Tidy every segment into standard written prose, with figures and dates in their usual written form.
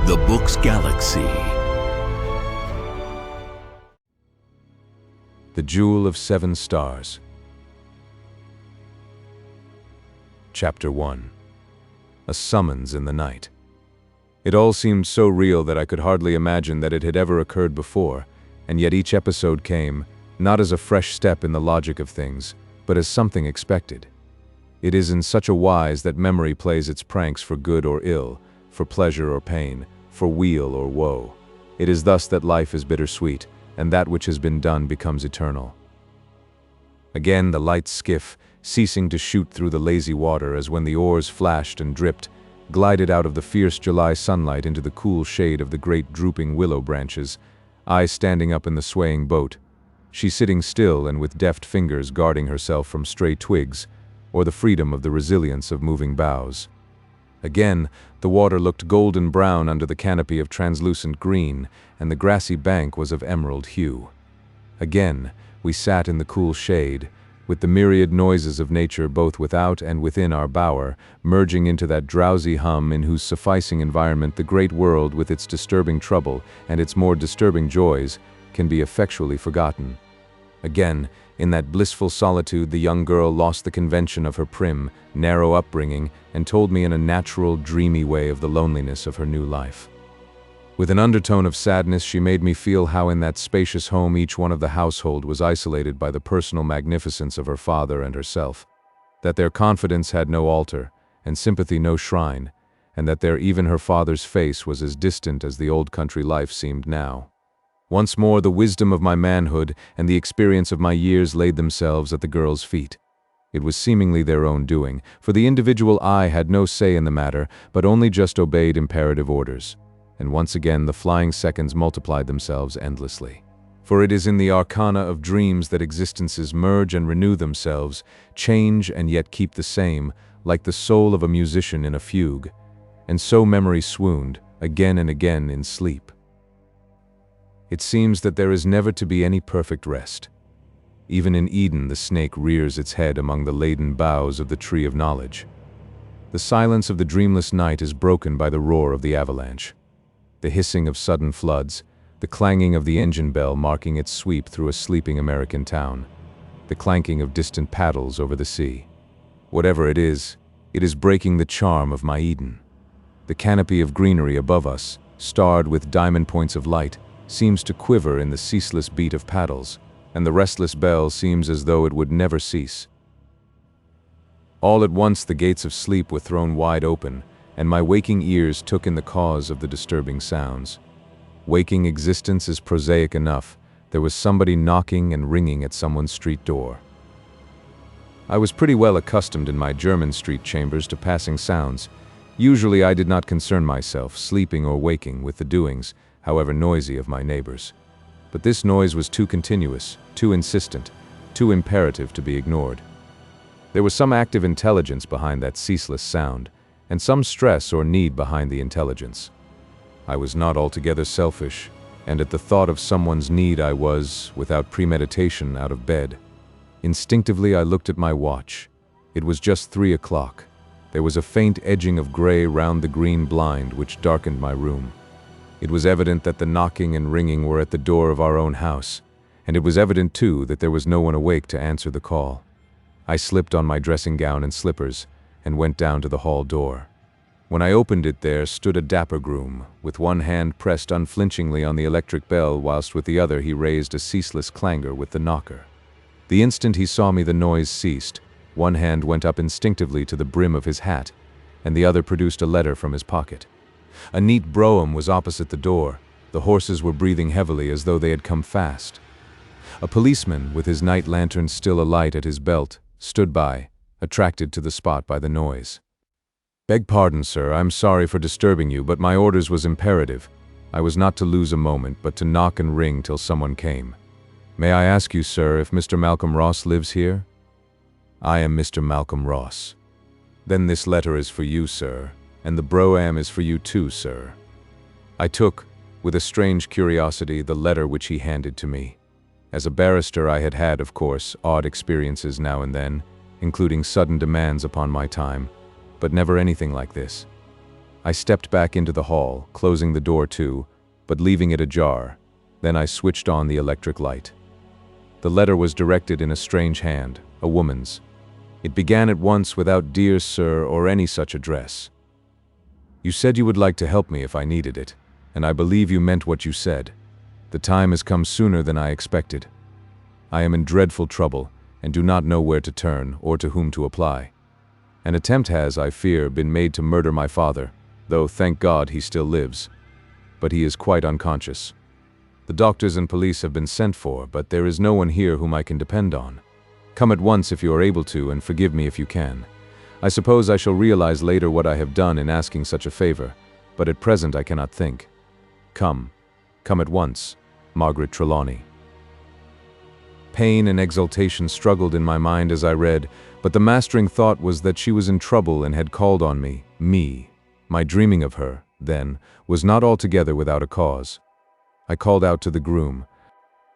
The Book's Galaxy. The Jewel of 7 Stars. Chapter 1. A Summons in the Night. It all seemed so real that I could hardly imagine that it had ever occurred before, and yet each episode came, not as a fresh step in the logic of things, but as something expected. It is in such a wise that memory plays its pranks for good or ill, for pleasure or pain, for weal or woe. It is thus that life is bittersweet, and that which has been done becomes eternal. Again the light skiff, ceasing to shoot through the lazy water as when the oars flashed and dripped, glided out of the fierce July sunlight into the cool shade of the great drooping willow branches, I standing up in the swaying boat, she sitting still and with deft fingers guarding herself from stray twigs, or the freedom of the resilience of moving boughs. Again, the water looked golden brown under the canopy of translucent green, and the grassy bank was of emerald hue. Again, we sat in the cool shade, with the myriad noises of nature both without and within our bower, merging into that drowsy hum in whose sufficing environment the great world with its disturbing trouble and its more disturbing joys can be effectually forgotten. Again, in that blissful solitude the young girl lost the convention of her prim, narrow upbringing and told me in a natural, dreamy way of the loneliness of her new life. With an undertone of sadness she made me feel how in that spacious home each one of the household was isolated by the personal magnificence of her father and herself, that their confidence had no altar, and sympathy no shrine, and that there even her father's face was as distant as the old country life seemed now. Once more the wisdom of my manhood and the experience of my years laid themselves at the girl's feet. It was seemingly their own doing, for the individual I had no say in the matter, but only just obeyed imperative orders. And once again the flying seconds multiplied themselves endlessly. For it is in the arcana of dreams that existences merge and renew themselves, change and yet keep the same, like the soul of a musician in a fugue. And so memory swooned, again and again in sleep. It seems that there is never to be any perfect rest. Even in Eden the snake rears its head among the laden boughs of the tree of knowledge. The silence of the dreamless night is broken by the roar of the avalanche, the hissing of sudden floods, the clanging of the engine bell marking its sweep through a sleeping American town, the clanking of distant paddles over the sea. Whatever it is breaking the charm of my Eden. The canopy of greenery above us, starred with diamond points of light, seems to quiver in the ceaseless beat of paddles, and the restless bell seems as though it would never cease. All at once the gates of sleep were thrown wide open, and my waking ears took in the cause of the disturbing sounds. Waking existence is prosaic enough. There was somebody knocking and ringing at someone's street door. I was pretty well accustomed in my German street chambers to passing sounds. Usually I did not concern myself, sleeping or waking, with the doings, however noisy, of my neighbors. But this noise was too continuous, too insistent, too imperative to be ignored. There was some active intelligence behind that ceaseless sound, and some stress or need behind the intelligence. I was not altogether selfish, and at the thought of someone's need I was, without premeditation, out of bed. Instinctively I looked at my watch. It was just 3 o'clock. There was a faint edging of gray round the green blind which darkened my room. It was evident that the knocking and ringing were at the door of our own house, and it was evident too that there was no one awake to answer the call. I slipped on my dressing gown and slippers, and went down to the hall door. When I opened it there stood a dapper groom, with one hand pressed unflinchingly on the electric bell whilst with the other he raised a ceaseless clangor with the knocker. The instant he saw me the noise ceased. One hand went up instinctively to the brim of his hat, and the other produced a letter from his pocket. A neat brougham was opposite the door. The horses were breathing heavily as though they had come fast. A policeman, with his night lantern still alight at his belt, stood by, attracted to the spot by the noise. "Beg pardon, sir, I'm sorry for disturbing you, but my orders was imperative. I was not to lose a moment, but to knock and ring till someone came. May I ask you, sir, if Mr. Malcolm Ross lives here?" "I am Mr. Malcolm Ross." "Then this letter is for you, sir, and the brougham is for you too, sir." I took, with a strange curiosity, the letter which he handed to me. As a barrister I had had, of course, odd experiences now and then, including sudden demands upon my time, but never anything like this. I stepped back into the hall, closing the door too, but leaving it ajar. Then I switched on the electric light. The letter was directed in a strange hand, a woman's. It began at once without "Dear Sir" or any such address. "You said you would like to help me if I needed it, and I believe you meant what you said. The time has come sooner than I expected. I am in dreadful trouble, and do not know where to turn or to whom to apply. An attempt has, I fear, been made to murder my father, though, thank God, he still lives. But he is quite unconscious. The doctors and police have been sent for, but there is no one here whom I can depend on. Come at once if you are able to, and forgive me if you can. I suppose I shall realize later what I have done in asking such a favor, but at present I cannot think. Come at once, Margaret Trelawney." Pain and exultation struggled in my mind as I read, but the mastering thought was that she was in trouble and had called on me. My dreaming of her, then, was not altogether without a cause. I called out to the groom,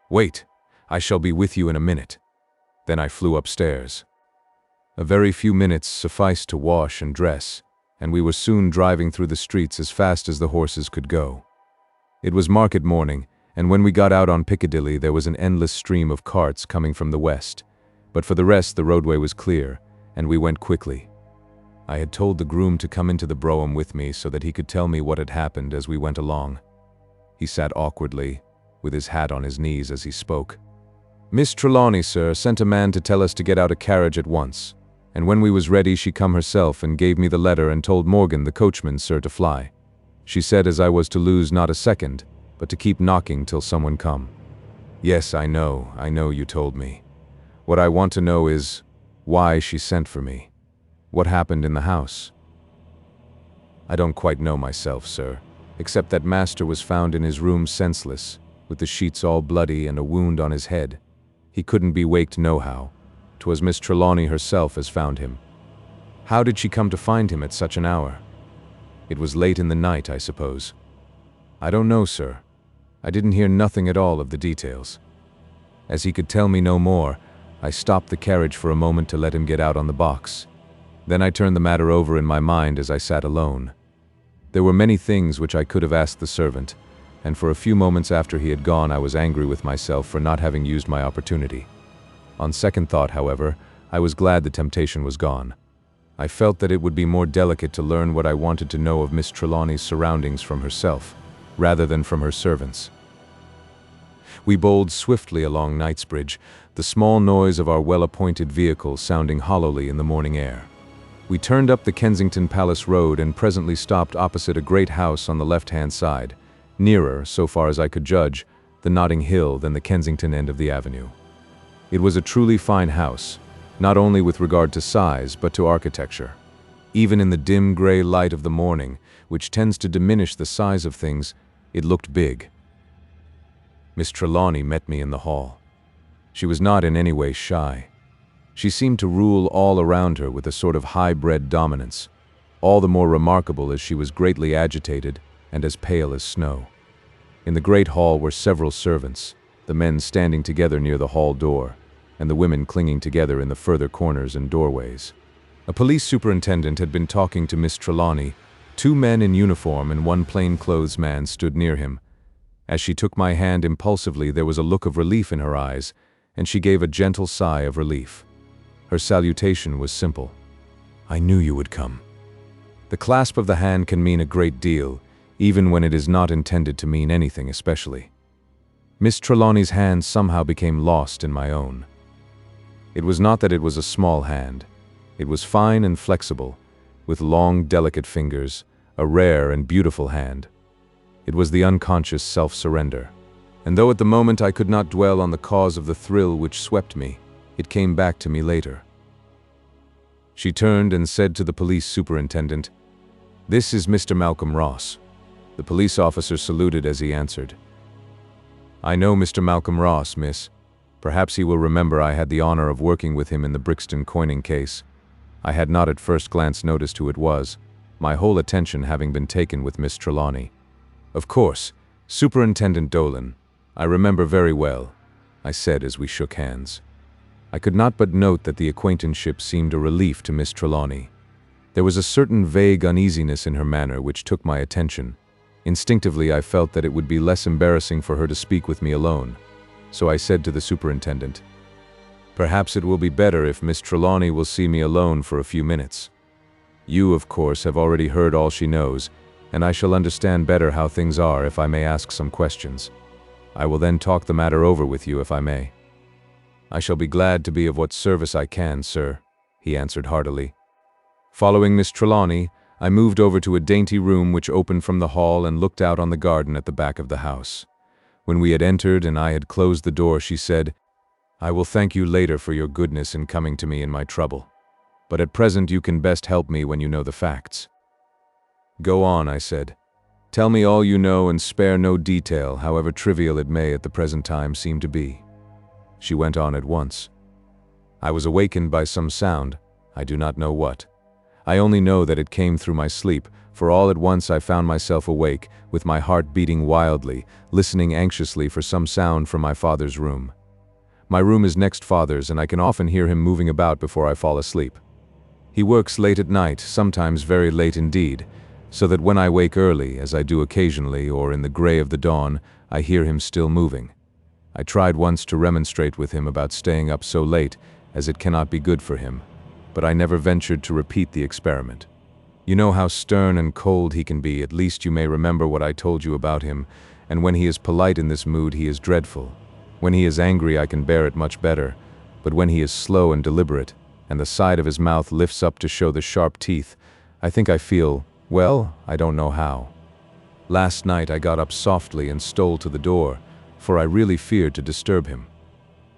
"Wait, I shall be with you in a minute." Then I flew upstairs. A very few minutes sufficed to wash and dress, and we were soon driving through the streets as fast as the horses could go. It was market morning, and when we got out on Piccadilly there was an endless stream of carts coming from the west, but for the rest the roadway was clear, and we went quickly. I had told the groom to come into the brougham with me so that he could tell me what had happened as we went along. He sat awkwardly, with his hat on his knees as he spoke. "Miss Trelawney, sir, sent a man to tell us to get out a carriage at once, and when we was ready she come herself and gave me the letter and told Morgan, the coachman, sir, to fly. She said as I was to lose not a second, but to keep knocking till someone come." "Yes, I know you told me. What I want to know is why she sent for me. What happened in the house?" "I don't quite know myself, sir, except that master was found in his room senseless, with the sheets all bloody and a wound on his head. He couldn't be waked nohow. 'Twas Miss Trelawney herself as found him." "How did she come to find him at such an hour?" "It was late in the night, I suppose." "I don't know, sir. I didn't hear nothing at all of the details." As he could tell me no more, I stopped the carriage for a moment to let him get out on the box. Then I turned the matter over in my mind as I sat alone. There were many things which I could have asked the servant, and for a few moments after he had gone I was angry with myself for not having used my opportunity. On second thought, however, I was glad the temptation was gone. I felt that it would be more delicate to learn what I wanted to know of Miss Trelawney's surroundings from herself, rather than from her servants. We bowled swiftly along Knightsbridge, the small noise of our well-appointed vehicle sounding hollowly in the morning air. We turned up the Kensington Palace Road and presently stopped opposite a great house on the left-hand side, nearer, so far as I could judge, the Notting Hill than the Kensington end of the avenue. It was a truly fine house, not only with regard to size but to architecture. Even in the dim gray light of the morning, which tends to diminish the size of things, it looked big. Miss Trelawney met me in the hall. She was not in any way shy. She seemed to rule all around her with a sort of high-bred dominance, all the more remarkable as she was greatly agitated and as pale as snow. In the great hall were several servants, the men standing together near the hall door, and the women clinging together in the further corners and doorways. A police superintendent had been talking to Miss Trelawney. 2 men in uniform and 1 plainclothes man stood near him. As she took my hand impulsively, there was a look of relief in her eyes, and she gave a gentle sigh of relief. Her salutation was simple. "I knew you would come." The clasp of the hand can mean a great deal, even when it is not intended to mean anything especially. Miss Trelawney's hand somehow became lost in my own. It was not that it was a small hand. It was fine and flexible, with long, delicate fingers, a rare and beautiful hand. It was the unconscious self-surrender. And though at the moment I could not dwell on the cause of the thrill which swept me, it came back to me later. She turned and said to the police superintendent, "This is Mr. Malcolm Ross." The police officer saluted as he answered, "I know Mr. Malcolm Ross, miss. Perhaps he will remember I had the honor of working with him in the Brixton coining case. I had not at first glance noticed who it was, my whole attention having been taken with Miss Trelawney. Of course, Superintendent Dolan, I remember very well," I said as we shook hands. I could not but note that the acquaintanceship seemed a relief to Miss Trelawney. There was a certain vague uneasiness in her manner which took my attention. Instinctively, I felt that it would be less embarrassing for her to speak with me alone, so I said to the superintendent, "Perhaps it will be better if Miss Trelawney will see me alone for a few minutes. You, of course, have already heard all she knows, and I shall understand better how things are if I may ask some questions. I will then talk the matter over with you if I may." "I shall be glad to be of what service I can, sir," he answered heartily. Following Miss Trelawney, I moved over to a dainty room which opened from the hall and looked out on the garden at the back of the house. When we had entered and I had closed the door, she said, "I will thank you later for your goodness in coming to me in my trouble. But at present you can best help me when you know the facts." "Go on," I said. "Tell me all you know and spare no detail, however trivial it may at the present time seem to be." She went on at once. "I was awakened by some sound, I do not know what. I only know that it came through my sleep, for all at once I found myself awake, with my heart beating wildly, listening anxiously for some sound from my father's room. My room is next father's, and I can often hear him moving about before I fall asleep. He works late at night, sometimes very late indeed, so that when I wake early, as I do occasionally, or in the gray of the dawn, I hear him still moving. I tried once to remonstrate with him about staying up so late, as it cannot be good for him, but I never ventured to repeat the experiment. You know how stern and cold he can be, at least you may remember what I told you about him, and when he is polite in this mood he is dreadful. When he is angry I can bear it much better, but when he is slow and deliberate, and the side of his mouth lifts up to show the sharp teeth, I think I feel, well, I don't know how. Last night I got up softly and stole to the door, for I really feared to disturb him.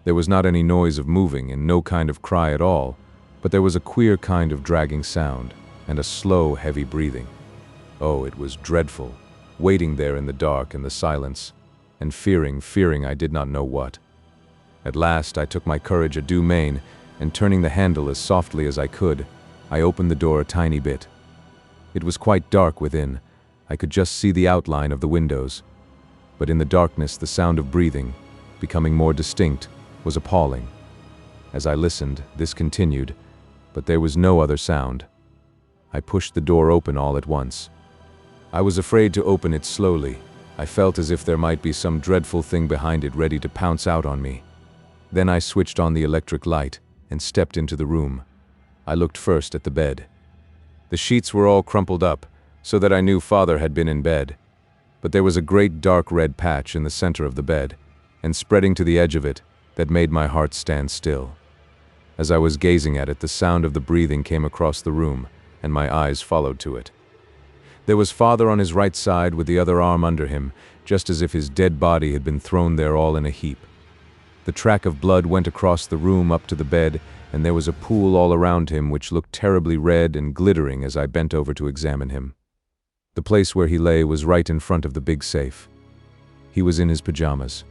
There was not any noise of moving and no kind of cry at all, but there was a queer kind of dragging sound, and a slow, heavy breathing. Oh, it was dreadful, waiting there in the dark and the silence, and fearing I did not know what. At last I took my courage a due main, and turning the handle as softly as I could, I opened the door a tiny bit. It was quite dark within. I could just see the outline of the windows, but in the darkness the sound of breathing, becoming more distinct, was appalling. As I listened, this continued, but there was no other sound. I pushed the door open all at once. I was afraid to open it slowly. I felt as if there might be some dreadful thing behind it ready to pounce out on me. Then I switched on the electric light and stepped into the room. I looked first at the bed. The sheets were all crumpled up, so that I knew Father had been in bed. But there was a great dark red patch in the center of the bed, and spreading to the edge of it, that made my heart stand still. As I was gazing at it, the sound of the breathing came across the room, and my eyes followed to it. There was Father on his right side with the other arm under him, just as if his dead body had been thrown there all in a heap. The track of blood went across the room up to the bed, and there was a pool all around him which looked terribly red and glittering as I bent over to examine him. The place where he lay was right in front of the big safe. He was in his pajamas.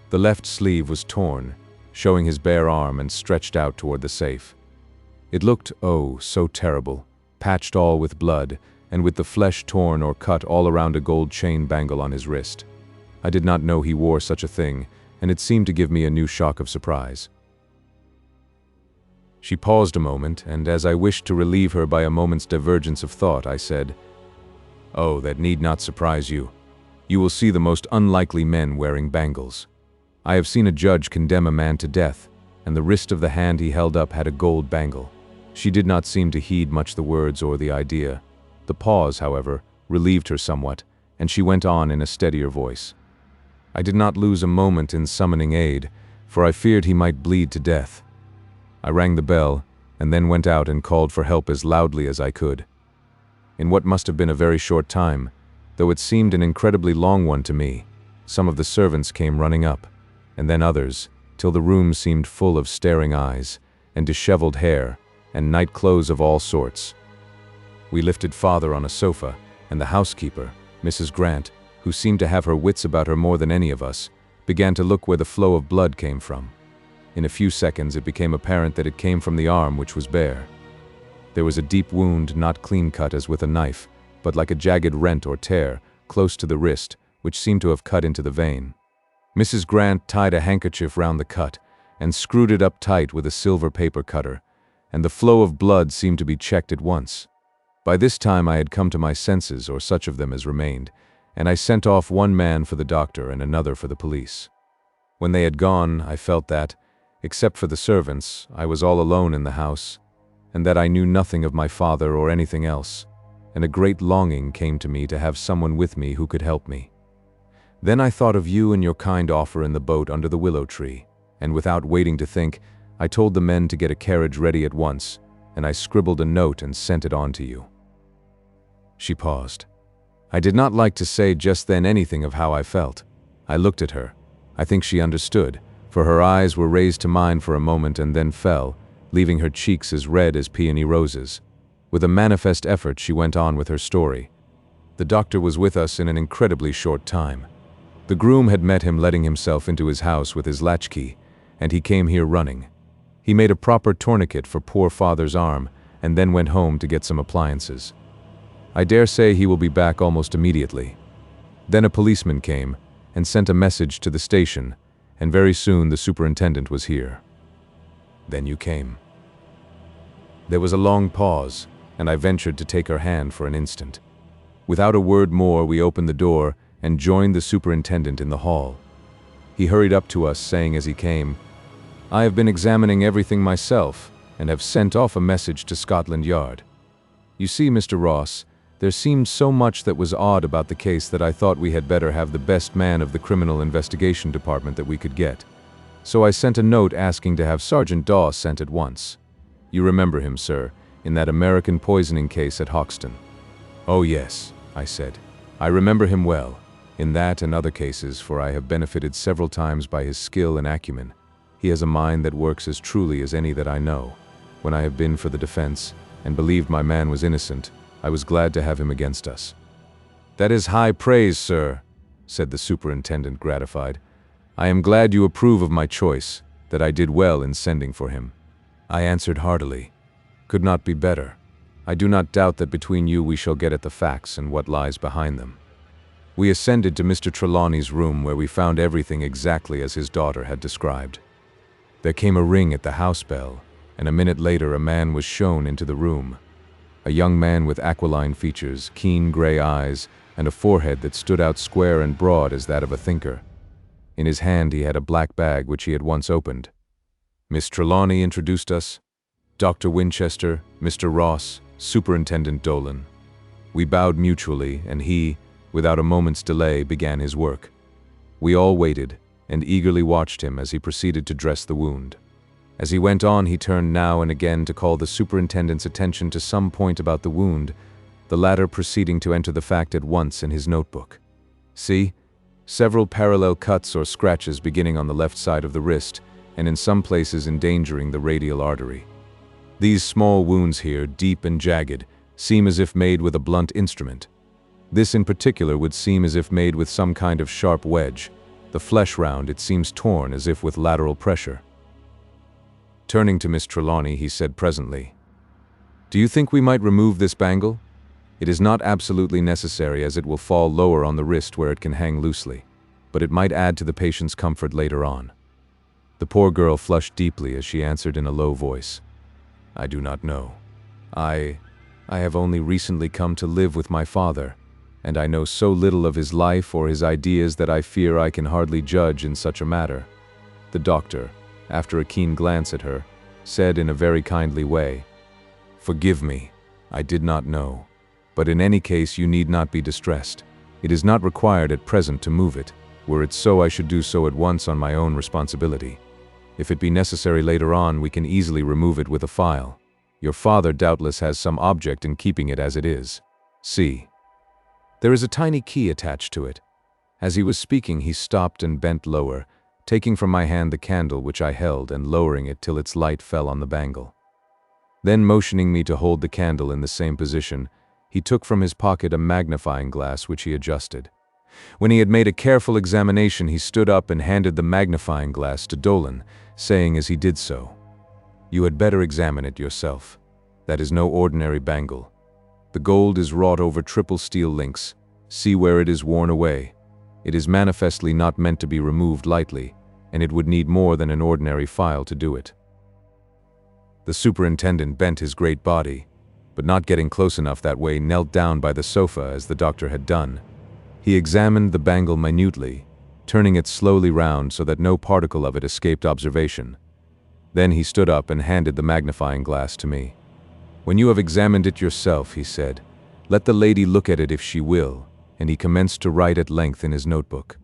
The left sleeve was torn, showing his bare arm and stretched out toward the safe. It looked, oh, so terrible, patched all with blood, and with the flesh torn or cut all around a gold chain bangle on his wrist. I did not know he wore such a thing, and it seemed to give me a new shock of surprise. She paused a moment, and as I wished to relieve her by a moment's divergence of thought, I said, "Oh, that need not surprise you. You will see the most unlikely men wearing bangles. I have seen a judge condemn a man to death, and the wrist of the hand he held up had a gold bangle." She did not seem to heed much the words or the idea. The pause, however, relieved her somewhat, and she went on in a steadier voice. I did not lose a moment in summoning aid, for I feared he might bleed to death. I rang the bell, and then went out and called for help as loudly as I could. In what must have been a very short time, though it seemed an incredibly long one to me, some of the servants came running up, and then others, till the room seemed full of staring eyes, and disheveled hair, and night clothes of all sorts. We lifted Father on a sofa, and the housekeeper, Mrs. Grant, who seemed to have her wits about her more than any of us, began to look where the flow of blood came from. In a few seconds it became apparent that it came from the arm, which was bare. There was a deep wound, not clean-cut as with a knife, but like a jagged rent or tear, close to the wrist, which seemed to have cut into the vein. Mrs. Grant tied a handkerchief round the cut, and screwed it up tight with a silver paper cutter, and the flow of blood seemed to be checked at once. By this time I had come to my senses, or such of them as remained, and I sent off one man for the doctor and another for the police. When they had gone, I felt that, except for the servants, I was all alone in the house, and that I knew nothing of my father or anything else, and a great longing came to me to have someone with me who could help me. Then I thought of you and your kind offer in the boat under the willow tree, and without waiting to think, I told the men to get a carriage ready at once, and I scribbled a note and sent it on to you." She paused. I did not like to say just then anything of how I felt. I looked at her. I think she understood, for her eyes were raised to mine for a moment and then fell, leaving her cheeks as red as peony roses. With a manifest effort, she went on with her story. The doctor was with us in an incredibly short time. The groom had met him letting himself into his house with his latchkey, and he came here running. He made a proper tourniquet for poor father's arm, and then went home to get some appliances. I dare say he will be back almost immediately. Then a policeman came and sent a message to the station, and very soon the superintendent was here. Then you came. There was a long pause, and I ventured to take her hand for an instant. Without a word more, we opened the door and joined the superintendent in the hall. He hurried up to us, saying as he came, "I have been examining everything myself, and have sent off a message to Scotland Yard. You see, Mr. Ross, there seemed so much that was odd about the case that I thought we had better have the best man of the Criminal Investigation Department that we could get. So I sent a note asking to have Sergeant Daw sent at once. You remember him, sir, in that American poisoning case at Hoxton." "Oh yes," I said. "I remember him well, in that and other cases, for I have benefited several times by his skill and acumen. He has a mind that works as truly as any that I know. When I have been for the defense, and believed my man was innocent, I was glad to have him against us." "That is high praise, sir," said the superintendent, gratified. "I am glad you approve of my choice, that I did well in sending for him." I answered heartily, "Could not be better. I do not doubt that between you we shall get at the facts and what lies behind them." We ascended to Mr. Trelawney's room, where we found everything exactly as his daughter had described. There came a ring at the house bell, and a minute later a man was shown into the room. A young man with aquiline features, keen gray eyes, and a forehead that stood out square and broad as that of a thinker. In his hand he had a black bag which he had once opened. Miss Trelawney introduced us. Dr. Winchester, Mr. Ross, Superintendent Dolan. We bowed mutually, and he, without a moment's delay, began his work. We all waited, and eagerly watched him as he proceeded to dress the wound. As he went on, he turned now and again to call the superintendent's attention to some point about the wound, the latter proceeding to enter the fact at once in his notebook. "See, several parallel cuts or scratches beginning on the left side of the wrist, and in some places endangering the radial artery. These small wounds here, deep and jagged, seem as if made with a blunt instrument. This in particular would seem as if made with some kind of sharp wedge. The flesh round it seems torn as if with lateral pressure." Turning to Miss Trelawney, he said presently, "Do you think we might remove this bangle? It is not absolutely necessary, as it will fall lower on the wrist where it can hang loosely, but it might add to the patient's comfort later on." The poor girl flushed deeply as she answered in a low voice, "I do not know. I have only recently come to live with my father, and I know so little of his life or his ideas that I fear I can hardly judge in such a matter." The doctor, after a keen glance at her, said in a very kindly way, "Forgive me, I did not know. But in any case you need not be distressed. It is not required at present to move it. Were it so, I should do so at once on my own responsibility. If it be necessary later on, we can easily remove it with a file. Your father doubtless has some object in keeping it as it is. See. There is a tiny key attached to it." As he was speaking, he stopped and bent lower, taking from my hand the candle which I held and lowering it till its light fell on the bangle. Then, motioning me to hold the candle in the same position, he took from his pocket a magnifying glass which he adjusted. When he had made a careful examination, he stood up and handed the magnifying glass to Dolan, saying as he did so, "You had better examine it yourself. That is no ordinary bangle. The gold is wrought over triple steel links. See where it is worn away. It is manifestly not meant to be removed lightly, and it would need more than an ordinary file to do it." The superintendent bent his great body, but not getting close enough that way, knelt down by the sofa as the doctor had done. He examined the bangle minutely, turning it slowly round so that no particle of it escaped observation. Then he stood up and handed the magnifying glass to me. "When you have examined it yourself," he said, "let the lady look at it if she will," and he commenced to write at length in his notebook.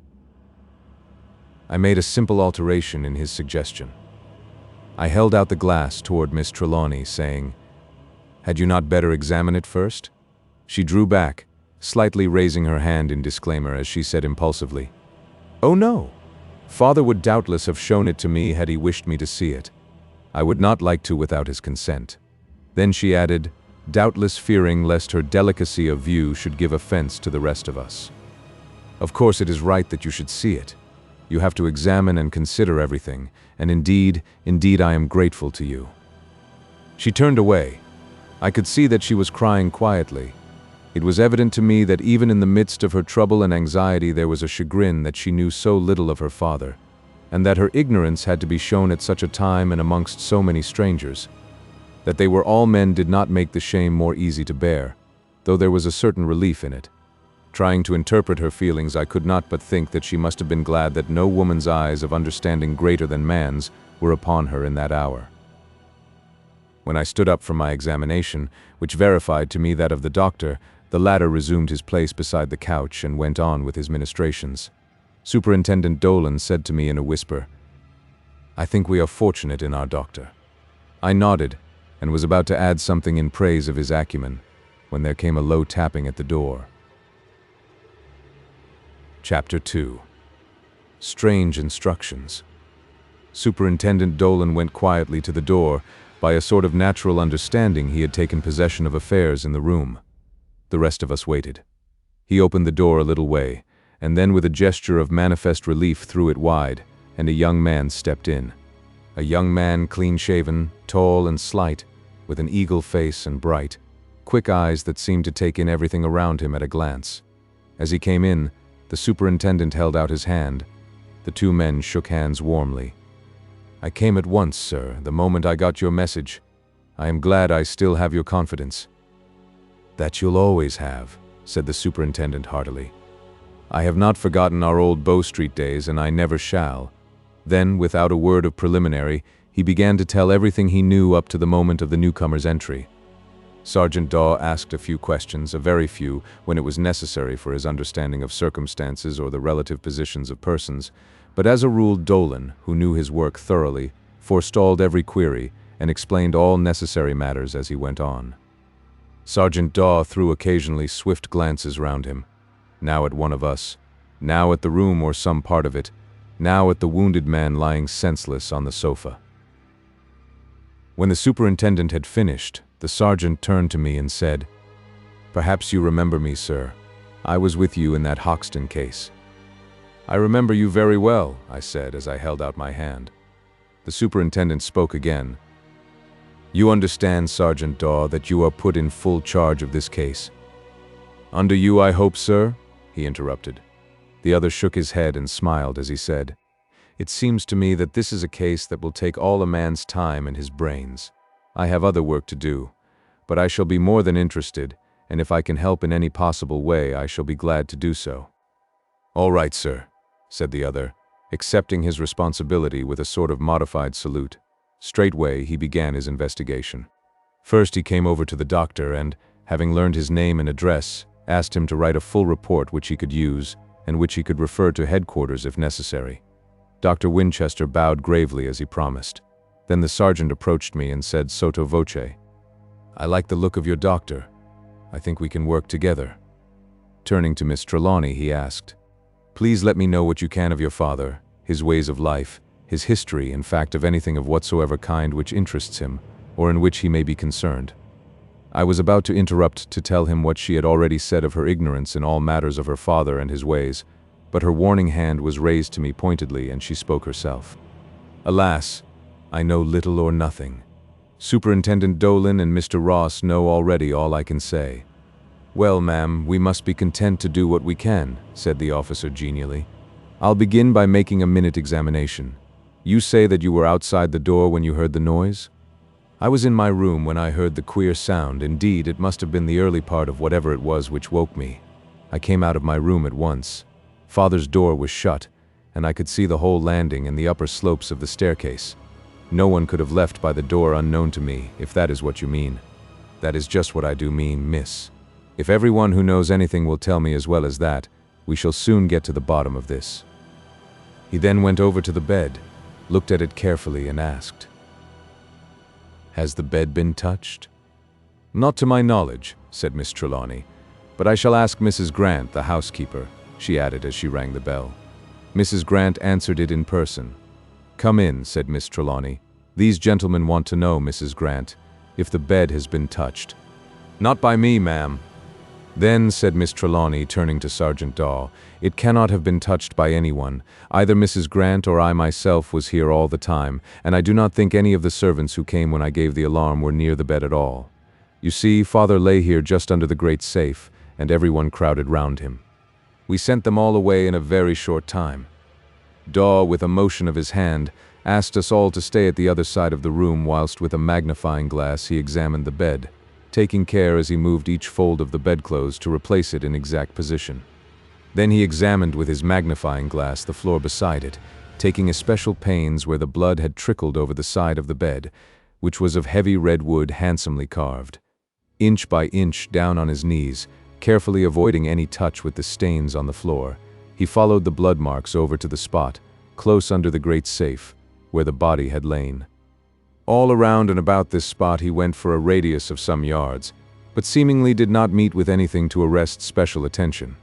I made a simple alteration in his suggestion. I held out the glass toward Miss Trelawney, saying, "Had you not better examine it first?" She drew back, slightly raising her hand in disclaimer as she said impulsively, "Oh no! Father would doubtless have shown it to me had he wished me to see it. I would not like to without his consent." Then she added, doubtless fearing lest her delicacy of view should give offense to the rest of us, "Of course it is right that you should see it. You have to examine and consider everything, and indeed I am grateful to you." She turned away. I could see that she was crying quietly. It was evident to me that even in the midst of her trouble and anxiety there was a chagrin that she knew so little of her father, and that her ignorance had to be shown at such a time and amongst so many strangers. That they were all men did not make the shame more easy to bear, though there was a certain relief in it. Trying to interpret her feelings, I could not but think that she must have been glad that no woman's eyes of understanding greater than man's were upon her in that hour. When I stood up from my examination, which verified to me that of the doctor, the latter resumed his place beside the couch and went on with his ministrations. Superintendent Dolan said to me in a whisper, "I think we are fortunate in our doctor." I nodded, and was about to add something in praise of his acumen, when there came a low tapping at the door. Chapter 2. Strange Instructions. Superintendent Dolan went quietly to the door. By a sort of natural understanding, he had taken possession of affairs in the room. The rest of us waited. He opened the door a little way, and then with a gesture of manifest relief threw it wide, and a young man stepped in. A young man, clean-shaven, tall and slight, with an eagle face and bright, quick eyes that seemed to take in everything around him at a glance. As he came in, the superintendent held out his hand. The two men shook hands warmly. "I came at once, sir, the moment I got your message. I am glad I still have your confidence." "That you'll always have," said the superintendent heartily. "I have not forgotten our old Bow Street days, and I never shall." Then, without a word of preliminary, he began to tell everything he knew up to the moment of the newcomer's entry. Sergeant Daw asked a few questions, a very few, when it was necessary for his understanding of circumstances or the relative positions of persons, but as a rule Dolan, who knew his work thoroughly, forestalled every query and explained all necessary matters as he went on. Sergeant Daw threw occasionally swift glances round him, now at one of us, now at the room or some part of it, now at the wounded man lying senseless on the sofa. When the superintendent had finished, the sergeant turned to me and said, "Perhaps you remember me, sir. I was with you in that Hoxton case." "I remember you very well," I said as I held out my hand. The superintendent spoke again. "You understand, Sergeant Daw, that you are put in full charge of this case." "Under you, I hope, sir," he interrupted. The other shook his head and smiled as he said, "It seems to me that this is a case that will take all a man's time and his brains. I have other work to do, but I shall be more than interested, and if I can help in any possible way, I shall be glad to do so." "All right, sir," said the other, accepting his responsibility with a sort of modified salute. Straightway he began his investigation. First he came over to the doctor and, having learned his name and address, asked him to write a full report which he could use, and which he could refer to headquarters if necessary. Dr. Winchester bowed gravely as he promised. Then the sergeant approached me and said sotto voce, "I like the look of your doctor. I think we can work together." Turning to Miss Trelawney, he asked, "Please let me know what you can of your father, his ways of life, his history, in fact of anything of whatsoever kind which interests him, or in which he may be concerned." I was about to interrupt to tell him what she had already said of her ignorance in all matters of her father and his ways, but her warning hand was raised to me pointedly and she spoke herself. "Alas, I know little or nothing. Superintendent Dolan and Mr. Ross know already all I can say." "Well, ma'am, we must be content to do what we can," said the officer genially. "I'll begin by making a minute examination. You say that you were outside the door when you heard the noise?" I was in my room when I heard the queer sound. Indeed, it must have been the early part of whatever it was which woke me. I came out of my room at once. Father's door was shut, and I could see the whole landing and the upper slopes of the staircase. No one could have left by the door unknown to me, if that is what you mean. That is just what I do mean, miss. If everyone who knows anything will tell me as well as that, we shall soon get to the bottom of this. He then went over to the bed, looked at it carefully and asked, "Has the bed been touched?" "Not to my knowledge," said Miss Trelawney, "but I shall ask Mrs. Grant, the housekeeper," she added as she rang the bell. Mrs. Grant answered it in person. "Come in," said Miss Trelawney. "These gentlemen want to know, Mrs. Grant, if the bed has been touched." "Not by me, ma'am." "Then," said Miss Trelawney, turning to Sergeant Daw, "it cannot have been touched by anyone. Either Mrs. Grant or I myself was here all the time, and I do not think any of the servants who came when I gave the alarm were near the bed at all. You see, Father lay here just under the great safe, and everyone crowded round him. We sent them all away in a very short time." Daw, with a motion of his hand, asked us all to stay at the other side of the room whilst with a magnifying glass he examined the bed, taking care as he moved each fold of the bedclothes to replace it in exact position. Then he examined with his magnifying glass the floor beside it, taking especial pains where the blood had trickled over the side of the bed, which was of heavy red wood handsomely carved. Inch by inch down on his knees, carefully avoiding any touch with the stains on the floor, he followed the blood marks over to the spot, close under the great safe, where the body had lain. All around and about this spot he went for a radius of some yards, but seemingly did not meet with anything to arrest special attention.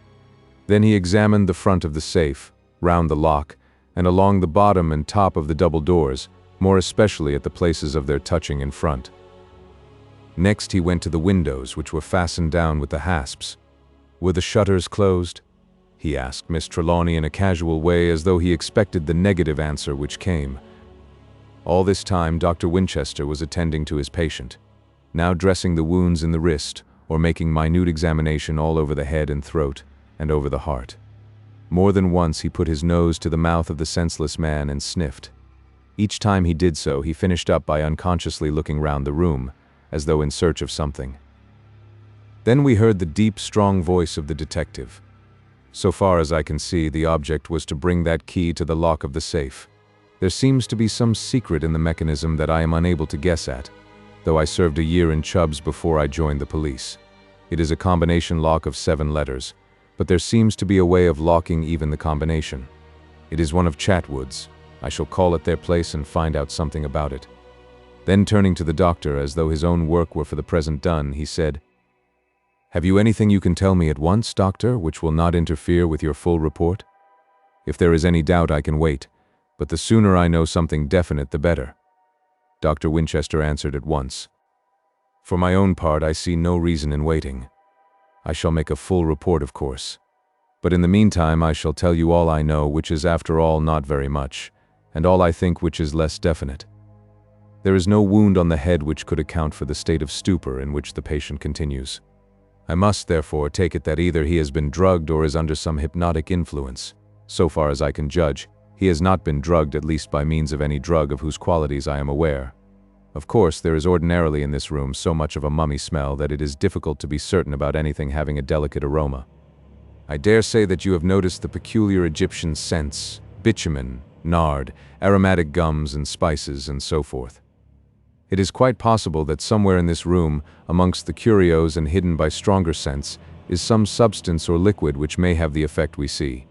Then he examined the front of the safe, round the lock, and along the bottom and top of the double doors, more especially at the places of their touching in front. Next he went to the windows, which were fastened down with the hasps. "Were the shutters closed?" he asked Miss Trelawney in a casual way, as though he expected the negative answer which came. All this time Dr. Winchester was attending to his patient, now dressing the wounds in the wrist, or making minute examination all over the head and throat, and over the heart. More than once he put his nose to the mouth of the senseless man and sniffed. Each time he did so, he finished up by unconsciously looking round the room, as though in search of something. Then we heard the deep, strong voice of the detective. So far as I can see, the object was to bring that key to the lock of the safe. There seems to be some secret in the mechanism that I am unable to guess at, though I served a year in Chubbs before I joined the police. It is a combination lock of 7 letters, but there seems to be a way of locking even the combination. It is one of Chatwood's. I shall call at their place and find out something about it. Then turning to the doctor, as though his own work were for the present done, he said, "Have you anything you can tell me at once, doctor, which will not interfere with your full report? If there is any doubt, I can wait, but the sooner I know something definite, the better." Dr. Winchester answered at once, "For my own part, I see no reason in waiting. I shall make a full report, of course. But in the meantime, I shall tell you all I know, which is after all not very much, and all I think which is less definite. There is no wound on the head which could account for the state of stupor in which the patient continues. I must, therefore, take it that either he has been drugged or is under some hypnotic influence. So far as I can judge, he has not been drugged, at least by means of any drug of whose qualities I am aware. Of course, there is ordinarily in this room so much of a mummy smell that it is difficult to be certain about anything having a delicate aroma. I dare say that you have noticed the peculiar Egyptian scents, bitumen, nard, aromatic gums and spices, and so forth. It is quite possible that somewhere in this room, amongst the curios and hidden by stronger scents, is some substance or liquid which may have the effect we see.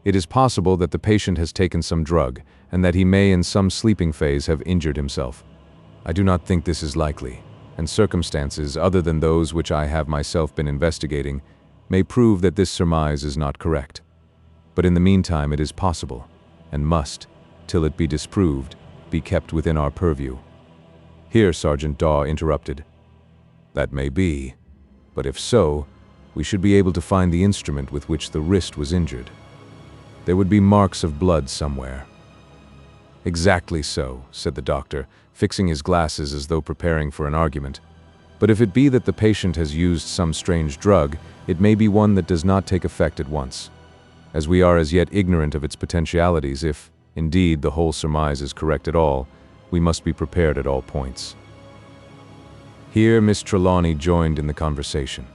It is possible that the patient has taken some drug, and that he may in some sleeping phase have injured himself. I do not think this is likely, and circumstances other than those which I have myself been investigating may prove that this surmise is not correct. But in the meantime it is possible, and must, till it be disproved, be kept within our purview." Here Sergeant Daw interrupted. "That may be, but if so, we should be able to find the instrument with which the wrist was injured. There would be marks of blood somewhere." "Exactly so," said the doctor, fixing his glasses as though preparing for an argument. "But if it be that the patient has used some strange drug, it may be one that does not take effect at once. As we are as yet ignorant of its potentialities, if, indeed, the whole surmise is correct at all, we must be prepared at all points. Here Miss Trelawney joined in the conversation.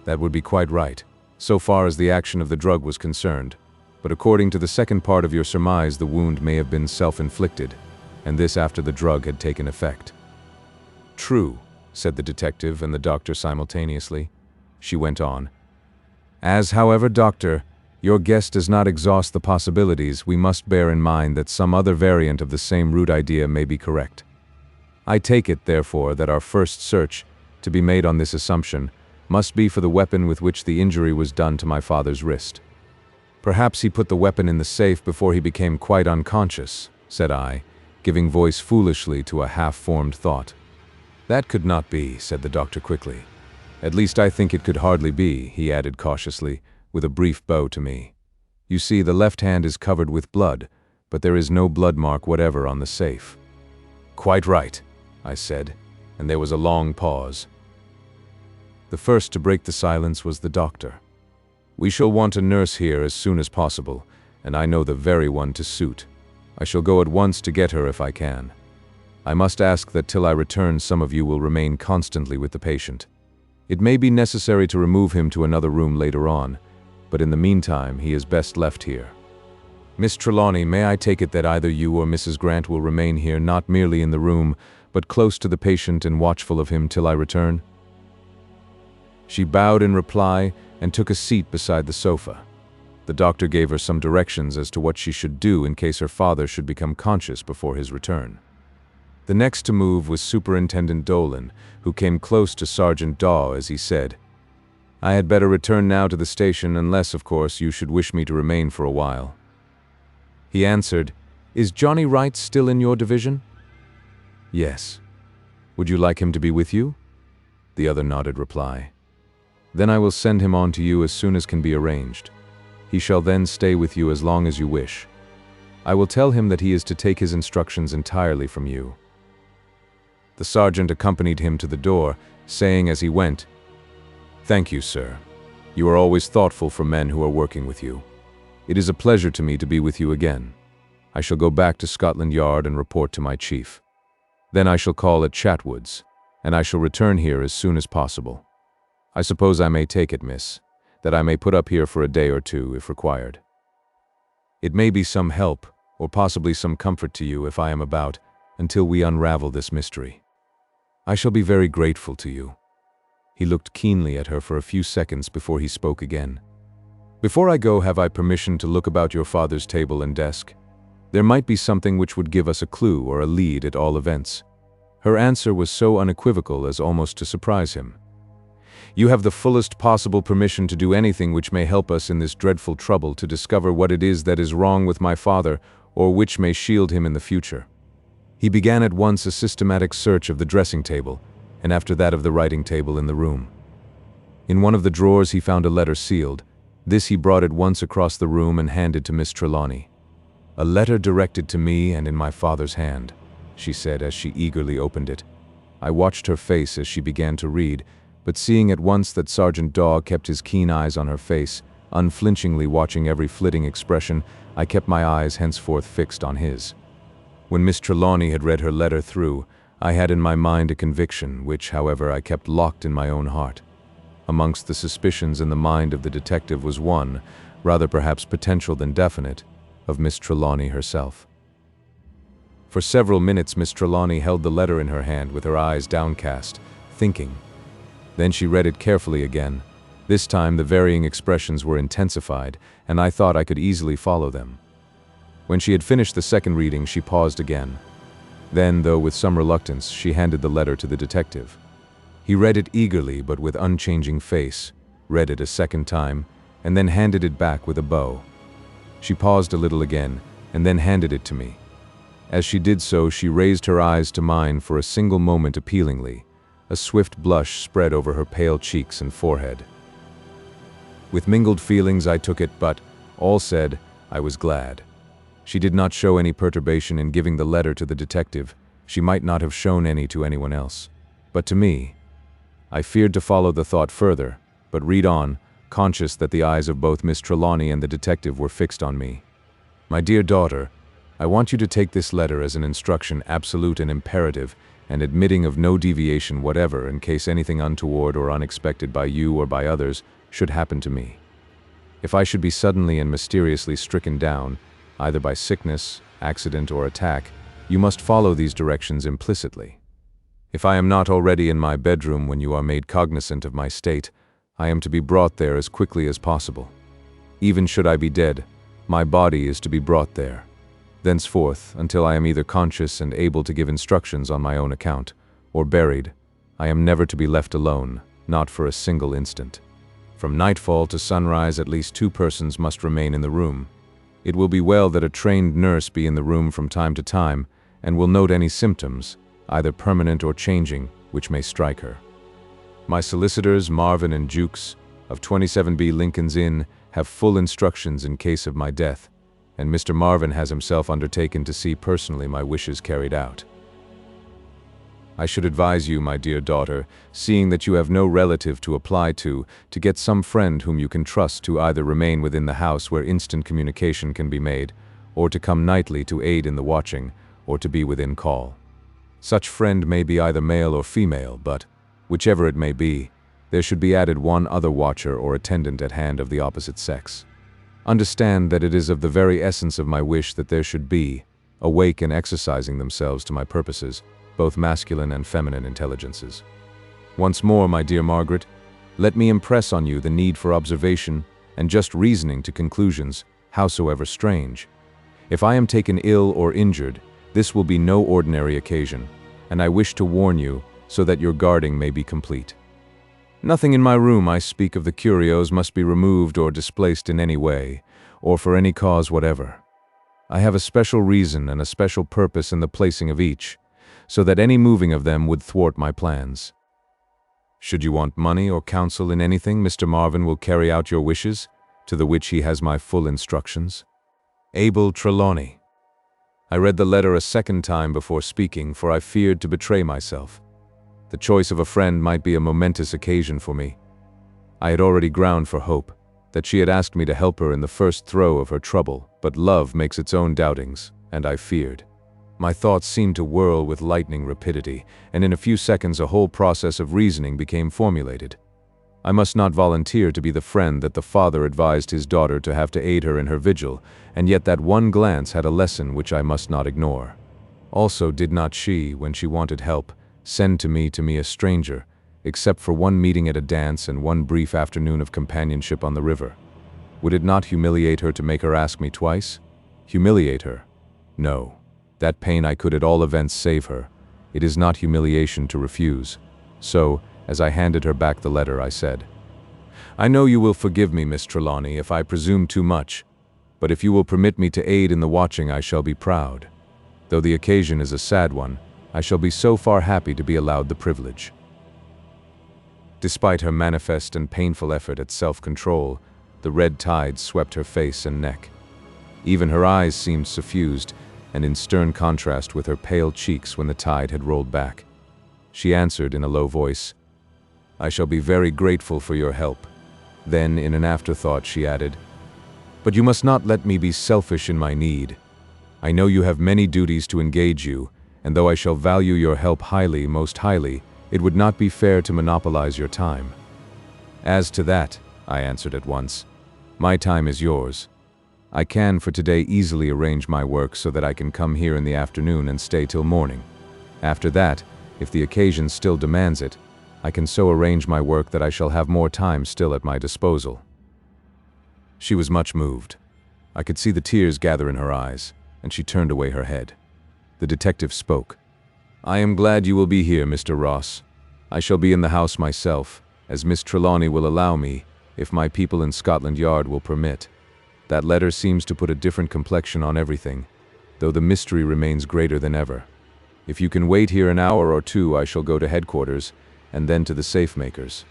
That would be quite right, so far as the action of the drug was concerned, but according to the second part of your surmise, the wound may have been self-inflicted, and this after the drug had taken effect. True, said the detective and the doctor simultaneously. She went on. As, however, doctor, your guess does not exhaust the possibilities, we must bear in mind that some other variant of the same root idea may be correct. I take it, therefore, that our first search, to be made on this assumption, must be for the weapon with which the injury was done to my father's wrist. Perhaps he put the weapon in the safe before he became quite unconscious, said I, giving voice foolishly to a half-formed thought. That could not be, said the doctor quickly. At least I think it could hardly be, he added cautiously, with a brief bow to me. You see, the left hand is covered with blood, but there is no blood mark whatever on the safe. Quite right, I said, and there was a long pause. The first to break the silence was the doctor. We shall want a nurse here as soon as possible, and I know the very one to suit. I shall go at once to get her if I can. I must ask that till I return some of you will remain constantly with the patient. It may be necessary to remove him to another room later on, but in the meantime he is best left here. Miss Trelawney, may I take it that either you or Mrs. Grant will remain here, not merely in the room, but close to the patient and watchful of him till I return? She bowed in reply and took a seat beside the sofa. The doctor gave her some directions as to what she should do in case her father should become conscious before his return. The next to move was Superintendent Dolan, who came close to Sergeant Daw as he said, I had better return now to the station unless, of course, you should wish me to remain for a while. He answered, Is Johnny Wright still in your division? Yes. Would you like him to be with you? The other nodded reply. Then I will send him on to you as soon as can be arranged. He shall then stay with you as long as you wish. I will tell him that he is to take his instructions entirely from you. The sergeant accompanied him to the door, saying as he went, Thank you, sir. You are always thoughtful for men who are working with you. It is a pleasure to me to be with you again. I shall go back to Scotland Yard and report to my chief. Then I shall call at Chatwood's, and I shall return here as soon as possible. I suppose I may take it, miss, that I may put up here for a day or two if required. It may be some help, or possibly some comfort to you if I am about, until we unravel this mystery. I shall be very grateful to you. He looked keenly at her for a few seconds before he spoke again. Before I go, have I permission to look about your father's table and desk? There might be something which would give us a clue or a lead at all events. Her answer was so unequivocal as almost to surprise him. You have the fullest possible permission to do anything which may help us in this dreadful trouble to discover what it is that is wrong with my father or which may shield him in the future. He began at once a systematic search of the dressing table, and after that of the writing table in the room. In one of the drawers he found a letter sealed. This he brought at once across the room and handed to Miss Trelawney. A letter directed to me and in my father's hand, she said as she eagerly opened it. I watched her face as she began to read, but seeing at once that Sergeant Daw kept his keen eyes on her face, unflinchingly watching every flitting expression, I kept my eyes henceforth fixed on his. When Miss Trelawney had read her letter through, I had in my mind a conviction, which, however, I kept locked in my own heart. Amongst the suspicions in the mind of the detective was one, rather perhaps potential than definite, of Miss Trelawney herself. For several minutes Miss Trelawney held the letter in her hand with her eyes downcast, thinking. Then she read it carefully again. This time the varying expressions were intensified, and I thought I could easily follow them. When she had finished the second reading, she paused again. Then, though with some reluctance, she handed the letter to the detective. He read it eagerly but with unchanging face, read it a second time, and then handed it back with a bow. She paused a little again, and then handed it to me. As she did so, she raised her eyes to mine for a single moment appealingly. A swift blush spread over her pale cheeks and forehead. With mingled feelings I took it, but, all said, I was glad. She did not show any perturbation in giving the letter to the detective. She might not have shown any to anyone else. But to me, I feared to follow the thought further, but read on, conscious that the eyes of both Miss Trelawney and the detective were fixed on me. My dear daughter, I want you to take this letter as an instruction absolute and imperative, and admitting of no deviation whatever in case anything untoward or unexpected by you or by others should happen to me. If I should be suddenly and mysteriously stricken down, either by sickness, accident, or attack, you must follow these directions implicitly. If I am not already in my bedroom when you are made cognizant of my state, I am to be brought there as quickly as possible. Even should I be dead, my body is to be brought there. Thenceforth, until I am either conscious and able to give instructions on my own account, or buried, I am never to be left alone, not for a single instant. From nightfall to sunrise, at least 2 persons must remain in the room. It will be well that a trained nurse be in the room from time to time, and will note any symptoms, either permanent or changing, which may strike her. My solicitors, Marvin and Jukes, of 27B Lincoln's Inn, have full instructions in case of my death, and Mr. Marvin has himself undertaken to see personally my wishes carried out. I should advise you, my dear daughter, seeing that you have no relative to apply to get some friend whom you can trust to either remain within the house where instant communication can be made, or to come nightly to aid in the watching, or to be within call. Such friend may be either male or female, but, whichever it may be, there should be added 1 other watcher or attendant at hand of the opposite sex. Understand that it is of the very essence of my wish that there should be, awake and exercising themselves to my purposes, both masculine and feminine intelligences. Once more, my dear Margaret, let me impress on you the need for observation and just reasoning to conclusions, howsoever strange. If I am taken ill or injured, this will be no ordinary occasion, and I wish to warn you so that your guarding may be complete. Nothing in my room, I speak of the curios, must be removed or displaced in any way, or for any cause whatever. I have a special reason and a special purpose in the placing of each, so that any moving of them would thwart my plans. Should you want money or counsel in anything, Mr. Marvin will carry out your wishes, to the which he has my full instructions. Abel Trelawney. I read the letter a second time before speaking, for I feared to betray myself. The choice of a friend might be a momentous occasion for me. I had already ground for hope, that she had asked me to help her in the first throe of her trouble, but love makes its own doubtings, and I feared. My thoughts seemed to whirl with lightning rapidity, and in a few seconds a whole process of reasoning became formulated. I must not volunteer to be the friend that the father advised his daughter to have to aid her in her vigil, and yet that one glance had a lesson which I must not ignore. Also, did not she, when she wanted help, send to me a stranger, except for one meeting at a dance and one brief afternoon of companionship on the river? Would it not humiliate her to make her ask me twice? Humiliate her? No. That pain I could at all events save her. It is not humiliation to refuse. So, as I handed her back the letter, I said, "I know you will forgive me, Miss Trelawney, if I presume too much, but if you will permit me to aid in the watching, I shall be proud. Though the occasion is a sad one, I shall be so far happy to be allowed the privilege." Despite her manifest and painful effort at self-control, the red tide swept her face and neck. Even her eyes seemed suffused, and in stern contrast with her pale cheeks when the tide had rolled back. She answered in a low voice, "I shall be very grateful for your help." Then, in an afterthought, she added, "But you must not let me be selfish in my need. I know you have many duties to engage you, and though I shall value your help highly, most highly, it would not be fair to monopolize your time." "As to that," I answered at once, "my time is yours. I can for today easily arrange my work so that I can come here in the afternoon and stay till morning. After that, if the occasion still demands it, I can so arrange my work that I shall have more time still at my disposal." She was much moved. I could see the tears gather in her eyes, and she turned away her head. The detective spoke. "I am glad you will be here, Mr. Ross. I shall be in the house myself, as Miss Trelawney will allow me, if my people in Scotland Yard will permit. That letter seems to put a different complexion on everything, though the mystery remains greater than ever. If you can wait here an hour or two, I shall go to headquarters, and then to the safe-makers.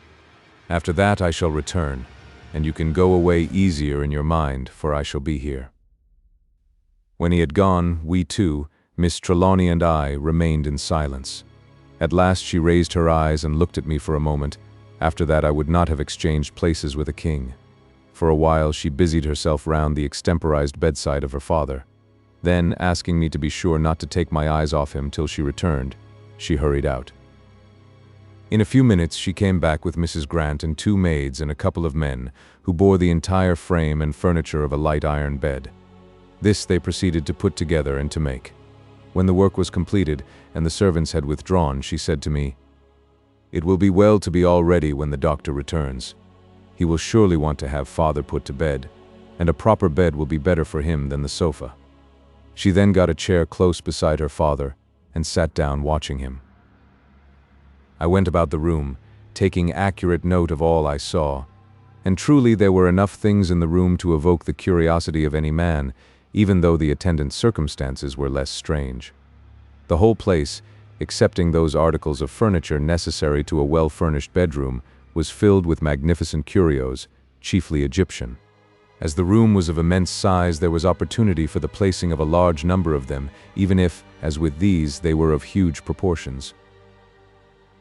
After that I shall return, and you can go away easier in your mind, for I shall be here." When he had gone, we two, Miss Trelawney and I, remained in silence. At last she raised her eyes and looked at me for a moment. After that I would not have exchanged places with a king. For a while she busied herself round the extemporized bedside of her father. Then, asking me to be sure not to take my eyes off him till she returned, She hurried out. In a few minutes she came back with Mrs. Grant and 2 maids and a couple of men, who bore the entire frame and furniture of a light iron bed. This they proceeded to put together and to make. When the work was completed and the servants had withdrawn, she said to me, "It will be well to be all ready when the doctor returns. He will surely want to have father put to bed, and a proper bed will be better for him than the sofa." She then got a chair close beside her father and sat down watching him. I went about the room, taking accurate note of all I saw, and truly there were enough things in the room to evoke the curiosity of any man, even though the attendant circumstances were less strange. The whole place, excepting those articles of furniture necessary to a well-furnished bedroom, was filled with magnificent curios, chiefly Egyptian. As the room was of immense size, there was opportunity for the placing of a large number of them, even if, as with these, they were of huge proportions.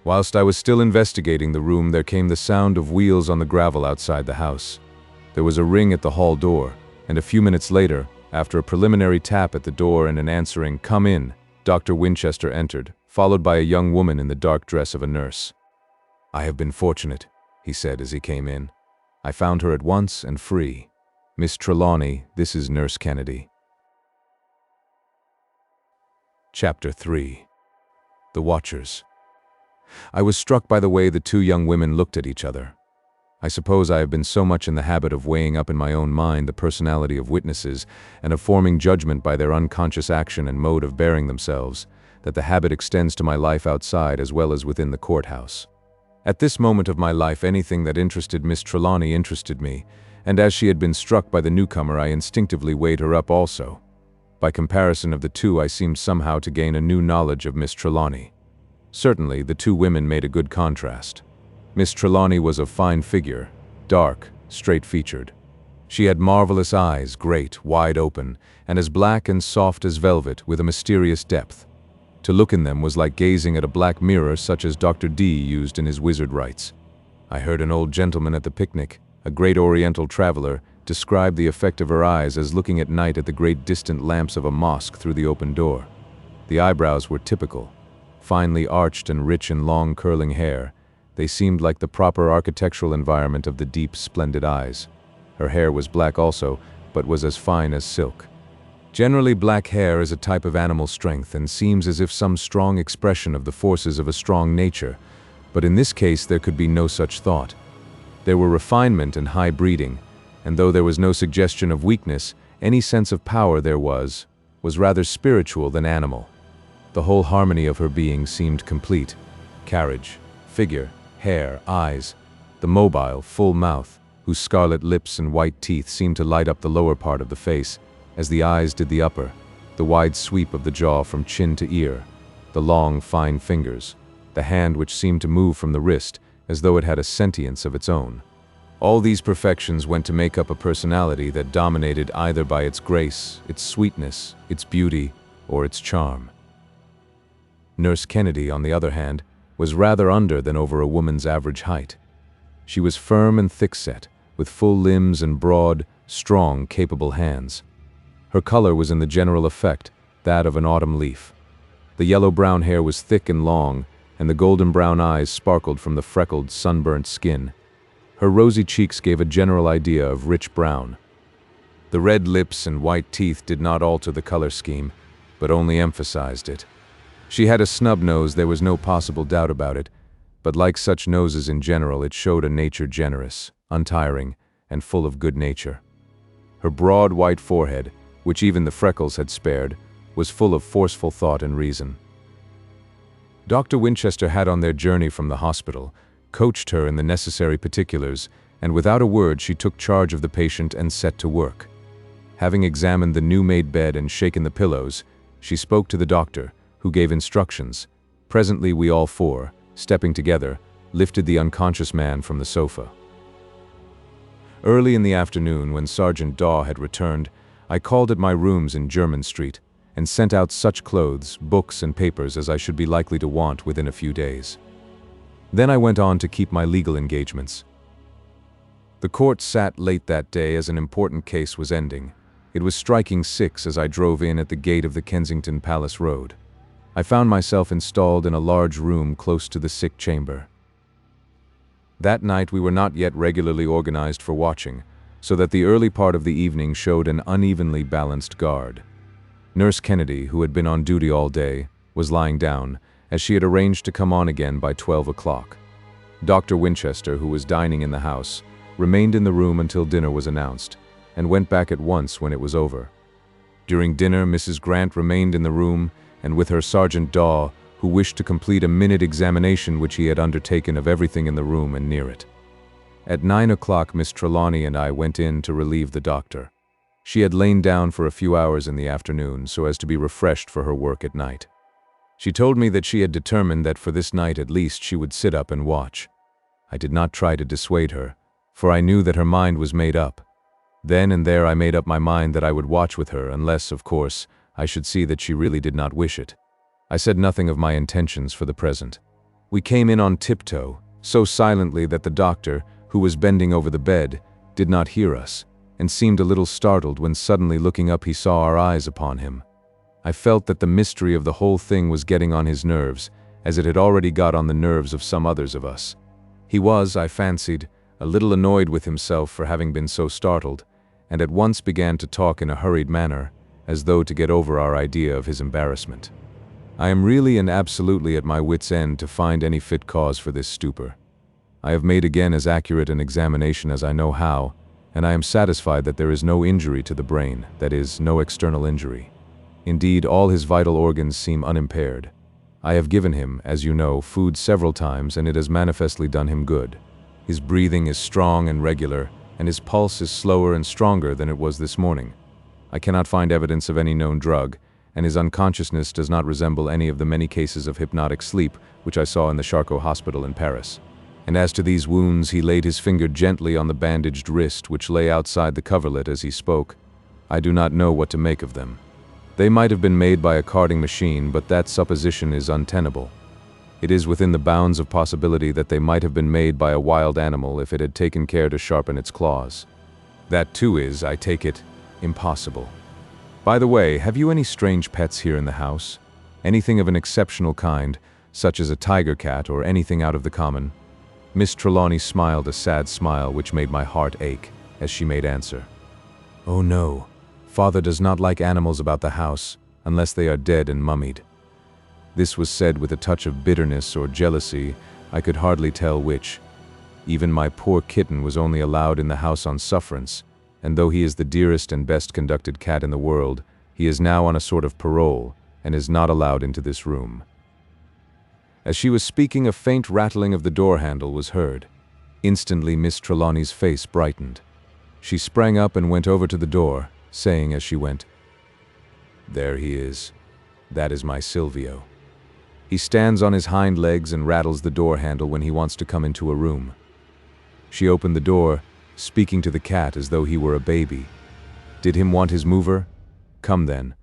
Whilst I was still investigating the room, there came the sound of wheels on the gravel outside the house. There was a ring at the hall door, and a few minutes later, after a preliminary tap at the door and an answering "Come in," Dr. Winchester entered, followed by a young woman in the dark dress of a nurse. "I have been fortunate," he said as he came in. "I found her at once and free. Miss Trelawney, this is Nurse Kennedy." Chapter 3. The Watchers. I was struck by the way the 2 young women looked at each other. I suppose I have been so much in the habit of weighing up in my own mind the personality of witnesses and of forming judgment by their unconscious action and mode of bearing themselves, that the habit extends to my life outside as well as within the courthouse. At this moment of my life, anything that interested Miss Trelawney interested me, and as she had been struck by the newcomer, I instinctively weighed her up also. By comparison of the 2, I seemed somehow to gain a new knowledge of Miss Trelawney. Certainly, the 2 women made a good contrast. Miss Trelawney was of fine figure, dark, straight-featured. She had marvelous eyes, great, wide open, and as black and soft as velvet, with a mysterious depth. To look in them was like gazing at a black mirror such as Dr. D used in his wizard rites. I heard an old gentleman at the picnic, a great Oriental traveler, describe the effect of her eyes as looking at night at the great distant lamps of a mosque through the open door. The eyebrows were typical, finely arched and rich in long curling hair. They seemed like the proper architectural environment of the deep, splendid eyes. Her hair was black also, but was as fine as silk. Generally, black hair is a type of animal strength and seems as if some strong expression of the forces of a strong nature, but in this case there could be no such thought. There were refinement and high breeding, and though there was no suggestion of weakness, any sense of power there was rather spiritual than animal. The whole harmony of her being seemed complete. Carriage, figure, hair, eyes, the mobile, full mouth, whose scarlet lips and white teeth seemed to light up the lower part of the face, as the eyes did the upper, the wide sweep of the jaw from chin to ear, the long, fine fingers, the hand which seemed to move from the wrist, as though it had a sentience of its own. All these perfections went to make up a personality that dominated either by its grace, its sweetness, its beauty, or its charm. Nurse Kennedy, on the other hand, was rather under than over a woman's average height. She was firm and thick-set, with full limbs and broad, strong, capable hands. Her color was in the general effect, that of an autumn leaf. The yellow-brown hair was thick and long, and the golden-brown eyes sparkled from the freckled, sunburnt skin. Her rosy cheeks gave a general idea of rich brown. The red lips and white teeth did not alter the color scheme, but only emphasized it. She had a snub nose, there was no possible doubt about it, but like such noses in general, it showed a nature generous, untiring, and full of good nature. Her broad white forehead, which even the freckles had spared, was full of forceful thought and reason. Dr. Winchester had, on their journey from the hospital, coached her in the necessary particulars, and without a word she took charge of the patient and set to work. Having examined the new-made bed and shaken the pillows, she spoke to the doctor, who gave instructions. Presently we all 4, stepping together, lifted the unconscious man from the sofa. Early in the afternoon, when Sergeant Daw had returned, I called at my rooms in Jermyn Street, and sent out such clothes, books, and papers as I should be likely to want within a few days. Then I went on to keep my legal engagements. The court sat late that day as an important case was ending. It was striking 6 as I drove in at the gate of the Kensington Palace Road. I found myself installed in a large room close to the sick chamber. That night we were not yet regularly organized for watching, so that the early part of the evening showed an unevenly balanced guard. Nurse Kennedy, who had been on duty all day, was lying down, as she had arranged to come on again by 12 o'clock. Dr. Winchester, who was dining in the house, remained in the room until dinner was announced, and went back at once when it was over. During dinner, Mrs. Grant remained in the room, and with her Sergeant Daw, who wished to complete a minute examination which he had undertaken of everything in the room and near it. At 9 o'clock, Miss Trelawney and I went in to relieve the doctor. She had lain down for a few hours in the afternoon so as to be refreshed for her work at night. She told me that she had determined that for this night at least she would sit up and watch. I did not try to dissuade her, for I knew that her mind was made up. Then and there I made up my mind that I would watch with her unless, of course, I should see that she really did not wish it. I said nothing of my intentions for the present. We came in on tiptoe, so silently that the doctor, who was bending over the bed, did not hear us, and seemed a little startled when suddenly looking up he saw our eyes upon him. I felt that the mystery of the whole thing was getting on his nerves, as it had already got on the nerves of some others of us. He was, I fancied, a little annoyed with himself for having been so startled, and at once began to talk in a hurried manner, as though to get over our idea of his embarrassment. I am really and absolutely at my wit's end to find any fit cause for this stupor. I have made again as accurate an examination as I know how, and I am satisfied that there is no injury to the brain, that is, no external injury. Indeed, all his vital organs seem unimpaired. I have given him, as you know, food several times, and it has manifestly done him good. His breathing is strong and regular, and his pulse is slower and stronger than it was this morning. I cannot find evidence of any known drug, and his unconsciousness does not resemble any of the many cases of hypnotic sleep which I saw in the Charcot Hospital in Paris. And as to these wounds, he laid his finger gently on the bandaged wrist which lay outside the coverlet as he spoke. I do not know what to make of them. They might have been made by a carding machine, but that supposition is untenable. It is within the bounds of possibility that they might have been made by a wild animal if it had taken care to sharpen its claws. That too is, I take it, impossible. By the way, have you any strange pets here in the house? Anything of an exceptional kind, such as a tiger cat or anything out of the common? Miss Trelawney smiled a sad smile which made my heart ache, as she made answer. Oh no, Father does not like animals about the house, unless they are dead and mummied. This was said with a touch of bitterness or jealousy, I could hardly tell which. Even my poor kitten was only allowed in the house on sufferance, and though he is the dearest and best conducted cat in the world, he is now on a sort of parole, and is not allowed into this room. As she was speaking, a faint rattling of the door handle was heard. Instantly Miss Trelawney's face brightened. She sprang up and went over to the door, saying as she went, "There he is. That is my Silvio. He stands on his hind legs and rattles the door handle when he wants to come into a room." She opened the door, speaking to the cat as though he were a baby. Did him want his mover? Come then,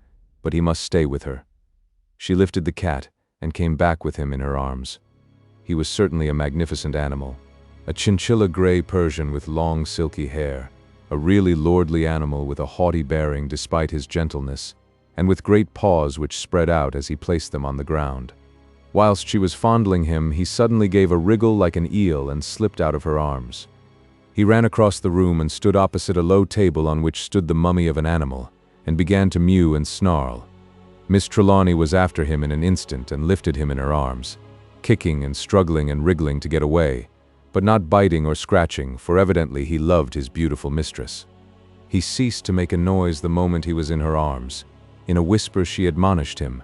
but he must stay with her. She lifted the cat and came back with him in her arms. He was certainly a magnificent animal, a chinchilla gray Persian with long silky hair, a really lordly animal with a haughty bearing despite his gentleness, and with great paws which spread out as he placed them on the ground. Whilst she was fondling him, he suddenly gave a wriggle like an eel and slipped out of her arms. He ran across the room and stood opposite a low table on which stood the mummy of an animal, and began to mew and snarl. Miss Trelawney was after him in an instant and lifted him in her arms, kicking and struggling and wriggling to get away, but not biting or scratching, for evidently he loved his beautiful mistress. He ceased to make a noise the moment he was in her arms. In a whisper she admonished him.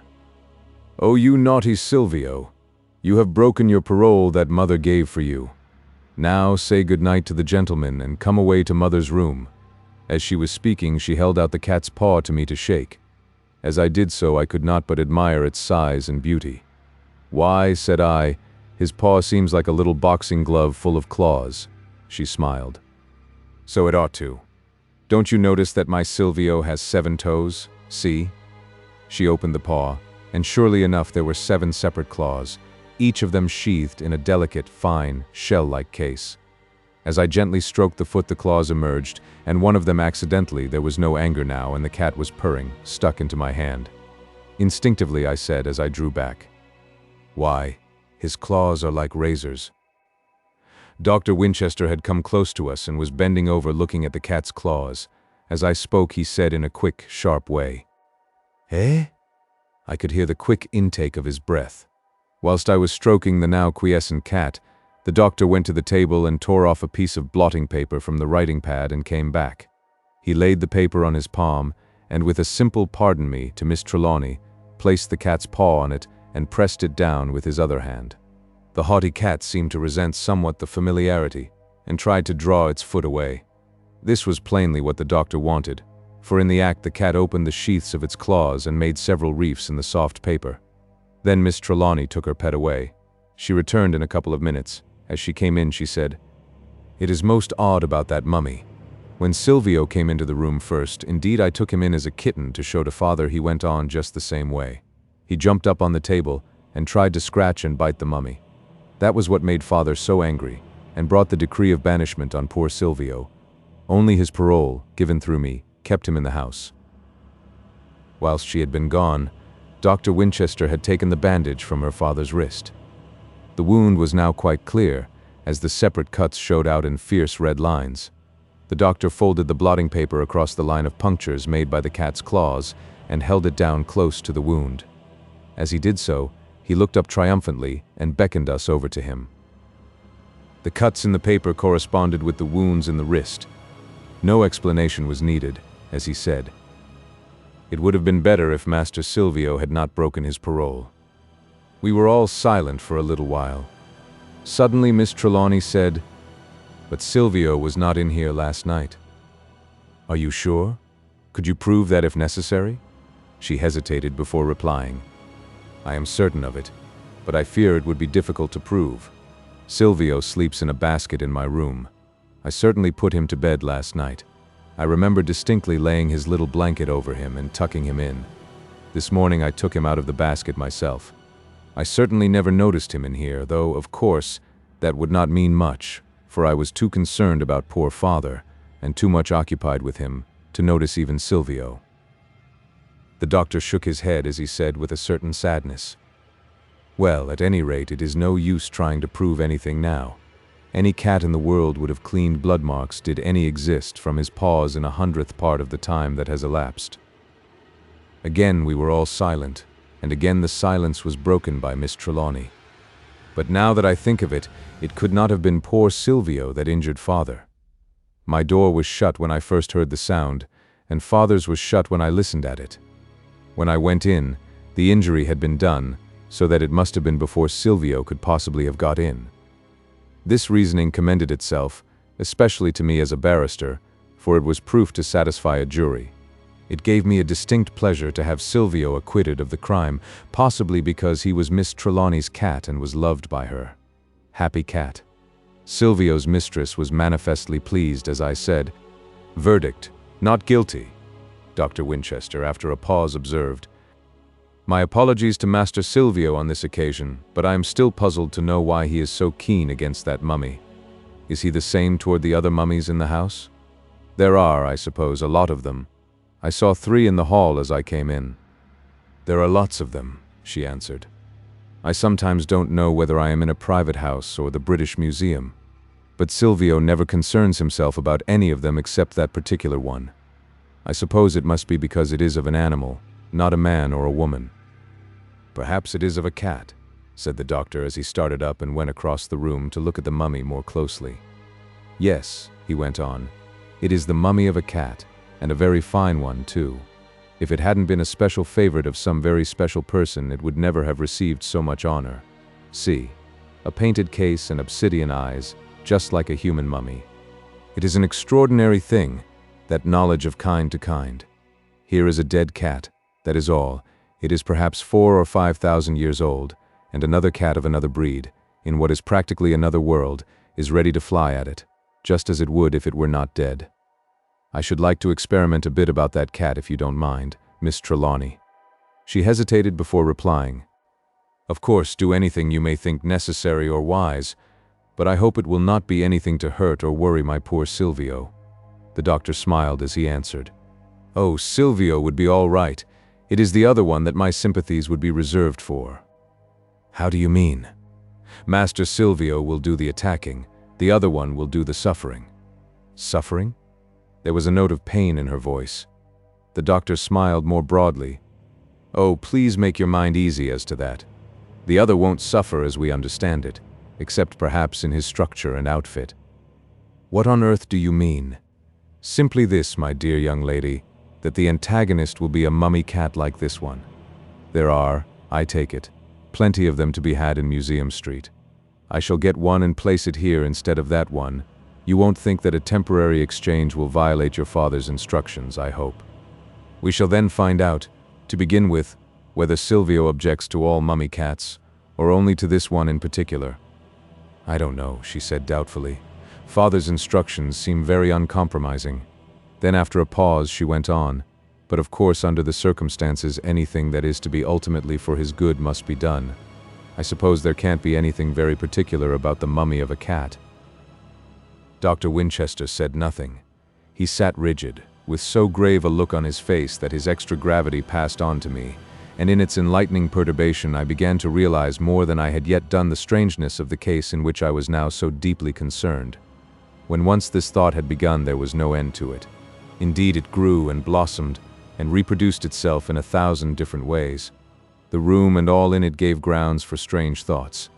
"Oh, you naughty Silvio, you have broken your parole that mother gave for you. Now say good night to the gentleman and come away to mother's room." As she was speaking, she held out the cat's paw to me to shake. As I did so, I could not but admire its size and beauty. "Why," said I, "his paw seems like a little boxing glove full of claws." She smiled. "So it ought to. Don't you notice that my Silvio has 7 toes? See?" She opened the paw, and surely enough there were 7 separate claws, each of them sheathed in a delicate, fine, shell-like case. As I gently stroked the foot, the claws emerged, and one of them accidentally, there was no anger now, and the cat was purring, stuck into my hand. Instinctively, I said as I drew back. Why, his claws are like razors. Dr. Winchester had come close to us and was bending over looking at the cat's claws. As I spoke, he said in a quick, sharp way, "Eh?" I could hear the quick intake of his breath. Whilst I was stroking the now quiescent cat, the doctor went to the table and tore off a piece of blotting paper from the writing pad and came back. He laid the paper on his palm and, with a simple "pardon me" to Miss Trelawney, placed the cat's paw on it and pressed it down with his other hand. The haughty cat seemed to resent somewhat the familiarity and tried to draw its foot away. This was plainly what the doctor wanted, for in the act the cat opened the sheaths of its claws and made several reefs in the soft paper. Then Miss Trelawney took her pet away. She returned in a couple of minutes. As she came in, she said, "It is most odd about that mummy. When Silvio came into the room first, indeed I took him in as a kitten to show to father, he went on just the same way. He jumped up on the table and tried to scratch and bite the mummy. That was what made father so angry and brought the decree of banishment on poor Silvio. Only his parole, given through me, kept him in the house." Whilst she had been gone, Dr. Winchester had taken the bandage from her father's wrist. The wound was now quite clear, as the separate cuts showed out in fierce red lines. The doctor folded the blotting paper across the line of punctures made by the cat's claws and held it down close to the wound. As he did so, he looked up triumphantly and beckoned us over to him. The cuts in the paper corresponded with the wounds in the wrist. No explanation was needed, as he said, "It would have been better if Master Silvio had not broken his parole." We were all silent for a little while. Suddenly Miss Trelawney said, "But Silvio was not in here last night." "Are you sure? Could you prove that if necessary?" She hesitated before replying. "I am certain of it, but I fear it would be difficult to prove. Silvio sleeps in a basket in my room. I certainly put him to bed last night. I remember distinctly laying his little blanket over him and tucking him in. This morning I took him out of the basket myself. I certainly never noticed him in here, though, of course, that would not mean much, for I was too concerned about poor father, and too much occupied with him, to notice even Silvio." The doctor shook his head as he said with a certain sadness, "Well, at any rate, it is no use trying to prove anything now. Any cat in the world would have cleaned blood marks, did any exist, from his paws in 100th part of the time that has elapsed." Again we were all silent, and again the silence was broken by Miss Trelawney. "But now that I think of it, it could not have been poor Silvio that injured father. My door was shut when I first heard the sound, and father's was shut when I listened at it. When I went in, the injury had been done, so that it must have been before Silvio could possibly have got in." This reasoning commended itself, especially to me as a barrister, for it was proof to satisfy a jury. It gave me a distinct pleasure to have Silvio acquitted of the crime, possibly because he was Miss Trelawney's cat and was loved by her. Happy cat. Silvio's mistress was manifestly pleased as I said, "Verdict, not guilty." Dr. Winchester, after a pause, observed, "My apologies to Master Silvio on this occasion, but I am still puzzled to know why he is so keen against that mummy. Is he the same toward the other mummies in the house? There are, I suppose, a lot of them. I saw 3 in the hall as I came in." "There are lots of them," she answered. "I sometimes don't know whether I am in a private house or the British Museum. But Silvio never concerns himself about any of them except that particular one. I suppose it must be because it is of an animal, not a man or a woman." "Perhaps it is of a cat," said the doctor as he started up and went across the room to look at the mummy more closely. "Yes," he went on, "it is the mummy of a cat, and a very fine one, too. If it hadn't been a special favorite of some very special person, it would never have received so much honor. See, a painted case and obsidian eyes, just like a human mummy. It is an extraordinary thing, that knowledge of kind to kind. Here is a dead cat, that is all. It is perhaps 4,000 or 5,000 years old, and another cat of another breed, in what is practically another world, is ready to fly at it, just as it would if it were not dead. I should like to experiment a bit about that cat if you don't mind, Miss Trelawney." She hesitated before replying. "Of course, do anything you may think necessary or wise, but I hope it will not be anything to hurt or worry my poor Silvio." The doctor smiled as he answered, "Oh, Silvio would be all right. It is the other one that my sympathies would be reserved for." "How do you mean?" "Master Silvio will do the attacking, the other one will do the suffering." "Suffering?" There was a note of pain in her voice. The doctor smiled more broadly. "Oh, please make your mind easy as to that. The other won't suffer as we understand it, except perhaps in his structure and outfit." "What on earth do you mean?" "Simply this, my dear young lady, that the antagonist will be a mummy cat like this one. There are, I take it, plenty of them to be had in Museum Street. I shall get one and place it here instead of that one. You won't think that a temporary exchange will violate your father's instructions, I hope. We shall then find out, to begin with, whether Silvio objects to all mummy cats, or only to this one in particular." "I don't know," she said doubtfully. "Father's instructions seem very uncompromising." Then after a pause she went on, "But of course under the circumstances anything that is to be ultimately for his good must be done. I suppose there can't be anything very particular about the mummy of a cat." Dr. Winchester said nothing. He sat rigid, with so grave a look on his face that his extra gravity passed on to me, and in its enlightening perturbation I began to realize more than I had yet done the strangeness of the case in which I was now so deeply concerned. When once this thought had begun, there was no end to it. Indeed, it grew and blossomed, and reproduced itself in 1,000 different ways. The room and all in it gave grounds for strange thoughts.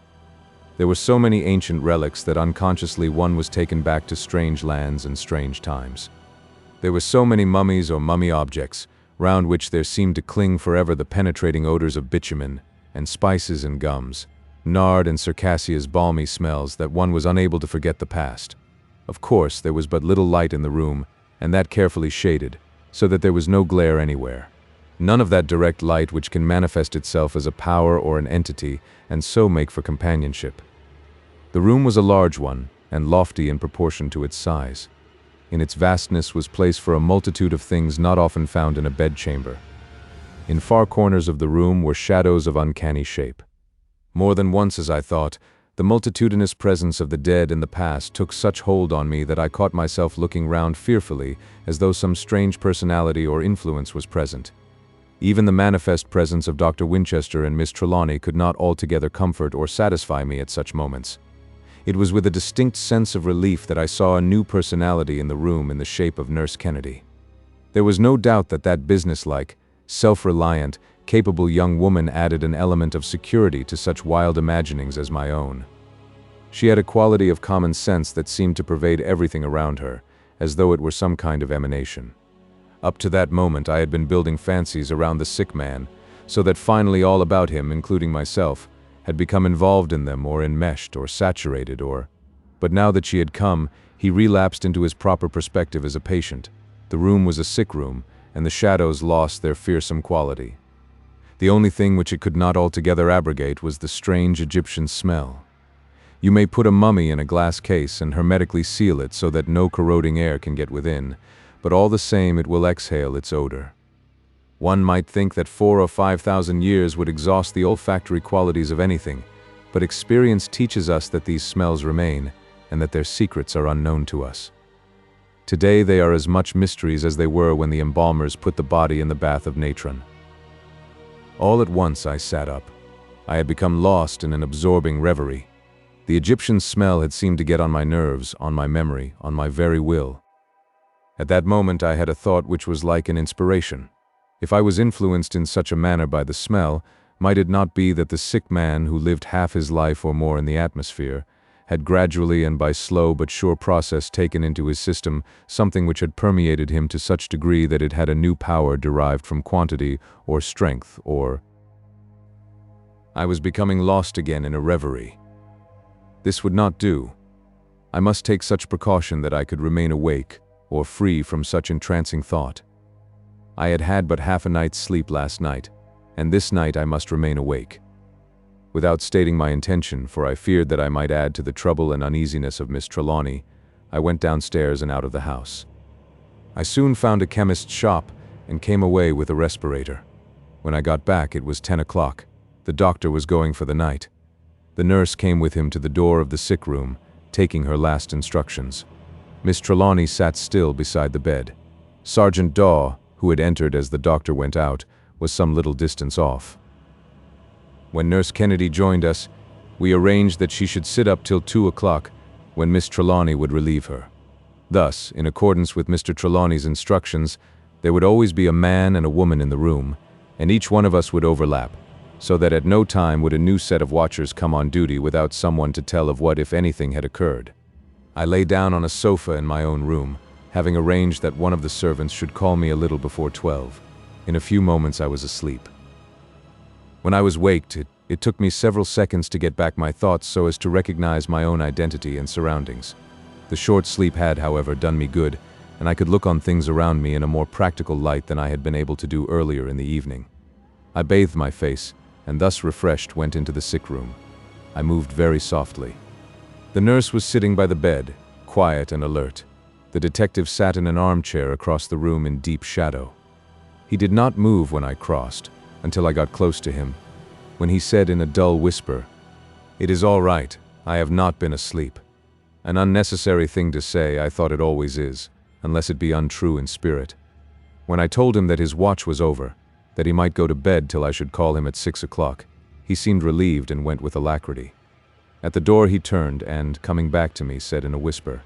There were so many ancient relics that unconsciously one was taken back to strange lands and strange times. There were so many mummies or mummy objects, round which there seemed to cling forever the penetrating odors of bitumen, and spices and gums, nard and Circassia's balmy smells, that one was unable to forget the past. Of course, there was but little light in the room, and that carefully shaded, so that there was no glare anywhere. None of that direct light which can manifest itself as a power or an entity, and so make for companionship. The room was a large one, and lofty in proportion to its size. In its vastness was place for a multitude of things not often found in a bedchamber. In far corners of the room were shadows of uncanny shape. More than once, as I thought, the multitudinous presence of the dead in the past took such hold on me that I caught myself looking round fearfully, as though some strange personality or influence was present. Even the manifest presence of Dr. Winchester and Miss Trelawney could not altogether comfort or satisfy me at such moments. It was with a distinct sense of relief that I saw a new personality in the room in the shape of Nurse Kennedy. There was no doubt that that businesslike, self-reliant, capable young woman added an element of security to such wild imaginings as my own. She had a quality of common sense that seemed to pervade everything around her, as though it were some kind of emanation. Up to that moment I had been building fancies around the sick man, so that finally all about him, including myself, had become involved in them or enmeshed or saturated or... But now that she had come, he relapsed into his proper perspective as a patient. The room was a sick room, and the shadows lost their fearsome quality. The only thing which it could not altogether abrogate was the strange Egyptian smell. You may put a mummy in a glass case and hermetically seal it so that no corroding air can get within, but all the same it will exhale its odor. One might think that 4,000 or 5,000 years would exhaust the olfactory qualities of anything, but experience teaches us that these smells remain, and that their secrets are unknown to us. Today they are as much mysteries as they were when the embalmers put the body in the bath of natron. All at once I sat up. I had become lost in an absorbing reverie. The Egyptian smell had seemed to get on my nerves, on my memory, on my very will. At that moment I had a thought which was like an inspiration. If I was influenced in such a manner by the smell, might it not be that the sick man who lived half his life or more in the atmosphere, had gradually and by slow but sure process taken into his system something which had permeated him to such degree that it had a new power derived from quantity or strength or... I was becoming lost again in a reverie. This would not do. I must take such precaution that I could remain awake, or free from such entrancing thought. I had had but half a night's sleep last night, and this night I must remain awake. Without stating my intention, for I feared that I might add to the trouble and uneasiness of Miss Trelawney, I went downstairs and out of the house. I soon found a chemist's shop and came away with a respirator. When I got back, it was 10 o'clock. The doctor was going for the night. The nurse came with him to the door of the sick room, taking her last instructions. Miss Trelawney sat still beside the bed. Sergeant Daw, who had entered as the doctor went out, was some little distance off. When Nurse Kennedy joined us, we arranged that she should sit up till 2 o'clock, when Miss Trelawney would relieve her. Thus, in accordance with Mr. Trelawney's instructions, there would always be a man and a woman in the room, and each one of us would overlap, so that at no time would a new set of watchers come on duty without someone to tell of what, if anything, had occurred. I lay down on a sofa in my own room, having arranged that one of the servants should call me a little before 12. In a few moments I was asleep. When I was waked, it took me several seconds to get back my thoughts so as to recognize my own identity and surroundings. The short sleep had, however, done me good, and I could look on things around me in a more practical light than I had been able to do earlier in the evening. I bathed my face, and thus refreshed went into the sick room. I moved very softly. The nurse was sitting by the bed, quiet and alert. The detective sat in an armchair across the room in deep shadow. He did not move when I crossed, until I got close to him, when he said in a dull whisper, "It is all right, I have not been asleep." An unnecessary thing to say, I thought it always is, unless it be untrue in spirit. When I told him that his watch was over, that he might go to bed till I should call him at 6 o'clock, he seemed relieved and went with alacrity. At the door he turned and, coming back to me, said in a whisper,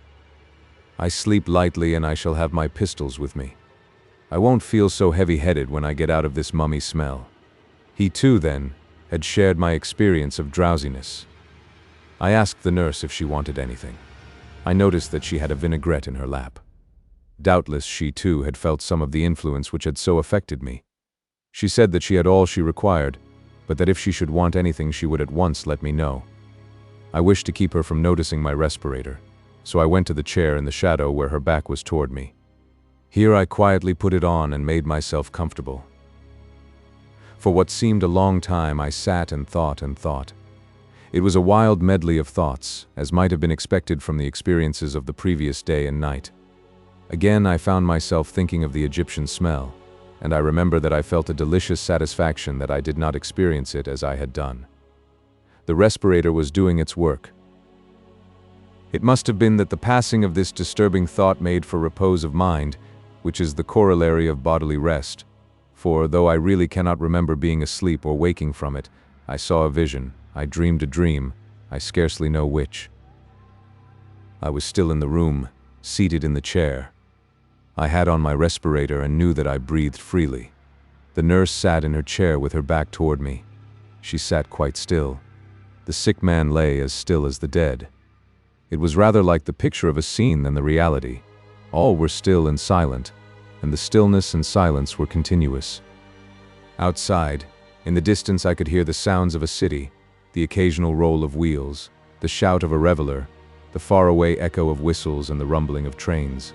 "I sleep lightly and I shall have my pistols with me. I won't feel so heavy-headed when I get out of this mummy smell." He too, then, had shared my experience of drowsiness. I asked the nurse if she wanted anything. I noticed that she had a vinaigrette in her lap. Doubtless she too had felt some of the influence which had so affected me. She said that she had all she required, but that if she should want anything she would at once let me know. I wished to keep her from noticing my respirator, so I went to the chair in the shadow where her back was toward me. Here I quietly put it on and made myself comfortable. For what seemed a long time I sat and thought and thought. It was a wild medley of thoughts, as might have been expected from the experiences of the previous day and night. Again I found myself thinking of the Egyptian smell, and I remember that I felt a delicious satisfaction that I did not experience it as I had done. The respirator was doing its work. It must have been that the passing of this disturbing thought made for repose of mind, which is the corollary of bodily rest, for though I really cannot remember being asleep or waking from it, I saw a vision, I dreamed a dream, I scarcely know which. I was still in the room, seated in the chair. I had on my respirator and knew that I breathed freely. The nurse sat in her chair with her back toward me. She sat quite still. The sick man lay as still as the dead. It was rather like the picture of a scene than the reality. All were still and silent, and the stillness and silence were continuous. Outside, in the distance I could hear the sounds of a city, the occasional roll of wheels, the shout of a reveler, the faraway echo of whistles and the rumbling of trains.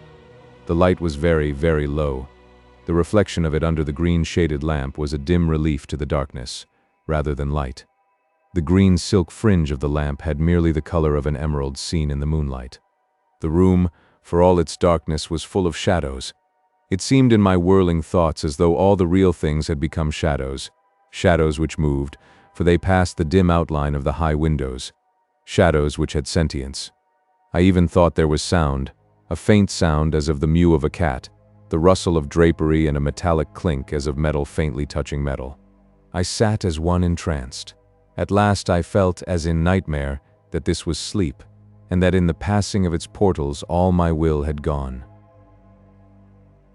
The light was very, very low. The reflection of it under the green-shaded lamp was a dim relief to the darkness, rather than light. The green silk fringe of the lamp had merely the color of an emerald seen in the moonlight. The room, for all its darkness, was full of shadows. It seemed in my whirling thoughts as though all the real things had become shadows, shadows which moved, for they passed the dim outline of the high windows, shadows which had sentience. I even thought there was sound, a faint sound as of the mew of a cat, the rustle of drapery and a metallic clink as of metal faintly touching metal. I sat as one entranced. At last I felt, as in nightmare, that this was sleep, and that in the passing of its portals all my will had gone.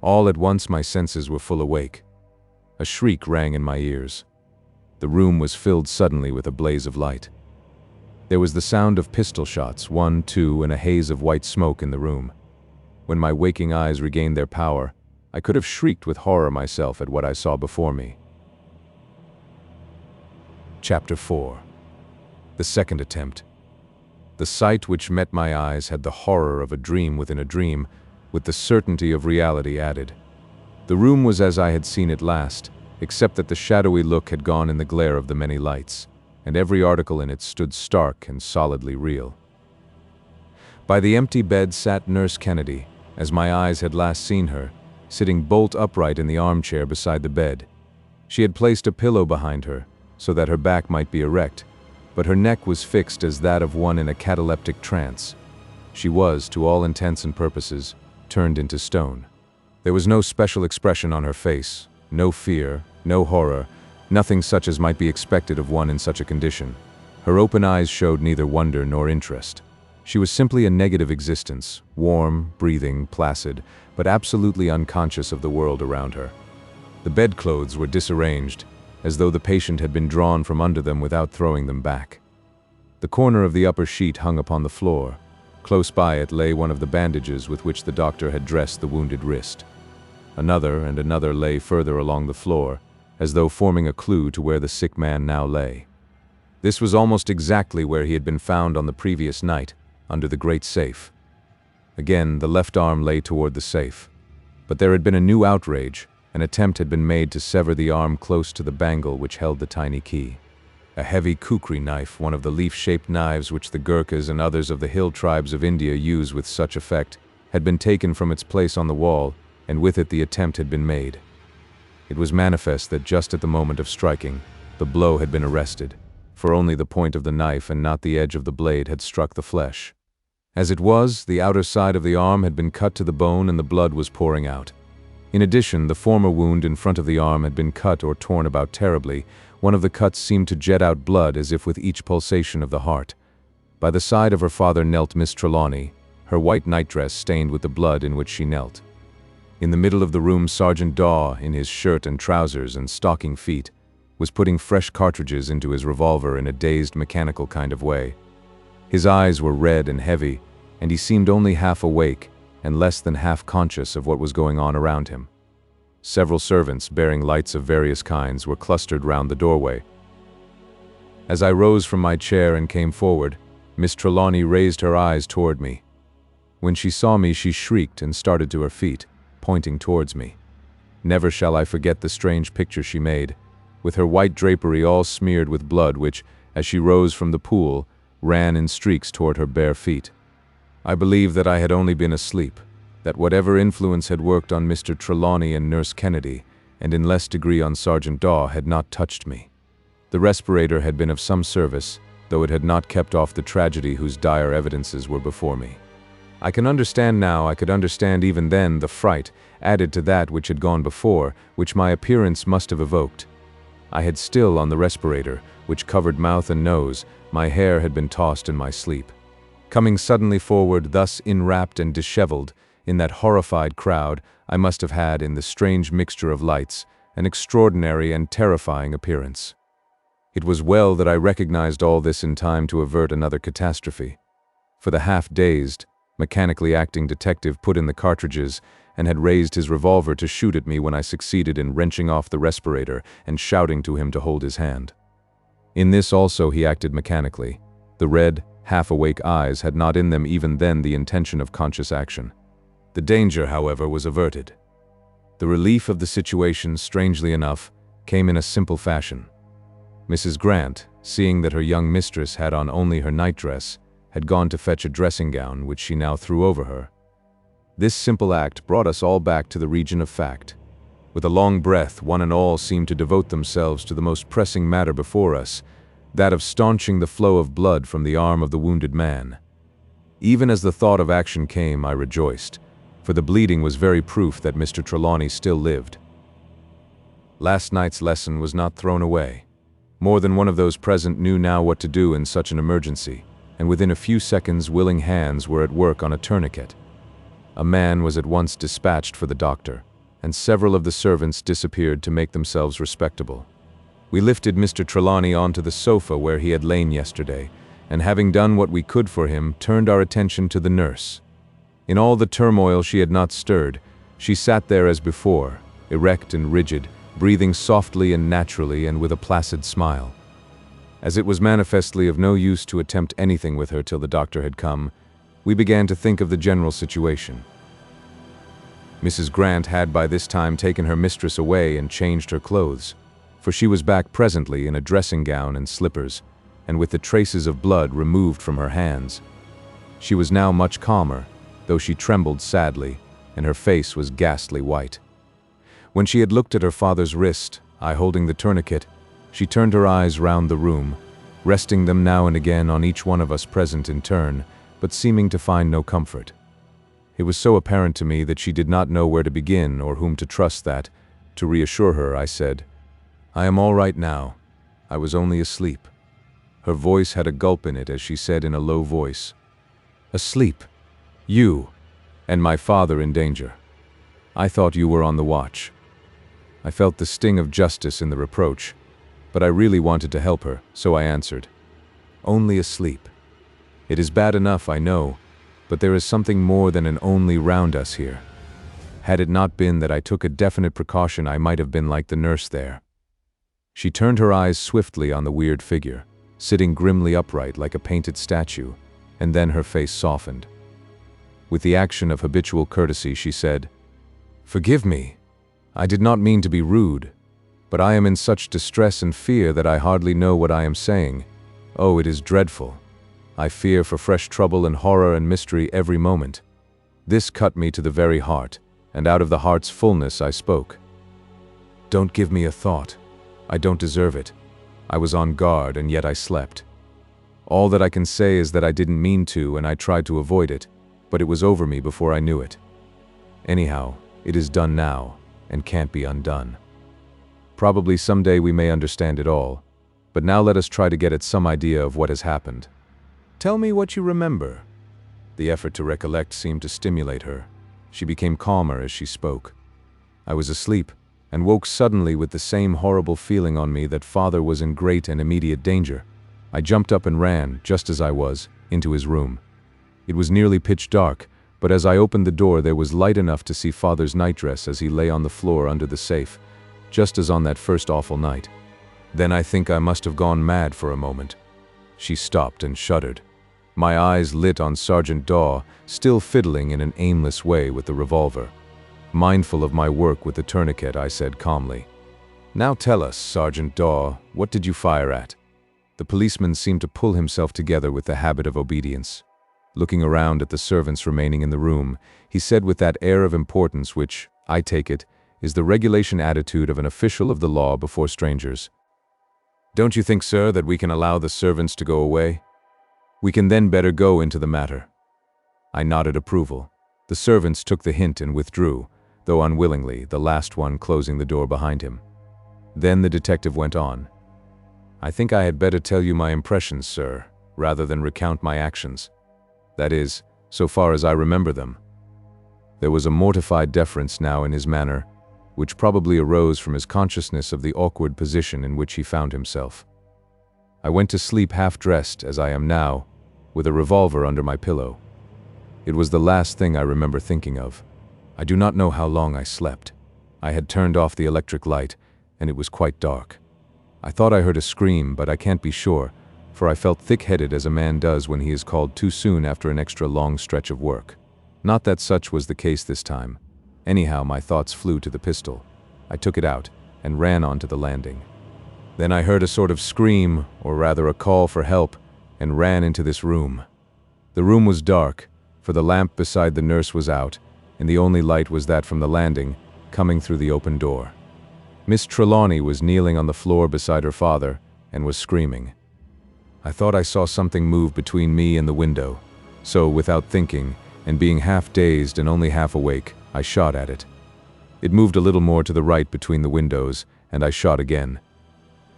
All at once my senses were full awake. A shriek rang in my ears. The room was filled suddenly with a blaze of light. There was the sound of pistol shots, 1, 2, and a haze of white smoke in the room. When my waking eyes regained their power, I could have shrieked with horror myself at what I saw before me. Chapter 4. The second attempt. The sight which met my eyes had the horror of a dream within a dream, with the certainty of reality added. The room was as I had seen it last, except that the shadowy look had gone in the glare of the many lights, and every article in it stood stark and solidly real. By the empty bed sat Nurse Kennedy, as my eyes had last seen her, sitting bolt upright in the armchair beside the bed. She had placed a pillow behind her, so that her back might be erect, but her neck was fixed as that of one in a cataleptic trance. She was, to all intents and purposes, turned into stone. There was no special expression on her face, no fear, No horror, nothing such as might be expected of one in such a condition. Her open eyes showed neither wonder nor interest. She was simply a negative existence, warm, breathing, placid, but absolutely unconscious of the world around her. The bedclothes were disarranged, as though the patient had been drawn from under them without throwing them back. The corner of the upper sheet hung upon the floor. Close by it lay one of the bandages with which the doctor had dressed the wounded wrist. Another and another lay further along the floor, as though forming a clue to where the sick man now lay. This was almost exactly where he had been found on the previous night, under the great safe. Again, the left arm lay toward the safe. But there had been a new outrage. An attempt had been made to sever the arm close to the bangle which held the tiny key. A heavy kukri knife, one of the leaf-shaped knives which the Gurkhas and others of the hill tribes of India use with such effect, had been taken from its place on the wall, and with it the attempt had been made. It was manifest that just at the moment of striking, the blow had been arrested, for only the point of the knife and not the edge of the blade had struck the flesh. As it was, the outer side of the arm had been cut to the bone and the blood was pouring out. In addition, the former wound in front of the arm had been cut or torn about terribly. One of the cuts seemed to jet out blood as if with each pulsation of the heart. By the side of her father knelt Miss Trelawney, her white nightdress stained with the blood in which she knelt. In the middle of the room, Sergeant Daw, in his shirt and trousers and stocking feet, was putting fresh cartridges into his revolver in a dazed, mechanical kind of way. His eyes were red and heavy, and he seemed only half awake and less than half conscious of what was going on around him. Several servants, bearing lights of various kinds, were clustered round the doorway. As I rose from my chair and came forward, Miss Trelawney raised her eyes toward me. When she saw me, she shrieked and started to her feet, pointing towards me. Never shall I forget the strange picture she made, with her white drapery all smeared with blood which, as she rose from the pool, ran in streaks toward her bare feet. I believe that I had only been asleep, that whatever influence had worked on Mr. Trelawney and Nurse Kennedy, and in less degree on Sergeant Daw, had not touched me. The respirator had been of some service, though it had not kept off the tragedy whose dire evidences were before me. I can understand now, I could understand even then, the fright, added to that which had gone before, which my appearance must have evoked. I had still on the respirator, which covered mouth and nose, my hair had been tossed in my sleep. Coming suddenly forward, thus enwrapped and disheveled, in that horrified crowd, I must have had, in the strange mixture of lights, an extraordinary and terrifying appearance. It was well that I recognized all this in time to avert another catastrophe. For the half-dazed, mechanically acting detective put in the cartridges and had raised his revolver to shoot at me when I succeeded in wrenching off the respirator and shouting to him to hold his hand. In this also he acted mechanically. The red, half-awake eyes had not in them even then the intention of conscious action. The danger, however, was averted. The relief of the situation, strangely enough, came in a simple fashion. Mrs. Grant, seeing that her young mistress had on only her nightdress, had gone to fetch a dressing gown which she now threw over her. This simple act brought us all back to the region of fact. With a long breath, one and all seemed to devote themselves to the most pressing matter before us, that of staunching the flow of blood from the arm of the wounded man. Even as the thought of action came, I rejoiced, for the bleeding was very proof that Mr. Trelawney still lived. Last night's lesson was not thrown away. More than one of those present knew now what to do in such an emergency, and within a few seconds willing hands were at work on a tourniquet. A man was at once dispatched for the doctor, and several of the servants disappeared to make themselves respectable. We lifted Mr. Trelawney onto the sofa where he had lain yesterday, and having done what we could for him, turned our attention to the nurse. In all the turmoil she had not stirred. She sat there as before, erect and rigid, breathing softly and naturally and with a placid smile. As it was manifestly of no use to attempt anything with her till the doctor had come, we began to think of the general situation. Mrs. Grant had by this time taken her mistress away and changed her clothes, for she was back presently in a dressing gown and slippers, and with the traces of blood removed from her hands. She was now much calmer, though she trembled sadly, and her face was ghastly white. When she had looked at her father's wrist, I holding the tourniquet, she turned her eyes round the room, resting them now and again on each one of us present in turn, but seeming to find no comfort. It was so apparent to me that she did not know where to begin or whom to trust that, to reassure her, I said, I am all right now. I was only asleep." Her voice had a gulp in it as she said in a low voice, "Asleep? You, and my father in danger. I thought you were on the watch." I felt the sting of justice in the reproach, but I really wanted to help her, so I answered, "Only asleep. It is bad enough, I know, but there is something more than an only round us here. Had it not been that I took a definite precaution, I might have been like the nurse there." She turned her eyes swiftly on the weird figure, sitting grimly upright like a painted statue, and then her face softened. With the action of habitual courtesy, she said, "Forgive me. I did not mean to be rude, but I am in such distress and fear that I hardly know what I am saying. Oh, it is dreadful. I fear for fresh trouble and horror and mystery every moment." This cut me to the very heart, and out of the heart's fullness I spoke. "Don't give me a thought. I don't deserve it. I was on guard, and yet I slept. All that I can say is that I didn't mean to, and I tried to avoid it, but it was over me before I knew it. Anyhow, it is done now, and can't be undone. Probably someday we may understand it all, but now let us try to get at some idea of what has happened. Tell me what you remember." The effort to recollect seemed to stimulate her. She became calmer as she spoke. "I was asleep, and woke suddenly with the same horrible feeling on me that father was in great and immediate danger. I jumped up and ran, just as I was, into his room. It was nearly pitch dark, but as I opened the door there was light enough to see father's nightdress as he lay on the floor under the safe, just as on that first awful night. Then I think I must have gone mad for a moment." She stopped and shuddered. My eyes lit on Sergeant Daw, still fiddling in an aimless way with the revolver. Mindful of my work with the tourniquet, I said calmly, "Now tell us, Sergeant Daw, what did you fire at?" The policeman seemed to pull himself together with the habit of obedience. Looking around at the servants remaining in the room, he said with that air of importance which, I take it, is the regulation attitude of an official of the law before strangers. "Don't you think, sir, that we can allow the servants to go away? We can then better go into the matter." I nodded approval. The servants took the hint and withdrew, though unwillingly, the last one closing the door behind him. Then the detective went on. "I think I had better tell you my impressions, sir, rather than recount my actions. That is, so far as I remember them." There was a mortified deference now in his manner, which probably arose from his consciousness of the awkward position in which he found himself. I went to sleep half-dressed, as I am now, with a revolver under my pillow. It was the last thing I remember thinking of. I do not know how long I slept. I had turned off the electric light, and it was quite dark. I thought I heard a scream, but I can't be sure, for I felt thick-headed as a man does when he is called too soon after an extra long stretch of work. Not that such was the case this time. Anyhow, my thoughts flew to the pistol. I took it out and ran onto the landing. Then I heard a sort of scream, or rather a call for help, and ran into this room. The room was dark, for the lamp beside the nurse was out, and the only light was that from the landing, coming through the open door. Miss Trelawney was kneeling on the floor beside her father, and was screaming. I thought I saw something move between me and the window, so without thinking, and being half dazed and only half awake, I shot at it. It moved a little more to the right between the windows, and I shot again.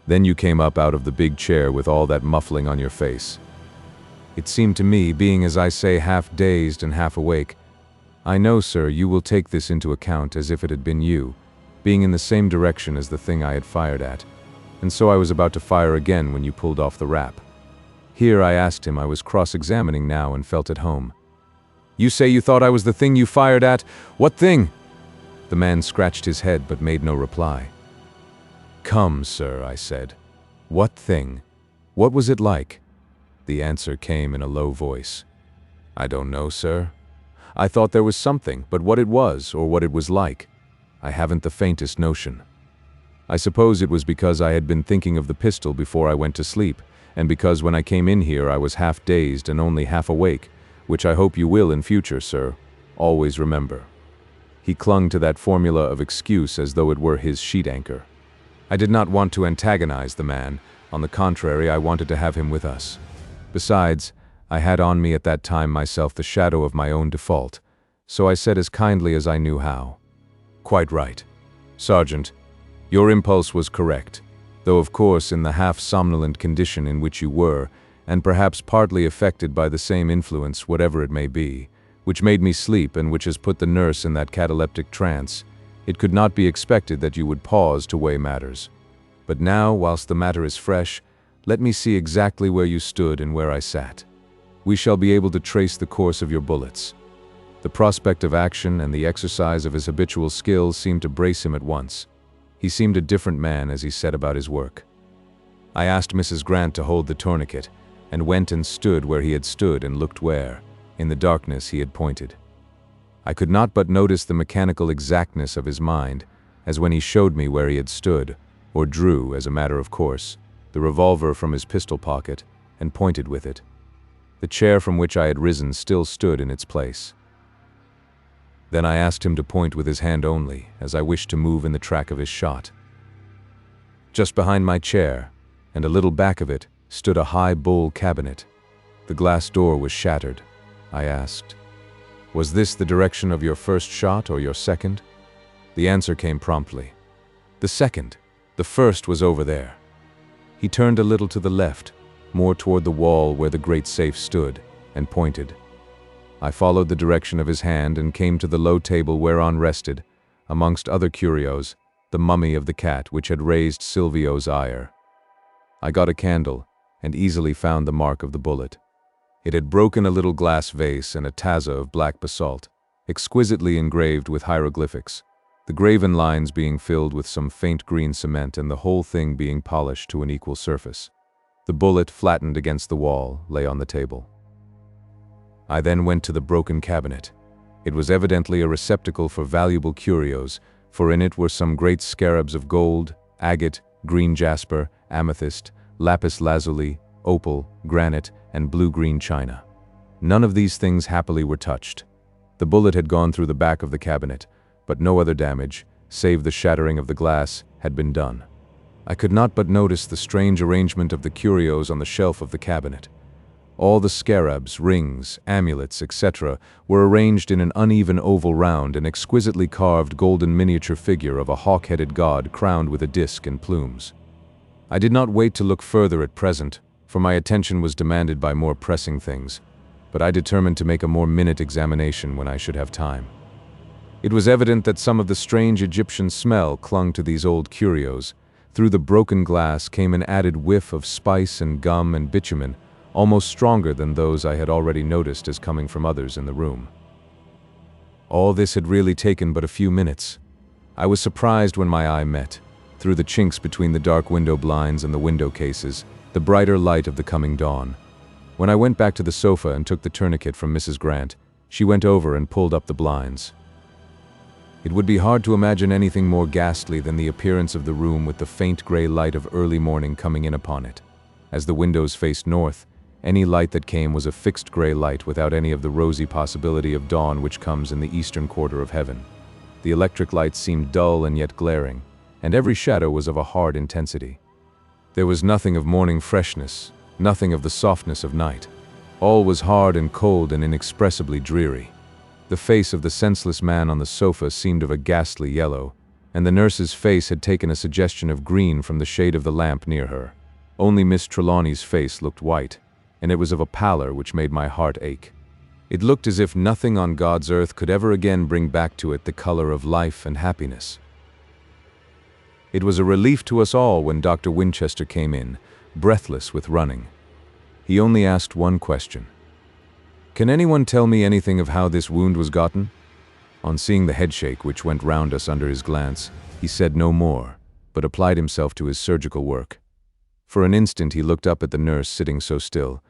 Then you came up out of the big chair with all that muffling on your face. It seemed to me, being as I say half dazed and half awake, I know, sir, you will take this into account as if it had been you, being in the same direction as the thing I had fired at, and so I was about to fire again when you pulled off the wrap. Here I asked him. I was cross-examining now and felt at home. "You say you thought I was the thing you fired at? What thing?" The man scratched his head but made no reply. "Come, sir," I said. "What thing? What was it like?" The answer came in a low voice. "I don't know, sir. I thought there was something, but what it was or what it was like, I haven't the faintest notion. I suppose it was because I had been thinking of the pistol before I went to sleep, and because when I came in here I was half dazed and only half awake, which I hope you will in future, sir. Always remember." He clung to that formula of excuse as though it were his sheet anchor. I did not want to antagonize the man. On the contrary, I wanted to have him with us. Besides, I had on me at that time myself the shadow of my own default, so I said as kindly as I knew how, "Quite right. Sergeant, your impulse was correct. though of course in the half-somnolent condition in which you were, and perhaps partly affected by the same influence, whatever it may be, which made me sleep and which has put the nurse in that cataleptic trance, it could not be expected that you would pause to weigh matters. But now, whilst the matter is fresh, let me see exactly where you stood and where I sat. We shall be able to trace the course of your bullets. The prospect of action and the exercise of his habitual skills seemed to brace him at once. He seemed a different man as he set about his work. I asked Mrs. Grant to hold the tourniquet, and went and stood where he had stood and looked where, in the darkness, he had pointed. I could not but notice the mechanical exactness of his mind, as when he showed me where he had stood, or drew, as a matter of course, the revolver from his pistol pocket, and pointed with it. The chair from which I had risen still stood in its place. Then I asked him to point with his hand only, as I wished to move in the track of his shot. Just behind my chair, and a little back of it, stood a high buhl cabinet. The glass door was shattered. I asked, "Was this the direction of your first shot or your second?" The answer came promptly. "The second. The first was over there." He turned a little to the left, more toward the wall where the great safe stood, and pointed. I followed the direction of his hand and came to the low table whereon rested, amongst other curios, the mummy of the cat which had raised Silvio's ire. I got a candle, and easily found the mark of the bullet. It had broken a little glass vase and a tazza of black basalt, exquisitely engraved with hieroglyphics, the graven lines being filled with some faint green cement and the whole thing being polished to an equal surface. The bullet, flattened against the wall, lay on the table. I then went to the broken cabinet. It was evidently a receptacle for valuable curios, for in it were some great scarabs of gold, agate, green jasper, amethyst, lapis lazuli, opal, granite, and blue-green china. None of these things happily were touched. The bullet had gone through the back of the cabinet, but no other damage, save the shattering of the glass, had been done. I could not but notice the strange arrangement of the curios on the shelf of the cabinet. All the scarabs, rings, amulets, etc. were arranged in an uneven oval round and exquisitely carved golden miniature figure of a hawk-headed god crowned with a disc and plumes. I did not wait to look further at present, for my attention was demanded by more pressing things, but I determined to make a more minute examination when I should have time. It was evident that some of the strange Egyptian smell clung to these old curios. Through the broken glass came an added whiff of spice and gum and bitumen, almost stronger than those I had already noticed as coming from others in the room. All this had really taken but a few minutes. I was surprised when my eye met, through the chinks between the dark window blinds and the window cases, the brighter light of the coming dawn. When I went back to the sofa and took the tourniquet from Mrs. Grant, she went over and pulled up the blinds. It would be hard to imagine anything more ghastly than the appearance of the room with the faint gray light of early morning coming in upon it. As the windows faced north, any light that came was a fixed gray light without any of the rosy possibility of dawn which comes in the eastern quarter of heaven. The electric lights seemed dull and yet glaring, and every shadow was of a hard intensity. There was nothing of morning freshness, nothing of the softness of night. All was hard and cold and inexpressibly dreary. The face of the senseless man on the sofa seemed of a ghastly yellow, and the nurse's face had taken a suggestion of green from the shade of the lamp near her. Only Miss Trelawney's face looked white, and it was of a pallor which made my heart ache. It looked as if nothing on God's earth could ever again bring back to it the color of life and happiness. It was a relief to us all when Dr. Winchester came in, breathless with running. He only asked one question. "Can anyone tell me anything of how this wound was gotten?" On seeing the headshake which went round us under his glance, he said no more, but applied himself to his surgical work. For an instant he looked up at the nurse sitting so still,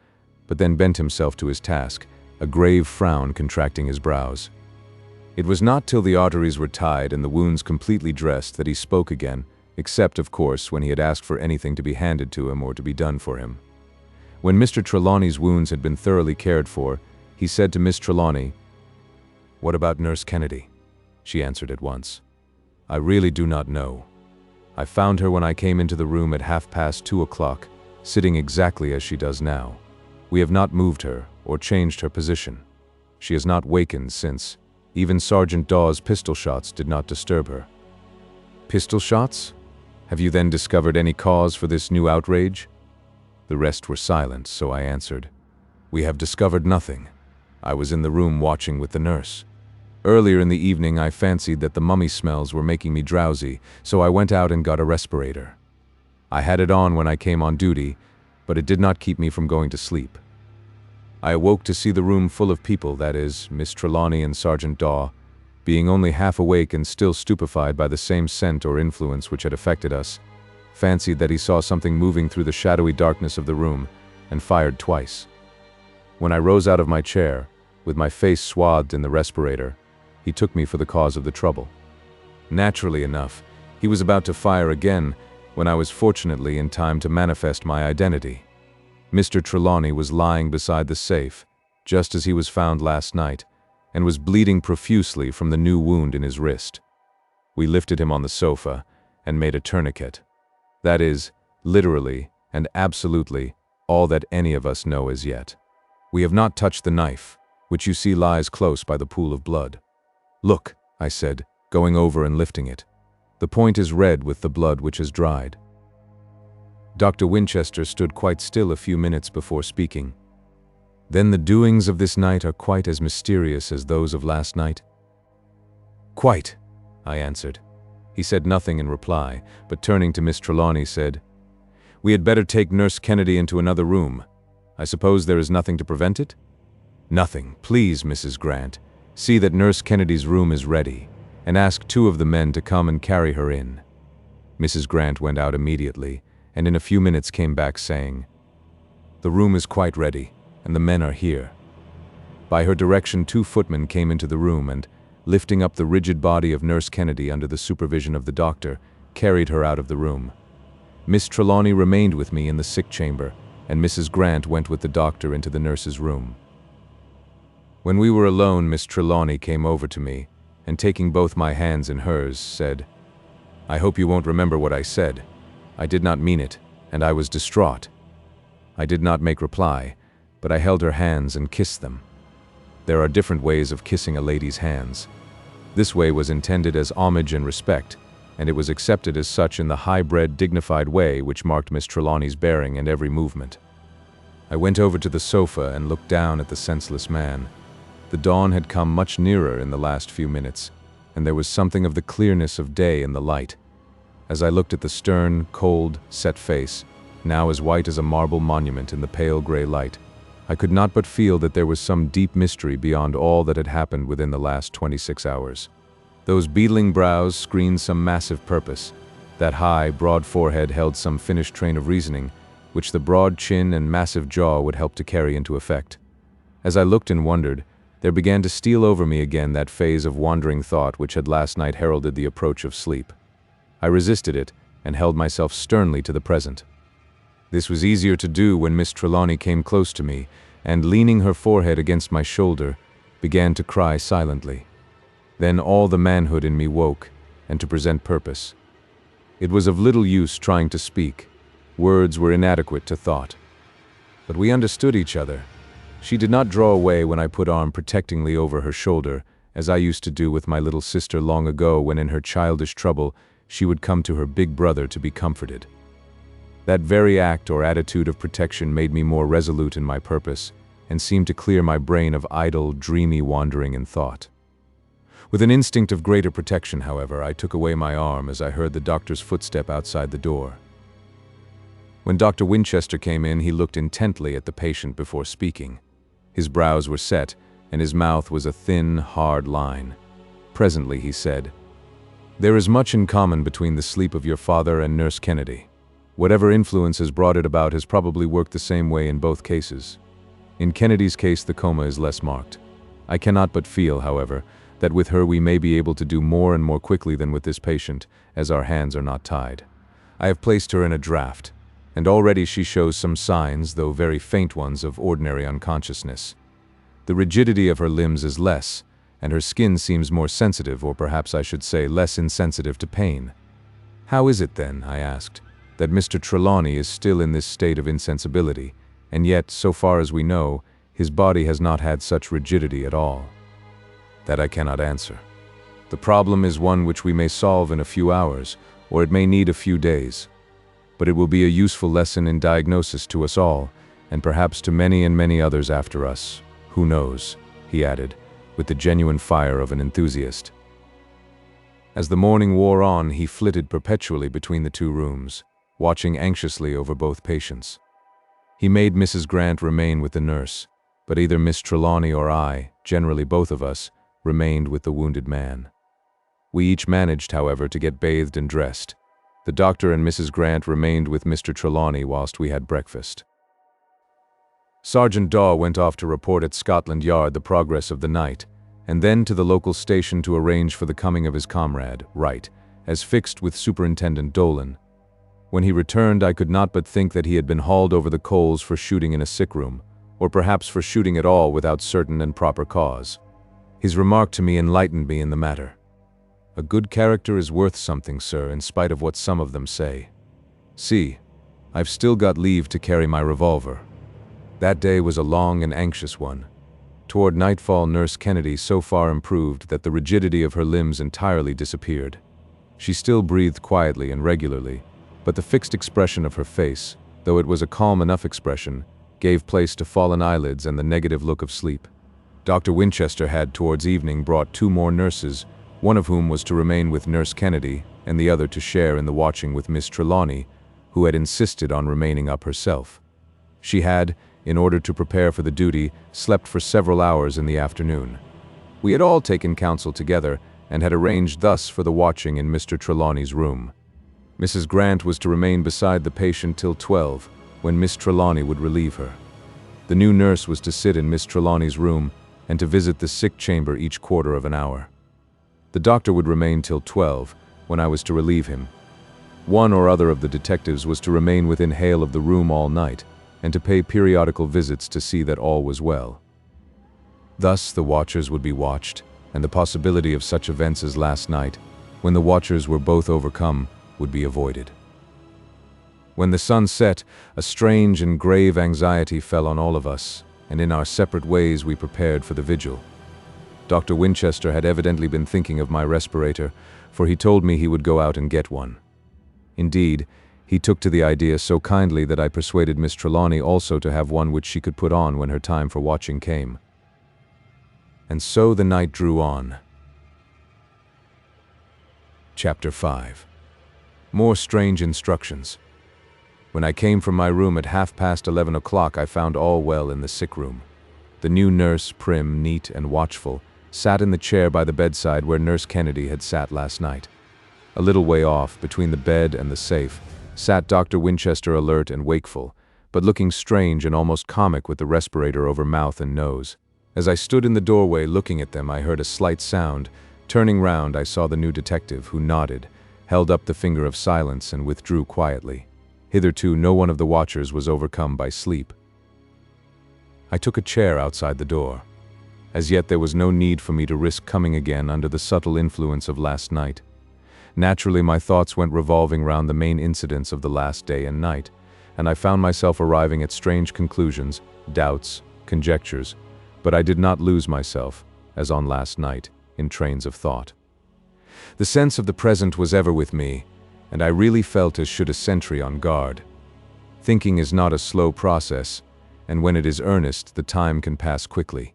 but then bent himself to his task, a grave frown contracting his brows. It was not till the arteries were tied and the wounds completely dressed that he spoke again, except, of course, when he had asked for anything to be handed to him or to be done for him. When Mr. Trelawney's wounds had been thoroughly cared for, he said to Miss Trelawney, "What about Nurse Kennedy?" She answered at once, "I really do not know. I found her when I came into the room at 2:30, sitting exactly as she does now. We have not moved her or changed her position. She has not wakened since. Even Sergeant Dawes' pistol shots did not disturb her." "Pistol shots? Have you then discovered any cause for this new outrage? The rest were silent, so I answered, We have discovered nothing. I was in the room watching with the nurse. Earlier in the evening I fancied that the mummy smells were making me drowsy, so I went out and got a respirator. I had it on when I came on duty, but it did not keep me from going to sleep. I awoke to see the room full of people, that is, Miss Trelawney and Sergeant Daw, being only half awake and still stupefied by the same scent or influence which had affected us, fancied that he saw something moving through the shadowy darkness of the room, and fired twice. When I rose out of my chair, with my face swathed in the respirator, he took me for the cause of the trouble. Naturally enough, he was about to fire again when I was fortunately in time to manifest my identity. Mr. Trelawney was lying beside the safe, just as he was found last night, and was bleeding profusely from the new wound in his wrist. We lifted him on the sofa and made a tourniquet. That is, literally and absolutely, all that any of us know as yet. We have not touched the knife, which you see lies close by the pool of blood. Look, I said, going over and lifting it. The point is red with the blood which has dried. Dr. Winchester stood quite still a few minutes before speaking. Then the doings of this night are quite as mysterious as those of last night? Quite, I answered. He said nothing in reply, but turning to Miss Trelawney said, We had better take Nurse Kennedy into another room. I suppose there is nothing to prevent it? Nothing. Please, Mrs. Grant, see that Nurse Kennedy's room is ready, and ask 2 of the men to come and carry her in. Mrs. Grant went out immediately, and in a few minutes came back saying, The room is quite ready, and the men are here. By her direction 2 footmen came into the room and, lifting up the rigid body of Nurse Kennedy under the supervision of the doctor, carried her out of the room. Miss Trelawney remained with me in the sick chamber, and Mrs. Grant went with the doctor into the nurse's room. When we were alone, Miss Trelawney came over to me, and taking both my hands in hers, said, I hope you won't remember what I said. I did not mean it, and I was distraught. I did not make reply, but I held her hands and kissed them. There are different ways of kissing a lady's hands. This way was intended as homage and respect, and it was accepted as such in the high-bred, dignified way which marked Miss Trelawney's bearing and every movement. I went over to the sofa and looked down at the senseless man. The dawn had come much nearer in the last few minutes, and there was something of the clearness of day in the light. As I looked at the stern, cold, set face, now as white as a marble monument in the pale gray light, I could not but feel that there was some deep mystery beyond all that had happened within the last 26 hours. Those beetling brows screened some massive purpose. That high, broad forehead held some finished train of reasoning, which the broad chin and massive jaw would help to carry into effect. As I looked and wondered, there began to steal over me again that phase of wandering thought which had last night heralded the approach of sleep. I resisted it and held myself sternly to the present. This was easier to do when Miss Trelawney came close to me and, leaning her forehead against my shoulder, began to cry silently. Then all the manhood in me woke, and to present purpose. It was of little use trying to speak. Words were inadequate to thought. But we understood each other. She did not draw away when I put arm protectingly over her shoulder, as I used to do with my little sister long ago when in her childish trouble she would come to her big brother to be comforted. That very act or attitude of protection made me more resolute in my purpose, and seemed to clear my brain of idle, dreamy wandering in thought. With an instinct of greater protection, however, I took away my arm as I heard the doctor's footstep outside the door. When Dr. Winchester came in, he looked intently at the patient before speaking. His brows were set, and his mouth was a thin, hard line. Presently he said, There is much in common between the sleep of your father and Nurse Kennedy. Whatever influence has brought it about has probably worked the same way in both cases. In Kennedy's case, the coma is less marked. I cannot but feel, however, that with her we may be able to do more and more quickly than with this patient, as our hands are not tied. I have placed her in a draft, and already she shows some signs, though very faint ones, of ordinary unconsciousness. The rigidity of her limbs is less, and her skin seems more sensitive, or perhaps I should say less insensitive to pain. How is it then, I asked, that Mr. Trelawney is still in this state of insensibility, and yet, so far as we know, his body has not had such rigidity at all? That I cannot answer. The problem is one which we may solve in a few hours, or it may need a few days. But it will be a useful lesson in diagnosis to us all, and perhaps to many and many others after us. Who knows?" he added, with the genuine fire of an enthusiast. As the morning wore on, he flitted perpetually between the two rooms, watching anxiously over both patients. He made Mrs. Grant remain with the nurse, but either Miss Trelawney or I, generally both of us, remained with the wounded man. We each managed, however, to get bathed and dressed. The doctor and Mrs. Grant remained with Mr. Trelawney whilst we had breakfast. Sergeant Daw went off to report at Scotland Yard the progress of the night, and then to the local station to arrange for the coming of his comrade, Wright, as fixed with Superintendent Dolan. When he returned, I could not but think that he had been hauled over the coals for shooting in a sick room, or perhaps for shooting at all without certain and proper cause. His remark to me enlightened me in the matter. "A good character is worth something, sir, in spite of what some of them say. See, I've still got leave to carry my revolver." That day was a long and anxious one. Toward nightfall, Nurse Kennedy so far improved that the rigidity of her limbs entirely disappeared. She still breathed quietly and regularly, but the fixed expression of her face, though it was a calm enough expression, gave place to fallen eyelids and the negative look of sleep. Dr. Winchester had, towards evening, brought 2 more nurses, one of whom was to remain with Nurse Kennedy, and the other to share in the watching with Miss Trelawney, who had insisted on remaining up herself. She had, in order to prepare for the duty, slept for several hours in the afternoon. We had all taken counsel together, and had arranged thus for the watching in Mr. Trelawney's room. Mrs. Grant was to remain beside the patient till 12, when Miss Trelawney would relieve her. The new nurse was to sit in Miss Trelawney's room, and to visit the sick chamber each quarter of an hour. The doctor would remain till 12, when I was to relieve him. One or other of the detectives was to remain within hail of the room all night, and to pay periodical visits to see that all was well. Thus the watchers would be watched, and the possibility of such events as last night, when the watchers were both overcome, would be avoided. When the sun set, a strange and grave anxiety fell on all of us, and in our separate ways we prepared for the vigil. Dr. Winchester had evidently been thinking of my respirator, for he told me he would go out and get one. Indeed, he took to the idea so kindly that I persuaded Miss Trelawney also to have one which she could put on when her time for watching came. And so the night drew on. Chapter 5. More strange instructions. When I came from my room at 11:30 o'clock, I found all well in the sick room. The new nurse, prim, neat, and watchful, sat in the chair by the bedside where Nurse Kennedy had sat last night. A little way off, between the bed and the safe, sat Dr. Winchester, alert and wakeful, but looking strange and almost comic with the respirator over mouth and nose. As I stood in the doorway looking at them, I heard a slight sound. Turning round, I saw the new detective, who nodded, held up the finger of silence, and withdrew quietly. Hitherto, no one of the watchers was overcome by sleep. I took a chair outside the door. As yet, there was no need for me to risk coming again under the subtle influence of last night. Naturally, my thoughts went revolving round the main incidents of the last day and night, and I found myself arriving at strange conclusions, doubts, conjectures, but I did not lose myself, as on last night, in trains of thought. The sense of the present was ever with me, and I really felt as should a sentry on guard. Thinking is not a slow process, and when it is earnest, the time can pass quickly.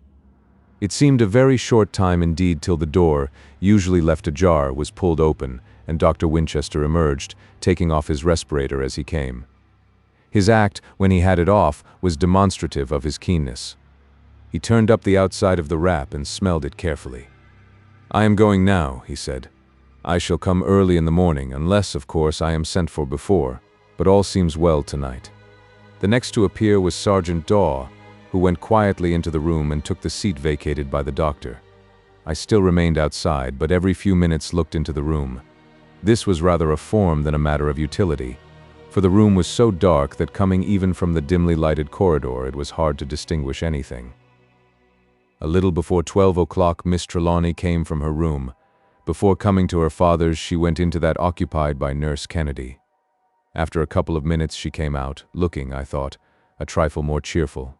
It seemed a very short time indeed till the door, usually left ajar, was pulled open, and Dr. Winchester emerged, taking off his respirator as he came. His act, when he had it off, was demonstrative of his keenness. He turned up the outside of the wrap and smelled it carefully. "I am going now," he said. "I shall come early in the morning, unless, of course, I am sent for before, but all seems well tonight." The next to appear was Sergeant Daw, who went quietly into the room and took the seat vacated by the doctor. I still remained outside, but every few minutes looked into the room. This was rather a form than a matter of utility, for the room was so dark that coming even from the dimly lighted corridor, it was hard to distinguish anything. A little before 12 o'clock, Miss Trelawney came from her room. Before coming to her father's, she went into that occupied by Nurse Kennedy. After a couple of minutes she came out, looking, I thought, a trifle more cheerful.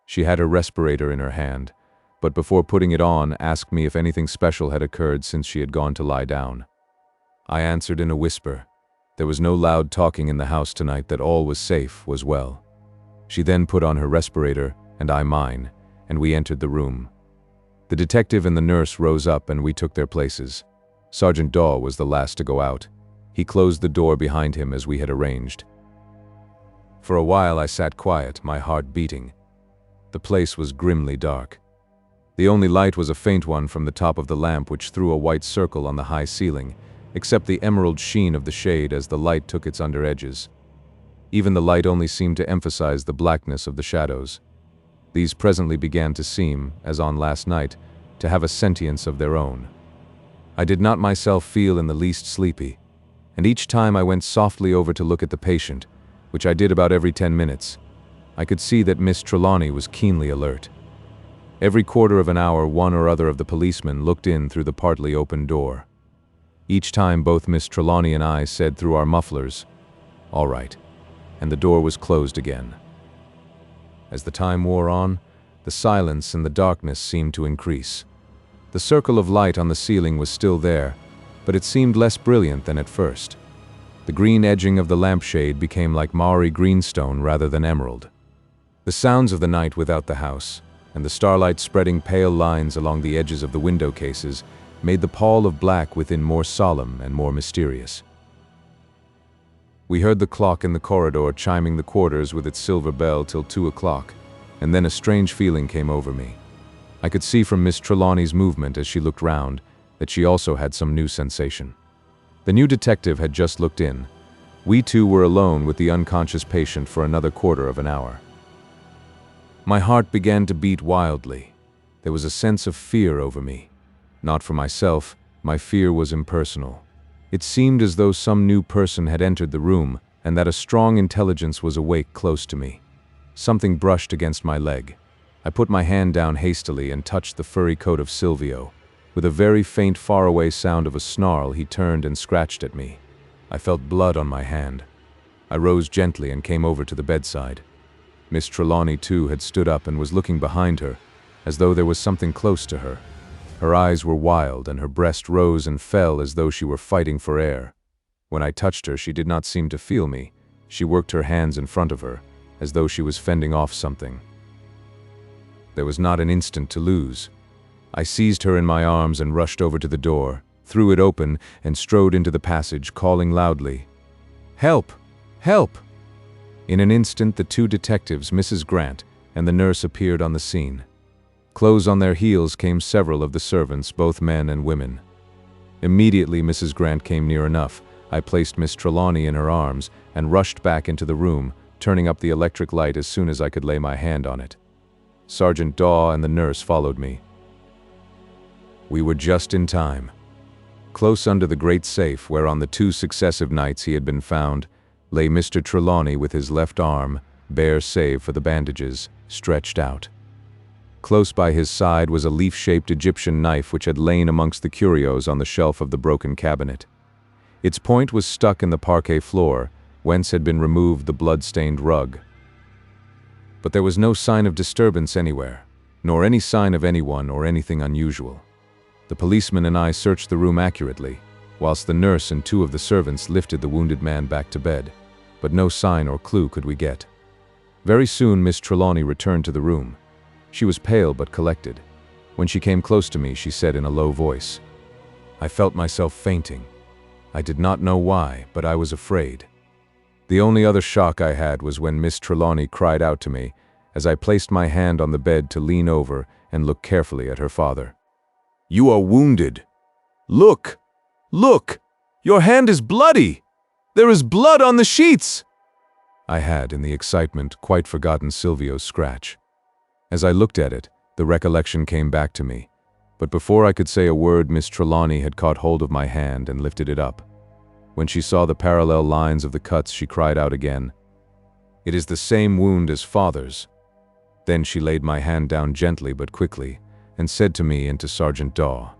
She had her respirator in her hand, but before putting it on, asked me if anything special had occurred since she had gone to lie down. I answered in a whisper, There was no loud talking in the house tonight, that all was safe, was well. She then put on her respirator, and I mine, and we entered the room. The detective and the nurse rose up and we took their places. Sergeant Daw was the last to go out. He closed the door behind him as we had arranged. For a while I sat quiet, my heart beating. The place was grimly dark. The only light was a faint one from the top of the lamp, which threw a white circle on the high ceiling, except the emerald sheen of the shade as the light took its under edges. Even the light only seemed to emphasize the blackness of the shadows. These presently began to seem, as on last night, to have a sentience of their own. I did not myself feel in the least sleepy, and each time I went softly over to look at the patient, which I did about every 10 minutes, I could see that Miss Trelawney was keenly alert. Every quarter of an hour one or other of the policemen looked in through the partly open door. Each time both Miss Trelawney and I said through our mufflers, "All right," and the door was closed again. As the time wore on, the silence and the darkness seemed to increase. The circle of light on the ceiling was still there, but it seemed less brilliant than at first. The green edging of the lampshade became like Maori greenstone rather than emerald. The sounds of the night without the house, and the starlight spreading pale lines along the edges of the window cases, made the pall of black within more solemn and more mysterious. We heard the clock in the corridor chiming the quarters with its silver bell till 2 o'clock, and then a strange feeling came over me. I could see from Miss Trelawney's movement as she looked round that she also had some new sensation. The new detective had just looked in. We two were alone with the unconscious patient for another quarter of an hour. My heart began to beat wildly. There was a sense of fear over me. Not for myself, my fear was impersonal. It seemed as though some new person had entered the room, and that a strong intelligence was awake close to me. Something brushed against my leg. I put my hand down hastily and touched the furry coat of Silvio. With a very faint faraway sound of a snarl, he turned and scratched at me. I felt blood on my hand. I rose gently and came over to the bedside. Miss Trelawney, too, had stood up and was looking behind her, as though there was something close to her. Her eyes were wild, and her breast rose and fell as though she were fighting for air. When I touched her, she did not seem to feel me. She worked her hands in front of her, as though she was fending off something. There was not an instant to lose. I seized her in my arms and rushed over to the door, threw it open, and strode into the passage, calling loudly, "Help! Help!" In an instant, the two detectives, Mrs. Grant, and the nurse appeared on the scene. Close on their heels came several of the servants, both men and women. Immediately Mrs. Grant came near enough. I placed Miss Trelawney in her arms and rushed back into the room, turning up the electric light as soon as I could lay my hand on it. Sergeant Daw and the nurse followed me. We were just in time. Close under the great safe, where on the 2 successive nights he had been found, lay Mr. Trelawney with his left arm, bare save for the bandages, stretched out. Close by his side was a leaf-shaped Egyptian knife which had lain amongst the curios on the shelf of the broken cabinet. Its point was stuck in the parquet floor, whence had been removed the blood-stained rug. But there was no sign of disturbance anywhere, nor any sign of anyone or anything unusual. The policeman and I searched the room accurately, whilst the nurse and 2 of the servants lifted the wounded man back to bed, but no sign or clue could we get. Very soon Miss Trelawney returned to the room. She was pale but collected. When she came close to me, she said in a low voice, "I felt myself fainting. I did not know why, but I was afraid." The only other shock I had was when Miss Trelawney cried out to me, as I placed my hand on the bed to lean over and look carefully at her father. "You are wounded. Look! Look! Your hand is bloody! There is blood on the sheets!" I had, in the excitement, quite forgotten Silvio's scratch. As I looked at it, the recollection came back to me, but before I could say a word, Miss Trelawney had caught hold of my hand and lifted it up. When she saw the parallel lines of the cuts, she cried out again, "It is the same wound as father's." Then she laid my hand down gently but quickly, and said to me and to Sergeant Daw,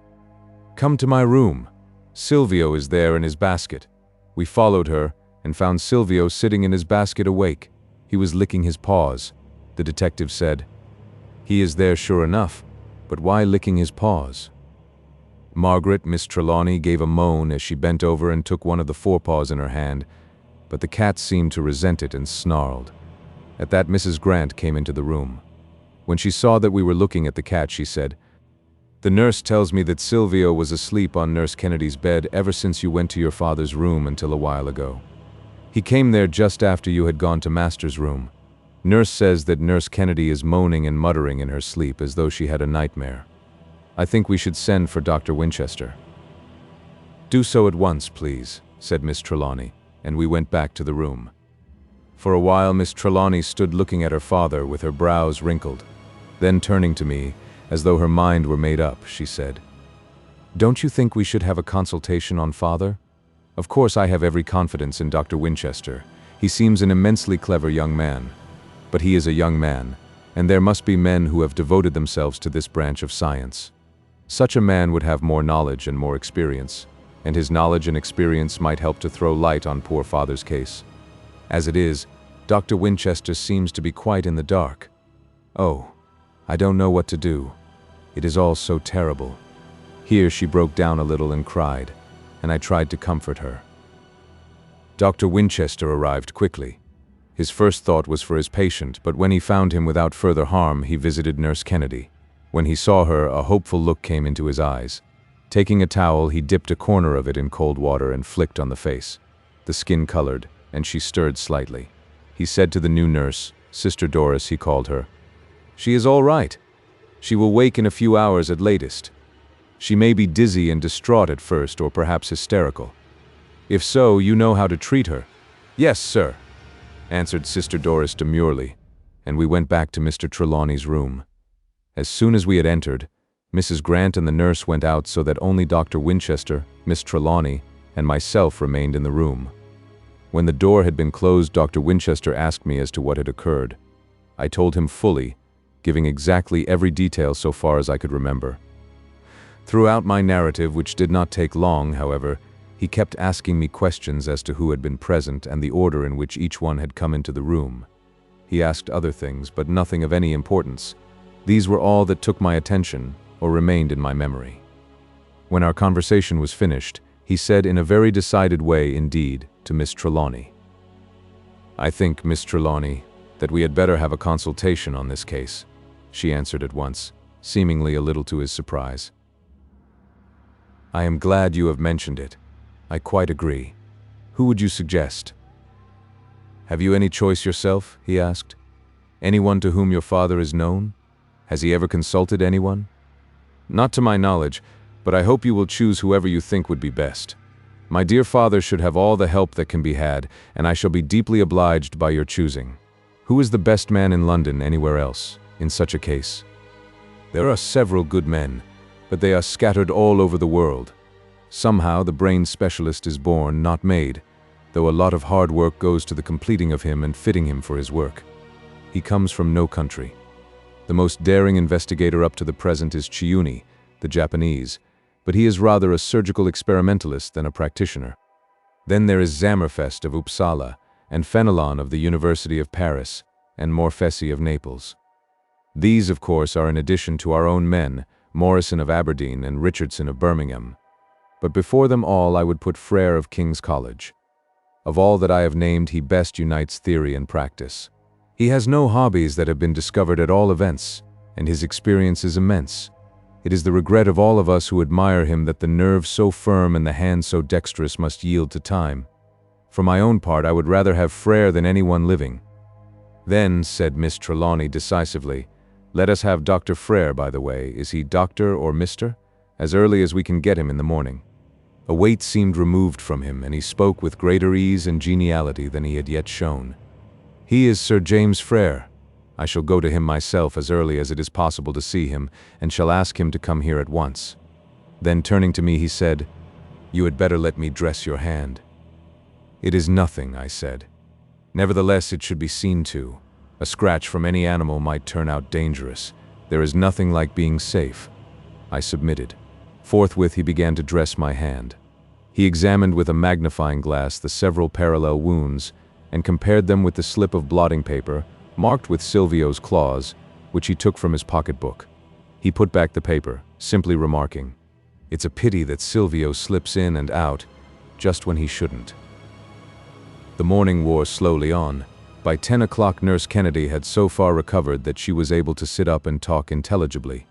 "Come to my room. Silvio is there in his basket." We followed her, and found Silvio sitting in his basket awake. He was licking his paws. The detective said, "He is there sure enough, but why licking his paws?" Margaret, Miss Trelawney, gave a moan as she bent over and took one of the forepaws in her hand, but the cat seemed to resent it and snarled. At that, Mrs. Grant came into the room. When she saw that we were looking at the cat, she said, "The nurse tells me that Silvio was asleep on Nurse Kennedy's bed ever since you went to your father's room until a while ago. He came there just after you had gone to Master's room. Nurse says that Nurse Kennedy is moaning and muttering in her sleep as though she had a nightmare. I think we should send for Dr. Winchester." "Do so at once, please," said Miss Trelawney, and we went back to the room. For a while Miss Trelawney stood looking at her father with her brows wrinkled. Then turning to me, as though her mind were made up, she said, "Don't you think we should have a consultation on father? Of course I have every confidence in Dr. Winchester. He seems an immensely clever young man. But he is a young man, and there must be men who have devoted themselves to this branch of science. Such a man would have more knowledge and more experience, and his knowledge and experience might help to throw light on poor father's case. As it is, Dr. Winchester seems to be quite in the dark. Oh, I don't know what to do. It is all so terrible." Here she broke down a little and cried, and I tried to comfort her. Dr. Winchester arrived quickly. His first thought was for his patient, but when he found him without further harm, he visited Nurse Kennedy. When he saw her, a hopeful look came into his eyes. Taking a towel, he dipped a corner of it in cold water and flicked on the face. The skin colored, and she stirred slightly. He said to the new nurse, Sister Doris he called her, "She is all right. She will wake in a few hours at latest. She may be dizzy and distraught at first, or perhaps hysterical. If so, you know how to treat her." "Yes, sir," answered Sister Doris demurely, and we went back to Mr. Trelawney's room. As soon as we had entered, Mrs. Grant and the nurse went out so that only Dr. Winchester, Miss Trelawney, and myself remained in the room. When the door had been closed, Dr. Winchester asked me as to what had occurred. I told him fully, giving exactly every detail so far as I could remember. Throughout my narrative, which did not take long, however, he kept asking me questions as to who had been present and the order in which each one had come into the room. He asked other things, but nothing of any importance. These were all that took my attention or remained in my memory. When our conversation was finished, he said in a very decided way indeed to Miss Trelawney, "I think, Miss Trelawney, that we had better have a consultation on this case." She answered at once, seemingly a little to his surprise. "I am glad you have mentioned it. I quite agree. Who would you suggest?" "Have you any choice yourself?" he asked. "Anyone to whom your father is known? Has he ever consulted anyone?" "Not to my knowledge, but I hope you will choose whoever you think would be best. My dear father should have all the help that can be had, and I shall be deeply obliged by your choosing. Who is the best man in London anywhere else, in such a case?" "There are several good men, but they are scattered all over the world. Somehow the brain specialist is born, not made, though a lot of hard work goes to the completing of him and fitting him for his work. He comes from no country. The most daring investigator up to the present is Chiuni, the Japanese, but he is rather a surgical experimentalist than a practitioner. Then there is Zammerfest of Uppsala, and Fenelon of the University of Paris, and Morfessi of Naples. These, of course, are in addition to our own men, Morrison of Aberdeen and Richardson of Birmingham. But before them all I would put Frere of King's College. Of all that I have named, he best unites theory and practice. He has no hobbies that have been discovered at all events, and his experience is immense. It is the regret of all of us who admire him that the nerve so firm and the hand so dexterous must yield to time. For my own part, I would rather have Frere than anyone living." "Then," said Miss Trelawney decisively, "let us have Dr. Frere, by the way. Is he Doctor or Mr.? As early as we can get him in the morning." A weight seemed removed from him, and he spoke with greater ease and geniality than he had yet shown. "He is Sir James Frere. I shall go to him myself as early as it is possible to see him, and shall ask him to come here at once." Then turning to me he said, "You had better let me dress your hand." "It is nothing," I said. "Nevertheless, it should be seen to. A scratch from any animal might turn out dangerous. There is nothing like being safe." I submitted. Forthwith he began to dress my hand. He examined with a magnifying glass the several parallel wounds, and compared them with the slip of blotting paper, marked with Silvio's claws, which he took from his pocketbook. He put back the paper, simply remarking, It's a pity that Silvio slips in and out just when he shouldn't. The morning wore slowly on. By 10 o'clock, Nurse Kennedy had so far recovered that she was able to sit up and talk intelligibly,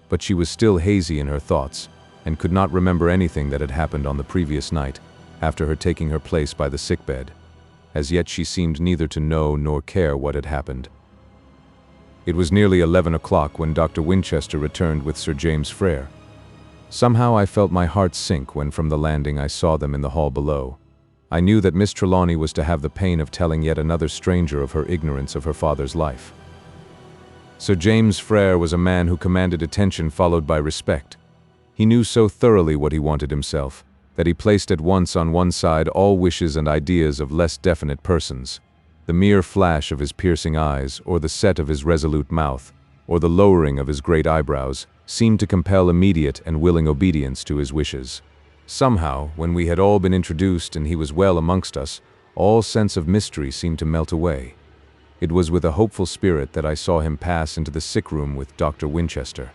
but she was still hazy in her thoughts and could not remember anything that had happened on the previous night after her taking her place by the sickbed. As yet she seemed neither to know nor care what had happened. It was nearly 11 o'clock when Dr. Winchester returned with Sir James Frere. Somehow I felt my heart sink when from the landing I saw them in the hall below. I knew that Miss Trelawney was to have the pain of telling yet another stranger of her ignorance of her father's life. Sir James Frere was a man who commanded attention followed by respect. He knew so thoroughly what he wanted himself, that he placed at once on one side all wishes and ideas of less definite persons. The mere flash of his piercing eyes, or the set of his resolute mouth, or the lowering of his great eyebrows, seemed to compel immediate and willing obedience to his wishes. Somehow, when we had all been introduced and he was well amongst us, all sense of mystery seemed to melt away. It was with a hopeful spirit that I saw him pass into the sick room with Dr. Winchester.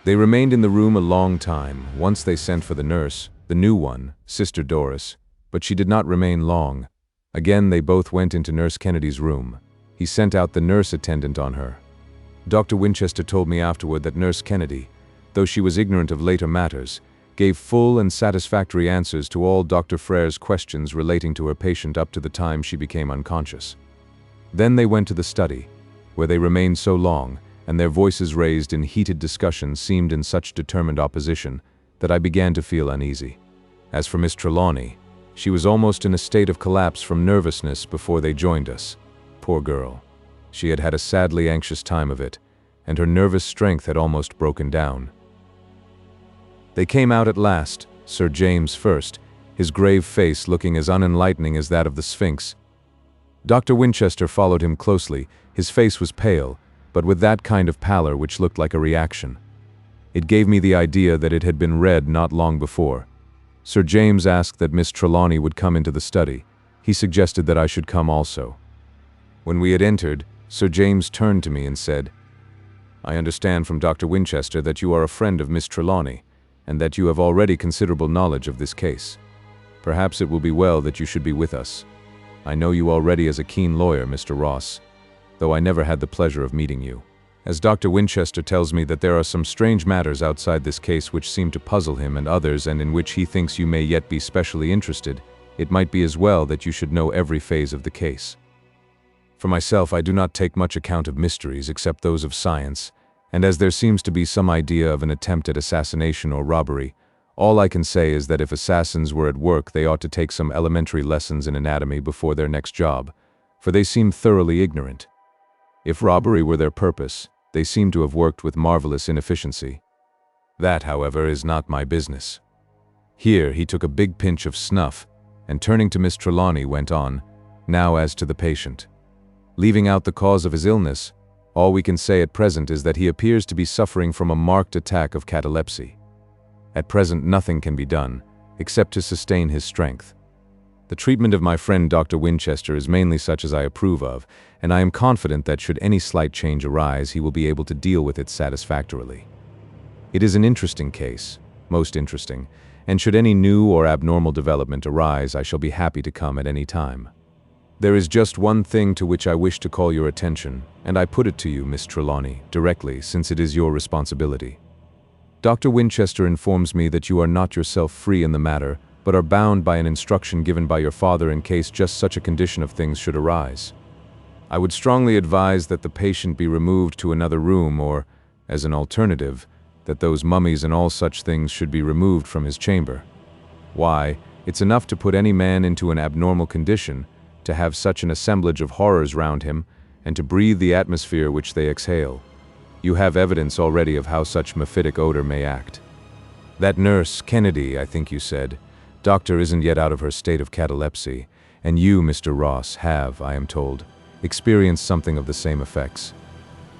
They remained in the room a long time. Once they sent for the nurse, the new one, Sister Doris, but she did not remain long. Again they both went into Nurse Kennedy's room. He sent out the nurse attendant on her. Dr. Winchester told me afterward that Nurse Kennedy, though she was ignorant of later matters, gave full and satisfactory answers to all Dr. Frere's questions relating to her patient up to the time she became unconscious. Then they went to the study, where they remained so long, and their voices raised in heated discussion seemed in such determined opposition that I began to feel uneasy. As for Miss Trelawney, she was almost in a state of collapse from nervousness before they joined us. Poor girl. She had had a sadly anxious time of it, and her nervous strength had almost broken down. They came out at last, Sir James first, his grave face looking as unenlightening as that of the Sphinx. Dr. Winchester followed him closely. His face was pale, but with that kind of pallor which looked like a reaction. It gave me the idea that it had been read not long before. Sir James asked that Miss Trelawney would come into the study. He suggested that I should come also. When we had entered, Sir James turned to me and said, "I understand from Dr. Winchester that you are a friend of Miss Trelawney, and that you have already considerable knowledge of this case. Perhaps it will be well that you should be with us. I know you already as a keen lawyer, Mr. Ross, though I never had the pleasure of meeting you. As Dr. Winchester tells me that there are some strange matters outside this case which seem to puzzle him and others and in which he thinks you may yet be specially interested, it might be as well that you should know every phase of the case. For myself, I do not take much account of mysteries except those of science, and as there seems to be some idea of an attempt at assassination or robbery, all I can say is that if assassins were at work they ought to take some elementary lessons in anatomy before their next job, for they seem thoroughly ignorant. If robbery were their purpose, they seem to have worked with marvelous inefficiency. That, however, is not my business." Here he took a big pinch of snuff, and turning to Miss Trelawney went on, "Now as to the patient. Leaving out the cause of his illness, all we can say at present is that he appears to be suffering from a marked attack of catalepsy. At present nothing can be done, except to sustain his strength. The treatment of my friend Dr. Winchester is mainly such as I approve of, and I am confident that should any slight change arise, he will be able to deal with it satisfactorily. It is an interesting case, most interesting, and should any new or abnormal development arise, I shall be happy to come at any time. There is just one thing to which I wish to call your attention, and I put it to you, Miss Trelawney, directly, since it is your responsibility. Dr. Winchester informs me that you are not yourself free in the matter, but are bound by an instruction given by your father in case just such a condition of things should arise. I would strongly advise that the patient be removed to another room, or, as an alternative, that those mummies and all such things should be removed from his chamber. Why, it's enough to put any man into an abnormal condition, to have such an assemblage of horrors round him, and to breathe the atmosphere which they exhale. You have evidence already of how such mephitic odor may act. That nurse, Kennedy, I think you said, doctor isn't yet out of her state of catalepsy, and you, Mr. Ross, have, I am told, experienced something of the same effects.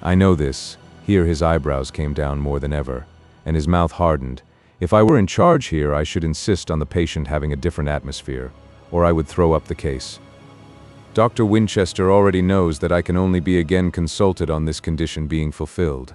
I know this." Here his eyebrows came down more than ever, and his mouth hardened. "If I were in charge here, I should insist on the patient having a different atmosphere, or I would throw up the case. Dr. Winchester already knows that I can only be again consulted on this condition being fulfilled.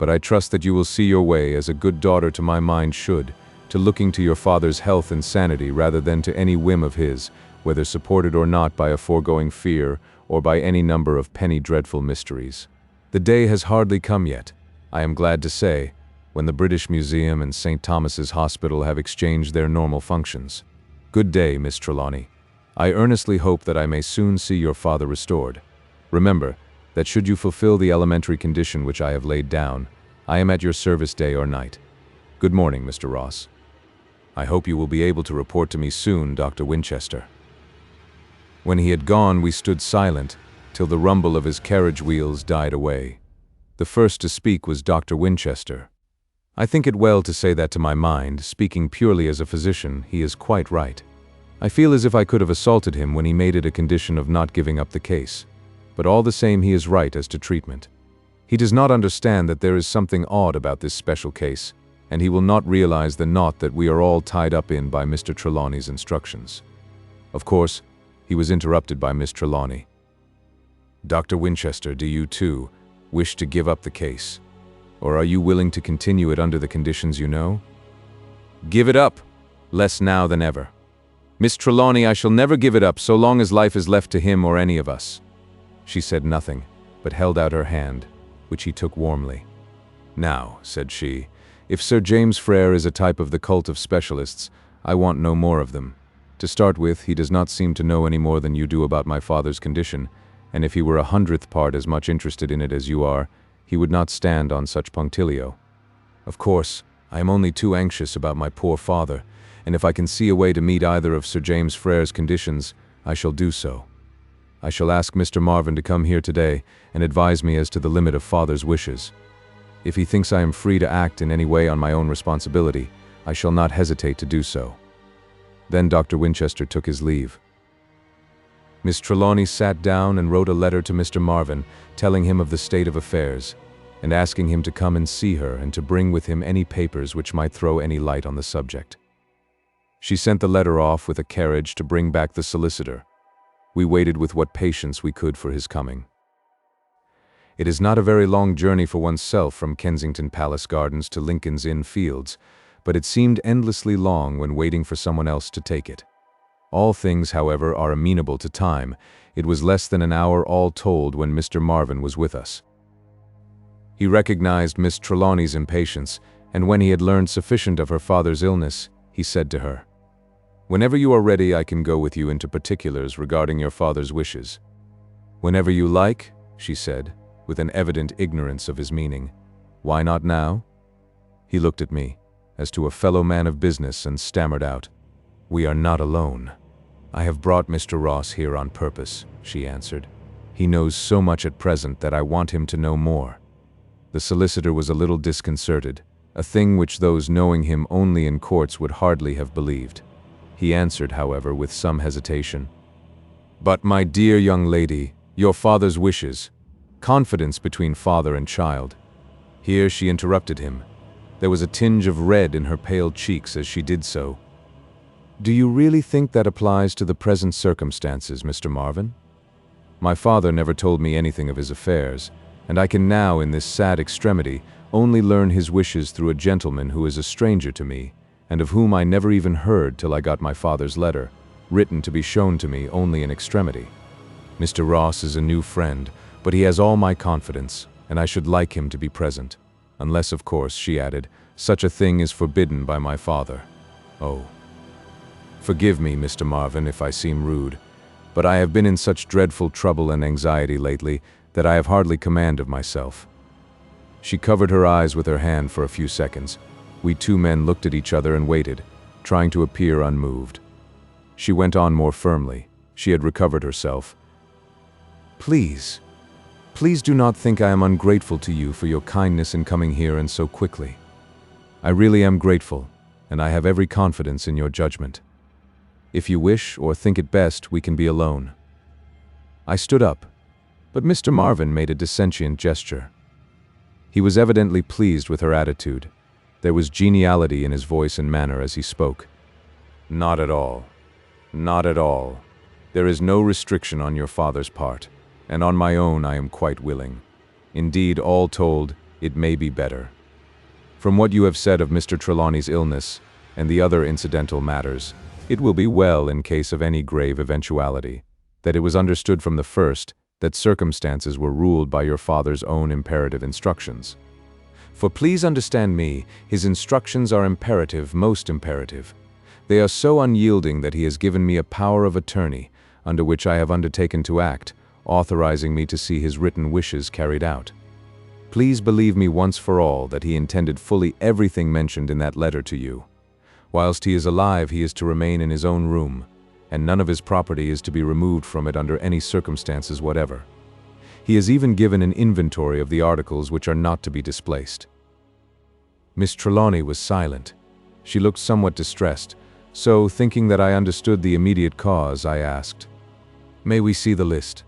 but I trust that you will see your way, as a good daughter to my mind should, to looking to your father's health and sanity rather than to any whim of his, whether supported or not by a foregoing fear or by any number of penny dreadful mysteries. The day has hardly come yet, I am glad to say, when the British Museum and St. Thomas's Hospital have exchanged their normal functions. Good day, Miss Trelawney. I earnestly hope that I may soon see your father restored. Remember that should you fulfill the elementary condition which I have laid down, I am at your service day or night. Good morning, Mr. Ross. I hope you will be able to report to me soon, Dr. Winchester. When he had gone, we stood silent till the rumble of his carriage wheels died away. The first to speak was Dr. Winchester. I think it well to say that to my mind, speaking purely as a physician, he is quite right. I feel as if I could have assaulted him when he made it a condition of not giving up the case. But all the same he is right as to treatment. He does not understand that there is something odd about this special case, and he will not realize the knot that we are all tied up in by Mr. Trelawney's instructions. Of course, he was interrupted by Miss Trelawney. Dr. Winchester, do you too wish to give up the case? Or are you willing to continue it under the conditions you know? Give it up, less now than ever. Miss Trelawney, I shall never give it up so long as life is left to him or any of us. She said nothing, but held out her hand, which he took warmly. Now, said she, if Sir James Frere is a type of the cult of specialists, I want no more of them. To start with, he does not seem to know any more than you do about my father's condition, and if he were 100th part as much interested in it as you are, he would not stand on such punctilio. Of course, I am only too anxious about my poor father, and if I can see a way to meet either of Sir James Frere's conditions, I shall do so. I shall ask Mr. Marvin to come here today and advise me as to the limit of father's wishes. If he thinks I am free to act in any way on my own responsibility, I shall not hesitate to do so. Then Dr. Winchester took his leave. Miss Trelawney sat down and wrote a letter to Mr. Marvin, telling him of the state of affairs, and asking him to come and see her and to bring with him any papers which might throw any light on the subject. She sent the letter off with a carriage to bring back the solicitor. We waited with what patience we could for his coming. It is not a very long journey for oneself from Kensington Palace Gardens to Lincoln's Inn Fields, but it seemed endlessly long when waiting for someone else to take it. All things, however, are amenable to time. It was less than an hour all told when Mr. Marvin was with us. He recognized Miss Trelawney's impatience, and when he had learned sufficient of her father's illness, he said to her, "Whenever you are ready, I can go with you into particulars regarding your father's wishes." "Whenever you like," she said, with an evident ignorance of his meaning. "Why not now?" He looked at me, as to a fellow man of business, and stammered out, "We are not alone. I have brought Mr. Ross here on purpose," she answered. "He knows so much at present that I want him to know more." The solicitor was a little disconcerted, a thing which those knowing him only in courts would hardly have believed. He answered, however, with some hesitation, "But, my dear young lady, your father's wishes, confidence between father and child." Here she interrupted him. There was a tinge of red in her pale cheeks as she did so. "Do you really think that applies to the present circumstances, Mr. Marvin? My father never told me anything of his affairs, and I can now, in this sad extremity, only learn his wishes through a gentleman who is a stranger to me, and of whom I never even heard till I got my father's letter, written to be shown to me only in extremity. Mr. Ross is a new friend, but he has all my confidence, and I should like him to be present. Unless, of course," she added, "such a thing is forbidden by my father. Oh, forgive me, Mr. Marvin, if I seem rude, but I have been in such dreadful trouble and anxiety lately that I have hardly command of myself." She covered her eyes with her hand for a few seconds. We two men looked at each other and waited, trying to appear unmoved. She went on more firmly. She had recovered herself. Please do not think I am ungrateful to you for your kindness in coming here and so quickly. I really am grateful, and I have every confidence in your judgment. If you wish or think it best, we can be alone." I stood up, but Mr. Marvin made a dissentient gesture. He was evidently pleased with her attitude. There was geniality in his voice and manner as he spoke. "Not at all. Not at all. There is no restriction on your father's part, and on my own I am quite willing. Indeed, all told, it may be better. From what you have said of Mr. Trelawney's illness and the other incidental matters, it will be well in case of any grave eventuality, that it was understood from the first that circumstances were ruled by your father's own imperative instructions. For please understand me, his instructions are imperative, most imperative. They are so unyielding that he has given me a power of attorney, under which I have undertaken to act, authorizing me to see his written wishes carried out. Please believe me once for all that he intended fully everything mentioned in that letter to you. Whilst he is alive, he is to remain in his own room, and none of his property is to be removed from it under any circumstances whatever. He has even given an inventory of the articles which are not to be displaced. Miss Trelawney was silent. She looked somewhat distressed, so, thinking that I understood the immediate cause, I asked, "May we see the list?"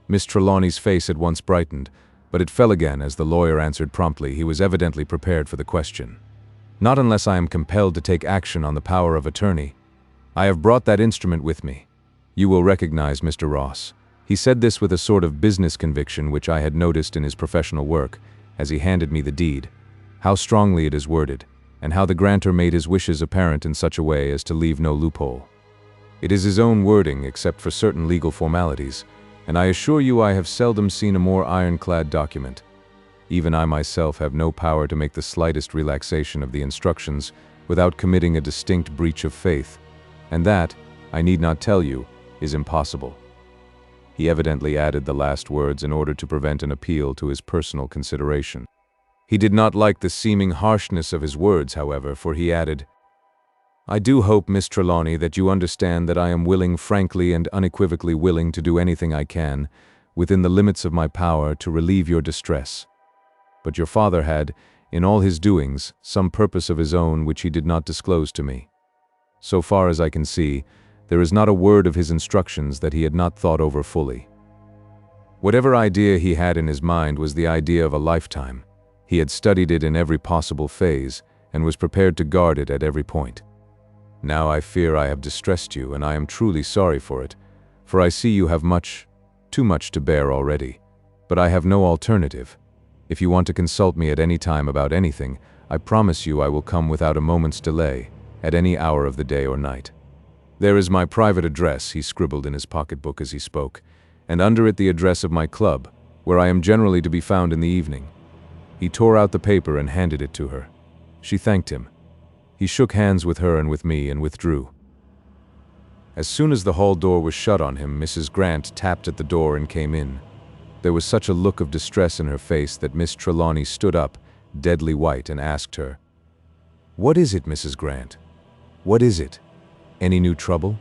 Miss Trelawney's face at once brightened, but it fell again as the lawyer answered promptly. He was evidently prepared for the question. "Not unless I am compelled to take action on the power of attorney. I have brought that instrument with me. You will recognize Mr. Ross." He said this with a sort of business conviction which I had noticed in his professional work, as he handed me the deed. How strongly it is worded, and how the grantor made his wishes apparent in such a way as to leave no loophole. It is his own wording, except for certain legal formalities, and I assure you I have seldom seen a more ironclad document. Even I myself have no power to make the slightest relaxation of the instructions without committing a distinct breach of faith, and that, I need not tell you, is impossible. He evidently added the last words in order to prevent an appeal to his personal consideration. He did not like the seeming harshness of his words, however, for he added, "I do hope, Miss Trelawney, that you understand that I am willing, frankly and unequivocally willing, to do anything I can, within the limits of my power, to relieve your distress. But your father had, in all his doings, some purpose of his own which he did not disclose to me. So far as I can see, there is not a word of his instructions that he had not thought over fully. Whatever idea he had in his mind was the idea of a lifetime. He had studied it in every possible phase, and was prepared to guard it at every point. Now I fear I have distressed you, and I am truly sorry for it, for I see you have much, too much to bear already. But I have no alternative. If you want to consult me at any time about anything, I promise you I will come without a moment's delay, at any hour of the day or night. There is my private address," he scribbled in his pocketbook as he spoke, "and under it the address of my club, where I am generally to be found in the evening." He tore out the paper and handed it to her. She thanked him. He shook hands with her and with me and withdrew. As soon as the hall door was shut on him, Mrs. Grant tapped at the door and came in. There was such a look of distress in her face that Miss Trelawney stood up, deadly white, and asked her, "What is it, Mrs. Grant? What is it? Any new trouble?"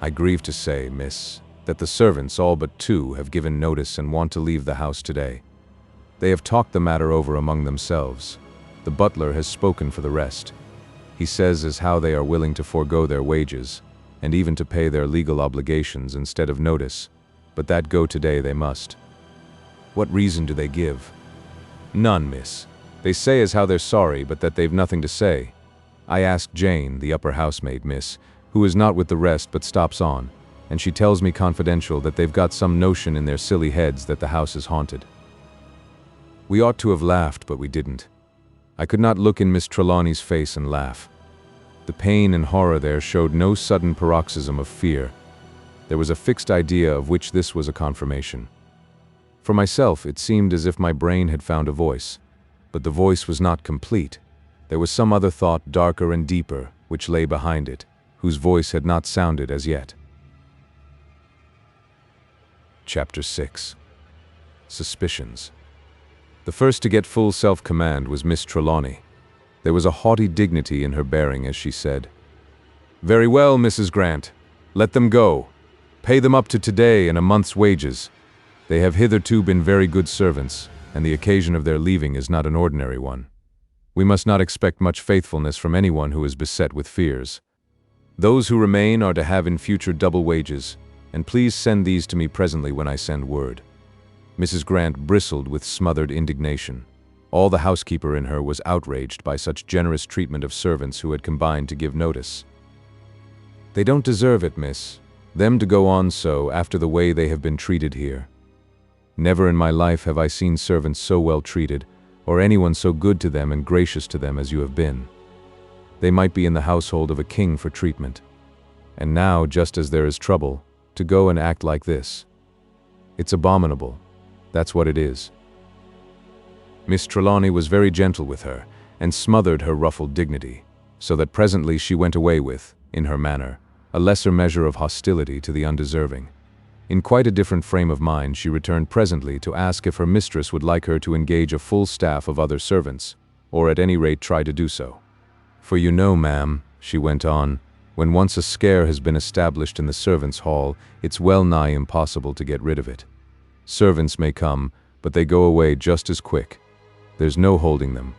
"I grieve to say, miss, that the servants, all but two, have given notice and want to leave the house today. They have talked the matter over among themselves. The butler has spoken for the rest. He says as how they are willing to forego their wages, and even to pay their legal obligations instead of notice, but that go today they must." "What reason do they give?" "None, miss. They say as how they're sorry, but that they've nothing to say. I asked Jane, the upper housemaid, miss, who is not with the rest but stops on, and she tells me confidential that they've got some notion in their silly heads that the house is haunted." We ought to have laughed, but we didn't. I could not look in Miss Trelawney's face and laugh. The pain and horror there showed no sudden paroxysm of fear. There was a fixed idea of which this was a confirmation. For myself, it seemed as if my brain had found a voice, but the voice was not complete. There was some other thought, darker and deeper, which lay behind it, whose voice had not sounded as yet. Chapter 6. Suspicions. The first to get full self-command was Miss Trelawney. There was a haughty dignity in her bearing as she said, "Very well, Mrs. Grant. Let them go. Pay them up to today and a month's wages. They have hitherto been very good servants, and the occasion of their leaving is not an ordinary one. We must not expect much faithfulness from anyone who is beset with fears. Those who remain are to have in future double wages, and please send these to me presently when I send word." Mrs. Grant bristled with smothered indignation. All the housekeeper in her was outraged by such generous treatment of servants who had combined to give notice. "They don't deserve it, miss. Them to go on so after the way they have been treated here." Never in my life have I seen servants so well treated, or anyone so good to them and gracious to them as you have been. They might be in the household of a king for treatment. And now, just as there is trouble, to go and act like this. It's abominable. That's what it is. Miss Trelawney was very gentle with her, and smothered her ruffled dignity, so that presently she went away with, in her manner, a lesser measure of hostility to the undeserving. In quite a different frame of mind, she returned presently to ask if her mistress would like her to engage a full staff of other servants, or at any rate try to do so. For you know, ma'am, she went on, when once a scare has been established in the servants' hall, it's well nigh impossible to get rid of it. Servants may come, but they go away just as quick. There's no holding them.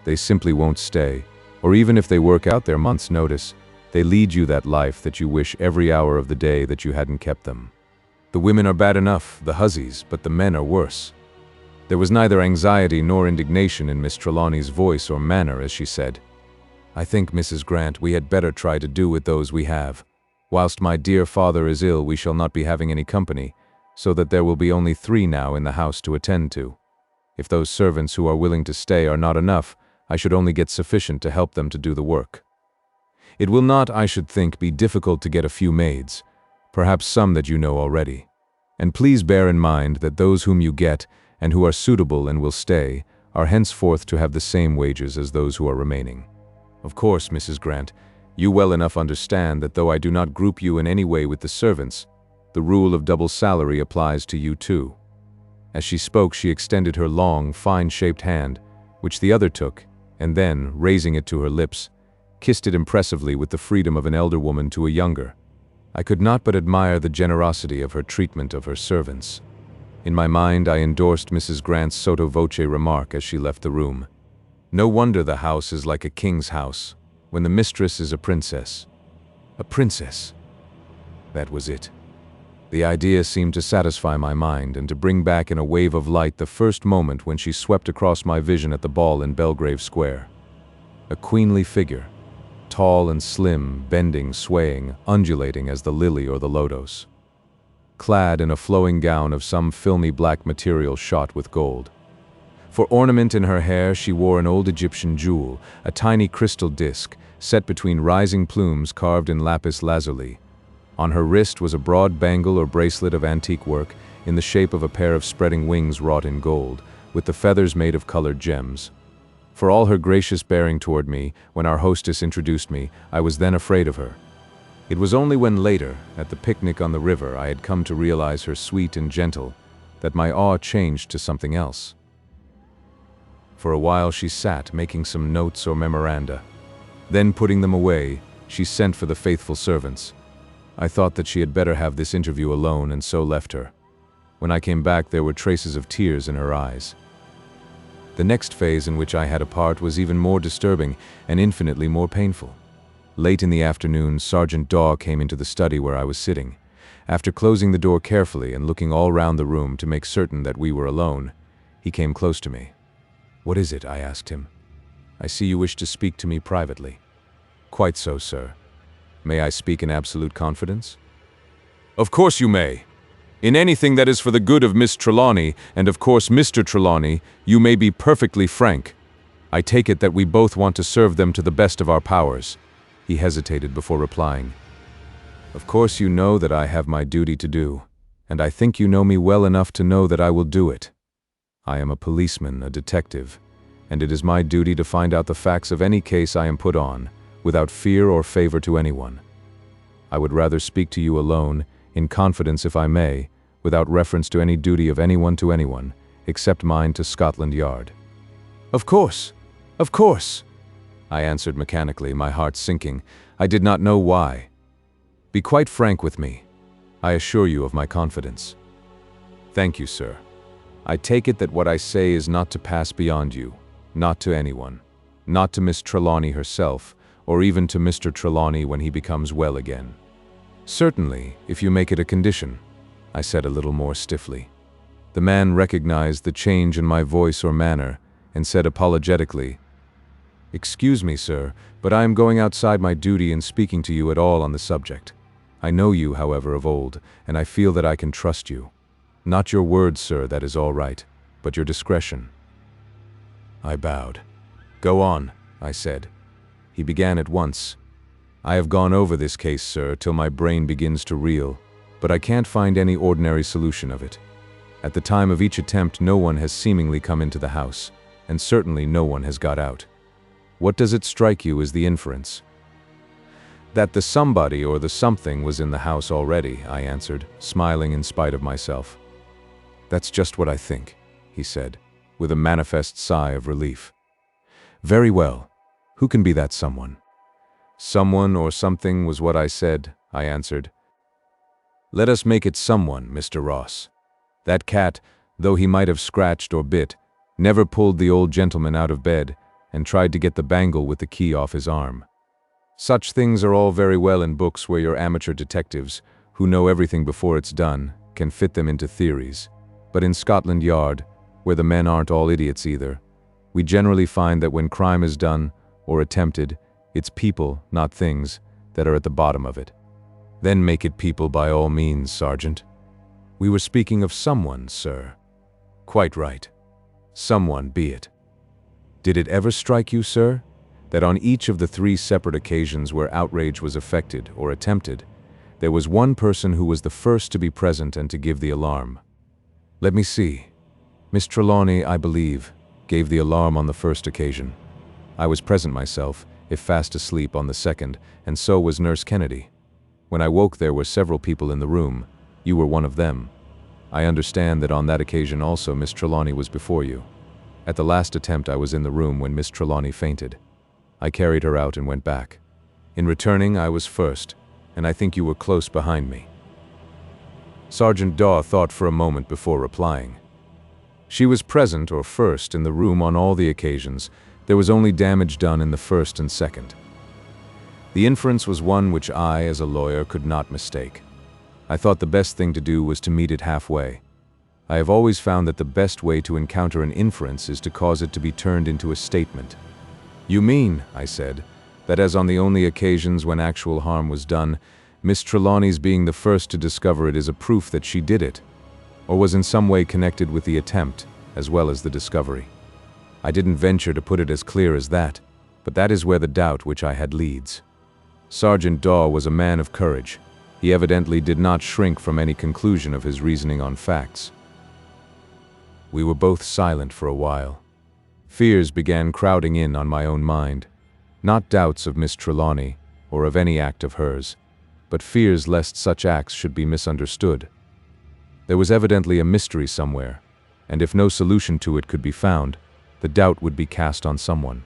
They simply won't stay, or even if they work out their month's notice, they lead you that life that you wish every hour of the day that you hadn't kept them. The women are bad enough, the hussies, but the men are worse. There was neither anxiety nor indignation in Miss Trelawney's voice or manner as she said, "I think, Mrs. Grant, we had better try to do with those we have. Whilst my dear father is ill, we shall not be having any company, so that there will be only 3 now in the house to attend to. If those servants who are willing to stay are not enough, I should only get sufficient to help them to do the work. It will not, I should think, be difficult to get a few maids, perhaps some that you know already. And please bear in mind that those whom you get, and who are suitable and will stay, are henceforth to have the same wages as those who are remaining. Of course, Mrs. Grant, you well enough understand that though I do not group you in any way with the servants, the rule of double salary applies to you too." As she spoke, she extended her long, fine-shaped hand, which the other took, and then, raising it to her lips, kissed it impressively with the freedom of an elder woman to a younger. I could not but admire the generosity of her treatment of her servants. In my mind, I endorsed Mrs. Grant's sotto voce remark as she left the room. No wonder the house is like a king's house, when the mistress is a princess. A princess. That was it. The idea seemed to satisfy my mind and to bring back in a wave of light the first moment when she swept across my vision at the ball in Belgrave Square. A queenly figure, tall and slim, bending, swaying, undulating as the lily or the lotos. Clad in a flowing gown of some filmy black material shot with gold. For ornament in her hair she wore an old Egyptian jewel, a tiny crystal disc, set between rising plumes carved in lapis lazuli. On her wrist was a broad bangle or bracelet of antique work, in the shape of a pair of spreading wings wrought in gold, with the feathers made of colored gems. For all her gracious bearing toward me, when our hostess introduced me, I was then afraid of her. It was only when later, at the picnic on the river, I had come to realize her sweet and gentle, that my awe changed to something else. For a while she sat, making some notes or memoranda. Then, putting them away, she sent for the faithful servants. I thought that she had better have this interview alone, and so left her. When I came back, there were traces of tears in her eyes. The next phase in which I had a part was even more disturbing and infinitely more painful. Late in the afternoon, Sergeant Daw came into the study where I was sitting. After closing the door carefully and looking all round the room to make certain that we were alone, he came close to me. "What is it?" I asked him. "I see you wish to speak to me privately." "Quite so, sir. May I speak in absolute confidence?" "Of course you may. In anything that is for the good of Miss Trelawney, and of course Mr. Trelawney, you may be perfectly frank. I take it that we both want to serve them to the best of our powers." He hesitated before replying. "Of course you know that I have my duty to do, and I think you know me well enough to know that I will do it. I am a policeman, a detective, and it is my duty to find out the facts of any case I am put on, without fear or favor to anyone. I would rather speak to you alone, in confidence if I may, without reference to any duty of anyone to anyone, except mine to Scotland Yard." Of course, I answered mechanically, my heart sinking. I did not know why. "Be quite frank with me. I assure you of my confidence." "Thank you, sir. I take it that what I say is not to pass beyond you, not to anyone, not to Miss Trelawney herself, or even to Mr. Trelawney when he becomes well again." "Certainly, if you make it a condition," I said a little more stiffly. The man recognized the change in my voice or manner, and said apologetically, "Excuse me, sir, but I am going outside my duty in speaking to you at all on the subject. I know you, however, of old, and I feel that I can trust you." Not your words, sir, that is all right, but your discretion. I bowed. Go on, I said. He began at once. I have gone over this case, sir, till my brain begins to reel, but I can't find any ordinary solution of it. At the time of each attempt, no one has seemingly come into the house, and certainly no one has got out. What does it strike you as the inference? That the somebody or the something was in the house already, I answered, smiling in spite of myself. That's just what I think, he said, with a manifest sigh of relief. Very well. Who can be that someone? Someone or something was what I said, I answered. Let us make it someone, Mr. Ross. That cat, though he might have scratched or bit, never pulled the old gentleman out of bed and tried to get the bangle with the key off his arm. Such things are all very well in books where your amateur detectives, who know everything before it's done, can fit them into theories. But in Scotland Yard, where the men aren't all idiots either, we generally find that when crime is done, or attempted, it's people, not things, that are at the bottom of it. Then make it people by all means, Sergeant. We were speaking of someone, sir. Quite right. Someone be it. Did it ever strike you, sir, that on each of the 3 separate occasions where outrage was effected or attempted, there was one person who was the first to be present and to give the alarm? Let me see. Miss Trelawney, I believe, gave the alarm on the first occasion. I was present myself, if fast asleep, on the second, and so was Nurse Kennedy. When I woke, there were several people in the room. You were one of them. I understand that on that occasion also Miss Trelawney was before you. At the last attempt I was in the room when Miss Trelawney fainted. I carried her out and went back. In returning I was first, and I think you were close behind me. Sergeant Daw thought for a moment before replying. She was present, or first, in the room on all the occasions. There was only damage done in the first and second. The inference was one which I, as a lawyer, could not mistake. I thought the best thing to do was to meet it halfway. I have always found that the best way to encounter an inference is to cause it to be turned into a statement. You mean, I said, that as on the only occasions when actual harm was done, Miss Trelawney's being the first to discover it is a proof that she did it, or was in some way connected with the attempt, as well as the discovery. I didn't venture to put it as clear as that, but that is where the doubt which I had leads. Sergeant Daw was a man of courage. He evidently did not shrink from any conclusion of his reasoning on facts. We were both silent for a while. Fears began crowding in on my own mind. Not doubts of Miss Trelawney, or of any act of hers, but fears lest such acts should be misunderstood. There was evidently a mystery somewhere, and if no solution to it could be found, the doubt would be cast on someone.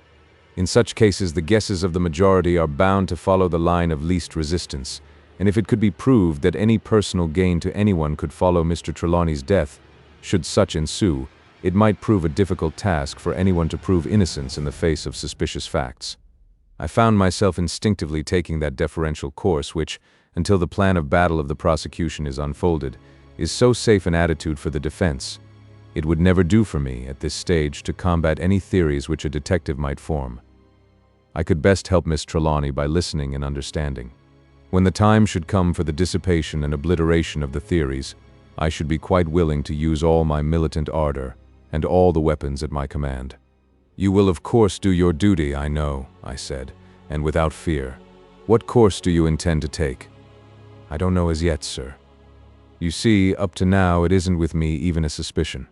In such cases, the guesses of the majority are bound to follow the line of least resistance, and if it could be proved that any personal gain to anyone could follow Mr. Trelawney's death, should such ensue, it might prove a difficult task for anyone to prove innocence in the face of suspicious facts. I found myself instinctively taking that deferential course which, until the plan of battle of the prosecution is unfolded, is so safe an attitude for the defense. It would never do for me, at this stage, to combat any theories which a detective might form. I could best help Miss Trelawney by listening and understanding. When the time should come for the dissipation and obliteration of the theories, I should be quite willing to use all my militant ardor and all the weapons at my command. You will of course do your duty, I know, I said, and without fear. What course do you intend to take? I don't know as yet, sir. You see, up to now it isn't with me even a suspicion.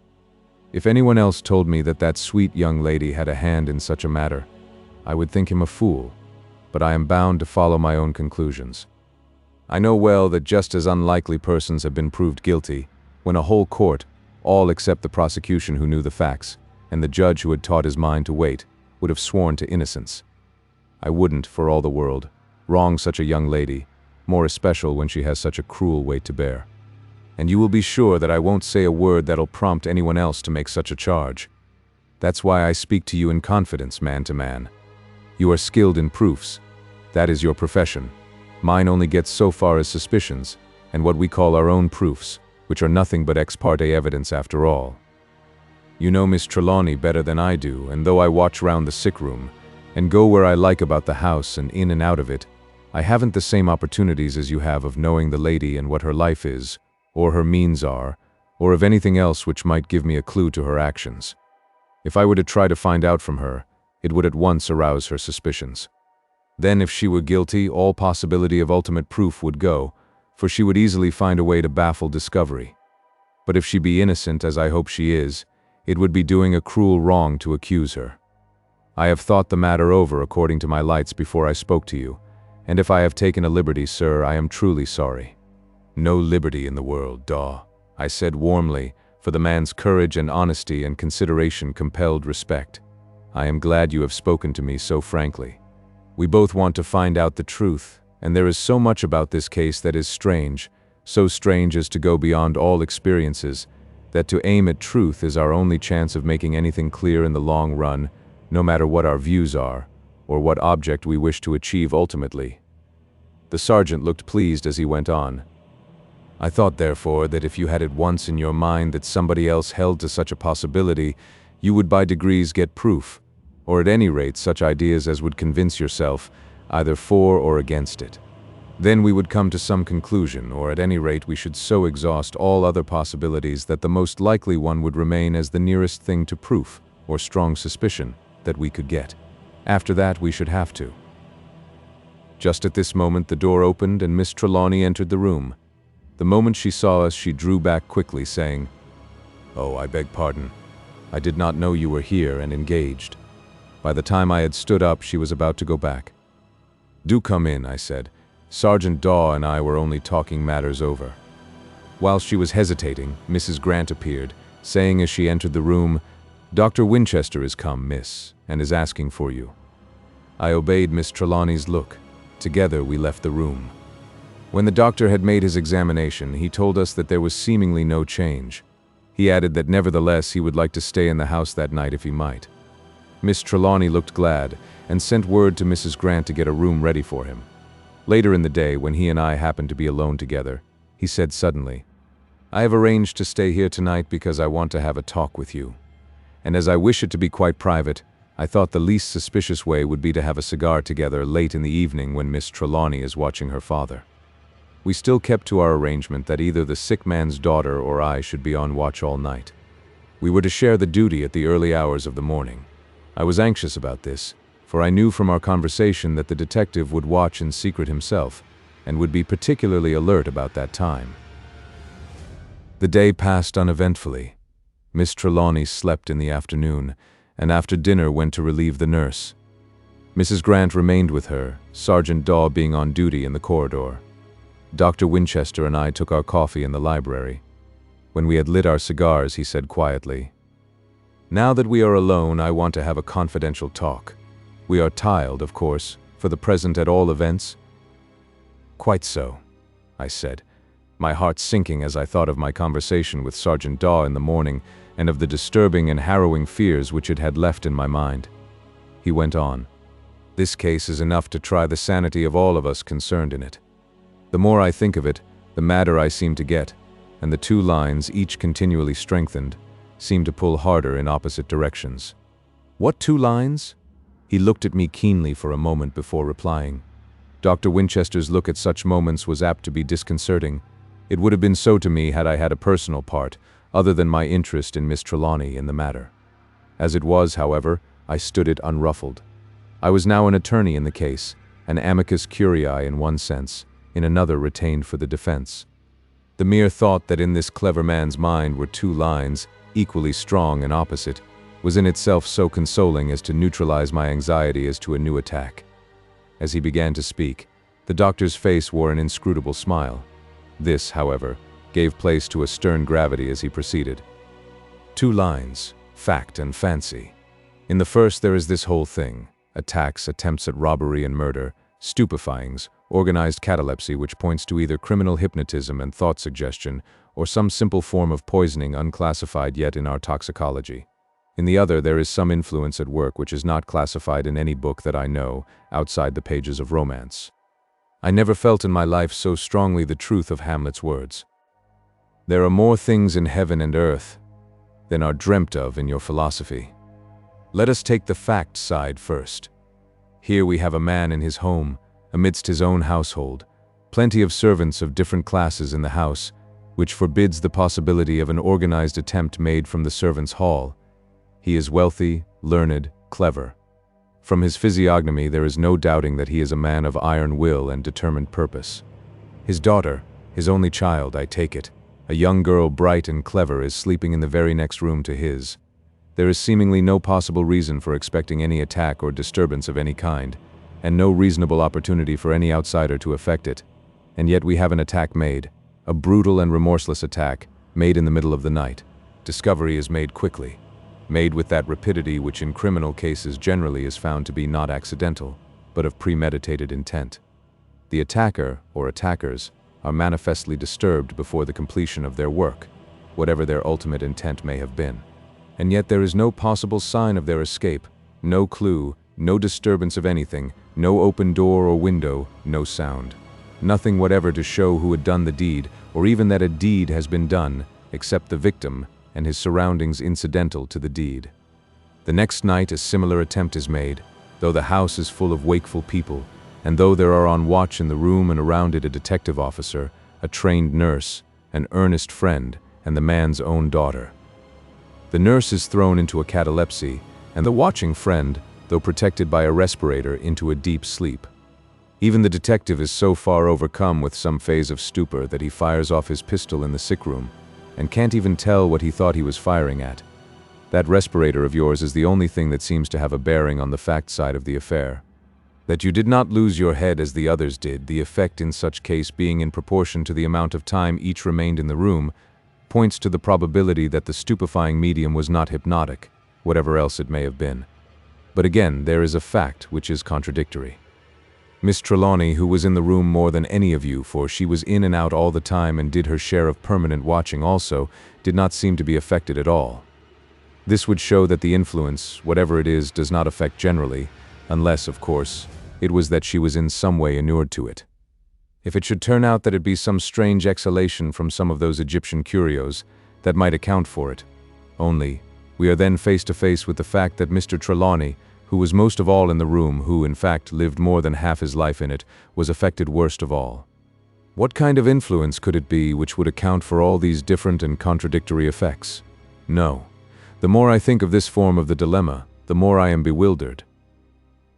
If anyone else told me that that sweet young lady had a hand in such a matter, I would think him a fool, but I am bound to follow my own conclusions. I know well that just as unlikely persons have been proved guilty, when a whole court, all except the prosecution who knew the facts, and the judge who had taught his mind to wait, would have sworn to innocence. I wouldn't, for all the world, wrong such a young lady, more especial when she has such a cruel weight to bear. And you will be sure that I won't say a word that'll prompt anyone else to make such a charge. That's why I speak to you in confidence, man to man. You are skilled in proofs. That is your profession. Mine only gets so far as suspicions, and what we call our own proofs, which are nothing but ex parte evidence after all. You know Miss Trelawney better than I do, and though I watch round the sick room, and go where I like about the house and in and out of it, I haven't the same opportunities as you have of knowing the lady and what her life is, or her means are, or of anything else which might give me a clue to her actions. If I were to try to find out from her, it would at once arouse her suspicions. Then if she were guilty, all possibility of ultimate proof would go, for she would easily find a way to baffle discovery. But if she be innocent, as I hope she is, it would be doing a cruel wrong to accuse her. I have thought the matter over according to my lights before I spoke to you, and if I have taken a liberty, sir, I am truly sorry. No liberty in the world, Daw, I said warmly, for the man's courage and honesty and consideration compelled respect. I am glad you have spoken to me so frankly. We both want to find out the truth, and there is so much about this case that is strange, so strange as to go beyond all experiences, that to aim at truth is our only chance of making anything clear in the long run, no matter what our views are, or what object we wish to achieve ultimately. The sergeant looked pleased as he went on. I thought, therefore, that if you had it once in your mind that somebody else held to such a possibility, you would by degrees get proof, or at any rate such ideas as would convince yourself, either for or against it. Then we would come to some conclusion, or at any rate we should so exhaust all other possibilities that the most likely one would remain as the nearest thing to proof, or strong suspicion, that we could get. After that we should have to. Just at this moment the door opened and Miss Trelawney entered the room. The moment she saw us, she drew back quickly, saying, "Oh, I beg pardon. I did not know you were here and engaged." By the time I had stood up, she was about to go back. "Do come in," I said. "Sergeant Daw and I were only talking matters over." While she was hesitating, Mrs. Grant appeared, saying as she entered the room, "Dr. Winchester is come, miss, and is asking for you." I obeyed Miss Trelawney's look. Together we left the room. When the doctor had made his examination, he told us that there was seemingly no change. He added that nevertheless he would like to stay in the house that night if he might. Miss Trelawney looked glad, and sent word to Mrs. Grant to get a room ready for him. Later in the day, when he and I happened to be alone together, he said suddenly, "I have arranged to stay here tonight because I want to have a talk with you. And as I wish it to be quite private, I thought the least suspicious way would be to have a cigar together late in the evening when Miss Trelawney is watching her father." We still kept to our arrangement that either the sick man's daughter or I should be on watch all night. We were to share the duty at the early hours of the morning. I was anxious about this, for I knew from our conversation that the detective would watch in secret himself, and would be particularly alert about that time. The day passed uneventfully. Miss Trelawney slept in the afternoon, and after dinner went to relieve the nurse. Mrs. Grant remained with her, Sergeant Daw being on duty in the corridor. Dr. Winchester and I took our coffee in the library. When we had lit our cigars, he said quietly, "Now that we are alone, I want to have a confidential talk. We are tiled, of course, for the present at all events." "Quite so," I said, my heart sinking as I thought of my conversation with Sergeant Daw in the morning and of the disturbing and harrowing fears which it had left in my mind. He went on, "This case is enough to try the sanity of all of us concerned in it. The more I think of it, the madder I seem to get, and the two lines, each continually strengthened, seem to pull harder in opposite directions." "What two lines?" He looked at me keenly for a moment before replying. Dr. Winchester's look at such moments was apt to be disconcerting. It would have been so to me had I had a personal part, other than my interest in Miss Trelawney in the matter. As it was, however, I stood it unruffled. I was now an attorney in the case, an amicus curiae in one sense, in another retained for the defense. The mere thought that in this clever man's mind were two lines, equally strong and opposite, was in itself so consoling as to neutralize my anxiety as to a new attack. As he began to speak, the doctor's face wore an inscrutable smile. This, however, gave place to a stern gravity as he proceeded. "Two lines, fact and fancy. In the first there is this whole thing, attacks, attempts at robbery and murder, stupefyings, organized catalepsy which points to either criminal hypnotism and thought suggestion or some simple form of poisoning unclassified yet in our toxicology. In the other there is some influence at work which is not classified in any book that I know, outside the pages of romance. I never felt in my life so strongly the truth of Hamlet's words. There are more things in heaven and earth than are dreamt of in your philosophy. Let us take the fact side first. Here we have a man in his home, amidst his own household, plenty of servants of different classes in the house, which forbids the possibility of an organized attempt made from the servants' hall. He is wealthy, learned, clever. From his physiognomy there is no doubting that he is a man of iron will and determined purpose. His daughter, his only child, I take it, a young girl bright and clever, is sleeping in the very next room to his. There is seemingly no possible reason for expecting any attack or disturbance of any kind, and no reasonable opportunity for any outsider to effect it. And yet we have an attack made, a brutal and remorseless attack, made in the middle of the night. Discovery is made quickly, made with that rapidity which in criminal cases generally is found to be not accidental, but of premeditated intent. The attacker, or attackers, are manifestly disturbed before the completion of their work, whatever their ultimate intent may have been. And yet there is no possible sign of their escape, no clue, no disturbance of anything, no open door or window, no sound. Nothing whatever to show who had done the deed, or even that a deed has been done, except the victim and his surroundings incidental to the deed. The next night a similar attempt is made, though the house is full of wakeful people, and though there are on watch in the room and around it a detective officer, a trained nurse, an earnest friend, and the man's own daughter. The nurse is thrown into a catalepsy, and the watching friend, though protected by a respirator, into a deep sleep. Even the detective is so far overcome with some phase of stupor that he fires off his pistol in the sick room, and can't even tell what he thought he was firing at. That respirator of yours is the only thing that seems to have a bearing on the fact side of the affair. That you did not lose your head as the others did, the effect in such case being in proportion to the amount of time each remained in the room, points to the probability that the stupefying medium was not hypnotic, whatever else it may have been. But again, there is a fact which is contradictory. Miss Trelawney, who was in the room more than any of you, for she was in and out all the time and did her share of permanent watching also, did not seem to be affected at all. This would show that the influence, whatever it is, does not affect generally, unless, of course, it was that she was in some way inured to it. If it should turn out that it be some strange exhalation from some of those Egyptian curios, that might account for it. Only, we are then face to face with the fact that Mr. Trelawney, who was most of all in the room, who, in fact, lived more than half his life in it, was affected worst of all. What kind of influence could it be which would account for all these different and contradictory effects? No. The more I think of this form of the dilemma, the more I am bewildered.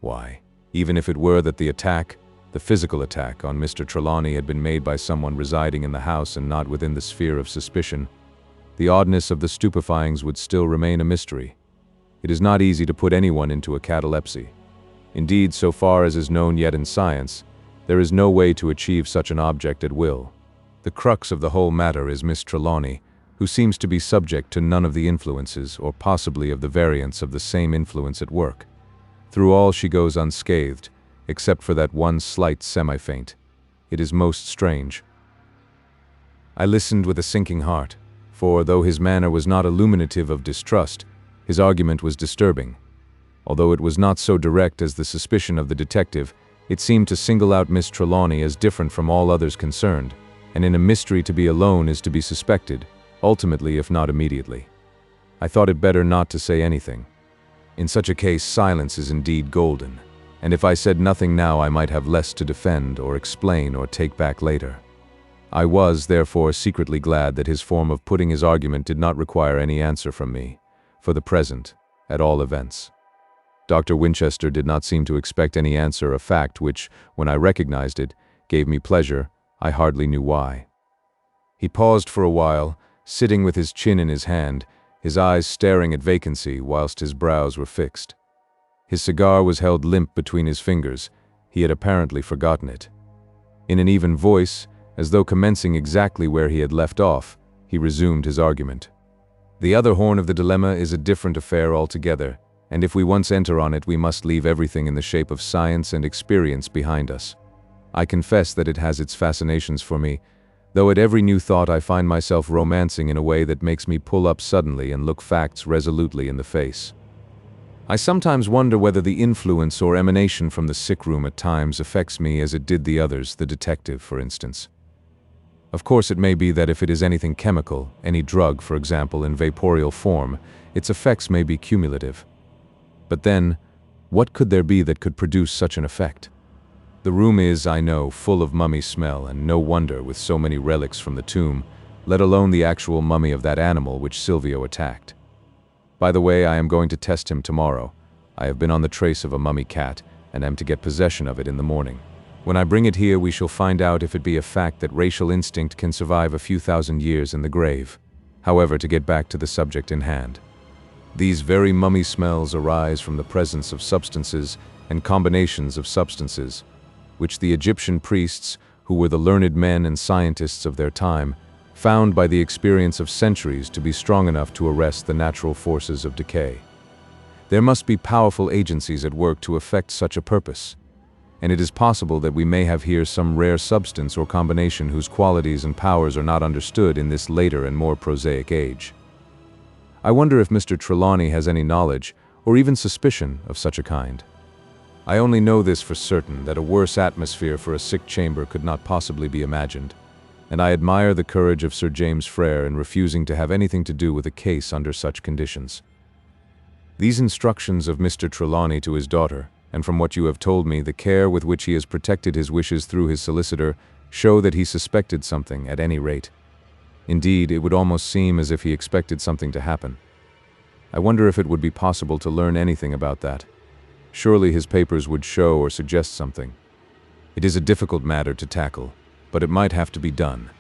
Why, even if it were that the attack, the physical attack on Mr. Trelawney had been made by someone residing in the house and not within the sphere of suspicion, the oddness of the stupefyings would still remain a mystery. It is not easy to put anyone into a catalepsy. Indeed, so far as is known yet in science, there is no way to achieve such an object at will. The crux of the whole matter is Miss Trelawney, who seems to be subject to none of the influences, or possibly of the variants of the same influence at work. Through all she goes unscathed, except for that one slight semi-faint. It is most strange. I listened with a sinking heart, for though his manner was not illuminative of distrust, his argument was disturbing. Although it was not so direct as the suspicion of the detective, it seemed to single out Miss Trelawney as different from all others concerned, and in a mystery to be alone is to be suspected, ultimately if not immediately. I thought it better not to say anything. In such a case, silence is indeed golden, and if I said nothing now I might have less to defend or explain or take back later. I was, therefore, secretly glad that his form of putting his argument did not require any answer from me, for the present, at all events. Dr. Winchester did not seem to expect any answer, a fact which, when I recognized it, gave me pleasure, I hardly knew why. He paused for a while, sitting with his chin in his hand, his eyes staring at vacancy whilst his brows were fixed. His cigar was held limp between his fingers. He had apparently forgotten it. In an even voice, as though commencing exactly where he had left off, he resumed his argument. The other horn of the dilemma is a different affair altogether, and if we once enter on it, we must leave everything in the shape of science and experience behind us. I confess that it has its fascinations for me, though at every new thought I find myself romancing in a way that makes me pull up suddenly and look facts resolutely in the face. I sometimes wonder whether the influence or emanation from the sick room at times affects me as it did the others, the detective, for instance. Of course, it may be that if it is anything chemical, any drug, for example, in vaporeal form, its effects may be cumulative. But then, what could there be that could produce such an effect? The room is, I know, full of mummy smell, and no wonder with so many relics from the tomb, let alone the actual mummy of that animal which Silvio attacked. By the way, I am going to test him tomorrow. I have been on the trace of a mummy cat, and am to get possession of it in the morning. When I bring it here, we shall find out if it be a fact that racial instinct can survive a few thousand years in the grave. However, to get back to the subject in hand. These very mummy smells arise from the presence of substances and combinations of substances, which the Egyptian priests, who were the learned men and scientists of their time, found by the experience of centuries to be strong enough to arrest the natural forces of decay. There must be powerful agencies at work to effect such a purpose, and it is possible that we may have here some rare substance or combination whose qualities and powers are not understood in this later and more prosaic age. I wonder if Mr. Trelawney has any knowledge, or even suspicion, of such a kind. I only know this for certain, that a worse atmosphere for a sick chamber could not possibly be imagined, and I admire the courage of Sir James Frere in refusing to have anything to do with a case under such conditions. These instructions of Mr. Trelawney to his daughter, and from what you have told me, the care with which he has protected his wishes through his solicitor, show that he suspected something, at any rate. Indeed, it would almost seem as if he expected something to happen. I wonder if it would be possible to learn anything about that. Surely his papers would show or suggest something. It is a difficult matter to tackle, but it might have to be done.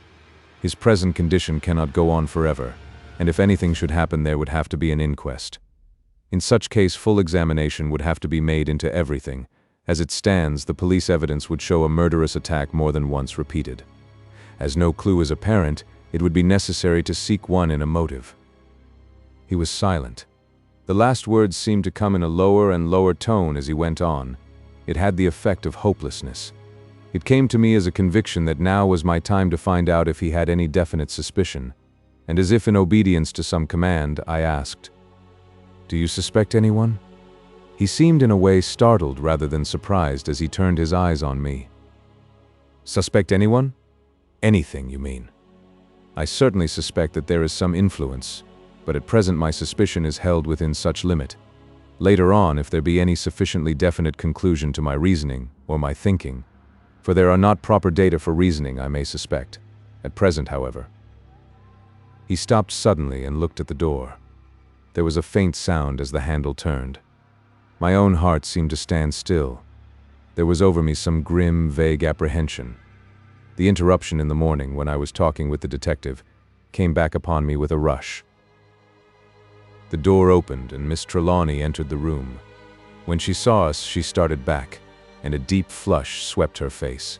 His present condition cannot go on forever, and if anything should happen, there would have to be an inquest. In such case, full examination would have to be made into everything. As it stands, the police evidence would show a murderous attack more than once repeated. As no clue is apparent, it would be necessary to seek one in a motive. He was silent. The last words seemed to come in a lower and lower tone as he went on. It had the effect of hopelessness. It came to me as a conviction that now was my time to find out if he had any definite suspicion, and as if in obedience to some command, I asked, "Do you suspect anyone?" He seemed in a way startled rather than surprised as he turned his eyes on me. "Suspect anyone? Anything, you mean?" "I certainly suspect that there is some influence, but at present my suspicion is held within such limit. Later on, if there be any sufficiently definite conclusion to my reasoning, or my thinking, for there are not proper data for reasoning, I may suspect. At present, however." He stopped suddenly and looked at the door. There was a faint sound as the handle turned. My own heart seemed to stand still. There was over me some grim, vague apprehension. The interruption in the morning, when I was talking with the detective, came back upon me with a rush. The door opened and Miss Trelawney entered the room. When she saw us, she started back, and a deep flush swept her face.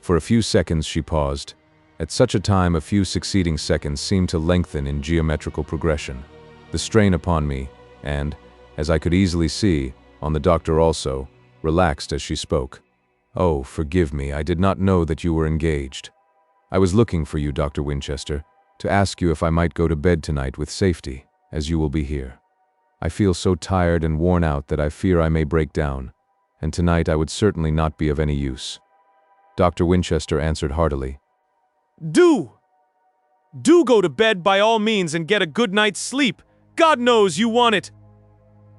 For a few seconds she paused. At such a time, a few succeeding seconds seemed to lengthen in geometrical progression. The strain upon me, and, as I could easily see, on the doctor also, relaxed as she spoke. "Oh, forgive me, I did not know that you were engaged. I was looking for you, Dr. Winchester, to ask you if I might go to bed tonight with safety, as you will be here. I feel so tired and worn out that I fear I may break down, and tonight I would certainly not be of any use." Dr. Winchester answered heartily, Do go to bed by all means and get a good night's sleep. God knows you want it.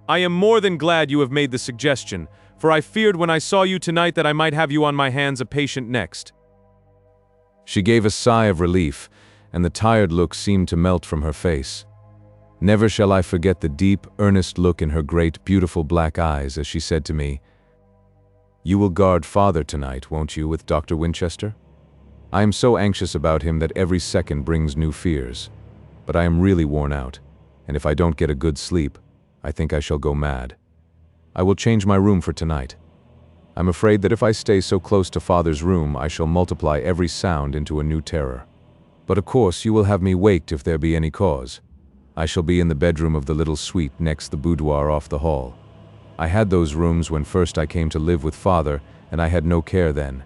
I am more than glad you have made the suggestion, for I feared when I saw you tonight that I might have you on my hands a patient next. She gave a sigh of relief, and the tired look seemed to melt from her face. Never shall I forget the deep, earnest look in her great, beautiful black eyes as she said to me, "You will guard Father tonight, won't you, with Dr. Winchester? I am so anxious about him that every second brings new fears. But I am really worn out, and if I don't get a good sleep, I think I shall go mad. I will change my room for tonight. I'm afraid that if I stay so close to Father's room, I shall multiply every sound into a new terror. But of course you will have me waked if there be any cause. I shall be in the bedroom of the little suite next the boudoir off the hall. I had those rooms when first I came to live with Father, and I had no care then.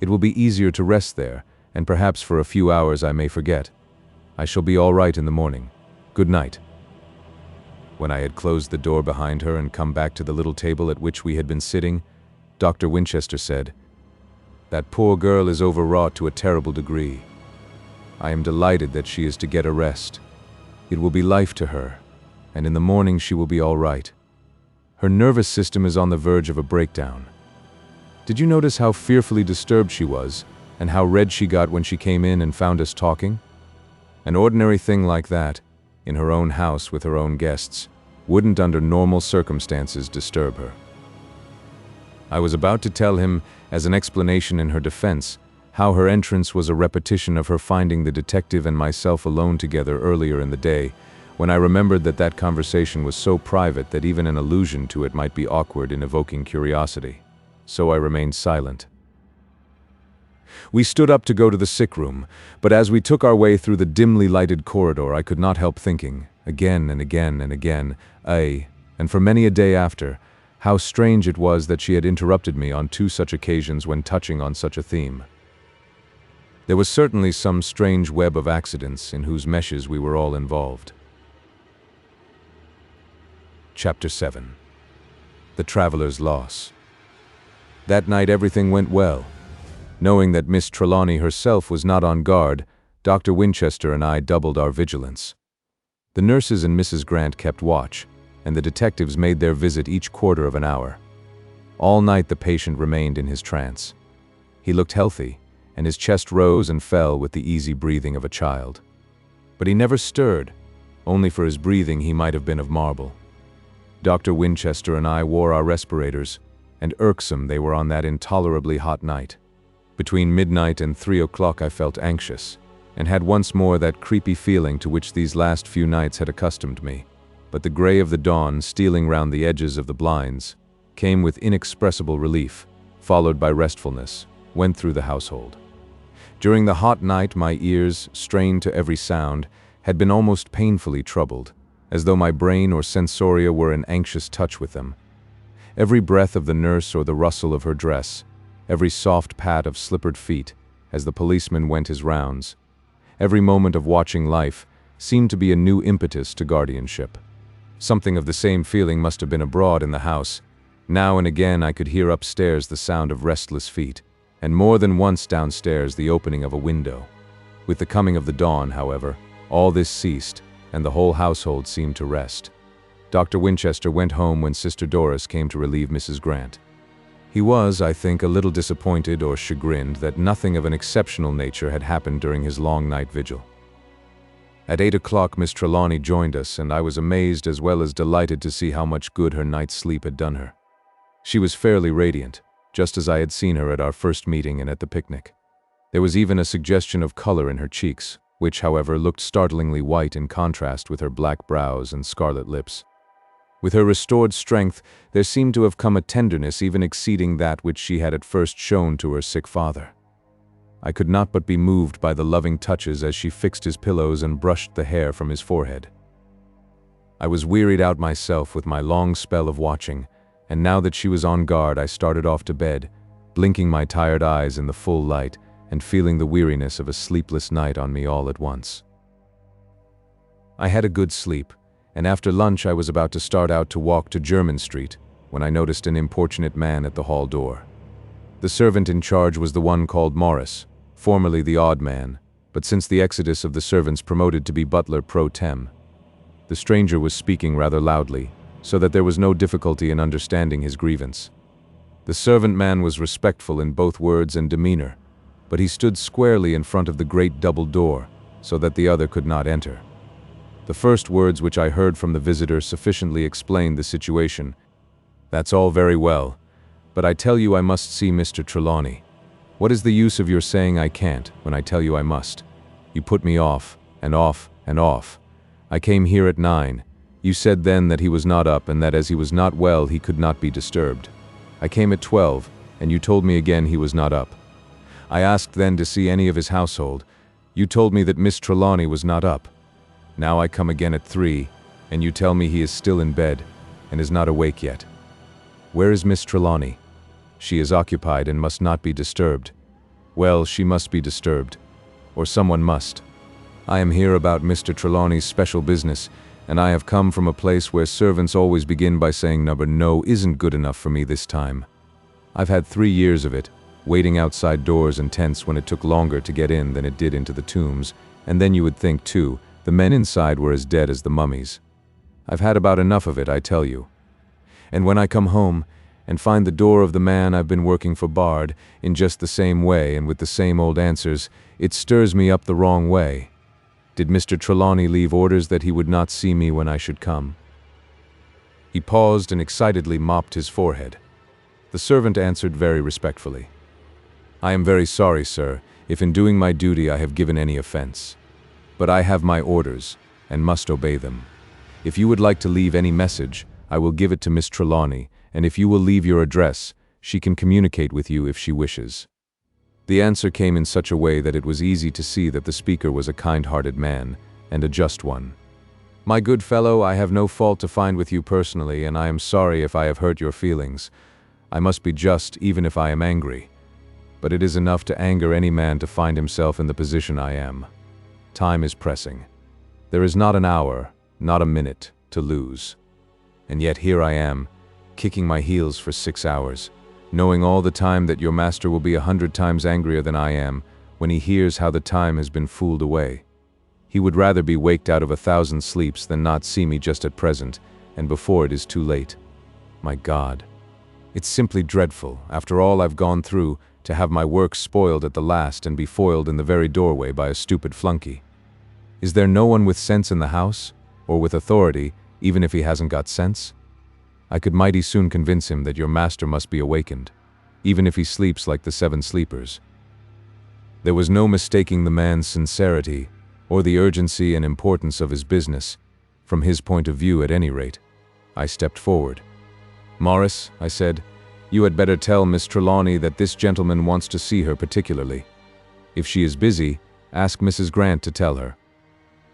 It will be easier to rest there, and perhaps for a few hours I may forget. I shall be all right in the morning. Good night." When I had closed the door behind her and come back to the little table at which we had been sitting, Dr. Winchester said, "That poor girl is overwrought to a terrible degree. I am delighted that she is to get a rest. It will be life to her, and in the morning she will be all right. Her nervous system is on the verge of a breakdown. Did you notice how fearfully disturbed she was, and how red she got when she came in and found us talking? An ordinary thing like that, in her own house with her own guests, wouldn't under normal circumstances disturb her. I was about to tell him, as an explanation in her defense, how her entrance was a repetition of her finding the detective and myself alone together earlier in the day, when I remembered that that conversation was so private that even an allusion to it might be awkward in evoking curiosity. So I remained silent. We stood up to go to the sick room, but as we took our way through the dimly lighted corridor, I could not help thinking, again and again and again, and for many a day after, how strange it was that she had interrupted me on 2 such occasions when touching on such a theme. There was certainly some strange web of accidents in whose meshes we were all involved. Chapter 7. The Traveler's Loss. That night everything went well. Knowing that Miss Trelawney herself was not on guard, Dr. Winchester and I doubled our vigilance. The nurses and Mrs. Grant kept watch, and the detectives made their visit each quarter of an hour. All night the patient remained in his trance. He looked healthy, and his chest rose and fell with the easy breathing of a child. But he never stirred. Only for his breathing he might have been of marble. Dr. Winchester and I wore our respirators, and irksome they were on that intolerably hot night. Between midnight and 3 o'clock I felt anxious, and had once more that creepy feeling to which these last few nights had accustomed me. But the gray of the dawn, stealing round the edges of the blinds, came with inexpressible relief, followed by restfulness, went through the household. During the hot night my ears, strained to every sound, had been almost painfully troubled, as though my brain or sensoria were in anxious touch with them. Every breath of the nurse or the rustle of her dress, every soft pat of slippered feet, as the policeman went his rounds, every moment of watching life seemed to be a new impetus to guardianship. Something of the same feeling must have been abroad in the house. Now and again I could hear upstairs the sound of restless feet, and more than once downstairs the opening of a window. With the coming of the dawn, however, all this ceased, and the whole household seemed to rest. Dr. Winchester went home when Sister Doris came to relieve Mrs. Grant. He was, I think, a little disappointed or chagrined that nothing of an exceptional nature had happened during his long night vigil. At 8 o'clock Miss Trelawney joined us, and I was amazed as well as delighted to see how much good her night's sleep had done her. She was fairly radiant, just as I had seen her at our first meeting and at the picnic. There was even a suggestion of color in her cheeks, which, however, looked startlingly white in contrast with her black brows and scarlet lips. With her restored strength, there seemed to have come a tenderness even exceeding that which she had at first shown to her sick father. I could not but be moved by the loving touches as she fixed his pillows and brushed the hair from his forehead. I was wearied out myself with my long spell of watching, and now that she was on guard I started off to bed, blinking my tired eyes in the full light and feeling the weariness of a sleepless night on me all at once. I had a good sleep, and after lunch I was about to start out to walk to Jermyn Street, when I noticed an importunate man at the hall door. The servant in charge was the one called Morris, formerly the odd man, but since the exodus of the servants promoted to be butler pro tem. The stranger was speaking rather loudly, so that there was no difficulty in understanding his grievance. The servant man was respectful in both words and demeanor, but he stood squarely in front of the great double door, so that the other could not enter. The first words which I heard from the visitor sufficiently explained the situation. "That's all very well, but I tell you I must see Mr. Trelawney. What is the use of your saying I can't, when I tell you I must? You put me off, and off, and off. I came here at 9. You said then that he was not up, and that as he was not well he could not be disturbed. I came at 12, and you told me again he was not up. I asked then to see any of his household. You told me that Miss Trelawney was not up. Now I come again at 3, and you tell me he is still in bed, and is not awake yet. Where is Miss Trelawney? She is occupied and must not be disturbed. Well, she must be disturbed, or someone must. I am here about Mr. Trelawney's special business, and I have come from a place where servants always begin by saying number no isn't good enough for me this time. I've had 3 years of it, waiting outside doors and tents when it took longer to get in than it did into the tombs, and then you would think, too, the men inside were as dead as the mummies. I've had about enough of it, I tell you. And when I come home and find the door of the man I've been working for barred, in just the same way and with the same old answers, it stirs me up the wrong way. Did Mr. Trelawney leave orders that he would not see me when I should come?" He paused and excitedly mopped his forehead. The servant answered very respectfully, "I am very sorry, sir, if in doing my duty I have given any offense. But I have my orders, and must obey them. If you would like to leave any message, I will give it to Miss Trelawney, and if you will leave your address, she can communicate with you if she wishes." The answer came in such a way that it was easy to see that the speaker was a kind-hearted man, and a just one. "My good fellow, I have no fault to find with you personally, and I am sorry if I have hurt your feelings. I must be just even if I am angry. But it is enough to anger any man to find himself in the position I am. Time is pressing. There is not an hour, not a minute, to lose. And yet here I am, kicking my heels for 6 hours, knowing all the time that your master will be 100 times angrier than I am when he hears how the time has been fooled away. He would rather be waked out of 1,000 sleeps than not see me just at present, and before it is too late. My God, it's simply dreadful, after all I've gone through, to have my work spoiled at the last and be foiled in the very doorway by a stupid flunky. Is there no one with sense in the house, or with authority, even if he hasn't got sense? I could mighty soon convince him that your master must be awakened, even if he sleeps like the 7 sleepers. There was no mistaking the man's sincerity, or the urgency and importance of his business, from his point of view at any rate. I stepped forward. "Morris," I said, "you had better tell Miss Trelawney that this gentleman wants to see her particularly. If she is busy, ask Mrs. Grant to tell her."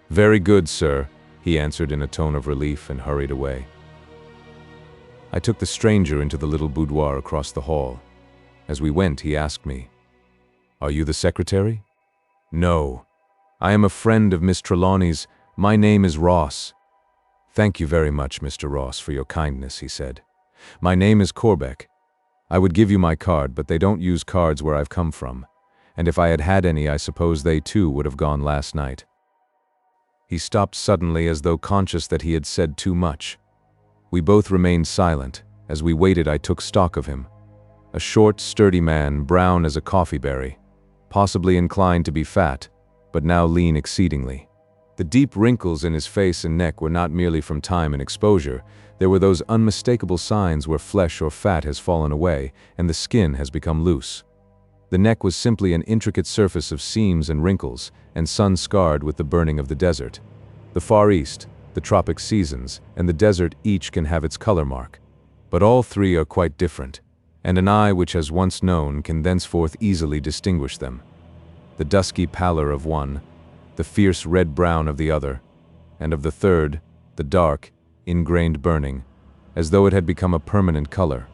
"Very good, sir," he answered in a tone of relief and hurried away. I took the stranger into the little boudoir across the hall. As we went, he asked me, "Are you the secretary?" "No. I am a friend of Miss Trelawney's. My name is Ross." "Thank you very much, Mr. Ross, for your kindness," he said. "My name is Corbeck. I would give you my card, but they don't use cards where I've come from, and if I had had any, I suppose they too would have gone last night." He stopped suddenly as though conscious that he had said too much. We both remained silent. As we waited, I took stock of him. A short, sturdy man, brown as a coffee berry, possibly inclined to be fat, but now lean exceedingly. The deep wrinkles in his face and neck were not merely from time and exposure. There were those unmistakable signs where flesh or fat has fallen away and the skin has become loose. The neck was simply an intricate surface of seams and wrinkles, and sun-scarred with the burning of the desert. The Far East, the tropic seasons, and the desert each can have its color mark. But all three are quite different, and an eye which has once known can thenceforth easily distinguish them. The dusky pallor of one, the fierce red-brown of the other, and of the third, the dark, ingrained burning, as though it had become a permanent color.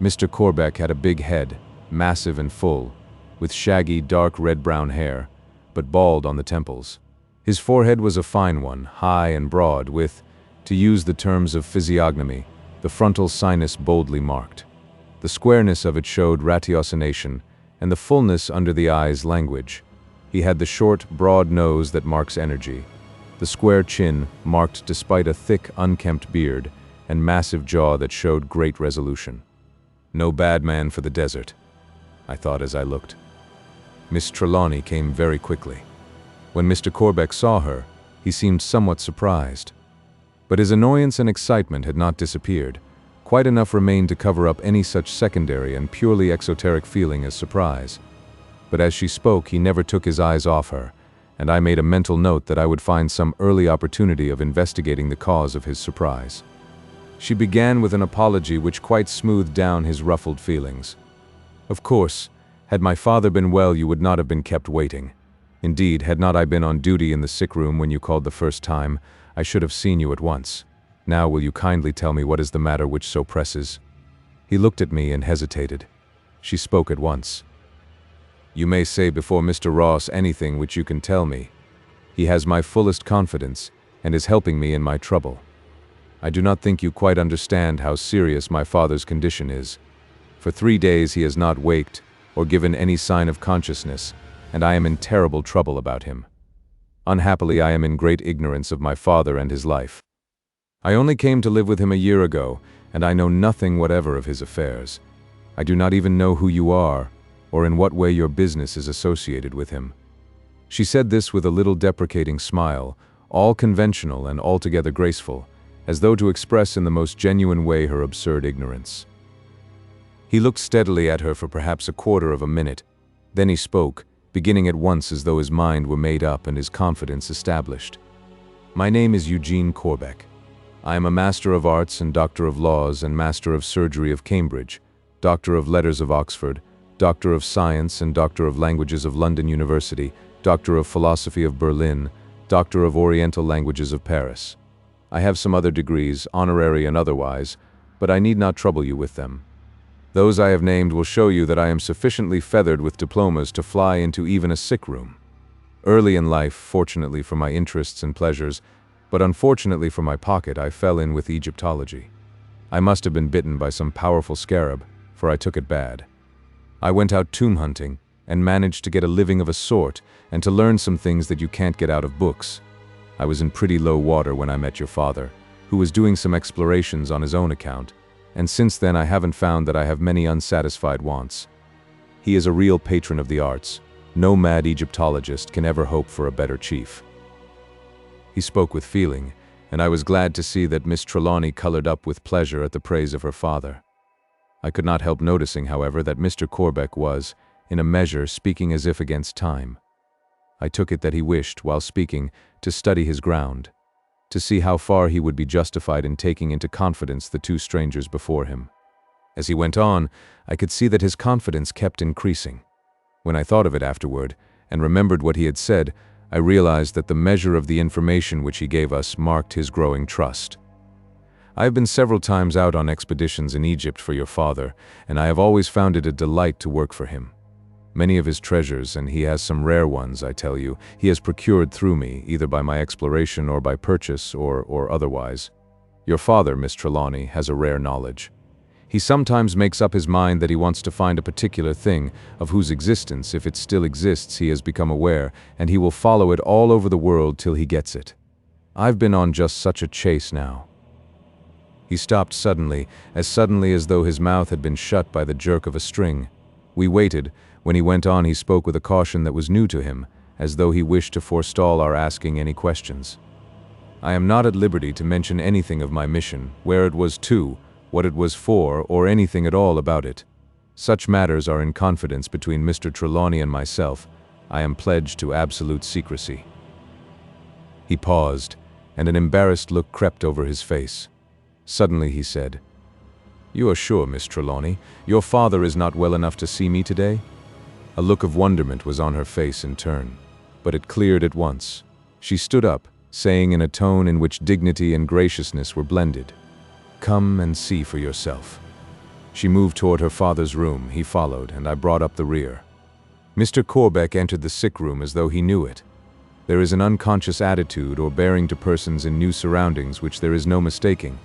Mr. Corbeck had a big head, massive and full, with shaggy, dark red-brown hair, but bald on the temples. His forehead was a fine one, high and broad, with, to use the terms of physiognomy, the frontal sinus boldly marked. The squareness of it showed ratiocination, and the fullness under the eyes language. He had the short, broad nose that marks energy, the square chin marked despite a thick, unkempt beard, and massive jaw that showed great resolution. No bad man for the desert, I thought as I looked. Miss Trelawney came very quickly. When Mr. Corbeck saw her, he seemed somewhat surprised. But his annoyance and excitement had not disappeared. Quite enough remained to cover up any such secondary and purely exoteric feeling as surprise. But as she spoke, he never took his eyes off her, and I made a mental note that I would find some early opportunity of investigating the cause of his surprise. She began with an apology which quite smoothed down his ruffled feelings. "Of course, had my father been well, you would not have been kept waiting. Indeed, had not I been on duty in the sick room when you called the first time, I should have seen you at once. Now will you kindly tell me what is the matter which so presses?" He looked at me and hesitated. She spoke at once. "You may say before Mr. Ross anything which you can tell me. He has my fullest confidence, and is helping me in my trouble. I do not think you quite understand how serious my father's condition is. For 3 days he has not waked, or given any sign of consciousness, and I am in terrible trouble about him. Unhappily, I am in great ignorance of my father and his life. I only came to live with him a year ago, and I know nothing whatever of his affairs. I do not even know who you are, or in what way your business is associated with him." She said this with a little deprecating smile, all conventional and altogether graceful, as though to express in the most genuine way her absurd ignorance. He looked steadily at her for perhaps a quarter of a minute. Then he spoke, beginning at once as though his mind were made up and his confidence established. "My name is Eugene Corbeck. I am a Master of Arts and Doctor of Laws and Master of Surgery of Cambridge, Doctor of Letters of Oxford, Doctor of Science and Doctor of Languages of London University, Doctor of Philosophy of Berlin, Doctor of Oriental Languages of Paris. I have some other degrees, honorary and otherwise, but I need not trouble you with them. Those I have named will show you that I am sufficiently feathered with diplomas to fly into even a sick room. Early in life, fortunately for my interests and pleasures, but unfortunately for my pocket, I fell in with Egyptology. I must have been bitten by some powerful scarab, for I took it bad. I went out tomb hunting, and managed to get a living of a sort, and to learn some things that you can't get out of books. I was in pretty low water when I met your father, who was doing some explorations on his own account, and since then I haven't found that I have many unsatisfied wants. He is a real patron of the arts. No mad Egyptologist can ever hope for a better chief." He spoke with feeling, and I was glad to see that Miss Trelawney colored up with pleasure at the praise of her father. I could not help noticing, however, that Mr. Corbeck was, in a measure, speaking as if against time. I took it that he wished, while speaking, to study his ground, to see how far he would be justified in taking into confidence the two strangers before him. As he went on, I could see that his confidence kept increasing. When I thought of it afterward, and remembered what he had said, I realized that the measure of the information which he gave us marked his growing trust. I have been several times out on expeditions in Egypt for your father, and I have always found it a delight to work for him. Many of his treasures, and he has some rare ones, I tell you, he has procured through me, either by my exploration or by purchase or otherwise. Your father, Miss Trelawney, has a rare knowledge. He sometimes makes up his mind that he wants to find a particular thing, of whose existence, if it still exists, he has become aware, and he will follow it all over the world till he gets it. I've been on just such a chase now." He stopped suddenly as though his mouth had been shut by the jerk of a string. We waited. When he went on, he spoke with a caution that was new to him, as though he wished to forestall our asking any questions. "I am not at liberty to mention anything of my mission, where it was to, what it was for, or anything at all about it. Such matters are in confidence between Mr. Trelawney and myself. I am pledged to absolute secrecy." He paused, and an embarrassed look crept over his face. Suddenly he said, "You are sure, Miss Trelawney, your father is not well enough to see me today?" A look of wonderment was on her face in turn, but it cleared at once. She stood up, saying in a tone in which dignity and graciousness were blended, "Come and see for yourself." She moved toward her father's room. He followed, and I brought up the rear. Mr. Corbeck entered the sick room as though he knew it. There is an unconscious attitude or bearing to persons in new surroundings which there is no mistaking.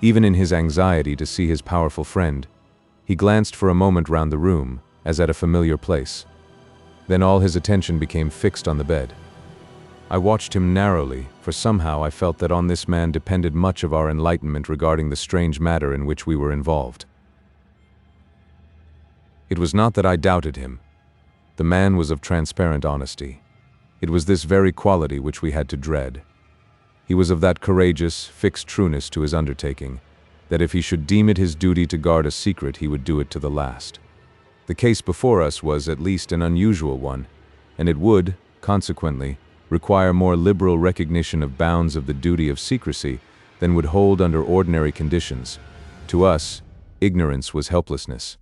Even in his anxiety to see his powerful friend, he glanced for a moment round the room, as at a familiar place. Then all his attention became fixed on the bed. I watched him narrowly, for somehow I felt that on this man depended much of our enlightenment regarding the strange matter in which we were involved. It was not that I doubted him. The man was of transparent honesty. It was this very quality which we had to dread. He was of that courageous, fixed trueness to his undertaking, that if he should deem it his duty to guard a secret, he would do it to the last. The case before us was at least an unusual one, and it would, consequently, require more liberal recognition of bounds of the duty of secrecy than would hold under ordinary conditions. To us, ignorance was helplessness.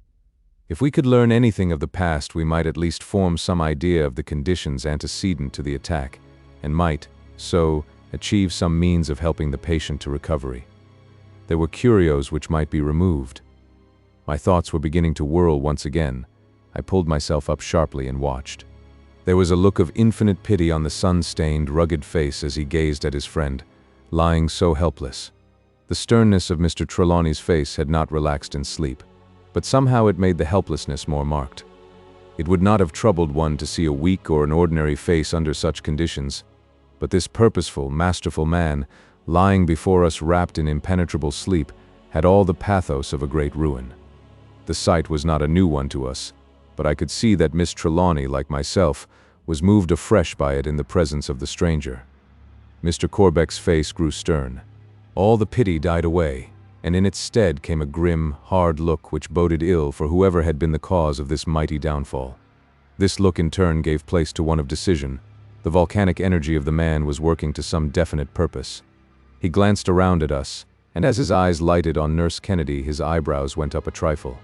If we could learn anything of the past, we might at least form some idea of the conditions antecedent to the attack, and might, so, achieve some means of helping the patient to recovery. There were curios which might be removed. My thoughts were beginning to whirl once again. I pulled myself up sharply and watched. There was a look of infinite pity on the sun-stained, rugged face as he gazed at his friend, lying so helpless. The sternness of Mr. Trelawney's face had not relaxed in sleep, but somehow it made the helplessness more marked. It would not have troubled one to see a weak or an ordinary face under such conditions, but this purposeful, masterful man, lying before us wrapped in impenetrable sleep, had all the pathos of a great ruin. The sight was not a new one to us, but I could see that Miss Trelawney, like myself, was moved afresh by it in the presence of the stranger. Mr. Corbeck's face grew stern. All the pity died away, and in its stead came a grim, hard look which boded ill for whoever had been the cause of this mighty downfall. This look in turn gave place to one of decision. The volcanic energy of the man was working to some definite purpose. He glanced around at us, and as his eyes lighted on Nurse Kennedy, his eyebrows went up a trifle.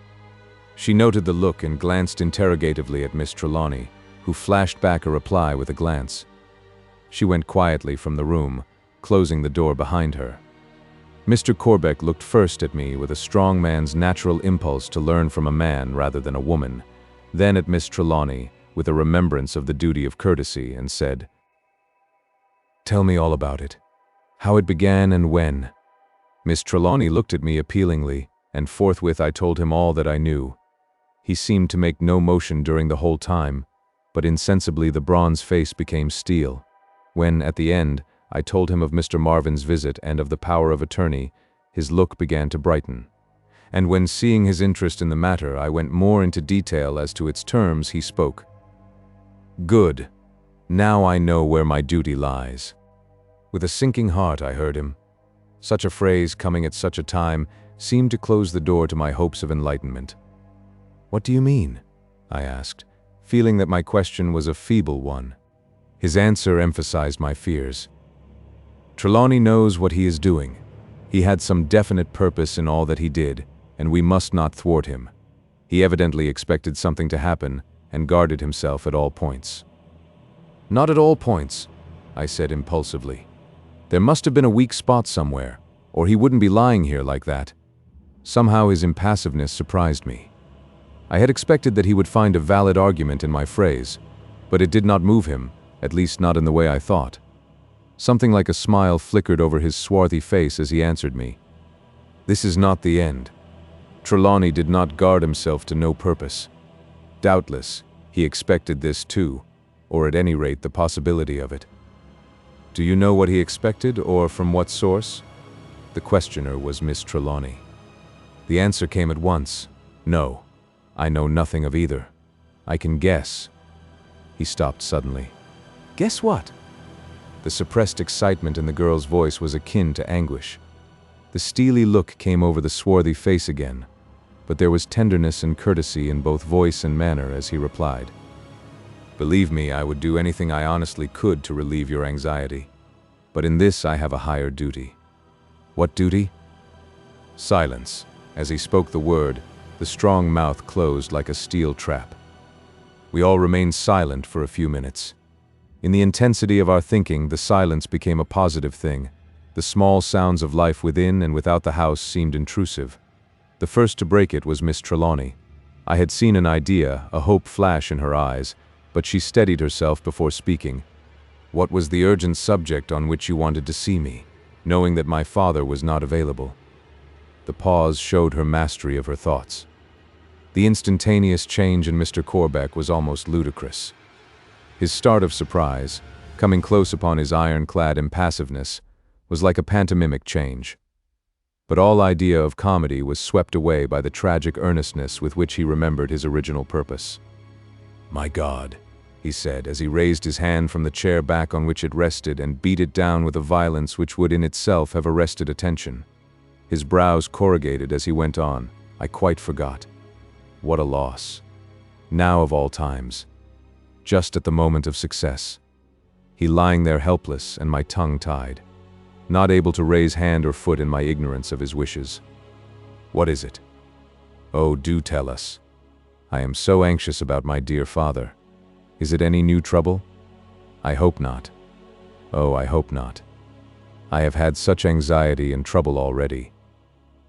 She noted the look and glanced interrogatively at Miss Trelawney, who flashed back a reply with a glance. She went quietly from the room, closing the door behind her. Mr. Corbeck looked first at me with a strong man's natural impulse to learn from a man rather than a woman, then at Miss Trelawney with a remembrance of the duty of courtesy, and said, "Tell me all about it. How it began and when." Miss Trelawney looked at me appealingly, and forthwith I told him all that I knew. He seemed to make no motion during the whole time, but insensibly the bronze face became steel. When, at the end, I told him of Mr. Marvin's visit and of the power of attorney, his look began to brighten. And when, seeing his interest in the matter, I went more into detail as to its terms, he spoke. "Good. Now I know where my duty lies." With a sinking heart I heard him. Such a phrase, coming at such a time, seemed to close the door to my hopes of enlightenment. "What do you mean?" I asked, feeling that my question was a feeble one. His answer emphasized my fears. "Trelawney knows what he is doing. He had some definite purpose in all that he did, and we must not thwart him. He evidently expected something to happen, and guarded himself at all points." "Not at all points," I said impulsively. "There must have been a weak spot somewhere, or he wouldn't be lying here like that." Somehow his impassiveness surprised me. I had expected that he would find a valid argument in my phrase, but it did not move him, at least not in the way I thought. Something like a smile flickered over his swarthy face as he answered me. "This is not the end. Trelawney did not guard himself to no purpose. Doubtless, he expected this too, or at any rate the possibility of it." "Do you know what he expected, or from what source?" The questioner was Miss Trelawney. The answer came at once. "No, I know nothing of either. I can guess." He stopped suddenly. "Guess what?" The suppressed excitement in the girl's voice was akin to anguish. The steely look came over the swarthy face again, but there was tenderness and courtesy in both voice and manner as he replied. "Believe me, I would do anything I honestly could to relieve your anxiety. But in this I have a higher duty." "What duty?" Silence. As he spoke the word, the strong mouth closed like a steel trap. We all remained silent for a few minutes. In the intensity of our thinking, the silence became a positive thing. The small sounds of life within and without the house seemed intrusive. The first to break it was Miss Trelawney. I had seen an idea, a hope flash in her eyes, but she steadied herself before speaking. "What was the urgent subject on which you wanted to see me, knowing that my father was not available?" The pause showed her mastery of her thoughts. The instantaneous change in Mr. Corbeck was almost ludicrous. His start of surprise, coming close upon his ironclad impassiveness, was like a pantomimic change. But all idea of comedy was swept away by the tragic earnestness with which he remembered his original purpose. "My God," he said, as he raised his hand from the chair back on which it rested and beat it down with a violence which would in itself have arrested attention. His brows corrugated as he went on. "I quite forgot. What a loss. Now of all times. Just at the moment of success. He lying there helpless and my tongue tied. Not able to raise hand or foot in my ignorance of his wishes. What is it? Oh, do tell us. I am so anxious about my dear father. Is it any new trouble? I hope not. Oh, I hope not. I have had such anxiety and trouble already.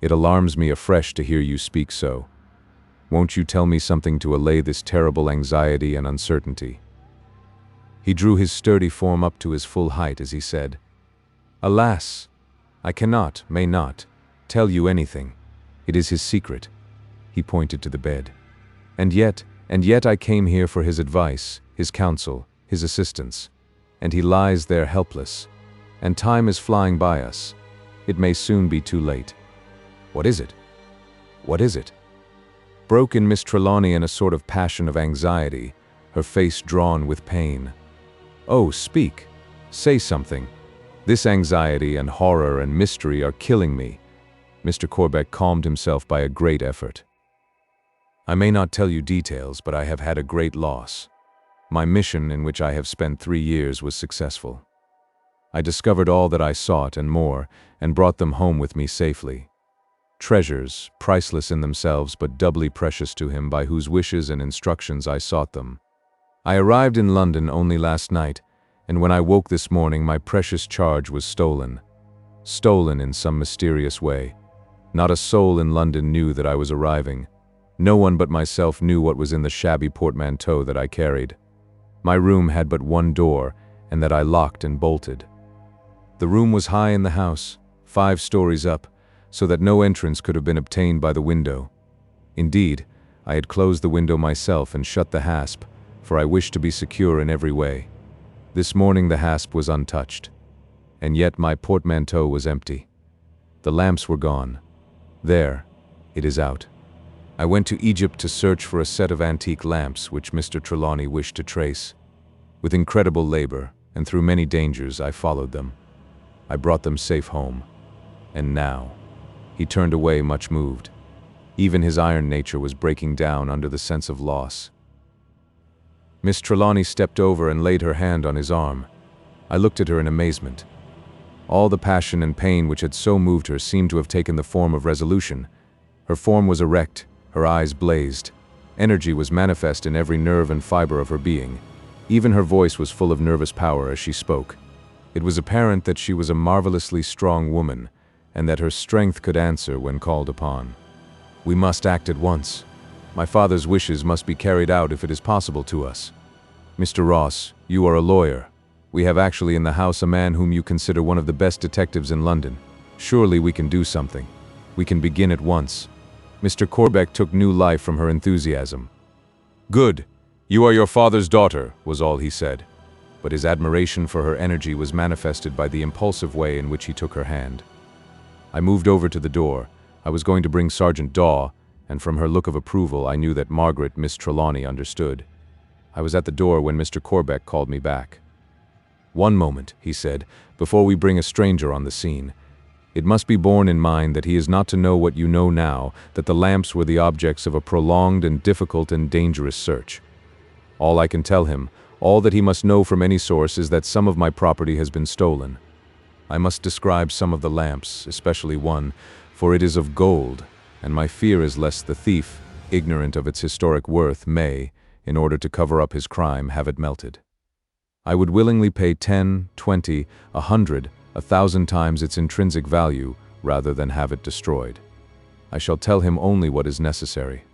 It alarms me afresh to hear you speak so. Won't you tell me something to allay this terrible anxiety and uncertainty?" He drew his sturdy form up to his full height as he said, "Alas, I cannot, may not, tell you anything. It is his secret." He pointed to the bed. And yet I came here for his advice, his counsel, his assistance. And he lies there helpless. And time is flying by us. It may soon be too late." "What is it? What is it?" Broke in Miss Trelawney in a sort of passion of anxiety, her face drawn with pain. "Oh, speak. Say something. This anxiety and horror and mystery are killing me." Mr. Corbeck calmed himself by a great effort. "I may not tell you details, but I have had a great loss. My mission, in which I have spent 3 years, was successful. I discovered all that I sought and more, and brought them home with me safely. Treasures, priceless in themselves but doubly precious to him by whose wishes and instructions I sought them. I arrived in London only last night, and when I woke this morning my precious charge was stolen. Stolen in some mysterious way. Not a soul in London knew that I was arriving. No one but myself knew what was in the shabby portmanteau that I carried. My room had but one door, and that I locked and bolted. The room was high in the house, 5 stories up, so that no entrance could have been obtained by the window. Indeed, I had closed the window myself and shut the hasp, for I wished to be secure in every way. This morning the hasp was untouched, and yet my portmanteau was empty. The lamps were gone. There, it is out. I went to Egypt to search for a set of antique lamps which Mr. Trelawney wished to trace. With incredible labor, and through many dangers, I followed them. I brought them safe home. And now, he turned away much moved. Even his iron nature was breaking down under the sense of loss. Miss Trelawney stepped over and laid her hand on his arm. I looked at her in amazement. All the passion and pain which had so moved her seemed to have taken the form of resolution. Her form was erect, her eyes blazed. Energy was manifest in every nerve and fiber of her being. Even her voice was full of nervous power as she spoke. It was apparent that she was a marvelously strong woman, and that her strength could answer when called upon. "We must act at once. My father's wishes must be carried out if it is possible to us. Mr. Ross, you are a lawyer. We have actually in the house a man whom you consider one of the best detectives in London. Surely we can do something. We can begin at once." Mr. Corbeck took new life from her enthusiasm. "Good. You are your father's daughter," was all he said. But his admiration for her energy was manifested by the impulsive way in which he took her hand. I moved over to the door. I was going to bring Sergeant Daw, and from her look of approval I knew that Margaret, Miss Trelawney, understood. I was at the door when Mr. Corbeck called me back. "One moment," he said, "before we bring a stranger on the scene. It must be borne in mind that he is not to know what you know now, that the lamps were the objects of a prolonged and difficult and dangerous search. All I can tell him, all that he must know from any source, is that some of my property has been stolen. I must describe some of the lamps, especially one, for it is of gold, and my fear is lest the thief, ignorant of its historic worth, may, in order to cover up his crime, have it melted. I would willingly pay 10, 20, 100, 1,000 times its intrinsic value rather than have it destroyed. I shall tell him only what is necessary.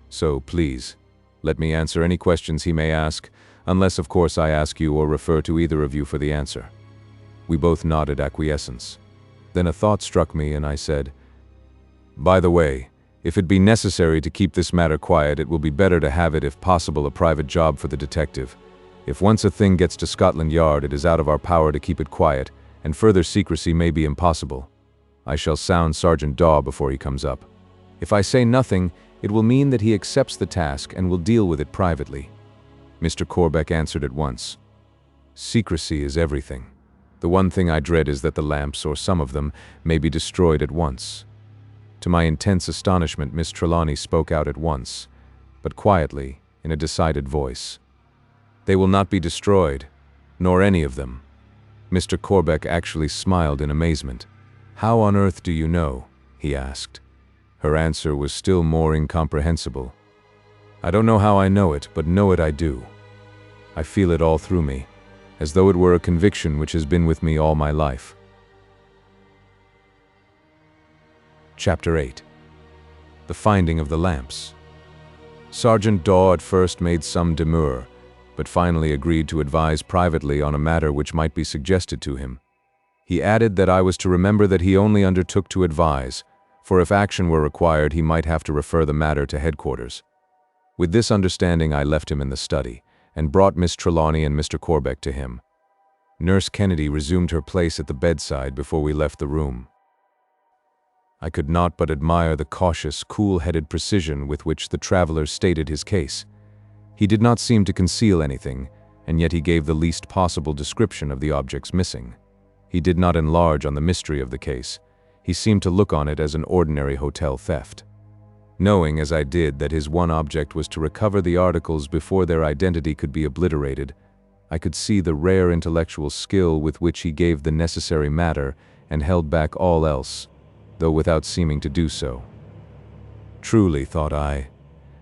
So, please, let me answer any questions he may ask, unless of course I ask you or refer to either of you for the answer." We both nodded acquiescence. Then a thought struck me and I said, "By the way, if it be necessary to keep this matter quiet, it will be better to have it, if possible, a private job for the detective. If once a thing gets to Scotland Yard, it is out of our power to keep it quiet, and further secrecy may be impossible. I shall sound Sergeant Daw before he comes up. If I say nothing, it will mean that he accepts the task and will deal with it privately." Mr. Corbeck answered at once. "Secrecy is everything. The one thing I dread is that the lamps, or some of them, may be destroyed at once." To my intense astonishment, Miss Trelawney spoke out at once, but quietly, in a decided voice. "They will not be destroyed, nor any of them." Mr. Corbeck actually smiled in amazement. "How on earth do you know?" he asked. Her answer was still more incomprehensible. "I don't know how I know it, but know it I do. I feel it all through me, as though it were a conviction which has been with me all my life." Chapter 8. The Finding of the Lamps. Sergeant Daw at first made some demur, but finally agreed to advise privately on a matter which might be suggested to him. He added that I was to remember that he only undertook to advise, for if action were required he might have to refer the matter to headquarters. With this understanding I left him in the study, and brought Miss Trelawney and Mr. Corbeck to him. Nurse Kennedy resumed her place at the bedside before we left the room. I could not but admire the cautious, cool-headed precision with which the traveler stated his case. He did not seem to conceal anything, and yet he gave the least possible description of the objects missing. He did not enlarge on the mystery of the case. He seemed to look on it as an ordinary hotel theft. Knowing, as I did, that his one object was to recover the articles before their identity could be obliterated, I could see the rare intellectual skill with which he gave the necessary matter and held back all else, though without seeming to do so. Truly, thought I,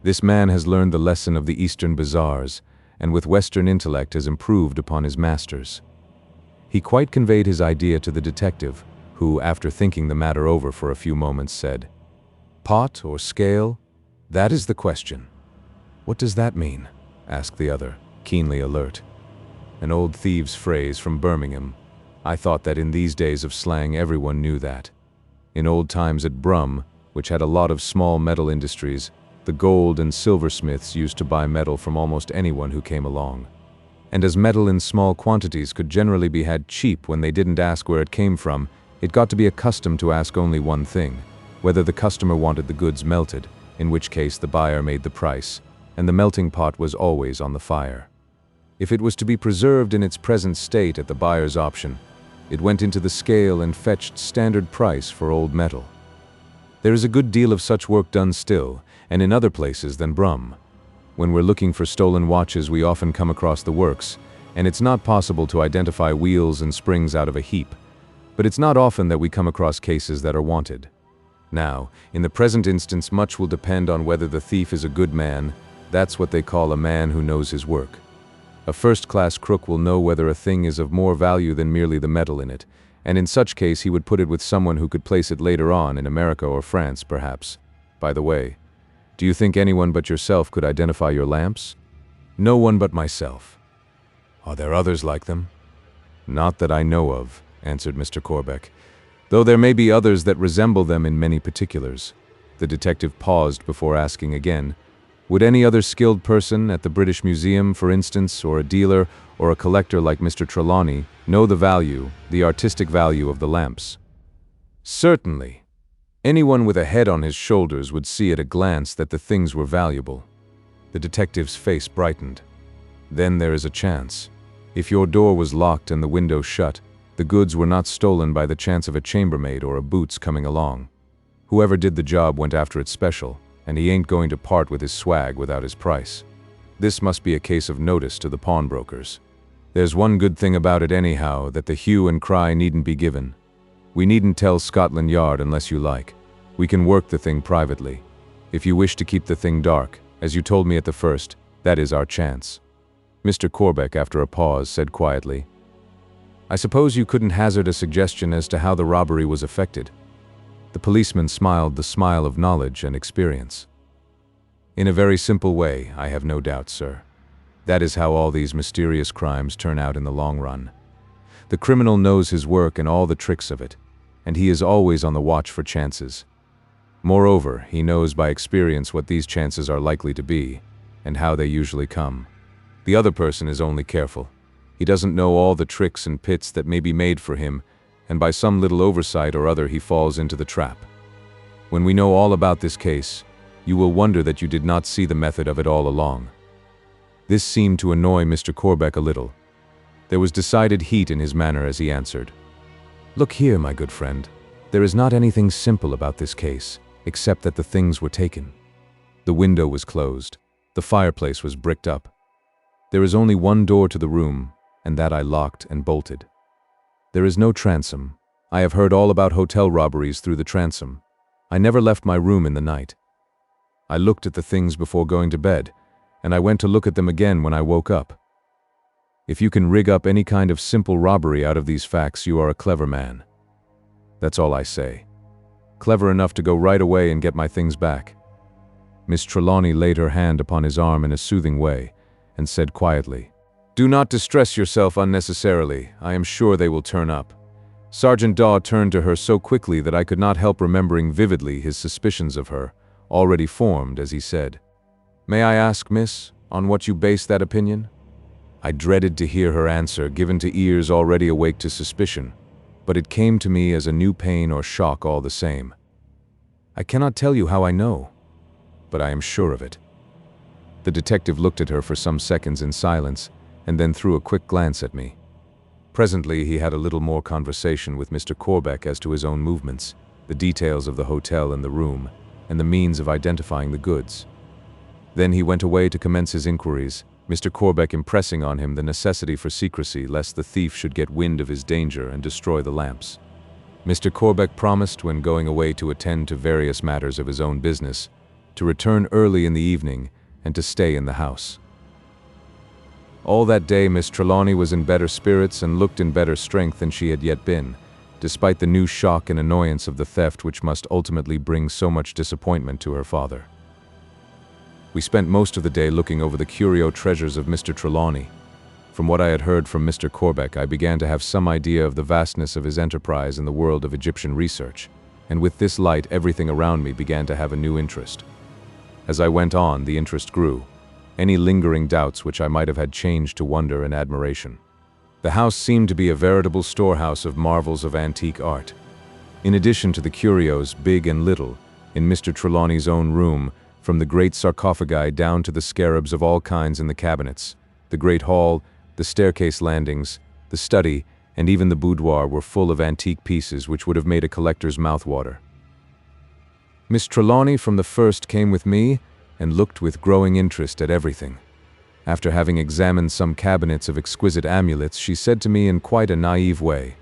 this man has learned the lesson of the Eastern bazaars, and with Western intellect has improved upon his masters. He quite conveyed his idea to the detective, who, after thinking the matter over for a few moments, said, "Pot or scale? That is the question." "What does that mean?" asked the other, keenly alert. An old thieves' phrase from Birmingham. I thought that in these days of slang everyone knew that. In old times at Bram, which had a lot of small metal industries, the gold and silversmiths used to buy metal from almost anyone who came along. And as metal in small quantities could generally be had cheap when they didn't ask where it came from, it got to be a custom to ask only one thing, whether the customer wanted the goods melted, in which case the buyer made the price, and the melting pot was always on the fire. If it was to be preserved in its present state at the buyer's option, it went into the scale and fetched standard price for old metal. There is a good deal of such work done still, and in other places than Brum. When we're looking for stolen watches, we often come across the works, and it's not possible to identify wheels and springs out of a heap, but it's not often that we come across cases that are wanted. Now, in the present instance, much will depend on whether the thief is a good man. That's what they call a man who knows his work. A first-class crook will know whether a thing is of more value than merely the metal in it, and in such case he would put it with someone who could place it later on in America or France, perhaps. By the way, do you think anyone but yourself could identify your lamps? No one but myself. Are there others like them? Not that I know of, answered Mr. Corbeck, though there may be others that resemble them in many particulars. The detective paused before asking again, would any other skilled person at the British Museum, for instance, or a dealer or a collector like Mr. Trelawney, know the value, the artistic value of the lamps? Certainly. Anyone with a head on his shoulders would see at a glance that the things were valuable. The detective's face brightened. Then there is a chance. If your door was locked and the window shut, the goods were not stolen by the chance of a chambermaid or a boots coming along. Whoever did the job went after it special, and he ain't going to part with his swag without his price. This must be a case of notice to the pawnbrokers. There's one good thing about it anyhow, that the hue and cry needn't be given. We needn't tell Scotland Yard unless you like. We can work the thing privately. If you wish to keep the thing dark, as you told me at the first, that is our chance. Mr. Corbeck, after a pause, said quietly, I suppose you couldn't hazard a suggestion as to how the robbery was effected? The policeman smiled the smile of knowledge and experience. In a very simple way, I have no doubt, sir. That is how all these mysterious crimes turn out in the long run. The criminal knows his work and all the tricks of it, and he is always on the watch for chances. Moreover, he knows by experience what these chances are likely to be, and how they usually come. The other person is only careful. He doesn't know all the tricks and pits that may be made for him, and by some little oversight or other he falls into the trap. When we know all about this case, you will wonder that you did not see the method of it all along. This seemed to annoy Mr. Corbeck a little. There was decided heat in his manner as he answered, Look here, my good friend. There is not anything simple about this case, except that the things were taken. The window was closed. The fireplace was bricked up. There is only one door to the room, and that I locked and bolted. There is no transom. I have heard all about hotel robberies through the transom. I never left my room in the night. I looked at the things before going to bed, and I went to look at them again when I woke up. If you can rig up any kind of simple robbery out of these facts, you are a clever man. That's all I say. Clever enough to go right away and get my things back. Miss Trelawney laid her hand upon his arm in a soothing way, and said quietly, Do not distress yourself unnecessarily. I am sure they will turn up. Sergeant Daw turned to her so quickly that I could not help remembering vividly his suspicions of her, already formed, as he said, May I ask, miss, on what you base that opinion? I dreaded to hear her answer, given to ears already awake to suspicion, but it came to me as a new pain or shock all the same. I cannot tell you how I know, but I am sure of it. The detective looked at her for some seconds in silence, and then threw a quick glance at me. Presently, he had a little more conversation with Mr. Corbeck as to his own movements, the details of the hotel and the room, and the means of identifying the goods. Then he went away to commence his inquiries, Mr. Corbeck impressing on him the necessity for secrecy lest the thief should get wind of his danger and destroy the lamps. Mr. Corbeck promised, when going away to attend to various matters of his own business, to return early in the evening and to stay in the house. All that day Miss Trelawney was in better spirits and looked in better strength than she had yet been, despite the new shock and annoyance of the theft which must ultimately bring so much disappointment to her father. We spent most of the day looking over the curio treasures of Mr. Trelawney. From what I had heard from Mr. Corbeck, I began to have some idea of the vastness of his enterprise in the world of Egyptian research, and with this light everything around me began to have a new interest. As I went on, the interest grew. Any lingering doubts which I might have had changed to wonder and admiration. The house seemed to be a veritable storehouse of marvels of antique art. In addition to the curios, big and little, in Mr. Trelawney's own room, from the great sarcophagi down to the scarabs of all kinds in the cabinets, the great hall, the staircase landings, the study, and even the boudoir were full of antique pieces which would have made a collector's mouth water. Miss Trelawney from the first came with me and looked with growing interest at everything. After having examined some cabinets of exquisite amulets, she said to me in quite a naive way,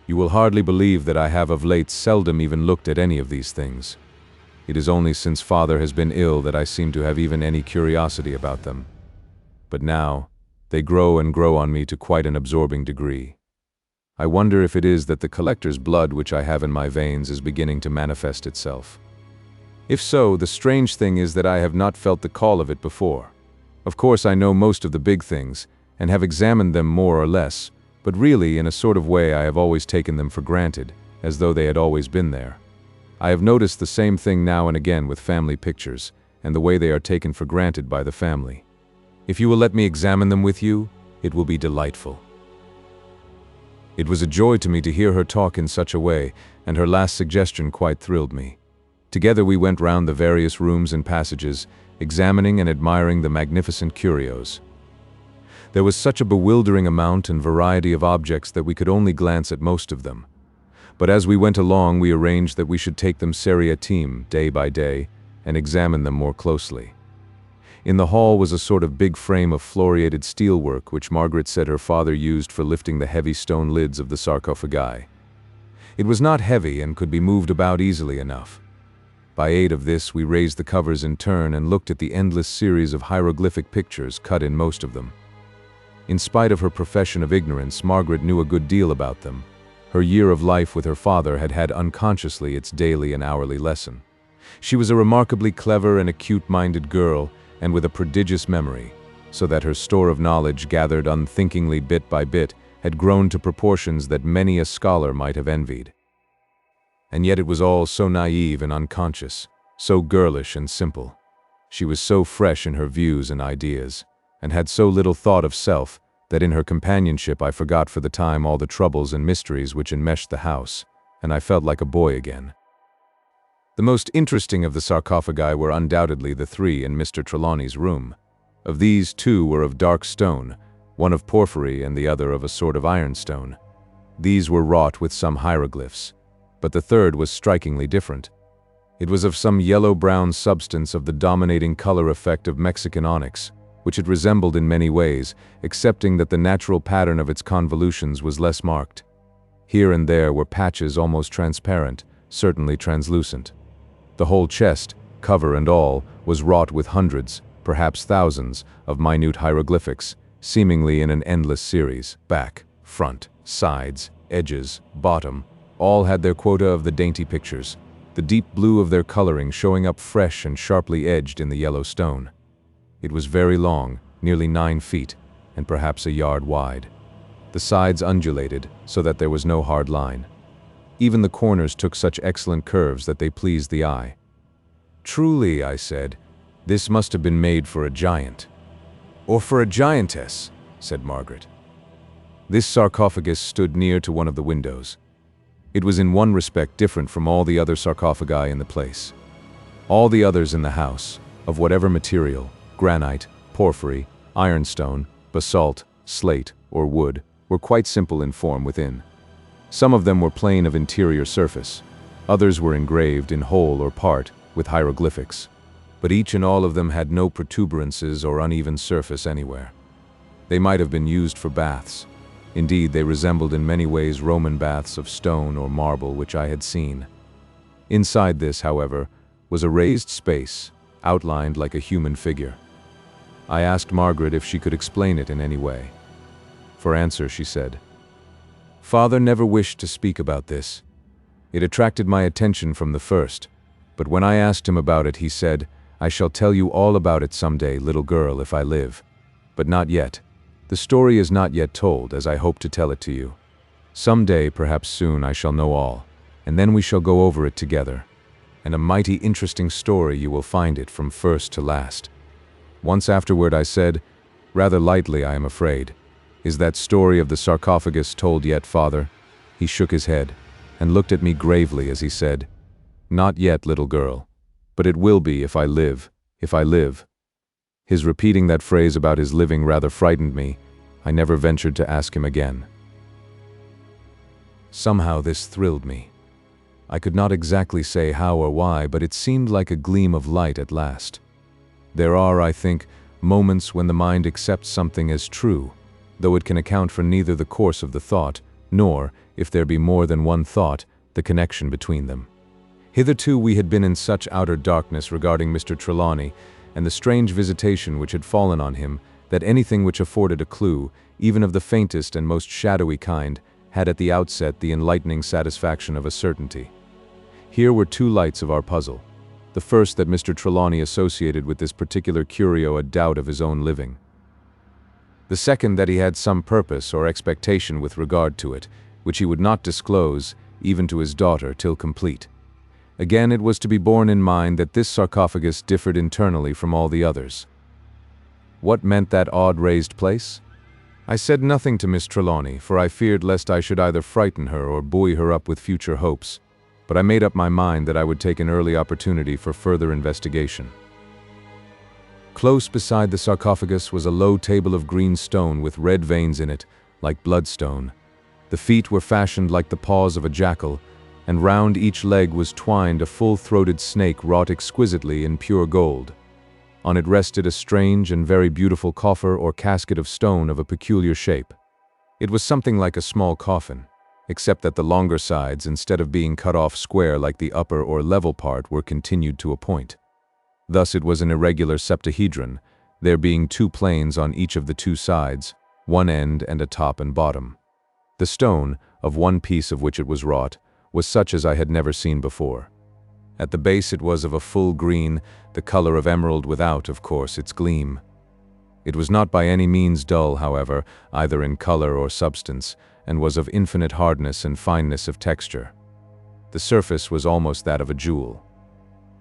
"You will hardly believe that I have of late seldom even looked at any of these things. It is only since father has been ill that I seem to have even any curiosity about them. But now, they grow and grow on me to quite an absorbing degree. I wonder if it is that the collector's blood which I have in my veins is beginning to manifest itself. If so, the strange thing is that I have not felt the call of it before. Of course, I know most of the big things, and have examined them more or less, but really, in a sort of way, I have always taken them for granted, as though they had always been there. I have noticed the same thing now and again with family pictures, and the way they are taken for granted by the family. If you will let me examine them with you, it will be delightful." It was a joy to me to hear her talk in such a way, and her last suggestion quite thrilled me. Together we went round the various rooms and passages, examining and admiring the magnificent curios. There was such a bewildering amount and variety of objects that we could only glance at most of them. But as we went along, we arranged that we should take them seriatim, day by day, and examine them more closely. In the hall was a sort of big frame of floriated steelwork which Margaret said her father used for lifting the heavy stone lids of the sarcophagi. It was not heavy and could be moved about easily enough. By aid of this, we raised the covers in turn and looked at the endless series of hieroglyphic pictures cut in most of them. In spite of her profession of ignorance, Margaret knew a good deal about them. Her year of life with her father had had unconsciously its daily and hourly lesson. She was a remarkably clever and acute-minded girl, and with a prodigious memory, so that her store of knowledge, gathered unthinkingly bit by bit, had grown to proportions that many a scholar might have envied. And yet it was all so naive and unconscious, so girlish and simple. She was so fresh in her views and ideas, and had so little thought of self, that in her companionship I forgot for the time all the troubles and mysteries which enmeshed the house, and I felt like a boy again. The most interesting of the sarcophagi were undoubtedly the three in Mr. Trelawney's room. Of these, two were of dark stone, one of porphyry and the other of a sort of ironstone. These were wrought with some hieroglyphs, but the third was strikingly different. It was of some yellow-brown substance of the dominating color effect of Mexican onyx, which it resembled in many ways, excepting that the natural pattern of its convolutions was less marked. Here and there were patches almost transparent, certainly translucent. The whole chest, cover and all, was wrought with hundreds, perhaps thousands, of minute hieroglyphics, seemingly in an endless series. Back, front, sides, edges, bottom, all had their quota of the dainty pictures, the deep blue of their coloring showing up fresh and sharply edged in the yellow stone. It was very long, nearly 9 feet, and perhaps a yard wide. The sides undulated, so that there was no hard line. Even the corners took such excellent curves that they pleased the eye. "Truly," I said, "this must have been made for a giant." "Or for a giantess," said Margaret. This sarcophagus stood near to one of the windows. It was in one respect different from all the other sarcophagi in the place. All the others in the house, of whatever material, granite, porphyry, ironstone, basalt, slate, or wood, were quite simple in form within. Some of them were plain of interior surface. Others were engraved in whole or part with hieroglyphics. But each and all of them had no protuberances or uneven surface anywhere. They might have been used for baths. Indeed, they resembled in many ways Roman baths of stone or marble which I had seen. Inside this, however, was a raised space, outlined like a human figure. I asked Margaret if she could explain it in any way. For answer, she said, "Father never wished to speak about this. It attracted my attention from the first, but when I asked him about it, he said, 'I shall tell you all about it someday, little girl, if I live. But not yet. The story is not yet told, as I hope to tell it to you. Someday, perhaps soon, I shall know all, and then we shall go over it together. And a mighty interesting story you will find it from first to last.' Once afterward I said, rather lightly I am afraid, 'Is that story of the sarcophagus told yet, Father?' He shook his head, and looked at me gravely as he said, 'Not yet, little girl, but it will be if I live, if I live.' His repeating that phrase about his living rather frightened me. I never ventured to ask him again. Somehow this thrilled me. I could not exactly say how or why, but it seemed like a gleam of light at last. There are, I think, moments when the mind accepts something as true, though it can account for neither the course of the thought, nor, if there be more than one thought, the connection between them. Hitherto we had been in such outer darkness regarding Mr. Trelawney, and the strange visitation which had fallen on him, that anything which afforded a clue, even of the faintest and most shadowy kind, had at the outset the enlightening satisfaction of a certainty. Here were two lights of our puzzle. The first, that Mr. Trelawney associated with this particular curio a doubt of his own living. The second, that he had some purpose or expectation with regard to it, which he would not disclose, even to his daughter, till complete. Again, it was to be borne in mind that this sarcophagus differed internally from all the others. What meant that odd raised place? I said nothing to Miss Trelawney, for I feared lest I should either frighten her or buoy her up with future hopes, but I made up my mind that I would take an early opportunity for further investigation. Close beside the sarcophagus was a low table of green stone with red veins in it, like bloodstone. The feet were fashioned like the paws of a jackal, and round each leg was twined a full-throated snake wrought exquisitely in pure gold. On it rested a strange and very beautiful coffer or casket of stone of a peculiar shape. It was something like a small coffin, except that the longer sides, instead of being cut off square like the upper or level part, were continued to a point. Thus it was an irregular septahedron, there being two planes on each of the two sides, one end and a top and bottom. The stone, of one piece of which it was wrought, was such as I had never seen before. At the base it was of a full green, the color of emerald without, of course, its gleam. It was not by any means dull, however, either in color or substance, and was of infinite hardness and fineness of texture. The surface was almost that of a jewel.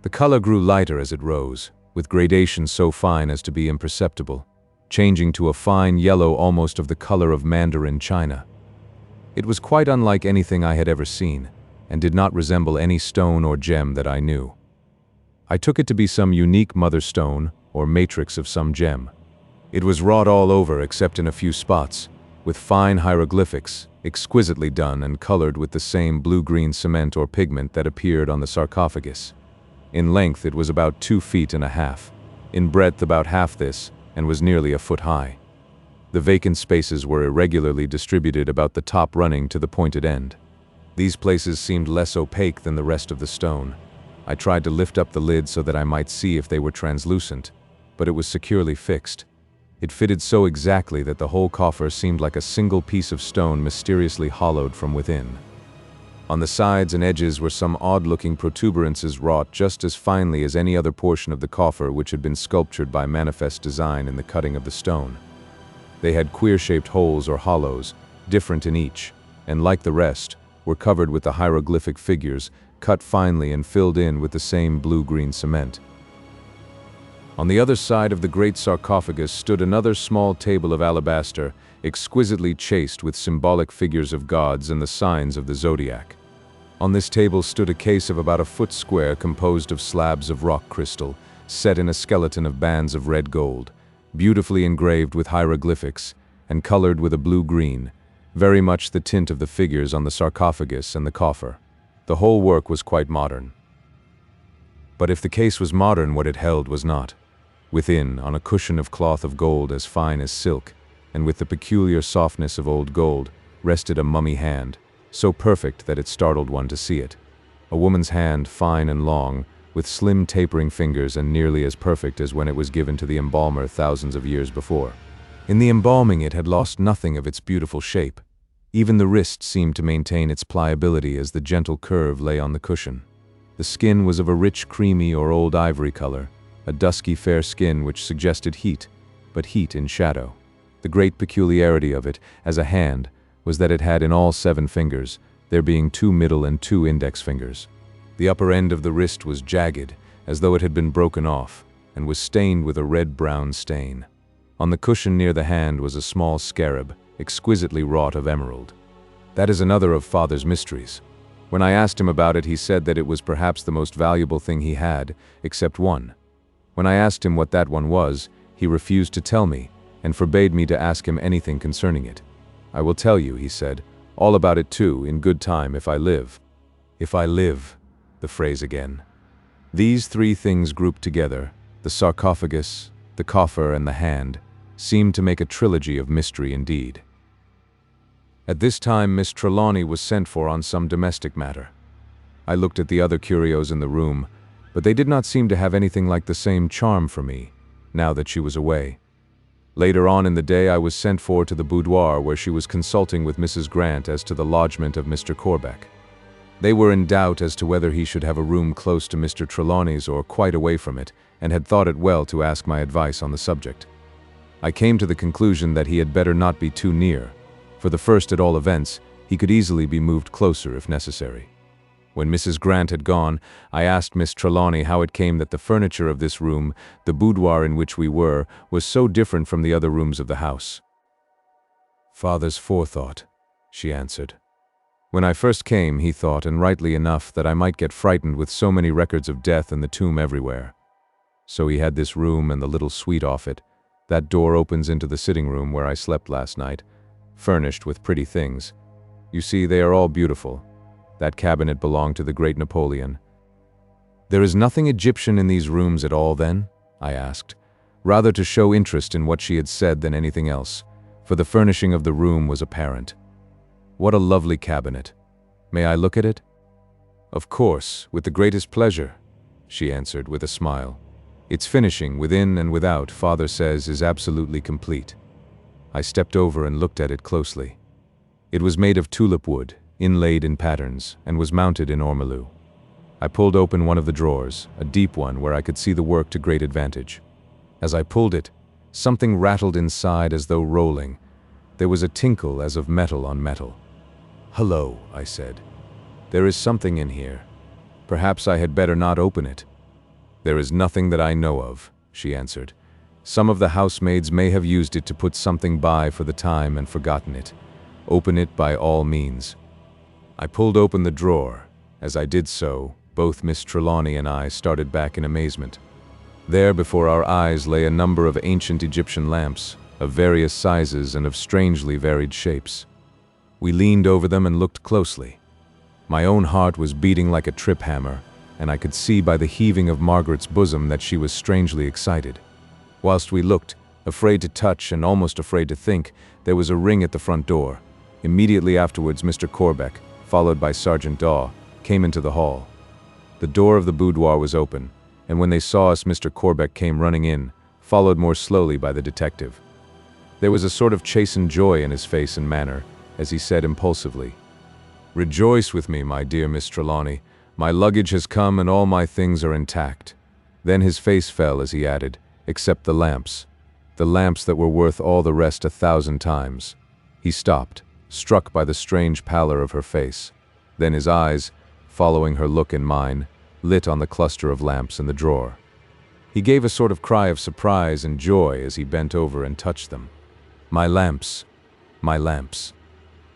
The color grew lighter as it rose, with gradations so fine as to be imperceptible, changing to a fine yellow almost of the color of mandarin china. It was quite unlike anything I had ever seen, and did not resemble any stone or gem that I knew. I took it to be some unique mother stone, or matrix of some gem. It was wrought all over except in a few spots, with fine hieroglyphics, exquisitely done and colored with the same blue-green cement or pigment that appeared on the sarcophagus. In length it was about 2 feet and a half, in breadth about half this, and was nearly a foot high. The vacant spaces were irregularly distributed about the top running to the pointed end. These places seemed less opaque than the rest of the stone. I tried to lift up the lid so that I might see if they were translucent, but it was securely fixed. It fitted so exactly that the whole coffer seemed like a single piece of stone mysteriously hollowed from within. On the sides and edges were some odd-looking protuberances wrought just as finely as any other portion of the coffer which had been sculptured by manifest design in the cutting of the stone. They had queer-shaped holes or hollows, different in each, and like the rest, were covered with the hieroglyphic figures, cut finely and filled in with the same blue-green cement. On the other side of the great sarcophagus stood another small table of alabaster, exquisitely chased with symbolic figures of gods and the signs of the zodiac. On this table stood a case of about a foot square composed of slabs of rock crystal, set in a skeleton of bands of red gold, beautifully engraved with hieroglyphics, and colored with a blue-green, very much the tint of the figures on the sarcophagus and the coffer. The whole work was quite modern. But if the case was modern, what it held was not. Within, on a cushion of cloth of gold as fine as silk, and with the peculiar softness of old gold, rested a mummy hand, so perfect that it startled one to see it. A woman's hand, fine and long, with slim tapering fingers and nearly as perfect as when it was given to the embalmer thousands of years before. In the embalming it had lost nothing of its beautiful shape. Even the wrist seemed to maintain its pliability as the gentle curve lay on the cushion. The skin was of a rich creamy or old ivory color, a dusky fair skin which suggested heat, but heat in shadow. The great peculiarity of it, as a hand, was that it had in all 7 fingers, there being 2 middle and 2 index fingers. The upper end of the wrist was jagged, as though it had been broken off, and was stained with a red-brown stain. On the cushion near the hand was a small scarab, exquisitely wrought of emerald. That is another of Father's mysteries. When I asked him about it, he said that it was perhaps the most valuable thing he had, except one. When I asked him what that one was, he refused to tell me, and forbade me to ask him anything concerning it. I will tell you, he said, all about it too, in good time, if I live. If I live, the phrase again. These 3 things grouped together, the sarcophagus, the coffer, and the hand, seemed to make a trilogy of mystery indeed. At this time Miss Trelawney was sent for on some domestic matter. I looked at the other curios in the room, but they did not seem to have anything like the same charm for me, now that she was away. Later on in the day I was sent for to the boudoir where she was consulting with Mrs. Grant as to the lodgment of Mr. Corbeck. They were in doubt as to whether he should have a room close to Mr. Trelawney's or quite away from it, and had thought it well to ask my advice on the subject. I came to the conclusion that he had better not be too near. For the first, at all events, he could easily be moved closer if necessary. When Mrs. Grant had gone, I asked Miss Trelawney how it came that the furniture of this room, the boudoir in which we were, was so different from the other rooms of the house. "Father's forethought," she answered. When I first came, he thought, and rightly enough, that I might get frightened with so many records of death and the tomb everywhere. So he had this room and the little suite off it. That door opens into the sitting room where I slept last night, furnished with pretty things. You see, they are all beautiful. That cabinet belonged to the great Napoleon. "There is nothing Egyptian in these rooms at all, then?" I asked, rather to show interest in what she had said than anything else, for the furnishing of the room was apparent. "What a lovely cabinet. May I look at it?" "Of course, with the greatest pleasure," she answered with a smile. "Its finishing, within and without, Father says, is absolutely complete." I stepped over and looked at it closely. It was made of tulip wood, inlaid in patterns, and was mounted in ormolu. I pulled open one of the drawers, a deep one where I could see the work to great advantage. As I pulled it, something rattled inside as though rolling. There was a tinkle as of metal on metal. "Hello," I said. "There is something in here. Perhaps I had better not open it." "There is nothing that I know of," she answered. "Some of the housemaids may have used it to put something by for the time and forgotten it. Open it by all means." I pulled open the drawer. As I did so, both Miss Trelawney and I started back in amazement. There before our eyes lay a number of ancient Egyptian lamps, of various sizes and of strangely varied shapes. We leaned over them and looked closely. My own heart was beating like a trip hammer, and I could see by the heaving of Margaret's bosom that she was strangely excited. Whilst we looked, afraid to touch and almost afraid to think, there was a ring at the front door. Immediately afterwards, Mr. Corbeck, followed by Sergeant Daw, came into the hall. The door of the boudoir was open, and when they saw us, Mr. Corbeck came running in, followed more slowly by the detective. There was a sort of chastened joy in his face and manner, as he said impulsively, "Rejoice with me, my dear Miss Trelawney. My luggage has come and all my things are intact." Then his face fell as he added, "Except the lamps that were worth all the rest 1,000 times." He stopped, struck by the strange pallor of her face. Then his eyes, following her look in mine, lit on the cluster of lamps in the drawer. He gave a sort of cry of surprise and joy as he bent over and touched them. "My lamps, my lamps.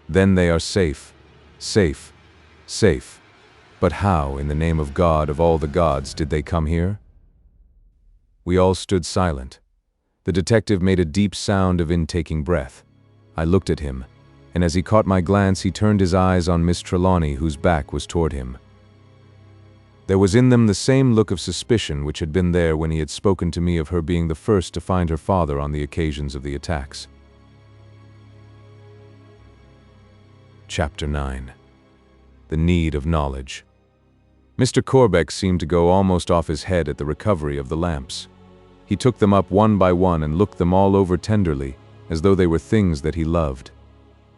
Then they are safe, safe, safe. But how, in the name of God of all the gods, did they come here?" We all stood silent. The detective made a deep sound of intaking breath. I looked at him, and as he caught my glance, he turned his eyes on Miss Trelawney, whose back was toward him. There was in them the same look of suspicion which had been there when he had spoken to me of her being the first to find her father on the occasions of the attacks. Chapter 9. The Need of Knowledge. Mr. Corbeck seemed to go almost off his head at the recovery of the lamps. He took them up one by one and looked them all over tenderly, as though they were things that he loved.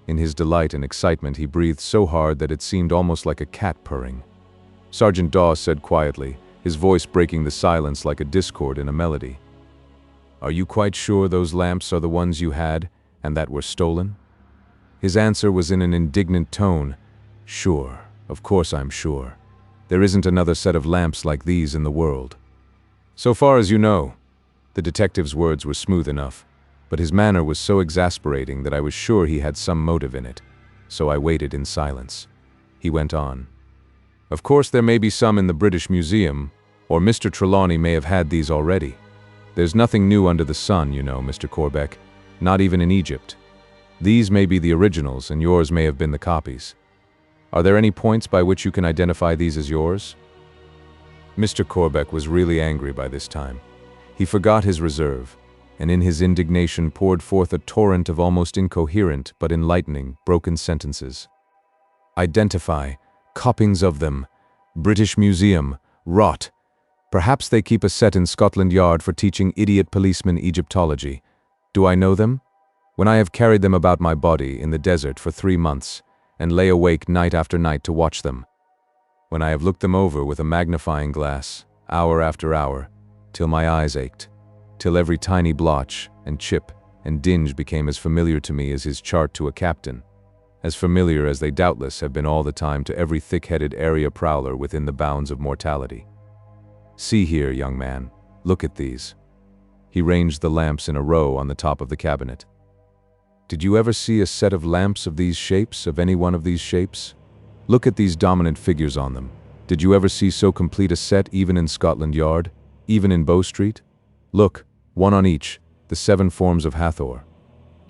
In his delight and excitement, he breathed so hard that it seemed almost like a cat purring. Sergeant Dawes said quietly, his voice breaking the silence like a discord in a melody, "Are you quite sure those lamps are the ones you had and that were stolen?" His answer was in an indignant tone. "Sure, of course I'm sure. There isn't another set of lamps like these in the world." "So far as you know." The detective's words were smooth enough, but his manner was so exasperating that I was sure he had some motive in it, so I waited in silence. He went on. "Of course there may be some in the British Museum, or Mr. Trelawney may have had these already. There's nothing new under the sun, you know, Mr. Corbeck, not even in Egypt. These may be the originals, and yours may have been the copies. Are there any points by which you can identify these as yours?" Mr. Corbeck was really angry by this time. He forgot his reserve, and in his indignation poured forth a torrent of almost incoherent but enlightening, broken sentences. "Identify. Copyings of them. British Museum. Rot. Perhaps they keep a set in Scotland Yard for teaching idiot policemen Egyptology. Do I know them? When I have carried them about my body in the desert for 3 months, and lay awake night after night to watch them. When I have looked them over with a magnifying glass, hour after hour, till my eyes ached, till every tiny blotch and chip and dinge became as familiar to me as his chart to a captain, as familiar as they doubtless have been all the time to every thick-headed area prowler within the bounds of mortality. See here, young man, look at these." He ranged the lamps in a row on the top of the cabinet. "Did you ever see a set of lamps of these shapes, of any one of these shapes? Look at these dominant figures on them. Did you ever see so complete a set even in Scotland Yard, even in Bow Street? Look, one on each, the 7 forms of Hathor.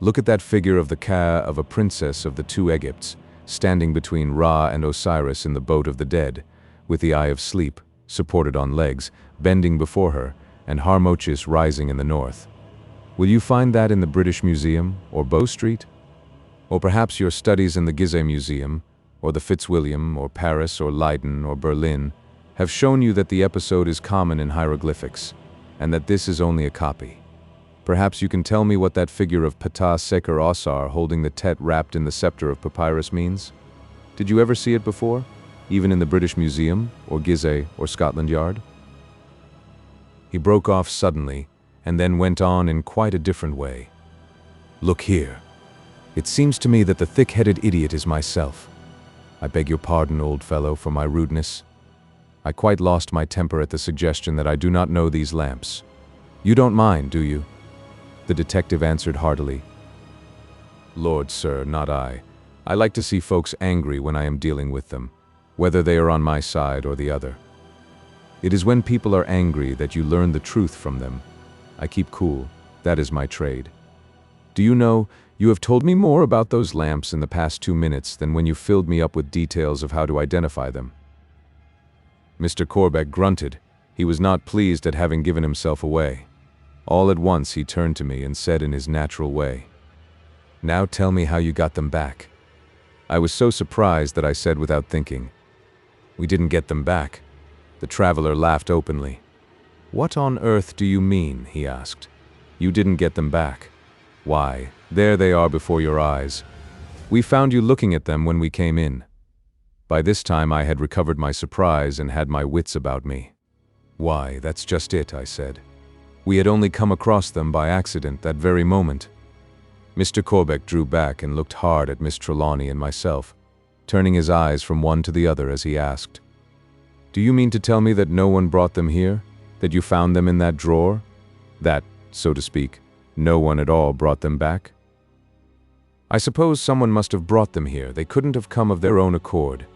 Look at that figure of the Ka of a princess of the 2 Egypts, standing between Ra and Osiris in the boat of the dead, with the eye of sleep, supported on legs, bending before her, and Harmochis rising in the north. Will you find that in the British Museum, or Bow Street? Or perhaps your studies in the XVIII Museum, or the Fitzwilliam, or Paris, or Leiden, or Berlin, have shown you that the episode is common in hieroglyphics, and that this is only a copy. Perhaps you can tell me what that figure of Ptah Seker Osar holding the Tet wrapped in the scepter of papyrus means? Did you ever see it before, even in the British Museum, or XVIII, or Scotland Yard?" He broke off suddenly, and then went on in quite a different way. "Look here. It seems to me that the thick-headed idiot is myself. I beg your pardon, old fellow, for my rudeness. I quite lost my temper at the suggestion that I do not know these lamps. You don't mind, do you?" The detective answered heartily. "Lord, sir, not I. I like to see folks angry when I am dealing with them, whether they are on my side or the other. It is when people are angry that you learn the truth from them. I keep cool. That is my trade. Do you know, you have told me more about those lamps in the past 2 minutes than when you filled me up with details of how to identify them." Mr. Corbeck grunted. He was not pleased at having given himself away. All at once he turned to me and said in his natural way, "Now tell me how you got them back." I was so surprised that I said without thinking, "We didn't get them back." The traveler laughed openly. "What on earth do you mean?" he asked. "You didn't get them back. Why, there they are before your eyes. We found you looking at them when we came in." By this time I had recovered my surprise and had my wits about me. "Why, that's just it," I said. "We had only come across them by accident that very moment." Mr. Corbeck drew back and looked hard at Miss Trelawney and myself, turning his eyes from one to the other as he asked, "Do you mean to tell me that no one brought them here? That you found them in that drawer? That, so to speak, no one at all brought them back?" "I suppose someone must have brought them here. They couldn't have come of their own accord.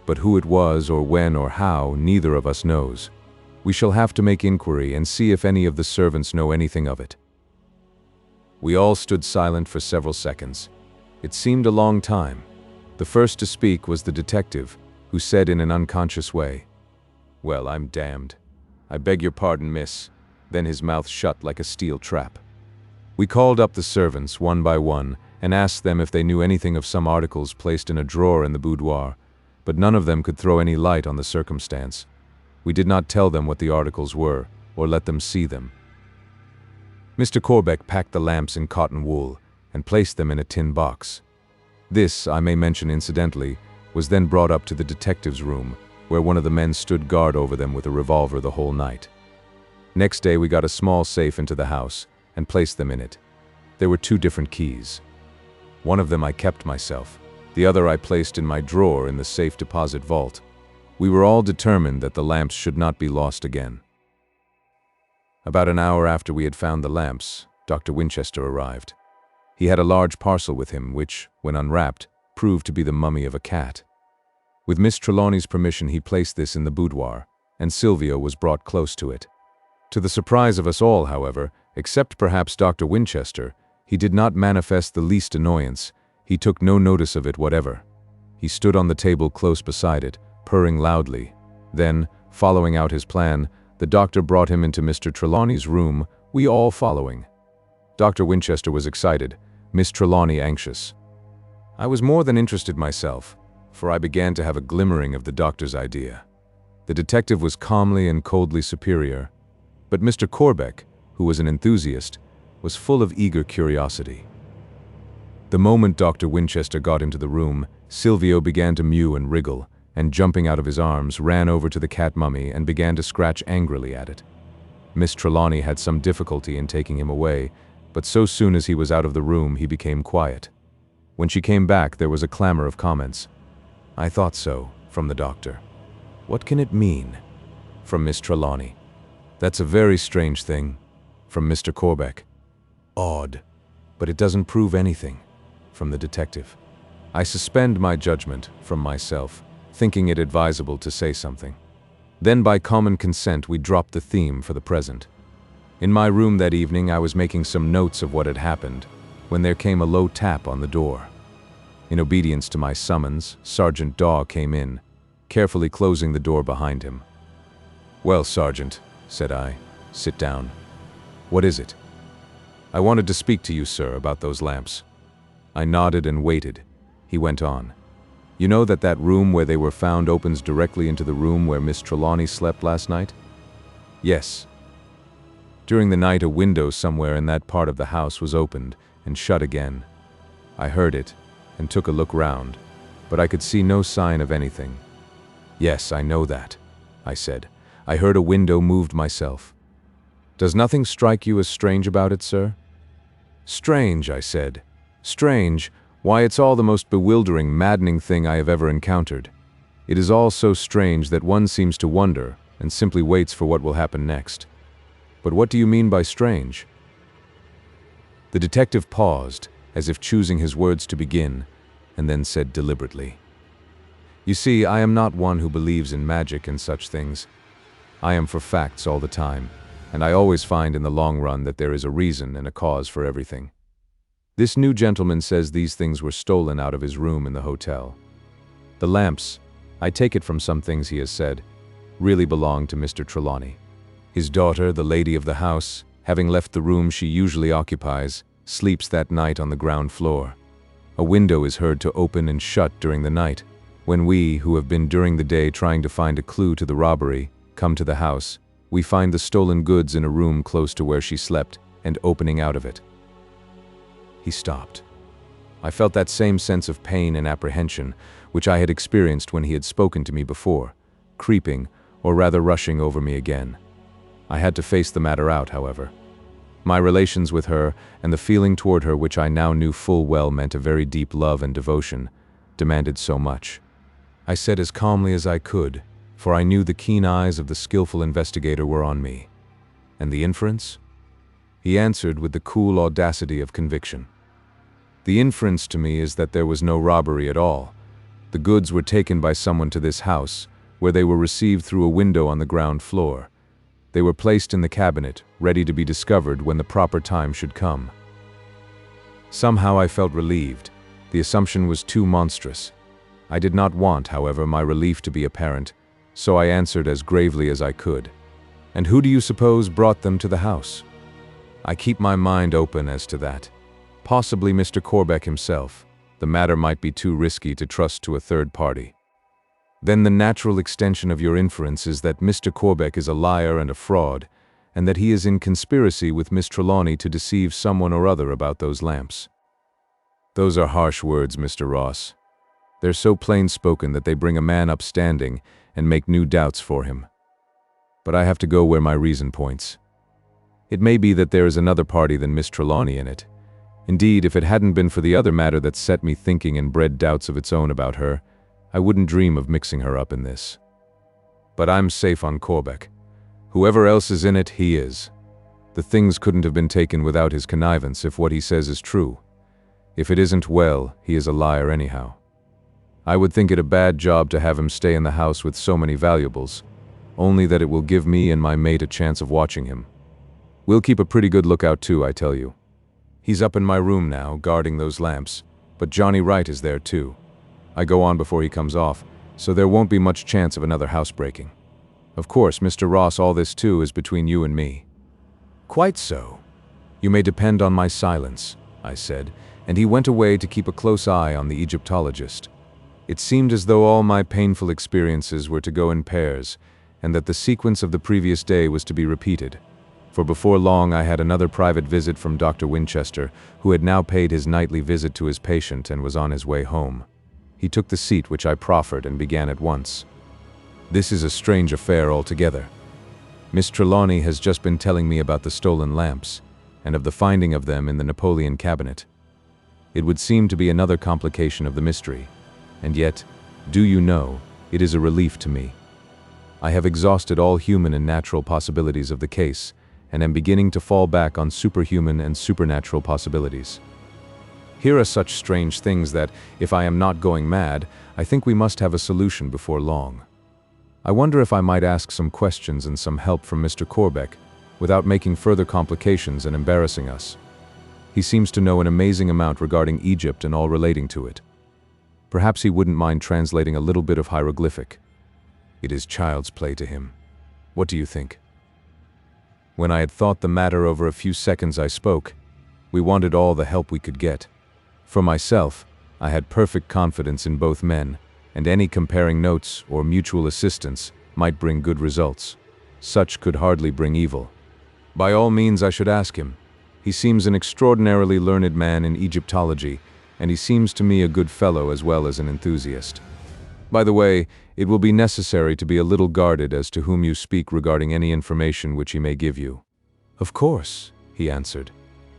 But who it was, or when, or how, neither of us knows. We shall have to make inquiry and see if any of the servants know anything of it." We all stood silent for several seconds. It seemed a long time. The first to speak was the detective, who said in an unconscious way, "Well, I'm damned. I beg your pardon, miss." Then his mouth shut like a steel trap. We called up the servants one by one and asked them if they knew anything of some articles placed in a drawer in the boudoir, but none of them could throw any light on the circumstance. We did not tell them what the articles were, or let them see them. Mr. Corbeck packed the lamps in cotton wool and placed them in a tin box. This, I may mention incidentally, was then brought up to the detective's room, where one of the men stood guard over them with a revolver the whole night. Next day we got a small safe into the house and placed them in it. There were 2 different keys. One of them I kept myself. The other I placed in my drawer in the safe deposit vault. We were all determined that the lamps should not be lost again. About an hour after we had found the lamps, Dr. Winchester arrived. He had a large parcel with him which, when unwrapped, proved to be the mummy of a cat. With Miss Trelawney's permission he placed this in the boudoir, and Silvio was brought close to it. To the surprise of us all, however, except perhaps Dr. Winchester, he did not manifest the least annoyance. He took no notice of it whatever. He stood on the table close beside it, purring loudly. Then, following out his plan, the doctor brought him into Mr. Trelawney's room, we all following. Dr. Winchester was excited, Miss Trelawney anxious. I was more than interested myself, for I began to have a glimmering of the doctor's idea. The detective was calmly and coldly superior, but Mr. Corbeck, who was an enthusiast, was full of eager curiosity. The moment Dr. Winchester got into the room, Silvio began to mew and wriggle, and jumping out of his arms, ran over to the cat mummy and began to scratch angrily at it. Miss Trelawney had some difficulty in taking him away, but so soon as he was out of the room, he became quiet. When she came back, there was a clamor of comments. "I thought so," from the doctor. "What can it mean?" from Miss Trelawney. "That's a very strange thing," from Mr. Corbeck. "Odd, but it doesn't prove anything," from the detective. "I suspend my judgment," from myself, thinking it advisable to say something. Then by common consent we dropped the theme for the present. In my room that evening I was making some notes of what had happened, when there came a low tap on the door. In obedience to my summons, Sergeant Daw came in, carefully closing the door behind him. "Well, Sergeant," said I, "sit down. What is it?" "I wanted to speak to you, sir, about those lamps." I nodded and waited. He went on. "You know that that room where they were found opens directly into the room where Miss Trelawney slept last night?" "Yes." "During the night a window somewhere in that part of the house was opened and shut again. I heard it and took a look round, but I could see no sign of anything." "Yes, I know that," I said. "I heard a window moved myself." "Does nothing strike you as strange about it, sir?" "Strange," I said. "Strange? Why, it's all the most bewildering, maddening thing I have ever encountered. It is all so strange that one seems to wonder and simply waits for what will happen next." "But what do you mean by strange?" The detective paused, as if choosing his words to begin, and then said deliberately, "You see, I am not one who believes in magic and such things. I am for facts all the time, and I always find in the long run that there is a reason and a cause for everything. This new gentleman says these things were stolen out of his room in the hotel. The lamps, I take it from some things he has said, really belong to Mr. Trelawney. His daughter, the lady of the house, having left the room she usually occupies, sleeps that night on the ground floor. A window is heard to open and shut during the night. When we, who have been during the day trying to find a clue to the robbery, come to the house, we find the stolen goods in a room close to where she slept and opening out of it." He stopped. I felt that same sense of pain and apprehension which I had experienced when he had spoken to me before, creeping, or rather rushing over me again. I had to face the matter out, however. My relations with her, and the feeling toward her which I now knew full well meant a very deep love and devotion, demanded so much. I said as calmly as I could, for I knew the keen eyes of the skillful investigator were on me. "And the inference?" He answered with the cool audacity of conviction. "The inference to me is that there was no robbery at all. The goods were taken by someone to this house, where they were received through a window on the ground floor, They were placed in the cabinet, ready to be discovered when the proper time should come. Somehow I felt relieved. The assumption was too monstrous. I did not want, however, my relief to be apparent, so I answered as gravely as I could. "And who do you suppose brought them to the house?" "I keep my mind open as to that. Possibly Mr. Corbeck himself. The matter might be too risky to trust to a third party." "Then the natural extension of your inference is that Mr. Corbeck is a liar and a fraud, and that he is in conspiracy with Miss Trelawney to deceive someone or other about those lamps." "Those are harsh words, Mr. Ross. They're so plain-spoken that they bring a man up standing and make new doubts for him. But I have to go where my reason points. It may be that there is another party than Miss Trelawney in it. Indeed, if it hadn't been for the other matter that set me thinking and bred doubts of its own about her, I wouldn't dream of mixing her up in this. But I'm safe on Corbeck. Whoever else is in it, he is. The things couldn't have been taken without his connivance if what he says is true. If it isn't, well, he is a liar anyhow. I would think it a bad job to have him stay in the house with so many valuables, only that it will give me and my mate a chance of watching him. We'll keep a pretty good lookout too, I tell you. He's up in my room now, guarding those lamps, but Johnny Wright is there too. I go on before he comes off, so there won't be much chance of another housebreaking. Of course, Mr. Ross, all this too is between you and me." "Quite so. You may depend on my silence," I said, and he went away to keep a close eye on the Egyptologist. It seemed as though all my painful experiences were to go in pairs, and that the sequence of the previous day was to be repeated. For before long I had another private visit from Dr. Winchester, who had now paid his nightly visit to his patient and was on his way home. He took the seat which I proffered and began at once. "This is a strange affair altogether. Miss Trelawney has just been telling me about the stolen lamps, and of the finding of them in the Napoleon cabinet. It would seem to be another complication of the mystery, and yet, do you know, it is a relief to me. I have exhausted all human and natural possibilities of the case, and am beginning to fall back on superhuman and supernatural possibilities. Here are such strange things that, if I am not going mad, I think we must have a solution before long. I wonder if I might ask some questions and some help from Mr. Corbeck, without making further complications and embarrassing us. He seems to know an amazing amount regarding Egypt and all relating to it. Perhaps he wouldn't mind translating a little bit of hieroglyphic. It is child's play to him. What do you think?" When I had thought the matter over a few seconds, I spoke. We wanted all the help we could get. For myself, I had perfect confidence in both men, and any comparing notes or mutual assistance might bring good results. Such could hardly bring evil. By all means I should ask him. He seems an extraordinarily learned man in Egyptology, and he seems to me a good fellow as well as an enthusiast. By the way, it will be necessary to be a little guarded as to whom you speak regarding any information which he may give you." "Of course," he answered.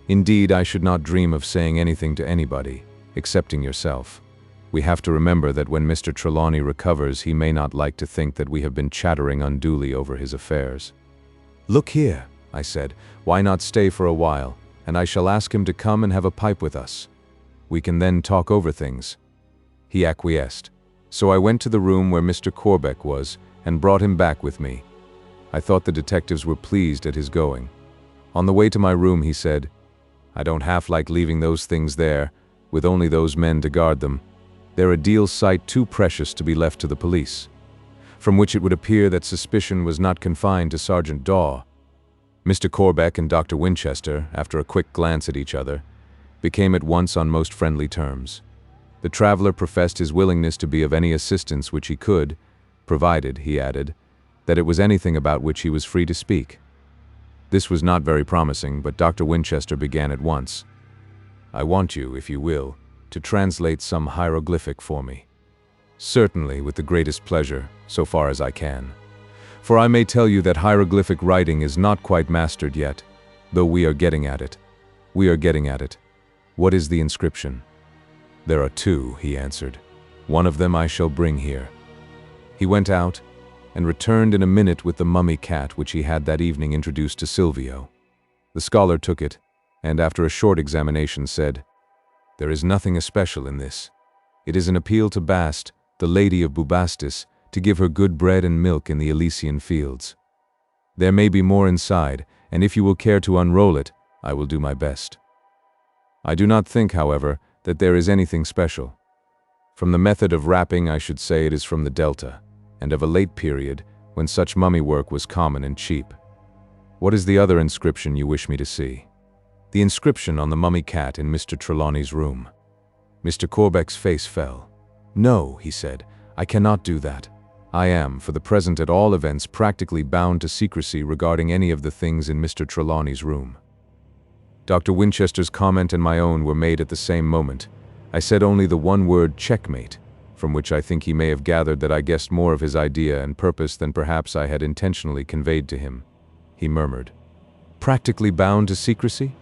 "Indeed, I should not dream of saying anything to anybody, excepting yourself. We have to remember that when Mr. Trelawney recovers, he may not like to think that we have been chattering unduly over his affairs." "Look here," I said, "why not stay for a while, and I shall ask him to come and have a pipe with us. We can then talk over things." He acquiesced, so I went to the room where Mr. Corbeck was and brought him back with me. I thought the detectives were pleased at his going. On the way to my room he said, "I don't half like leaving those things there, with only those men to guard them. They're a deal sight too precious to be left to the police." From which it would appear that suspicion was not confined to Sergeant Daw. Mr. Corbeck and Dr. Winchester, after a quick glance at each other, became at once on most friendly terms. The traveler professed his willingness to be of any assistance which he could, provided, he added, that it was anything about which he was free to speak. This was not very promising, but Dr. Winchester began at once. "I want you, if you will, to translate some hieroglyphic for me." "Certainly, with the greatest pleasure, so far as I can. For I may tell you that hieroglyphic writing is not quite mastered yet, though we are getting at it. We are getting at it. What is the inscription?" "There are two," he answered. "One of them I shall bring here." He went out, and returned in a minute with the mummy cat which he had that evening introduced to Silvio. The scholar took it, and after a short examination said, "There is nothing especial in this. It is an appeal to Bast, the lady of Bubastis, to give her good bread and milk in the Elysian fields." There may be more inside, and if you will care to unroll it, I will do my best. I do not think, however, that there is anything special. From the method of wrapping, I should say it is from the Delta, and of a late period, when such mummy work was common and cheap. What is the other inscription you wish me to see? The inscription on the mummy cat in Mr. Trelawney's room. Mr. Corbeck's face fell. No, he said, I cannot do that. I am, for the present at all events, practically bound to secrecy regarding any of the things in Mr. Trelawney's room. Dr. Winchester's comment and my own were made at the same moment. I said only the one word checkmate, from which I think he may have gathered that I guessed more of his idea and purpose than perhaps I had intentionally conveyed to him. He murmured, "Practically bound to secrecy?"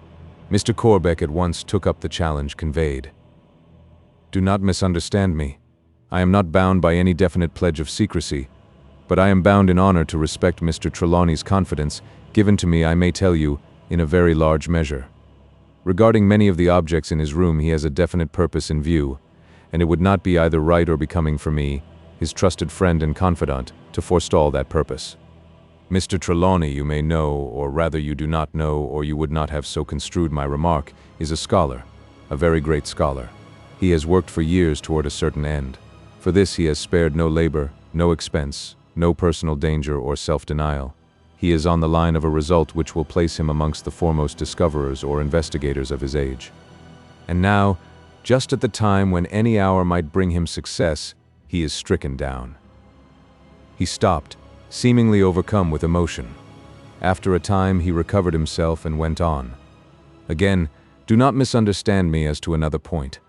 Mr. Corbeck at once took up the challenge conveyed. "Do not misunderstand me. I am not bound by any definite pledge of secrecy, but I am bound in honor to respect Mr. Trelawney's confidence, given to me, I may tell you, in a very large measure. Regarding many of the objects in his room, he has a definite purpose in view, and it would not be either right or becoming for me, his trusted friend and confidant, to forestall that purpose. Mr. Trelawney, you may know, or rather you do not know, or you would not have so construed my remark, is a scholar, a very great scholar. He has worked for years toward a certain end. For this he has spared no labor, no expense, no personal danger or self-denial. He is on the line of a result which will place him amongst the foremost discoverers or investigators of his age. And now, just at the time when any hour might bring him success, he is stricken down." He stopped, seemingly overcome with emotion. After a time he recovered himself and went on. "Again, do not misunderstand me as to another point.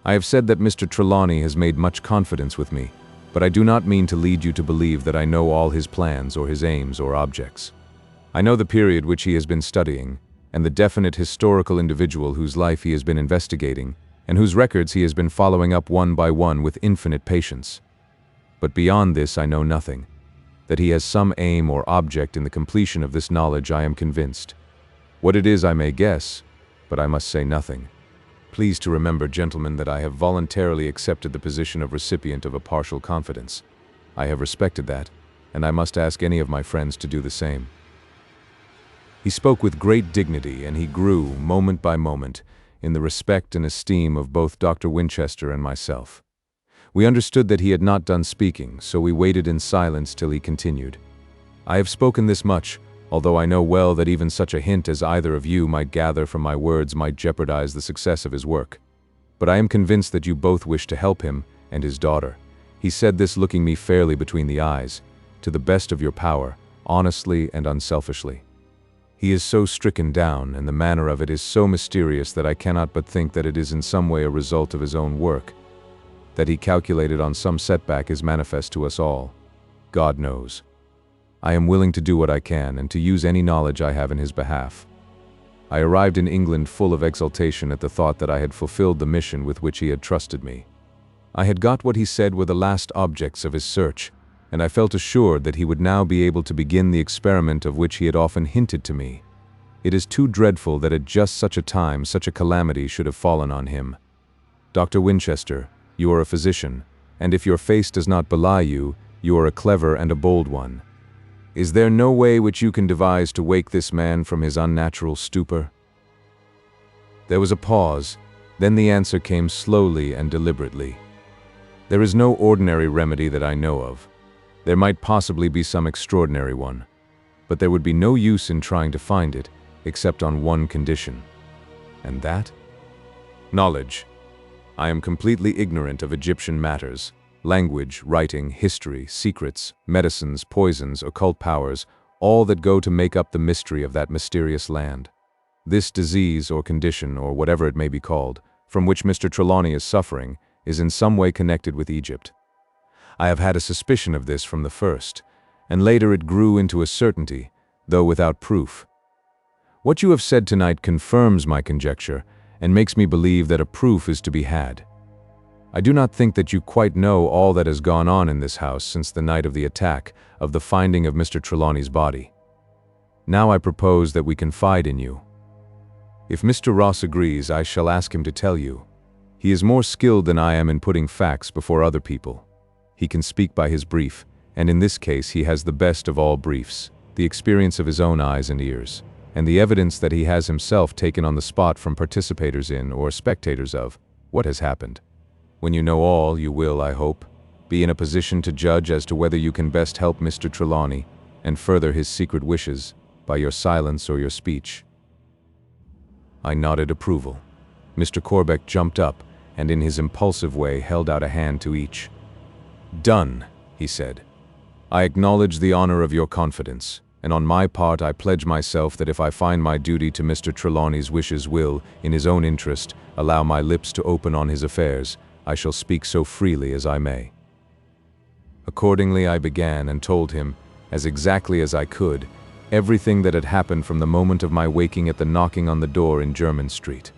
I have said that Mr. Trelawney has made much confidence with me, but I do not mean to lead you to believe that I know all his plans or his aims or objects. I know the period which he has been studying, and the definite historical individual whose life he has been investigating, and whose records he has been following up one by one with infinite patience. But beyond this I know nothing. That he has some aim or object in the completion of this knowledge I am convinced. What it is I may guess, but I must say nothing. Please to remember, gentlemen, that I have voluntarily accepted the position of recipient of a partial confidence. I have respected that, and I must ask any of my friends to do the same." He spoke with great dignity, and he grew, moment by moment, in the respect and esteem of both Dr. Winchester and myself. We understood that he had not done speaking, so we waited in silence till he continued. "I have spoken this much, although I know well that even such a hint as either of you might gather from my words might jeopardize the success of his work. But I am convinced that you both wish to help him and his daughter." He said this looking me fairly between the eyes, "to the best of your power, honestly and unselfishly. He is so stricken down, and the manner of it is so mysterious that I cannot but think that it is in some way a result of his own work. That he calculated on some setback is manifest to us all. God knows. I am willing to do what I can and to use any knowledge I have in his behalf. I arrived in England full of exultation at the thought that I had fulfilled the mission with which he had trusted me. I had got what he said were the last objects of his search, and I felt assured that he would now be able to begin the experiment of which he had often hinted to me. It is too dreadful that at just such a time such a calamity should have fallen on him. Dr. Winchester, you are a physician, and if your face does not belie you, you are a clever and a bold one. Is there no way which you can devise to wake this man from his unnatural stupor?" There was a pause, then the answer came slowly and deliberately. "There is no ordinary remedy that I know of. There might possibly be some extraordinary one, but there would be no use in trying to find it, except on one condition." "And that?" "Knowledge. I am completely ignorant of Egyptian matters. Language, writing, history, secrets, medicines, poisons, occult powers, all that go to make up the mystery of that mysterious land. This disease or condition, or whatever it may be called, from which Mr. Trelawney is suffering, is in some way connected with Egypt. I have had a suspicion of this from the first, and later it grew into a certainty, though without proof. What you have said tonight confirms my conjecture, and makes me believe that a proof is to be had. I do not think that you quite know all that has gone on in this house since the night of the attack, of the finding of Mr. Trelawney's body. Now I propose that we confide in you. If Mr. Ross agrees, I shall ask him to tell you. He is more skilled than I am in putting facts before other people. He can speak by his brief, and in this case he has the best of all briefs. the experience of his own eyes and ears, and the evidence that he has himself taken on the spot from participators in or spectators of what has happened. When you know all, you will, I hope, be in a position to judge as to whether you can best help Mr. Trelawney and further his secret wishes by your silence or your speech." I nodded approval. Mr. Corbeck jumped up and in his impulsive way held out a hand to each. "Done," he said. "I acknowledge the honor of your confidence, and on my part I pledge myself that if I find my duty to Mr. Trelawney's wishes will, in his own interest, allow my lips to open on his affairs, I shall speak so freely as I may." Accordingly I began and told him, as exactly as I could, everything that had happened from the moment of my waking at the knocking on the door in Jermyn Street.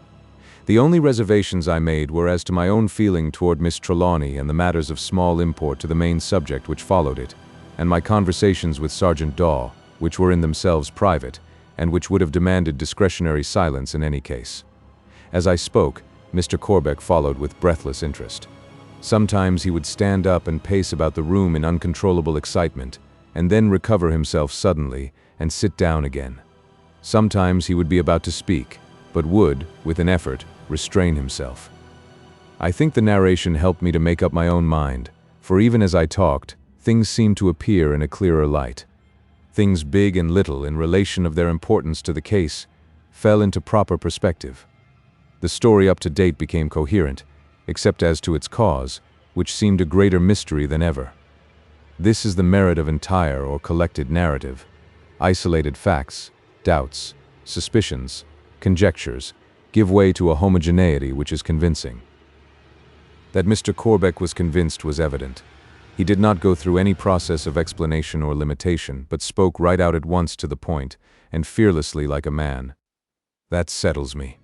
The only reservations I made were as to my own feeling toward Miss Trelawney and the matters of small import to the main subject which followed it, and my conversations with Sergeant Daw, which were in themselves private, and which would have demanded discretionary silence in any case. As I spoke, Mr. Corbeck followed with breathless interest. Sometimes he would stand up and pace about the room in uncontrollable excitement, and then recover himself suddenly and sit down again. Sometimes he would be about to speak, but would, with an effort, restrain himself. I think the narration helped me to make up my own mind, for even as I talked, things seemed to appear in a clearer light. Things big and little in relation of their importance to the case fell into proper perspective. The story up to date became coherent, except as to its cause, which seemed a greater mystery than ever. This is the merit of entire or collected narrative. Isolated facts, doubts, suspicions, conjectures give way to a homogeneity which is convincing. That Mr. Corbeck was convinced was evident. He did not go through any process of explanation or limitation, but spoke right out at once to the point, and fearlessly like a man. "That settles me.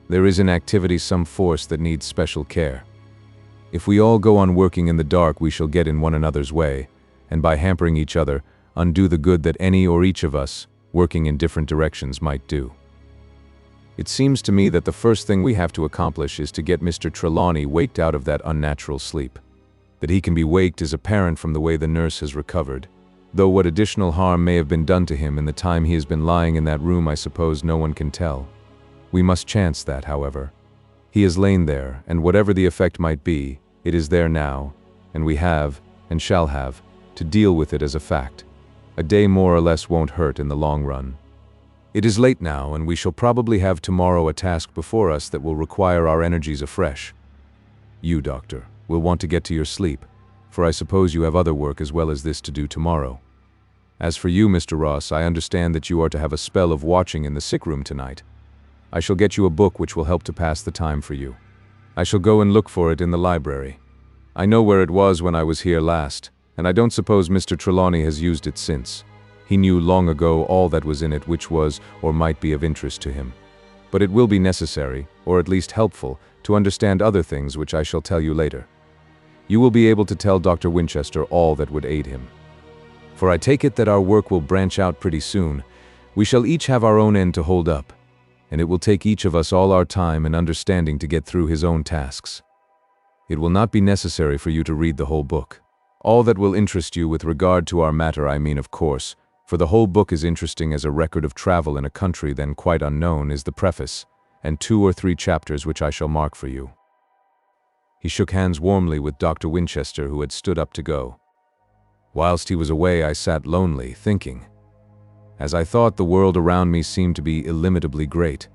There is in activity some force that needs special care. If we all go on working in the dark, we shall get in one another's way, and by hampering each other, undo the good that any or each of us, working in different directions, might do. It seems to me that the first thing we have to accomplish is to get Mr. Trelawney waked out of that unnatural sleep. That he can be waked is apparent from the way the nurse has recovered, though what additional harm may have been done to him in the time he has been lying in that room I suppose no one can tell. We must chance that, however. He has lain there, and whatever the effect might be, it is there now, and we have, and shall have, to deal with it as a fact. A day more or less won't hurt in the long run. It is late now, and we shall probably have tomorrow a task before us that will require our energies afresh. You, Doctor, will want to get to your sleep, for I suppose you have other work as well as this to do tomorrow. As for you, Mr. Ross, I understand that you are to have a spell of watching in the sick room tonight. I shall get you a book which will help to pass the time for you. I shall go and look for it in the library. I know where it was when I was here last, and I don't suppose Mr. Trelawney has used it since. He knew long ago all that was in it which was or might be of interest to him. But it will be necessary, or at least helpful, to understand other things which I shall tell you later. You will be able to tell Dr. Winchester all that would aid him. For I take it that our work will branch out pretty soon. We shall each have our own end to hold up, and it will take each of us all our time and understanding to get through his own tasks. It will not be necessary for you to read the whole book. All that will interest you with regard to our matter, I mean, of course, for the whole book is interesting as a record of travel in a country then quite unknown, is the preface, and 2 or 3 chapters which I shall mark for you. He shook hands warmly with Dr. Winchester, who had stood up to go. Whilst he was away, I sat lonely, thinking. As I thought, the world around me seemed to be illimitably great.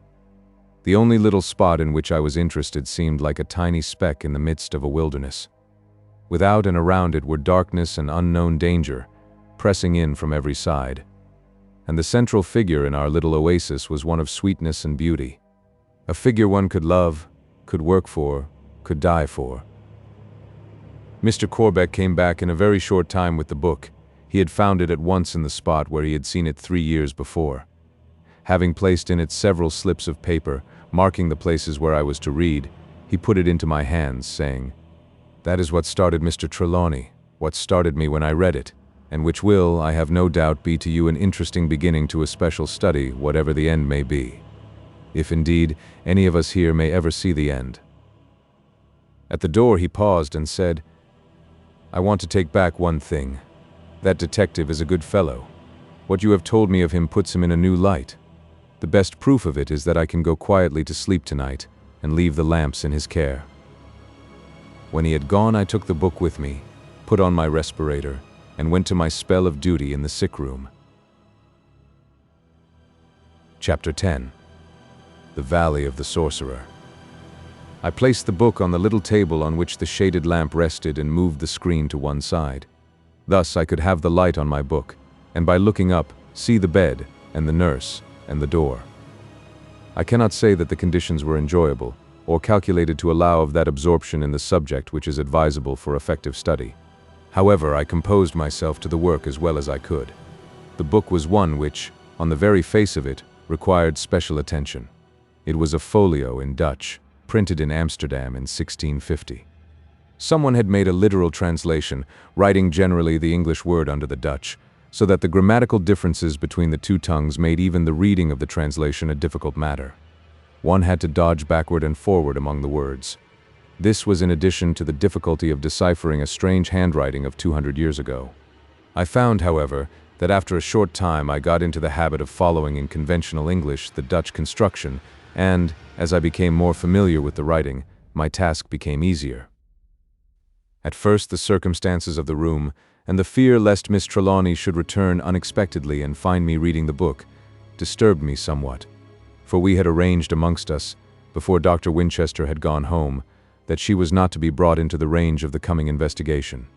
The only little spot in which I was interested seemed like a tiny speck in the midst of a wilderness. Without and around it were darkness and unknown danger, pressing in from every side. And the central figure in our little oasis was one of sweetness and beauty. A figure one could love, could work for, could die for. Mr. Corbeck came back in a very short time with the book. He had found it at once in the spot where he had seen it 3 years before. Having placed in it several slips of paper, marking the places where I was to read, he put it into my hands, saying, "That is what started Mr. Trelawney, what started me when I read it, and which will, I have no doubt, be to you an interesting beginning to a special study, whatever the end may be. If indeed any of us here may ever see the end." At the door he paused and said, "I want to take back one thing. That detective is a good fellow. What you have told me of him puts him in a new light. The best proof of it is that I can go quietly to sleep tonight and leave the lamps in his care." When he had gone, I took the book with me, put on my respirator, and went to my spell of duty in the sick room. Chapter 10. The Valley of the Sorcerer. I placed the book on the little table on which the shaded lamp rested and moved the screen to one side. Thus I could have the light on my book, and by looking up, see the bed, and the nurse, and the door. I cannot say that the conditions were enjoyable, or calculated to allow of that absorption in the subject which is advisable for effective study. However, I composed myself to the work as well as I could. The book was one which, on the very face of it, required special attention. It was a folio in Dutch, printed in Amsterdam in 1650. Someone had made a literal translation, writing generally the English word under the Dutch, so that the grammatical differences between the two tongues made even the reading of the translation a difficult matter. One had to dodge backward and forward among the words. This was in addition to the difficulty of deciphering a strange handwriting of 200 years ago. I found, however, that after a short time I got into the habit of following in conventional English the Dutch construction, and, as I became more familiar with the writing, my task became easier. At first the circumstances of the room, and the fear lest Miss Trelawney should return unexpectedly and find me reading the book, disturbed me somewhat, for we had arranged amongst us, before Dr. Winchester had gone home, that she was not to be brought into the range of the coming investigation.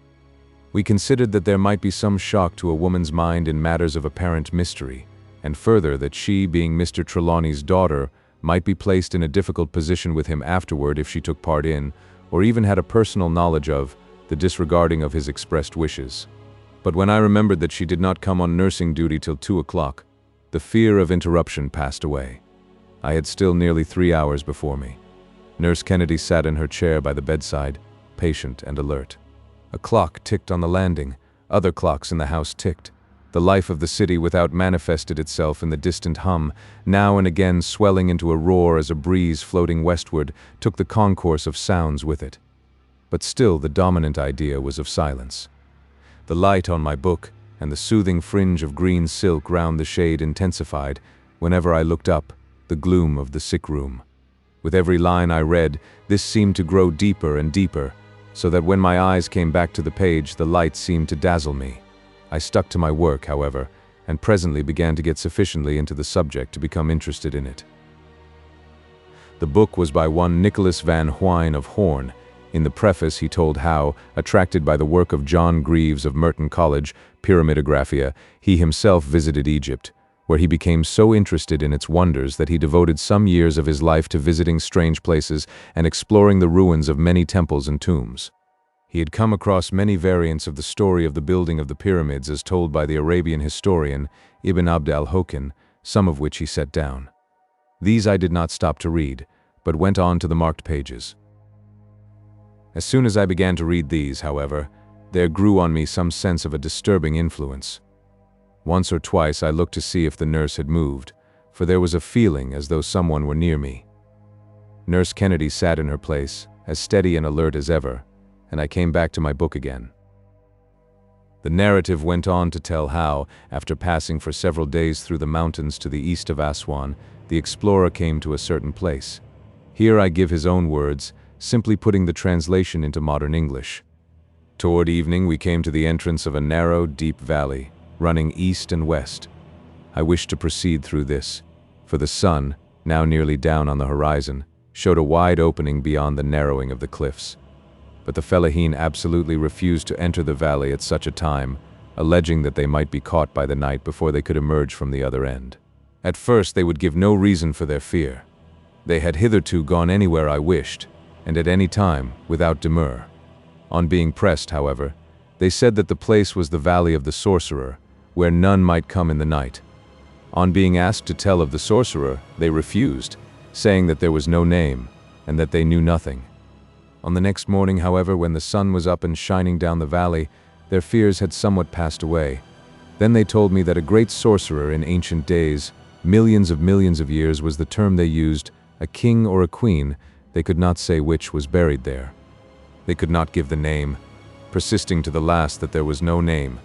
We considered that there might be some shock to a woman's mind in matters of apparent mystery, and further that she, being Mr. Trelawney's daughter, might be placed in a difficult position with him afterward if she took part in, or even had a personal knowledge of, the disregarding of his expressed wishes. But when I remembered that she did not come on nursing duty till 2 o'clock, the fear of interruption passed away. I had still nearly 3 hours before me. Nurse Kennedy sat in her chair by the bedside, patient and alert. A clock ticked on the landing, other clocks in the house ticked. The life of the city without manifested itself in the distant hum, now and again swelling into a roar as a breeze floating westward took the concourse of sounds with it. But still the dominant idea was of silence. The light on my book and the soothing fringe of green silk round the shade intensified, whenever I looked up, the gloom of the sick room. With every line I read, this seemed to grow deeper and deeper, so that when my eyes came back to the page, the light seemed to dazzle me. I stuck to my work, however, and presently began to get sufficiently into the subject to become interested in it. The book was by one Nicholas van Huyn of Hoorn. In the preface he told how, attracted by the work of John Greaves of Merton College, Pyramidographia, he himself visited Egypt, where he became so interested in its wonders that he devoted some years of his life to visiting strange places and exploring the ruins of many temples and tombs. He had come across many variants of the story of the building of the pyramids as told by the Arabian historian Ibn Abd al-Hokin, some of which he set down. These I did not stop to read, but went on to the marked pages. As soon as I began to read these, however, there grew on me some sense of a disturbing influence. Once or twice I looked to see if the nurse had moved, for there was a feeling as though someone were near me. Nurse Kennedy sat in her place, as steady and alert as ever, and I came back to my book again. The narrative went on to tell how, after passing for several days through the mountains to the east of Aswan, the explorer came to a certain place. Here I give his own words, simply putting the translation into modern English. Toward evening we came to the entrance of a narrow, deep valley, running east and west. I wished to proceed through this, for the sun, now nearly down on the horizon, showed a wide opening beyond the narrowing of the cliffs. But the fellaheen absolutely refused to enter the valley at such a time, alleging that they might be caught by the night before they could emerge from the other end. At first they would give no reason for their fear. They had hitherto gone anywhere I wished, and at any time, without demur. On being pressed, however, they said that the place was the Valley of the Sorcerer, where none might come in the night. On being asked to tell of the Sorcerer, they refused, saying that there was no name, and that they knew nothing. On the next morning, however, when the sun was up and shining down the valley, their fears had somewhat passed away. Then they told me that a great sorcerer in ancient days, millions of years was the term they used, a king or a queen, they could not say which, was buried there. They could not give the name, persisting to the last that there was no name,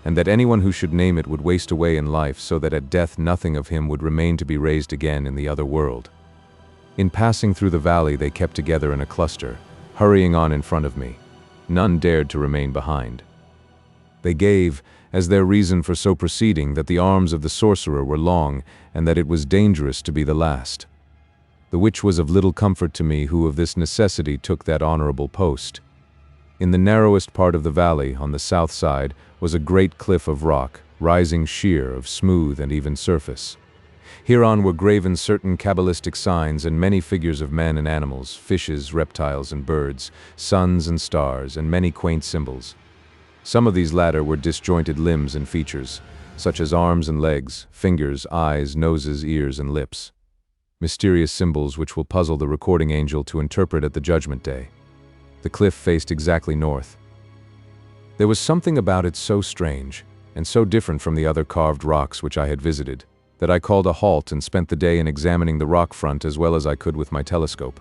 and that anyone who should name it would waste away in life, so that at death nothing of him would remain to be raised again in the other world. In passing through the valley they kept together in a cluster, hurrying on in front of me. None dared to remain behind. They gave, as their reason for so proceeding, that the arms of the sorcerer were long, and that it was dangerous to be the last. The which was of little comfort to me, who of this necessity took that honorable post. In the narrowest part of the valley, on the south side, was a great cliff of rock, rising sheer, of smooth and even surface. Hereon were graven certain cabalistic signs and many figures of men and animals, fishes, reptiles and birds, suns and stars, and many quaint symbols. Some of these latter were disjointed limbs and features, such as arms and legs, fingers, eyes, noses, ears, and lips. Mysterious symbols which will puzzle the recording angel to interpret at the judgment day. The cliff faced exactly north. There was something about it so strange, and so different from the other carved rocks which I had visited, that I called a halt and spent the day in examining the rock front as well as I could with my telescope.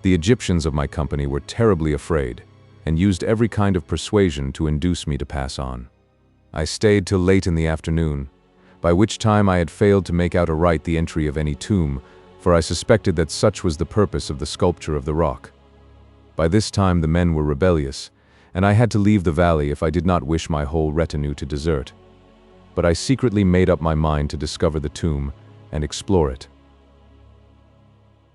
The Egyptians of my company were terribly afraid, and used every kind of persuasion to induce me to pass on. I stayed till late in the afternoon, by which time I had failed to make out aright the entry of any tomb, for I suspected that such was the purpose of the sculpture of the rock. By this time the men were rebellious, and I had to leave the valley if I did not wish my whole retinue to desert. But I secretly made up my mind to discover the tomb and explore it.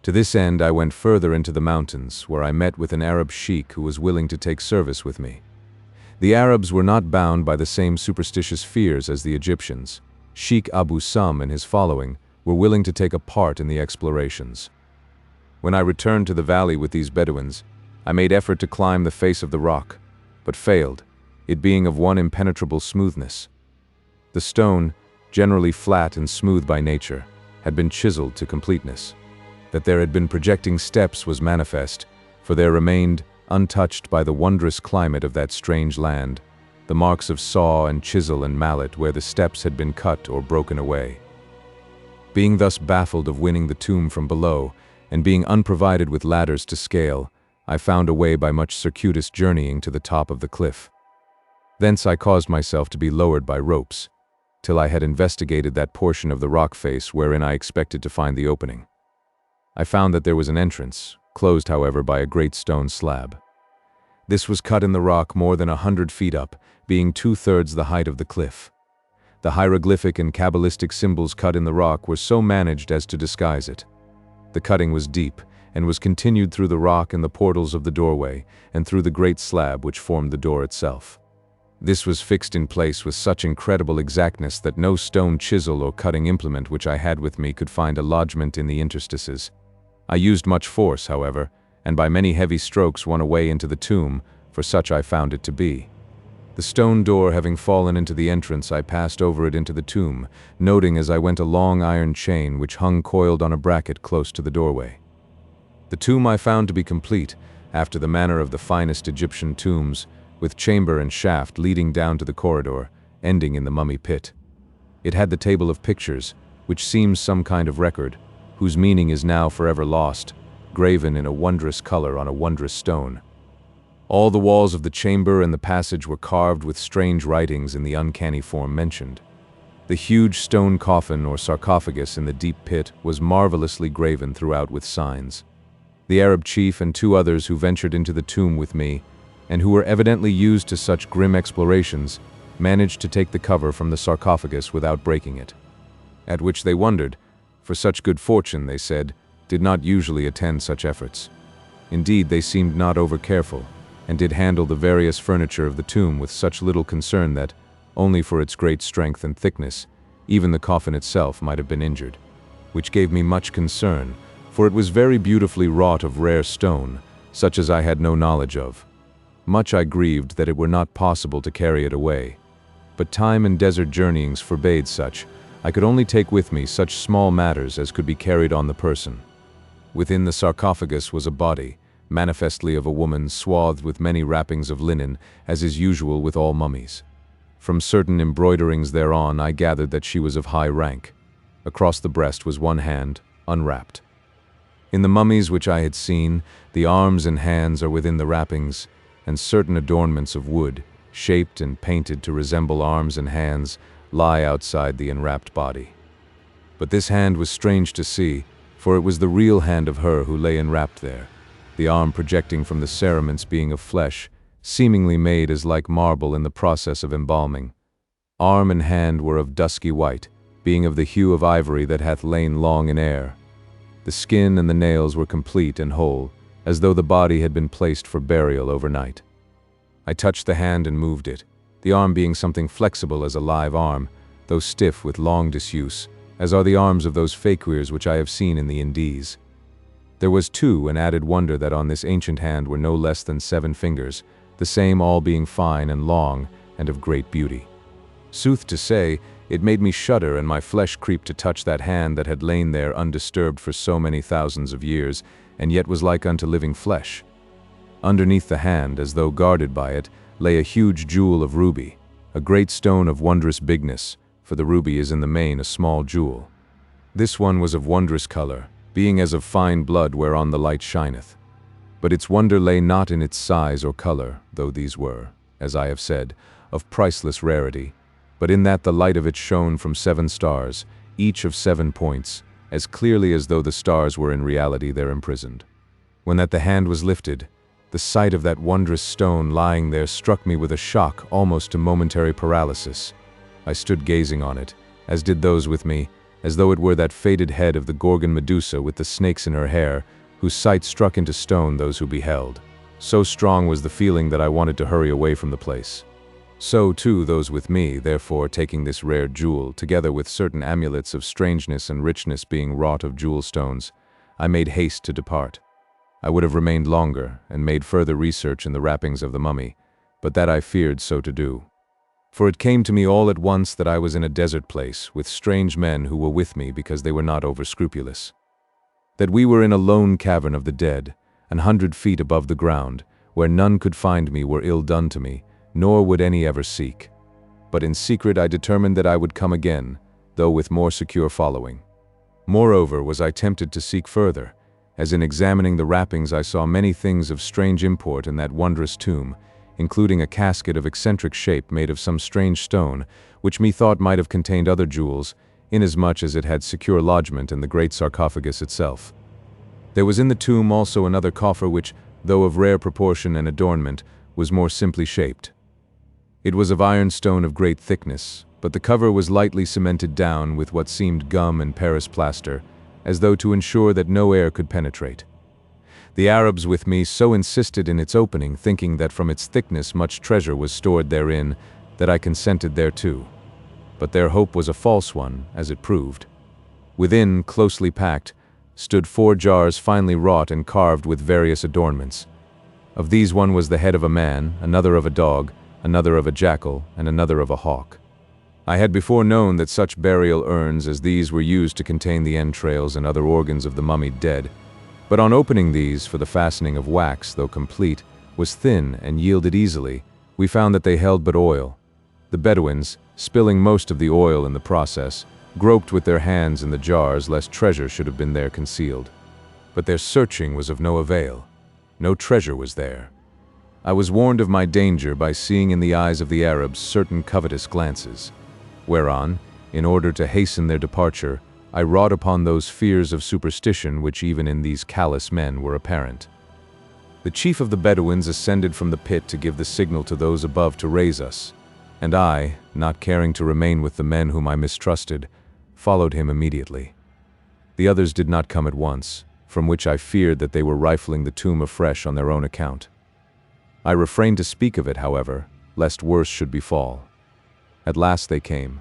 To this end I went further into the mountains, where I met with an Arab sheikh who was willing to take service with me. The Arabs were not bound by the same superstitious fears as the Egyptians. Sheikh Abu Sam and his following were willing to take a part in the explorations. When I returned to the valley with these Bedouins, I made effort to climb the face of the rock, but failed, it being of one impenetrable smoothness. The stone, generally flat and smooth by nature, had been chiseled to completeness. That there had been projecting steps was manifest, for there remained, untouched by the wondrous climate of that strange land, the marks of saw and chisel and mallet where the steps had been cut or broken away. Being thus baffled of winning the tomb from below, and being unprovided with ladders to scale, I found a way by much circuitous journeying to the top of the cliff. Thence I caused myself to be lowered by ropes, till I had investigated that portion of the rock face wherein I expected to find the opening. I found that there was an entrance, closed however by a great stone slab. This was cut in the rock more than 100 feet up, being 2/3 the height of the cliff. The hieroglyphic and cabalistic symbols cut in the rock were so managed as to disguise it. The cutting was deep, and was continued through the rock and the portals of the doorway, and through the great slab which formed the door itself. This was fixed in place with such incredible exactness that no stone chisel or cutting implement which I had with me could find a lodgment in the interstices. I used much force, however, and by many heavy strokes won a way into the tomb, for such I found it to be. The stone door having fallen into the entrance, I passed over it into the tomb, noting as I went a long iron chain which hung coiled on a bracket close to the doorway. The tomb I found to be complete, after the manner of the finest Egyptian tombs, with chamber and shaft leading down to the corridor, ending in the mummy pit. It had the table of pictures, which seems some kind of record, whose meaning is now forever lost, graven in a wondrous color on a wondrous stone. All the walls of the chamber and the passage were carved with strange writings in the uncanny form mentioned. The huge stone coffin or sarcophagus in the deep pit was marvelously graven throughout with signs. The Arab chief and 2 others who ventured into the tomb with me, and who were evidently used to such grim explorations, managed to take the cover from the sarcophagus without breaking it. At which they wondered, for such good fortune, they said, did not usually attend such efforts. Indeed, they seemed not over-careful, and did handle the various furniture of the tomb with such little concern that, only for its great strength and thickness, even the coffin itself might have been injured, which gave me much concern, for it was very beautifully wrought of rare stone, such as I had no knowledge of. Much I grieved that it were not possible to carry it away, but time and desert journeyings forbade such. I could only take with me such small matters as could be carried on the person. Within the sarcophagus was a body, manifestly of a woman swathed with many wrappings of linen, as is usual with all mummies. From certain embroiderings thereon I gathered that she was of high rank. Across the breast was one hand, unwrapped. In the mummies which I had seen, the arms and hands are within the wrappings, and certain adornments of wood, shaped and painted to resemble arms and hands, lie outside the enwrapped body. But this hand was strange to see, for it was the real hand of her who lay enwrapped there, the arm projecting from the cerements being of flesh, seemingly made as like marble in the process of embalming. Arm and hand were of dusky white, being of the hue of ivory that hath lain long in air. The skin and the nails were complete and whole, as though the body had been placed for burial overnight. I touched the hand and moved it, the arm being something flexible as a live arm, though stiff with long disuse, as are the arms of those fakirs which I have seen in the Indies. There was, too, an added wonder that on this ancient hand were no less than 7 fingers, the same all being fine and long, and of great beauty. Sooth to say, it made me shudder and my flesh creep to touch that hand that had lain there undisturbed for so many thousands of years, and yet was like unto living flesh. Underneath the hand, as though guarded by it, lay a huge jewel of ruby, a great stone of wondrous bigness, for the ruby is in the main a small jewel. This one was of wondrous color, being as of fine blood whereon the light shineth. But its wonder lay not in its size or color, though these were, as I have said, of priceless rarity, but in that the light of it shone from 7 stars, each of 7 points, as clearly as though the stars were in reality there imprisoned. When that the hand was lifted, the sight of that wondrous stone lying there struck me with a shock almost to momentary paralysis. I stood gazing on it, as did those with me, as though it were that faded head of the Gorgon Medusa with the snakes in her hair, whose sight struck into stone those who beheld. So strong was the feeling that I wanted to hurry away from the place. So, too, those with me, therefore, taking this rare jewel, together with certain amulets of strangeness and richness being wrought of jewel stones, I made haste to depart. I would have remained longer, and made further research in the wrappings of the mummy, but that I feared so to do. For it came to me all at once that I was in a desert place, with strange men who were with me because they were not over-scrupulous. That we were in a lone cavern of the dead, 100 feet above the ground, where none could find me were ill done to me, nor would any ever seek. But in secret I determined that I would come again, though with more secure following. Moreover was I tempted to seek further, as in examining the wrappings I saw many things of strange import in that wondrous tomb, including a casket of eccentric shape made of some strange stone, which methought might have contained other jewels, inasmuch as it had secure lodgment in the great sarcophagus itself. There was in the tomb also another coffer which, though of rare proportion and adornment, was more simply shaped. It was of iron stone of great thickness, but the cover was lightly cemented down with what seemed gum and Paris plaster, as though to ensure that no air could penetrate. The Arabs with me so insisted in its opening, thinking that from its thickness much treasure was stored therein, that I consented thereto. But their hope was a false one, as it proved. Within, closely packed, stood 4 jars finely wrought and carved with various adornments. Of these one was the head of a man, another of a dog, another of a jackal, and another of a hawk. I had before known that such burial urns as these were used to contain the entrails and other organs of the mummied dead, but on opening these, for the fastening of wax, though complete, was thin and yielded easily, we found that they held but oil. The Bedouins, spilling most of the oil in the process, groped with their hands in the jars lest treasure should have been there concealed. But their searching was of no avail. No treasure was there. I was warned of my danger by seeing in the eyes of the Arabs certain covetous glances, whereon, in order to hasten their departure, I wrought upon those fears of superstition which even in these callous men were apparent. The chief of the Bedouins ascended from the pit to give the signal to those above to raise us, and I, not caring to remain with the men whom I mistrusted, followed him immediately. The others did not come at once, from which I feared that they were rifling the tomb afresh on their own account. I refrained to speak of it, however, lest worse should befall. At last they came.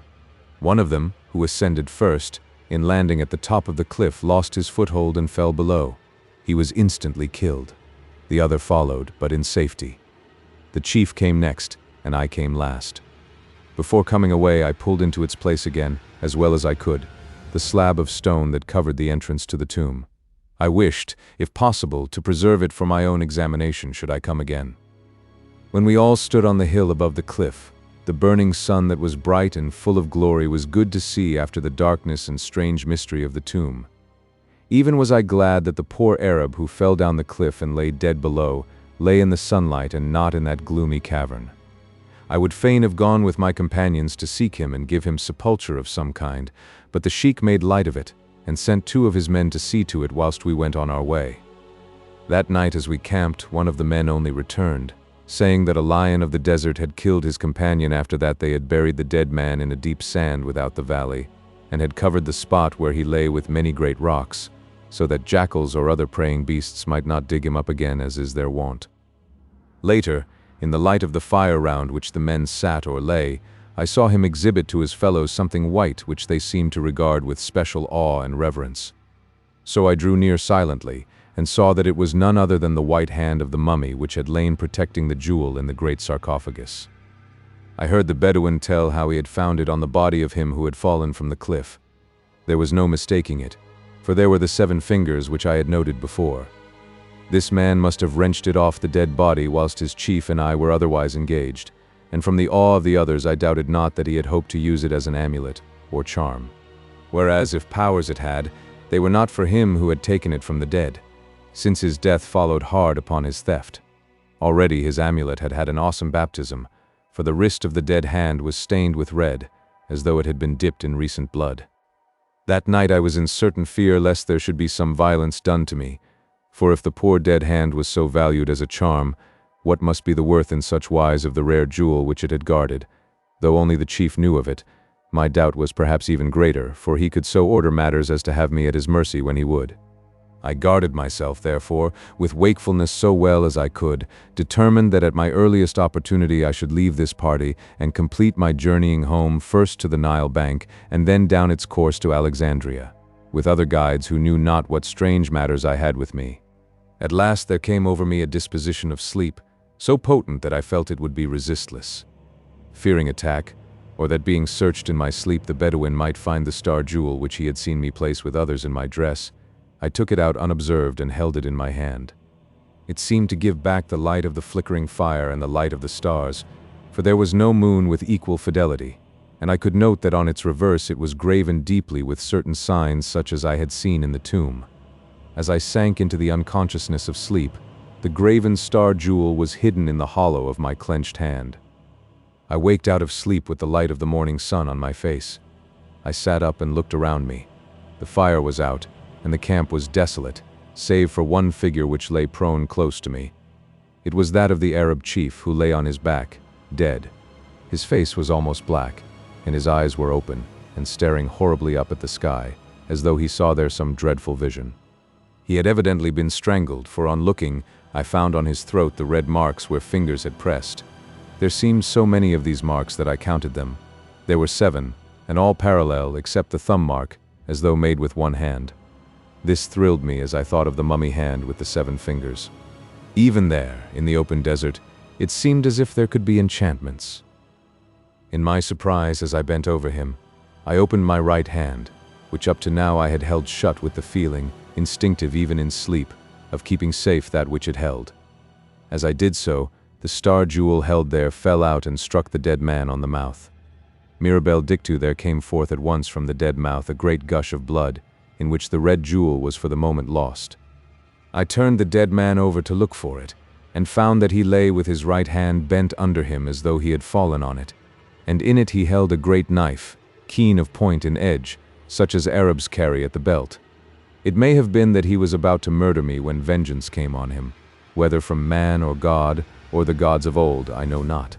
One of them, who ascended first, in landing at the top of the cliff, lost his foothold and fell below. He was instantly killed. The other followed, but in safety. The chief came next, and I came last. Before coming away, I pulled into its place again, as well as I could, the slab of stone that covered the entrance to the tomb. I wished, if possible, to preserve it for my own examination should I come again. When we all stood on the hill above the cliff, the burning sun that was bright and full of glory was good to see after the darkness and strange mystery of the tomb. Even was I glad that the poor Arab who fell down the cliff and lay dead below, lay in the sunlight and not in that gloomy cavern. I would fain have gone with my companions to seek him and give him sepulture of some kind, but the sheik made light of it, and sent 2 of his men to see to it whilst we went on our way. That night as we camped, one of the men only returned, saying that a lion of the desert had killed his companion after that they had buried the dead man in a deep sand without the valley, and had covered the spot where he lay with many great rocks, so that jackals or other preying beasts might not dig him up again as is their wont. Later, in the light of the fire round which the men sat or lay, I saw him exhibit to his fellows something white which they seemed to regard with special awe and reverence. So I drew near silently, and saw that it was none other than the white hand of the mummy which had lain protecting the jewel in the great sarcophagus. I heard the Bedouin tell how he had found it on the body of him who had fallen from the cliff. There was no mistaking it, for there were the 7 fingers which I had noted before. This man must have wrenched it off the dead body whilst his chief and I were otherwise engaged, and from the awe of the others I doubted not that he had hoped to use it as an amulet or charm. Whereas if powers it had, they were not for him who had taken it from the dead, since his death followed hard upon his theft. Already his amulet had had an awesome baptism, for the wrist of the dead hand was stained with red, as though it had been dipped in recent blood. That night I was in certain fear lest there should be some violence done to me, for if the poor dead hand was so valued as a charm, what must be the worth in such wise of the rare jewel which it had guarded? Though only the chief knew of it, my doubt was perhaps even greater, for he could so order matters as to have me at his mercy when he would. I guarded myself, therefore, with wakefulness so well as I could, determined that at my earliest opportunity I should leave this party and complete my journeying home first to the Nile bank and then down its course to Alexandria, with other guides who knew not what strange matters I had with me. At last there came over me a disposition of sleep, so potent that I felt it would be resistless. Fearing attack, or that being searched in my sleep the Bedouin might find the star jewel which he had seen me place with others in my dress, I took it out unobserved and held it in my hand. It seemed to give back the light of the flickering fire and the light of the stars, for there was no moon with equal fidelity, and I could note that on its reverse it was graven deeply with certain signs such as I had seen in the tomb. As I sank into the unconsciousness of sleep, the graven star jewel was hidden in the hollow of my clenched hand. I waked out of sleep with the light of the morning sun on my face. I sat up and looked around me. The fire was out, and the camp was desolate, save for one figure which lay prone close to me. It was that of the Arab chief who lay on his back, dead. His face was almost black, and his eyes were open and staring horribly up at the sky, as though he saw there some dreadful vision. He had evidently been strangled, for on looking, I found on his throat the red marks where fingers had pressed. There seemed so many of these marks that I counted them. There were 7, and all parallel except the thumb mark, as though made with one hand. This thrilled me as I thought of the mummy hand with the 7 fingers. Even there, in the open desert, it seemed as if there could be enchantments. In my surprise as I bent over him, I opened my right hand, which up to now I had held shut with the feeling, instinctive even in sleep, of keeping safe that which it held. As I did so, the star jewel held there fell out and struck the dead man on the mouth. Mirabile dictu there came forth at once from the dead mouth a great gush of blood, in which the red jewel was for the moment lost. I turned the dead man over to look for it, and found that he lay with his right hand bent under him as though he had fallen on it, and in it he held a great knife, keen of point and edge, such as Arabs carry at the belt. It may have been that he was about to murder me when vengeance came on him, whether from man or God, or the gods of old, I know not.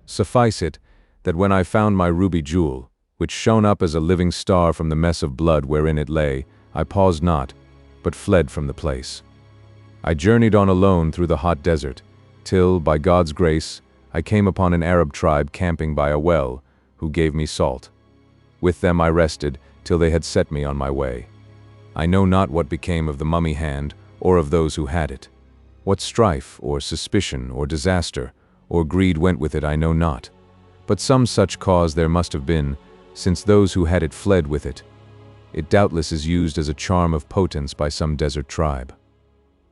Suffice it, that when I found my ruby jewel, which shone up as a living star from the mess of blood wherein it lay, I paused not, but fled from the place. I journeyed on alone through the hot desert, till, by God's grace, I came upon an Arab tribe camping by a well, who gave me salt. With them I rested, till they had set me on my way. I know not what became of the mummy hand, or of those who had it. What strife, or suspicion, or disaster, or greed went with it I know not. But some such cause there must have been, since those who had it fled with it. It doubtless is used as a charm of potence by some desert tribe.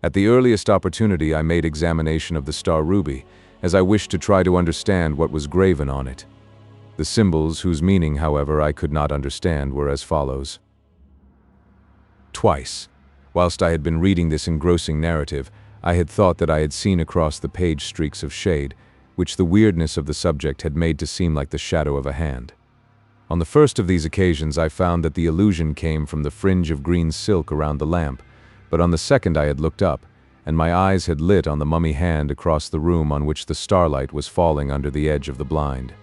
At the earliest opportunity I made examination of the star ruby, as I wished to try to understand what was graven on it. The symbols, whose meaning, however, I could not understand, were as follows. Twice, whilst I had been reading this engrossing narrative, I had thought that I had seen across the page streaks of shade, which the weirdness of the subject had made to seem like the shadow of a hand. On the first of these occasions I found that the illusion came from the fringe of green silk around the lamp, but on the second I had looked up, and my eyes had lit on the mummy hand across the room on which the starlight was falling under the edge of the blind.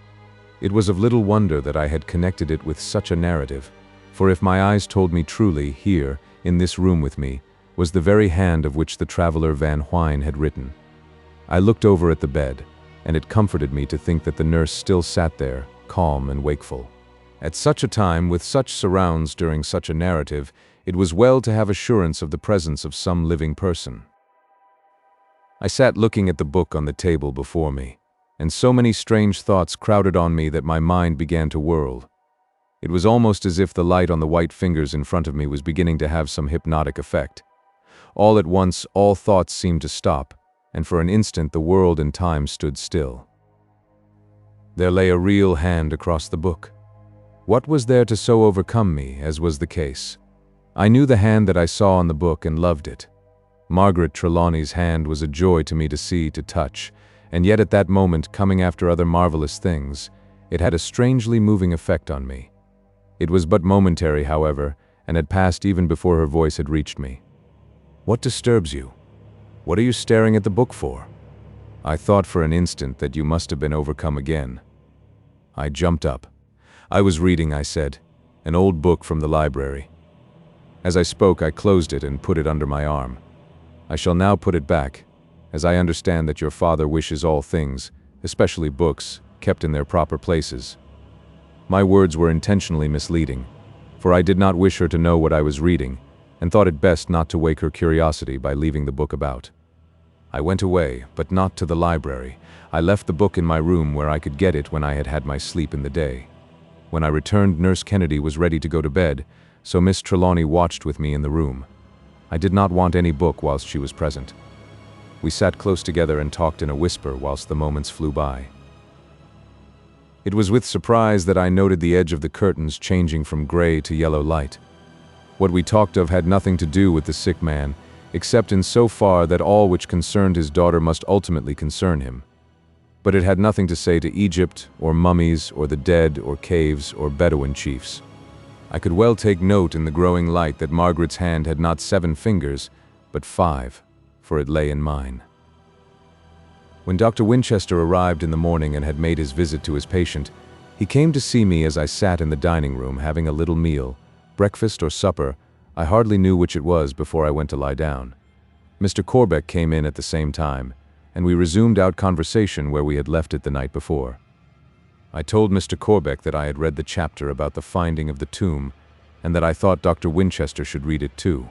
It was of little wonder that I had connected it with such a narrative, for if my eyes told me truly, here, in this room with me, was the very hand of which the traveler Van Huynh had written. I looked over at the bed, and it comforted me to think that the nurse still sat there, calm and wakeful. At such a time, with such surrounds during such a narrative, it was well to have assurance of the presence of some living person. I sat looking at the book on the table before me, and so many strange thoughts crowded on me that my mind began to whirl. It was almost as if the light on the white fingers in front of me was beginning to have some hypnotic effect. All at once, all thoughts seemed to stop, and for an instant the world and time stood still. There lay a real hand across the book. What was there to so overcome me, as was the case? I knew the hand that I saw on the book and loved it. Margaret Trelawney's hand was a joy to me to see, to touch, and yet at that moment, coming after other marvelous things, it had a strangely moving effect on me. It was but momentary, however, and had passed even before her voice had reached me. "What disturbs you? What are you staring at the book for?" I thought for an instant that you must have been overcome again. I jumped up. "I was reading," I said, "an old book from the library." As I spoke, I closed it and put it under my arm. "I shall now put it back, as I understand that your father wishes all things, especially books, kept in their proper places." My words were intentionally misleading, for I did not wish her to know what I was reading, and thought it best not to wake her curiosity by leaving the book about. I went away, but not to the library. I left the book in my room where I could get it when I had had my sleep in the day. When I returned, Nurse Kennedy was ready to go to bed, so Miss Trelawney watched with me in the room. I did not want any book whilst she was present. We sat close together and talked in a whisper whilst the moments flew by. It was with surprise that I noted the edge of the curtains changing from gray to yellow light. What we talked of had nothing to do with the sick man, except in so far that all which concerned his daughter must ultimately concern him. But it had nothing to say to Egypt, or mummies, or the dead, or caves, or Bedouin chiefs. I could well take note in the growing light that Margaret's hand had not 7 fingers, but 5, for it lay in mine. When Dr. Winchester arrived in the morning and had made his visit to his patient, he came to see me as I sat in the dining room having a little meal, breakfast or supper. I hardly knew which it was before I went to lie down. Mr. Corbeck came in at the same time, and we resumed our conversation where we had left it the night before. I told Mr. Corbeck that I had read the chapter about the finding of the tomb, and that I thought Dr. Winchester should read it too.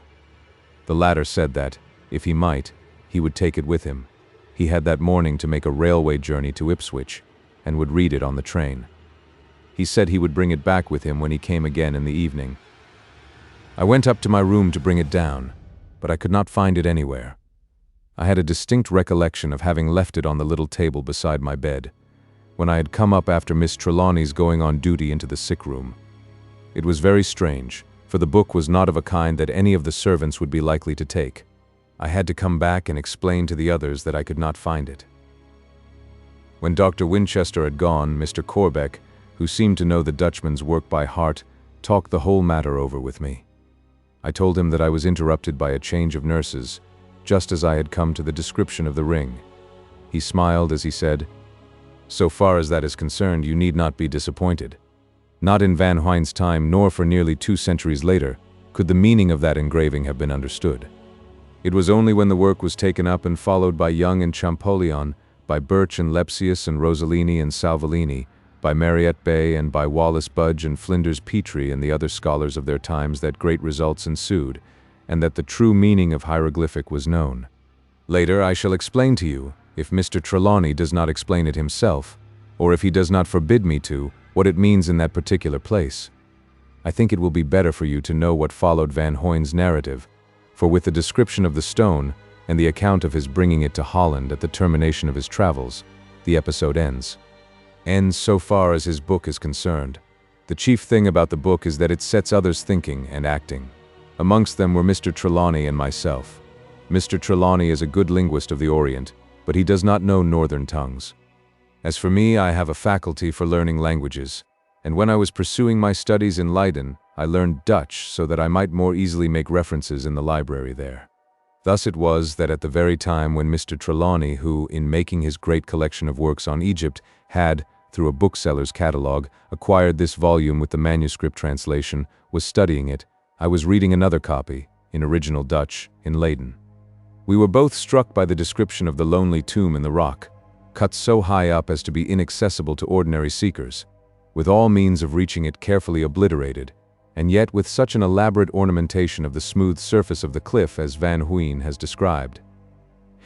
The latter said that, if he might, he would take it with him. He had that morning to make a railway journey to Ipswich, and would read it on the train. He said he would bring it back with him when he came again in the evening. I went up to my room to bring it down, but I could not find it anywhere. I had a distinct recollection of having left it on the little table beside my bed, when I had come up after Miss Trelawney's going on duty into the sick room. It was very strange, for the book was not of a kind that any of the servants would be likely to take. I had to come back and explain to the others that I could not find it. When Dr. Winchester had gone, Mr. Corbeck, who seemed to know the Dutchman's work by heart, talked the whole matter over with me. I told him that I was interrupted by a change of nurses, just as I had come to the description of the ring. He smiled as he said, "So far as that is concerned, you need not be disappointed. Not in Van Huynn's time, nor for nearly 2 centuries later, could the meaning of that engraving have been understood. It was only when the work was taken up and followed by Young and Champollion, by Birch and Lepsius and Rosellini and Salvolini, by Mariette Bay and by Wallace Budge and Flinders Petrie and the other scholars of their times that great results ensued, and that the true meaning of hieroglyphic was known. Later I shall explain to you, if Mr. Trelawney does not explain it himself, or if he does not forbid me to, what it means in that particular place. I think it will be better for you to know what followed Van Huynn's narrative, for with the description of the stone, and the account of his bringing it to Holland at the termination of his travels, the episode ends. Ends so far as his book is concerned. The chief thing about the book is that it sets others thinking and acting. Amongst them were Mr. Trelawney and myself. Mr. Trelawney is a good linguist of the Orient, but he does not know northern tongues. As for me, I have a faculty for learning languages, and when I was pursuing my studies in Leiden, I learned Dutch so that I might more easily make references in the library there. Thus it was that at the very time when Mr. Trelawney, who, in making his great collection of works on Egypt, had, through a bookseller's catalogue, acquired this volume with the manuscript translation, was studying it, I was reading another copy, in original Dutch, in Leiden. We were both struck by the description of the lonely tomb in the rock, cut so high up as to be inaccessible to ordinary seekers, with all means of reaching it carefully obliterated, and yet with such an elaborate ornamentation of the smooth surface of the cliff as Van Huyn has described.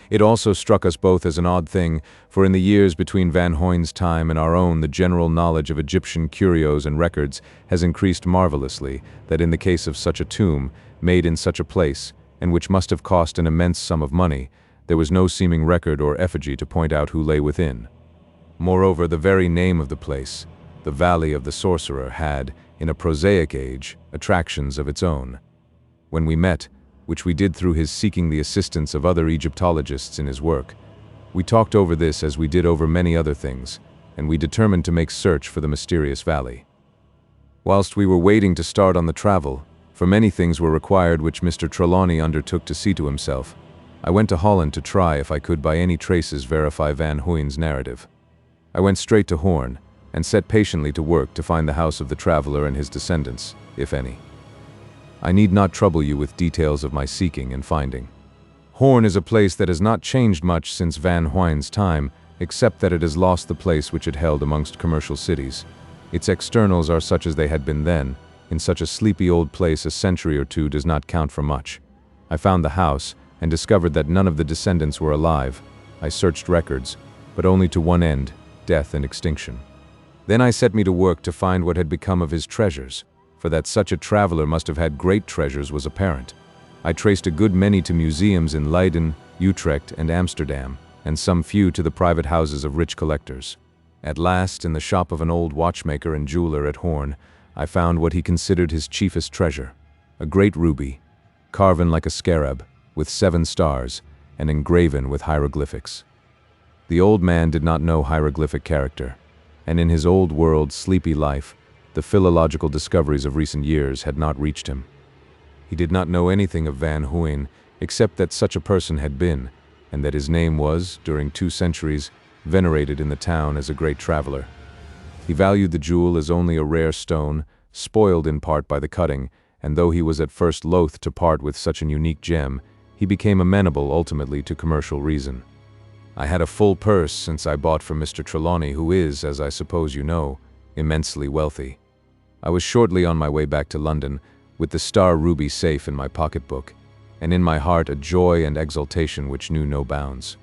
It also struck us both as an odd thing, for in the years between Van Huyn's time and our own, the general knowledge of Egyptian curios and records has increased marvelously, that in the case of such a tomb, made in such a place, and which must have cost an immense sum of money, there was no seeming record or effigy to point out who lay within. Moreover, the very name of the place, the Valley of the Sorcerer, had, in a prosaic age, attractions of its own. When we met, which we did through his seeking the assistance of other Egyptologists in his work, we talked over this as we did over many other things, and we determined to make search for the mysterious valley. Whilst we were waiting to start on the travel, for many things were required which Mr. Trelawney undertook to see to himself, I went to Holland to try if I could by any traces verify Van Huyn's narrative. I went straight to Hoorn, and set patiently to work to find the house of the traveler and his descendants, if any. I need not trouble you with details of my seeking and finding. Hoorn is a place that has not changed much since Van Huyn's time, except that it has lost the place which it held amongst commercial cities. Its externals are such as they had been then. In such a sleepy old place, a century or two does not count for much. I found the house, and discovered that none of the descendants were alive. I searched records, but only to one end, death and extinction. Then I set me to work to find what had become of his treasures, for that such a traveler must have had great treasures was apparent. I traced a good many to museums in Leiden, Utrecht, and Amsterdam, and some few to the private houses of rich collectors. At last, in the shop of an old watchmaker and jeweler at Hoorn, I found what he considered his chiefest treasure, a great ruby, carven like a scarab, with 7 stars, and engraven with hieroglyphics. The old man did not know hieroglyphic character, and in his old world, sleepy life, the philological discoveries of recent years had not reached him. He did not know anything of Van Huyn, except that such a person had been, and that his name was, during 2 centuries, venerated in the town as a great traveler. He valued the jewel as only a rare stone, spoiled in part by the cutting, and though he was at first loath to part with such an unique gem, he became amenable ultimately to commercial reason. I had a full purse since I bought from Mr. Trelawney, who is, as I suppose you know, immensely wealthy. I was shortly on my way back to London, with the star ruby safe in my pocketbook, and in my heart a joy and exultation which knew no bounds.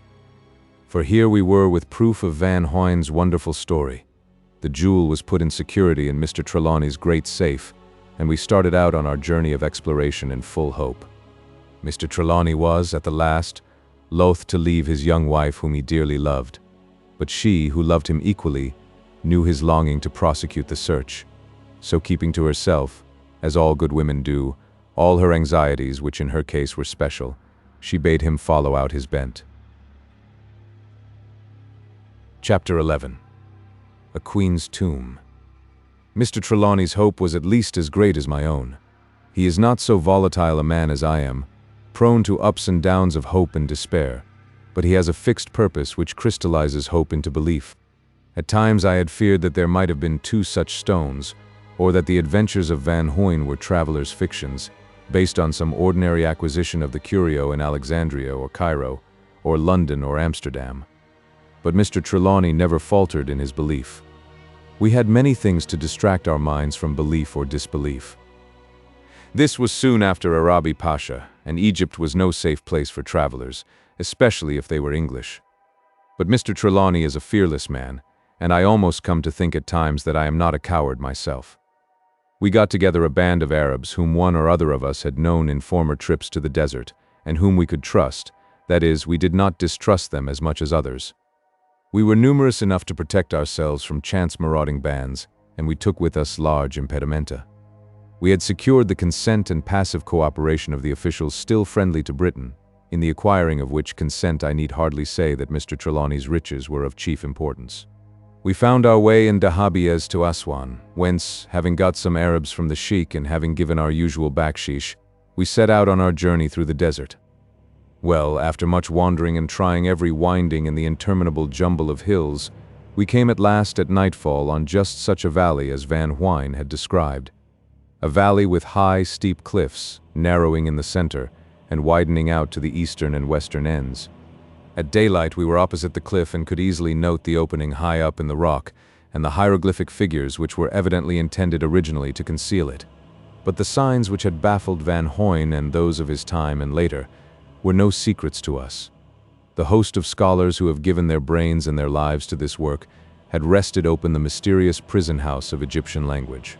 For here we were with proof of Van Huyn's wonderful story. The jewel was put in security in Mr. Trelawney's great safe, and we started out on our journey of exploration in full hope. Mr. Trelawney was, at the last, loath to leave his young wife whom he dearly loved, but she, who loved him equally, knew his longing to prosecute the search, so keeping to herself, as all good women do, all her anxieties, which in her case were special, she bade him follow out his bent. Chapter 11. A Queen's Tomb. Mr. Trelawney's hope was at least as great as my own. He is not so volatile a man as I am, prone to ups and downs of hope and despair, but he has a fixed purpose which crystallizes hope into belief. At times I had feared that there might have been 2 such stones, or that the adventures of Van Huyn were travelers' fictions, based on some ordinary acquisition of the curio in Alexandria or Cairo, or London or Amsterdam. But Mr. Trelawney never faltered in his belief. We had many things to distract our minds from belief or disbelief. This was soon after Arabi Pasha, and Egypt was no safe place for travelers, especially if they were English. But Mr. Trelawney is a fearless man, and I almost come to think at times that I am not a coward myself. We got together a band of Arabs whom one or other of us had known in former trips to the desert, and whom we could trust, that is, we did not distrust them as much as others. We were numerous enough to protect ourselves from chance marauding bands, and we took with us large impedimenta. We had secured the consent and passive cooperation of the officials still friendly to Britain, in the acquiring of which consent I need hardly say that Mr. Trelawney's riches were of chief importance. We found our way in Dahabiez to Aswan, whence, having got some Arabs from the sheikh and having given our usual bakshish, we set out on our journey through the desert. Well, after much wandering and trying every winding in the interminable jumble of hills, we came at last at nightfall on just such a valley as Van Huynh had described. A valley with high, steep cliffs, narrowing in the center, and widening out to the eastern and western ends. At daylight we were opposite the cliff and could easily note the opening high up in the rock, and the hieroglyphic figures which were evidently intended originally to conceal it. But the signs which had baffled Van Huynh and those of his time and later were no secrets to us. The host of scholars who have given their brains and their lives to this work had wrested open the mysterious prison house of Egyptian language.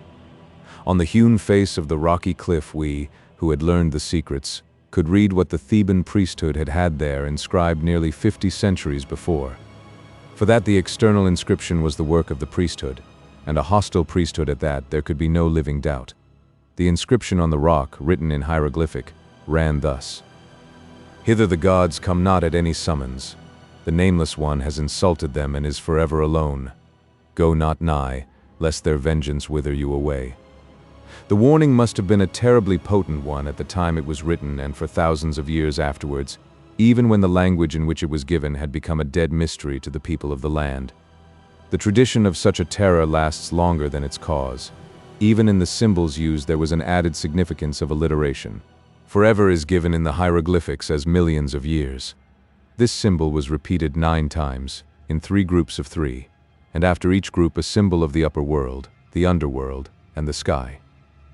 On the hewn face of the rocky cliff we, who had learned the secrets, could read what the Theban priesthood had had there inscribed nearly 50 centuries before. For that the external inscription was the work of the priesthood, and a hostile priesthood at that, there could be no living doubt. The inscription on the rock, written in hieroglyphic, ran thus: "Hither the gods come not at any summons. The Nameless One has insulted them and is forever alone. Go not nigh, lest their vengeance wither you away." The warning must have been a terribly potent one at the time it was written and for thousands of years afterwards, even when the language in which it was given had become a dead mystery to the people of the land. The tradition of such a terror lasts longer than its cause. Even in the symbols used there was an added significance of alliteration. Forever is given in the hieroglyphics as millions of years. This symbol was repeated 9 times, in 3 groups of 3, and after each group a symbol of the upper world, the underworld, and the sky.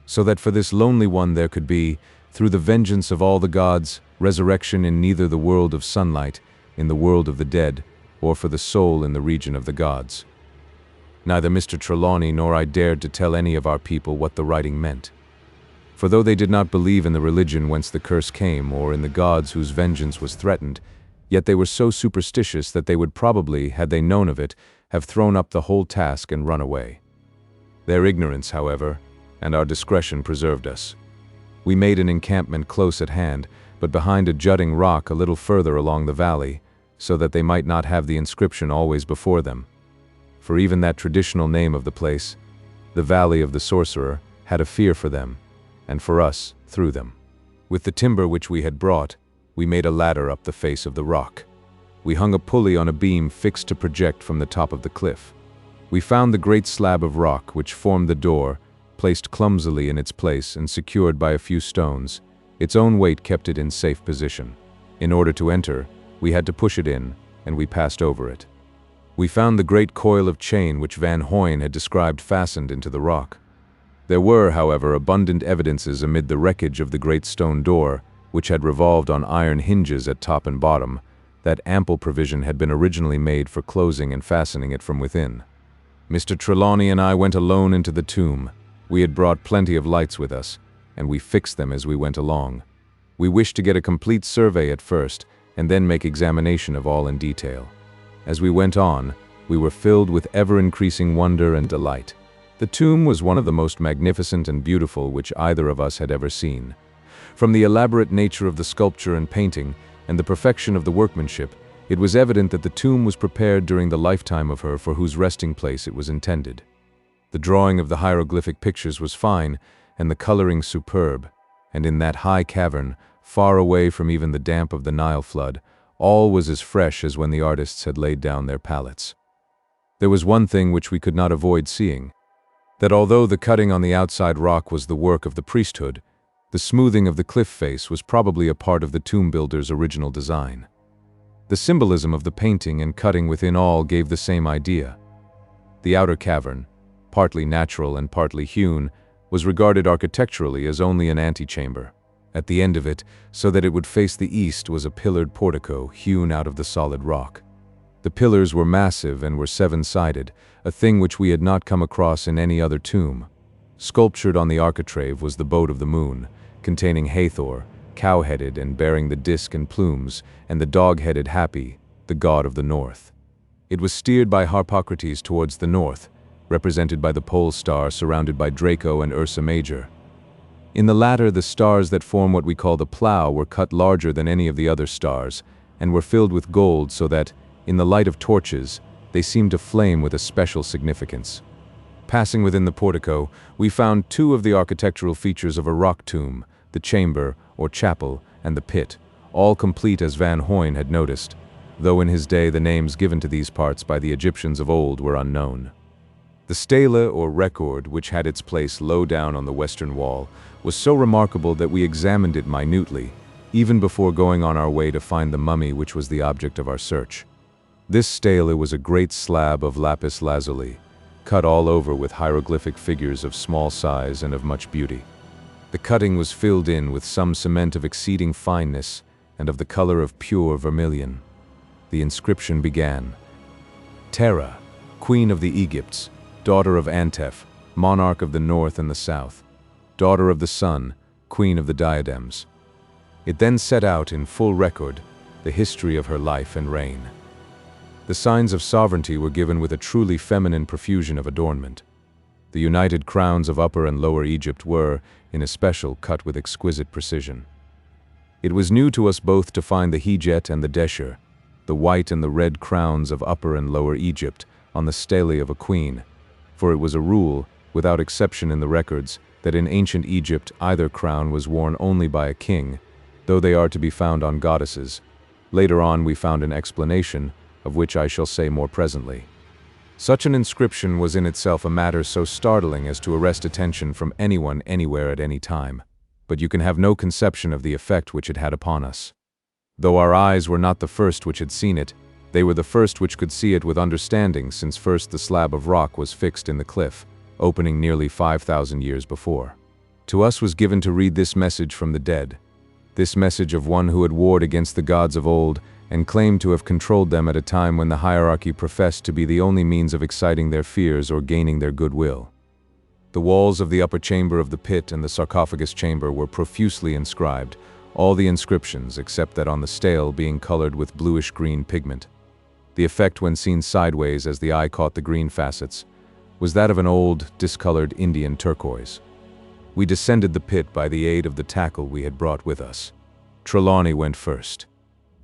So that for this lonely one there could be, through the vengeance of all the gods, resurrection in neither the world of sunlight, in the world of the dead, or for the soul in the region of the gods. Neither Mr. Trelawney nor I dared to tell any of our people what the writing meant. For though they did not believe in the religion whence the curse came, or in the gods whose vengeance was threatened, yet they were so superstitious that they would probably, had they known of it, have thrown up the whole task and run away. Their ignorance, however, and our discretion preserved us. We made an encampment close at hand, but behind a jutting rock a little further along the valley, so that they might not have the inscription always before them. For even that traditional name of the place, the Valley of the Sorcerer, had a fear for them, and for us, through them. With the timber which we had brought, we made a ladder up the face of the rock. We hung a pulley on a beam fixed to project from the top of the cliff. We found the great slab of rock which formed the door, placed clumsily in its place and secured by a few stones. Its own weight kept it in safe position. In order to enter, we had to push it in, and we passed over it. We found the great coil of chain which Van Huynh had described fastened into the rock. There were, however, abundant evidences amid the wreckage of the great stone door, which had revolved on iron hinges at top and bottom, that ample provision had been originally made for closing and fastening it from within. Mr. Trelawney and I went alone into the tomb. We had brought plenty of lights with us, and we fixed them as we went along. We wished to get a complete survey at first, and then make examination of all in detail. As we went on, we were filled with ever-increasing wonder and delight. The tomb was one of the most magnificent and beautiful which either of us had ever seen. From the elaborate nature of the sculpture and painting, and the perfection of the workmanship, it was evident that the tomb was prepared during the lifetime of her for whose resting place it was intended. The drawing of the hieroglyphic pictures was fine, and the coloring superb, and in that high cavern, far away from even the damp of the Nile flood, all was as fresh as when the artists had laid down their palettes. There was one thing which we could not avoid seeing, that although the cutting on the outside rock was the work of the priesthood, the smoothing of the cliff face was probably a part of the tomb builder's original design. The symbolism of the painting and cutting within all gave the same idea. The outer cavern, partly natural and partly hewn, was regarded architecturally as only an antechamber. At the end of it, so that it would face the east, was a pillared portico hewn out of the solid rock. The pillars were massive and were 7-sided, a thing which we had not come across in any other tomb. Sculptured on the architrave was the boat of the moon, containing Hathor, cow-headed and bearing the disk and plumes, and the dog-headed Hapi, the god of the north. It was steered by Harpocrates towards the north, represented by the pole star surrounded by Draco and Ursa Major. In the latter, the stars that form what we call the plough were cut larger than any of the other stars, and were filled with gold so that, in the light of torches, They seemed to flame with a special significance. Passing within the portico, we found two of the architectural features of a rock tomb, the chamber, or chapel, and the pit, all complete as Van Hoyne had noticed, though in his day the names given to these parts by the Egyptians of old were unknown. The stela, or record, which had its place low down on the western wall, was so remarkable that we examined it minutely, even before going on our way to find the mummy which was the object of our search. This stela was a great slab of lapis lazuli, cut all over with hieroglyphic figures of small size and of much beauty. The cutting was filled in with some cement of exceeding fineness and of the color of pure vermilion. The inscription began, Tera, Queen of the Egypts, daughter of Antef, monarch of the north and the south, daughter of the sun, queen of the diadems. It then set out in full record the history of her life and reign. The signs of sovereignty were given with a truly feminine profusion of adornment. The united crowns of Upper and Lower Egypt were, in especial, cut with exquisite precision. It was new to us both to find the Hijet and the Desher, the white and the red crowns of Upper and Lower Egypt, on the stele of a queen, for it was a rule, without exception in the records, that in ancient Egypt either crown was worn only by a king, though they are to be found on goddesses. Later on we found an explanation, of which I shall say more presently. Such an inscription was in itself a matter so startling as to arrest attention from anyone anywhere at any time, but you can have no conception of the effect which it had upon us. Though our eyes were not the first which had seen it, they were the first which could see it with understanding, since first the slab of rock was fixed in the cliff, opening nearly 5,000 years before. To us was given to read this message from the dead, this message of one who had warred against the gods of old and claimed to have controlled them at a time when the hierarchy professed to be the only means of exciting their fears or gaining their goodwill. The walls of the upper chamber of the pit and the sarcophagus chamber were profusely inscribed, all the inscriptions except that on the stele being colored with bluish-green pigment. The effect when seen sideways as the eye caught the green facets was that of an old, discolored Indian turquoise. We descended the pit by the aid of the tackle we had brought with us. Trelawney went first.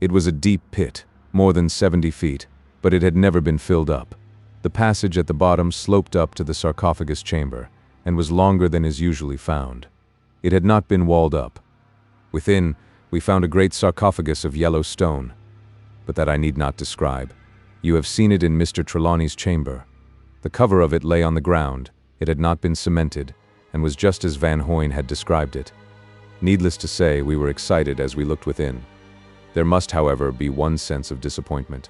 It was a deep pit, more than 70 feet, but it had never been filled up. The passage at the bottom sloped up to the sarcophagus chamber, and was longer than is usually found. It had not been walled up. Within, we found a great sarcophagus of yellow stone, but that I need not describe. You have seen it in Mr. Trelawney's chamber. The cover of it lay on the ground, it had not been cemented, and was just as Van Hoyne had described it. Needless to say, we were excited as we looked within. There must, however, be one sense of disappointment.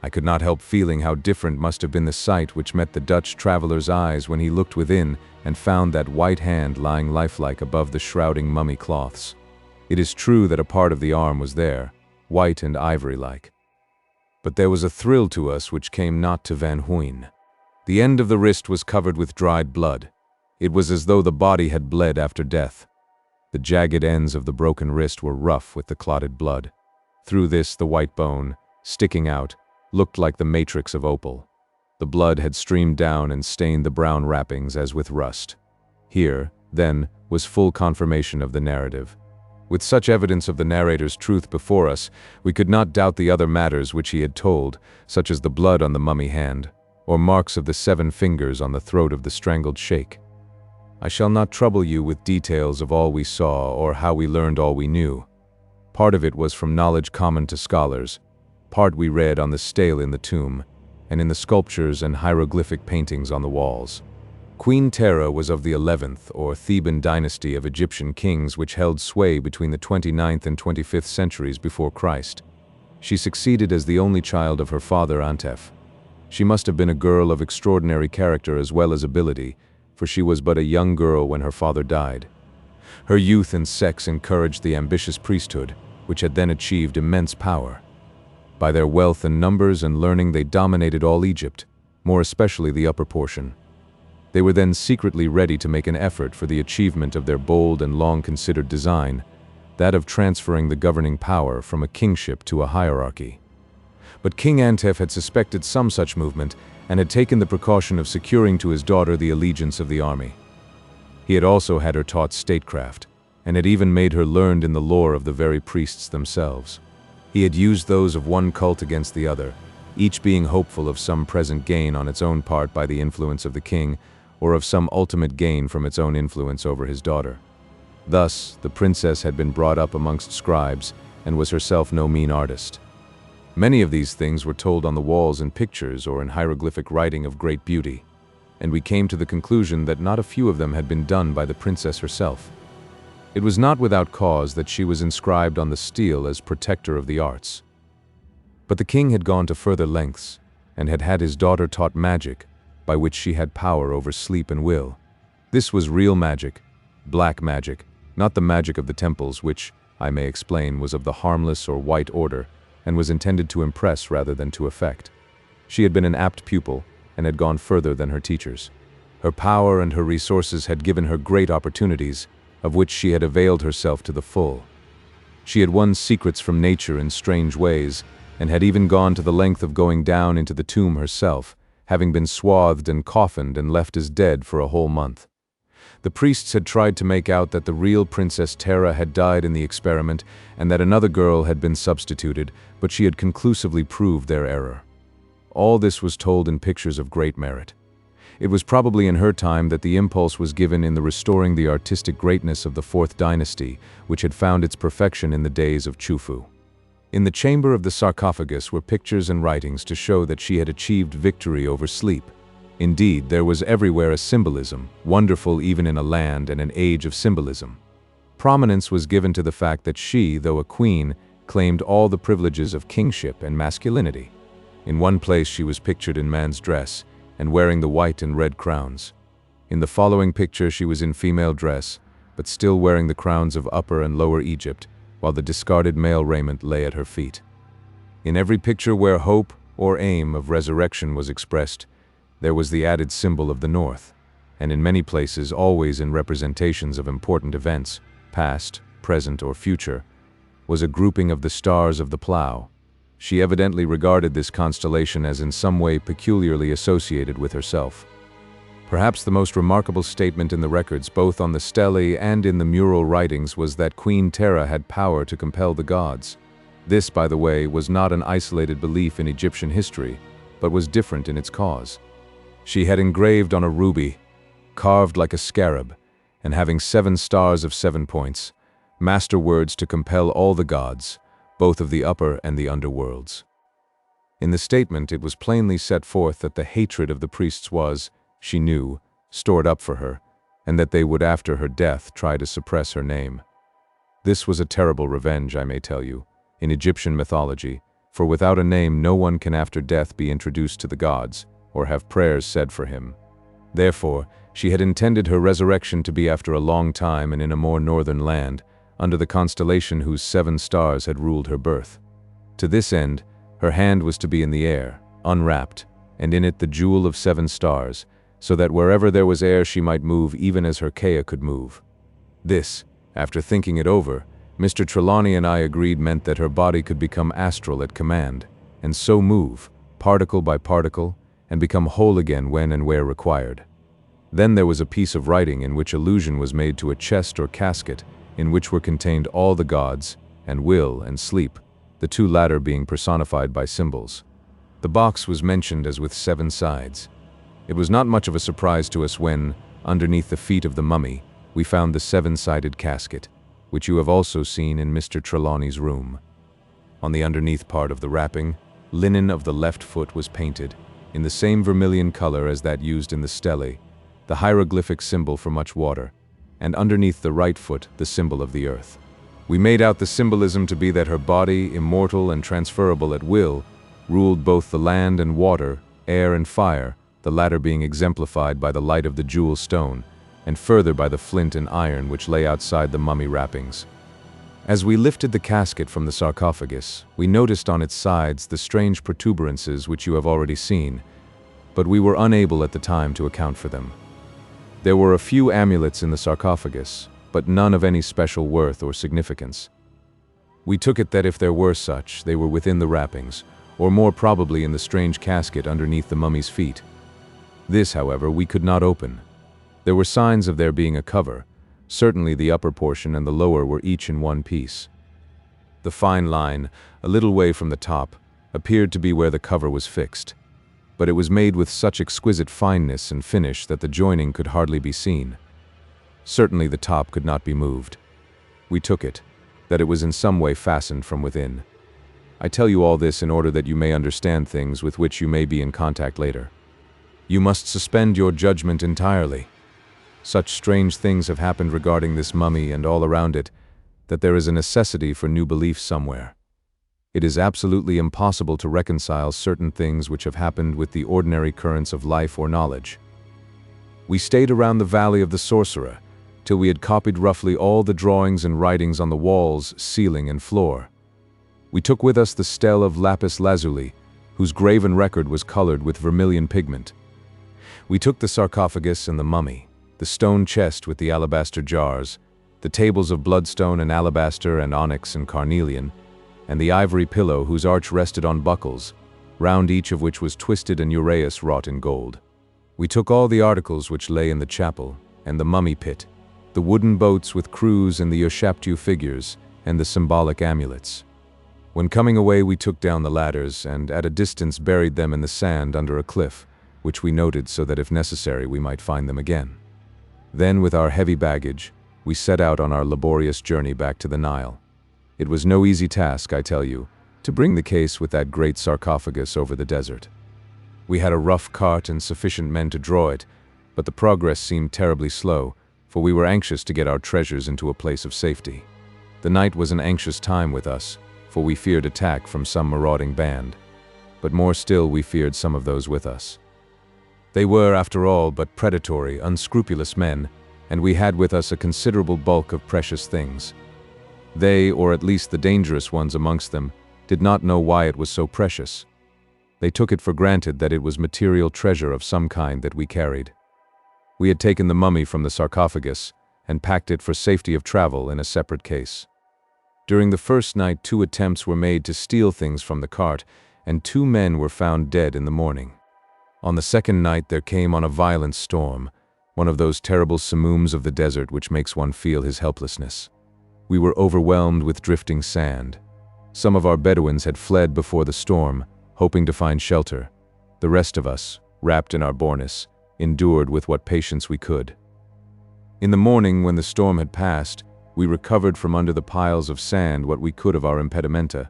I could not help feeling how different must have been the sight which met the Dutch traveler's eyes when he looked within and found that white hand lying lifelike above the shrouding mummy cloths. It is true that a part of the arm was there, white and ivory-like. But there was a thrill to us which came not to Van Hoyne. The end of the wrist was covered with dried blood. It was as though the body had bled after death. The jagged ends of the broken wrist were rough with the clotted blood. Through this, the white bone, sticking out, looked like the matrix of opal. The blood had streamed down and stained the brown wrappings as with rust. Here, then, was full confirmation of the narrative. With such evidence of the narrator's truth before us, we could not doubt the other matters which he had told, such as the blood on the mummy hand, or marks of the 7 fingers on the throat of the strangled sheikh. I shall not trouble you with details of all we saw or how we learned all we knew. Part of it was from knowledge common to scholars, part we read on the stele in the tomb, and in the sculptures and hieroglyphic paintings on the walls. Queen Tera was of the 11th or Theban dynasty of Egyptian kings which held sway between the 29th and 25th centuries before Christ. She succeeded as the only child of her father Antef. She must have been a girl of extraordinary character as well as ability, for she was but a young girl when her father died. Her youth and sex encouraged the ambitious priesthood, which had then achieved immense power. By their wealth and numbers and learning they dominated all Egypt, more especially the upper portion. They were then secretly ready to make an effort for the achievement of their bold and long-considered design, that of transferring the governing power from a kingship to a hierarchy. But King Antef had suspected some such movement and had taken the precaution of securing to his daughter the allegiance of the army. He had also had her taught statecraft, and had even made her learned in the lore of the very priests themselves. He had used those of one cult against the other, each being hopeful of some present gain on its own part by the influence of the king, or of some ultimate gain from its own influence over his daughter. Thus, the princess had been brought up amongst scribes, and was herself no mean artist. Many of these things were told on the walls in pictures or in hieroglyphic writing of great beauty, and we came to the conclusion that not a few of them had been done by the princess herself. It was not without cause that she was inscribed on the stele as protector of the arts. But the king had gone to further lengths, and had had his daughter taught magic, by which she had power over sleep and will. This was real magic, black magic, not the magic of the temples, which, I may explain, was of the harmless or white order, and was intended to impress rather than to affect. She had been an apt pupil, and had gone further than her teachers. Her power and her resources had given her great opportunities, of which she had availed herself to the full. She had won secrets from nature in strange ways, and had even gone to the length of going down into the tomb herself, having been swathed and coffined and left as dead for a whole month. The priests had tried to make out that the real Princess Tera had died in the experiment and that another girl had been substituted, but she had conclusively proved their error. All this was told in pictures of great merit. It was probably in her time that the impulse was given in the restoring the artistic greatness of the Fourth Dynasty, which had found its perfection in the days of Chufu. In the chamber of the sarcophagus were pictures and writings to show that she had achieved victory over sleep. Indeed, there was everywhere a symbolism, wonderful even in a land and an age of symbolism. Prominence was given to the fact that she, though a queen, claimed all the privileges of kingship and masculinity. In one place she was pictured in man's dress, and wearing the white and red crowns. In the following picture she was in female dress, but still wearing the crowns of Upper and Lower Egypt, while the discarded male raiment lay at her feet. In every picture where hope or aim of resurrection was expressed, there was the added symbol of the North, and in many places always in representations of important events, past, present, or future, was a grouping of the stars of the plough. She evidently regarded this constellation as in some way peculiarly associated with herself. Perhaps the most remarkable statement in the records, both on the stelae and in the mural writings, was that Queen Tera had power to compel the gods. This, by the way, was not an isolated belief in Egyptian history, but was different in its cause. She had engraved on a ruby, carved like a scarab, and having 7 stars of 7 points, master words to compel all the gods, both of the upper and the underworlds. In the statement it was plainly set forth that the hatred of the priests was, she knew, stored up for her, and that they would after her death try to suppress her name. This was a terrible revenge, I may tell you, in Egyptian mythology, for without a name no one can after death be introduced to the gods, or have prayers said for him. Therefore, she had intended her resurrection to be after a long time and in a more northern land, under the constellation whose 7 stars had ruled her birth. To this end, her hand was to be in the air, unwrapped, and in it the jewel of 7 stars, so that wherever there was air she might move even as her Kea could move. This, after thinking it over, Mr. Trelawney and I agreed meant that her body could become astral at command, and so move, particle by particle, and become whole again when and where required. Then there was a piece of writing in which allusion was made to a chest or casket in which were contained all the gods, and will and sleep, the 2 latter being personified by symbols. The box was mentioned as with 7 sides. It was not much of a surprise to us when, underneath the feet of the mummy, we found the 7-sided casket, which you have also seen in Mr. Trelawney's room. On the underneath part of the wrapping, linen of the left foot was painted, in the same vermilion color as that used in the stelae, the hieroglyphic symbol for much water, and underneath the right foot the symbol of the earth. We made out the symbolism to be that her body, immortal and transferable at will, ruled both the land and water, air and fire, the latter being exemplified by the light of the jewel stone, and further by the flint and iron which lay outside the mummy wrappings. As we lifted the casket from the sarcophagus, we noticed on its sides the strange protuberances which you have already seen, but we were unable at the time to account for them. There were a few amulets in the sarcophagus, but none of any special worth or significance. We took it that if there were such, they were within the wrappings, or more probably in the strange casket underneath the mummy's feet. This, however, we could not open. There were signs of there being a cover. Certainly the upper portion and the lower were each in one piece. The fine line, a little way from the top, appeared to be where the cover was fixed, but it was made with such exquisite fineness and finish that the joining could hardly be seen. Certainly the top could not be moved. We took it, that it was in some way fastened from within. I tell you all this in order that you may understand things with which you may be in contact later. You must suspend your judgment entirely. Such strange things have happened regarding this mummy and all around it, that there is a necessity for new belief somewhere. It is absolutely impossible to reconcile certain things which have happened with the ordinary currents of life or knowledge. We stayed around the Valley of the Sorcerer, till we had copied roughly all the drawings and writings on the walls, ceiling, and floor. We took with us the stele of lapis lazuli, whose graven record was colored with vermilion pigment. We took the sarcophagus and the mummy, the stone chest with the alabaster jars, the tables of bloodstone and alabaster and onyx and carnelian, and the ivory pillow whose arch rested on buckles, round each of which was twisted an uraeus wrought in gold. We took all the articles which lay in the chapel, and the mummy pit, the wooden boats with crews and the Ushaptu figures, and the symbolic amulets. When coming away we took down the ladders and at a distance buried them in the sand under a cliff, which we noted so that if necessary we might find them again. Then with our heavy baggage, we set out on our laborious journey back to the Nile. It was no easy task, I tell you, to bring the case with that great sarcophagus over the desert. We had a rough cart and sufficient men to draw it, but the progress seemed terribly slow, for we were anxious to get our treasures into a place of safety. The night was an anxious time with us, for we feared attack from some marauding band, but more still we feared some of those with us. They were, after all, but predatory, unscrupulous men, and we had with us a considerable bulk of precious things. They, or at least the dangerous ones amongst them, did not know why it was so precious. They took it for granted that it was material treasure of some kind that we carried. We had taken the mummy from the sarcophagus and packed it for safety of travel in a separate case. During the first night 2 attempts were made to steal things from the cart, and 2 men were found dead in the morning. On the second night there came on a violent storm, one of those terrible samooms of the desert which makes one feel his helplessness. We were overwhelmed with drifting sand. Some of our Bedouins had fled before the storm, hoping to find shelter. The rest of us, wrapped in our bornis, endured with what patience we could. In the morning, when the storm had passed, we recovered from under the piles of sand what we could of our impedimenta.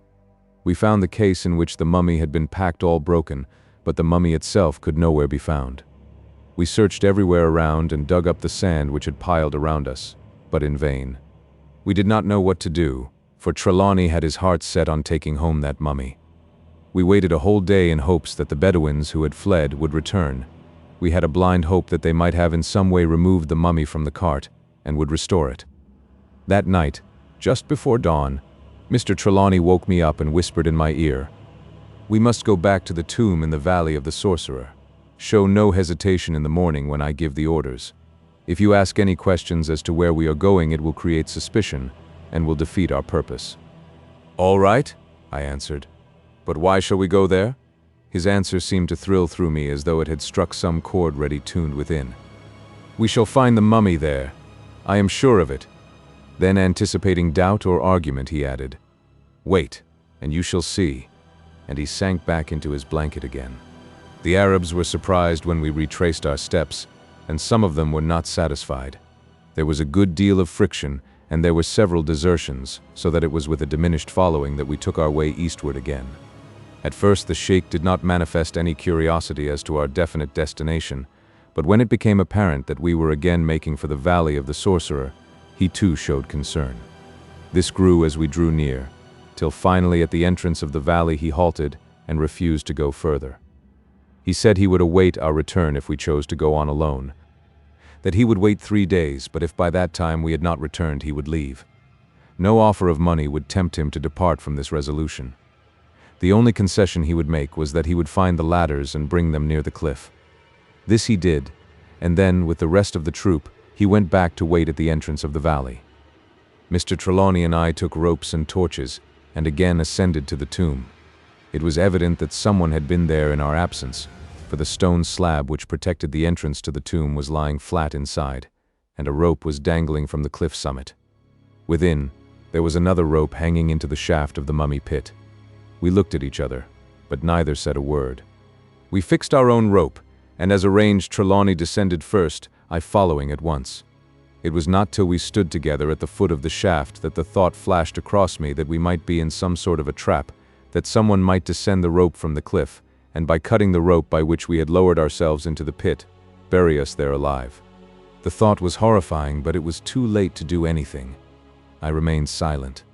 We found the case in which the mummy had been packed all broken, but the mummy itself could nowhere be found. We searched everywhere around and dug up the sand which had piled around us, but in vain. We did not know what to do, for Trelawney had his heart set on taking home that mummy. We waited a whole day in hopes that the Bedouins who had fled would return. We had a blind hope that they might have in some way removed the mummy from the cart and would restore it. That night, just before dawn, Mr. Trelawney woke me up and whispered in my ear, "We must go back to the tomb in the Valley of the Sorcerer. Show no hesitation in the morning when I give the orders. If you ask any questions as to where we are going, it will create suspicion and will defeat our purpose." "All right," I answered. "But why shall we go there?" His answer seemed to thrill through me as though it had struck some chord ready tuned within. "We shall find the mummy there. I am sure of it." Then, anticipating doubt or argument, he added, "Wait, and you shall see." And he sank back into his blanket again. The Arabs were surprised when we retraced our steps, and some of them were not satisfied. There was a good deal of friction, and there were several desertions, so that it was with a diminished following that we took our way eastward again. At first the sheikh did not manifest any curiosity as to our definite destination, but when it became apparent that we were again making for the Valley of the Sorcerer, he too showed concern. This grew as we drew near, till finally at the entrance of the valley he halted and refused to go further. He said he would await our return if we chose to go on alone, that he would wait 3 days, but if by that time we had not returned, he would leave. No offer of money would tempt him to depart from this resolution. The only concession he would make was that he would find the ladders and bring them near the cliff. This he did, and then, with the rest of the troop, he went back to wait at the entrance of the valley. Mr. Trelawney and I took ropes and torches, and again ascended to the tomb. It was evident that someone had been there in our absence, for the stone slab which protected the entrance to the tomb was lying flat inside, and a rope was dangling from the cliff summit. Within, there was another rope hanging into the shaft of the mummy pit. We looked at each other. but neither said a word. We fixed our own rope, and as arranged, Trelawney descended first, I following at once. It was not till we stood together at the foot of the shaft that the thought flashed across me that we might be in some sort of a trap, that someone might descend the rope from the cliff, and by cutting the rope by which we had lowered ourselves into the pit, bury us there alive. The thought was horrifying, but it was too late to do anything. I remained silent.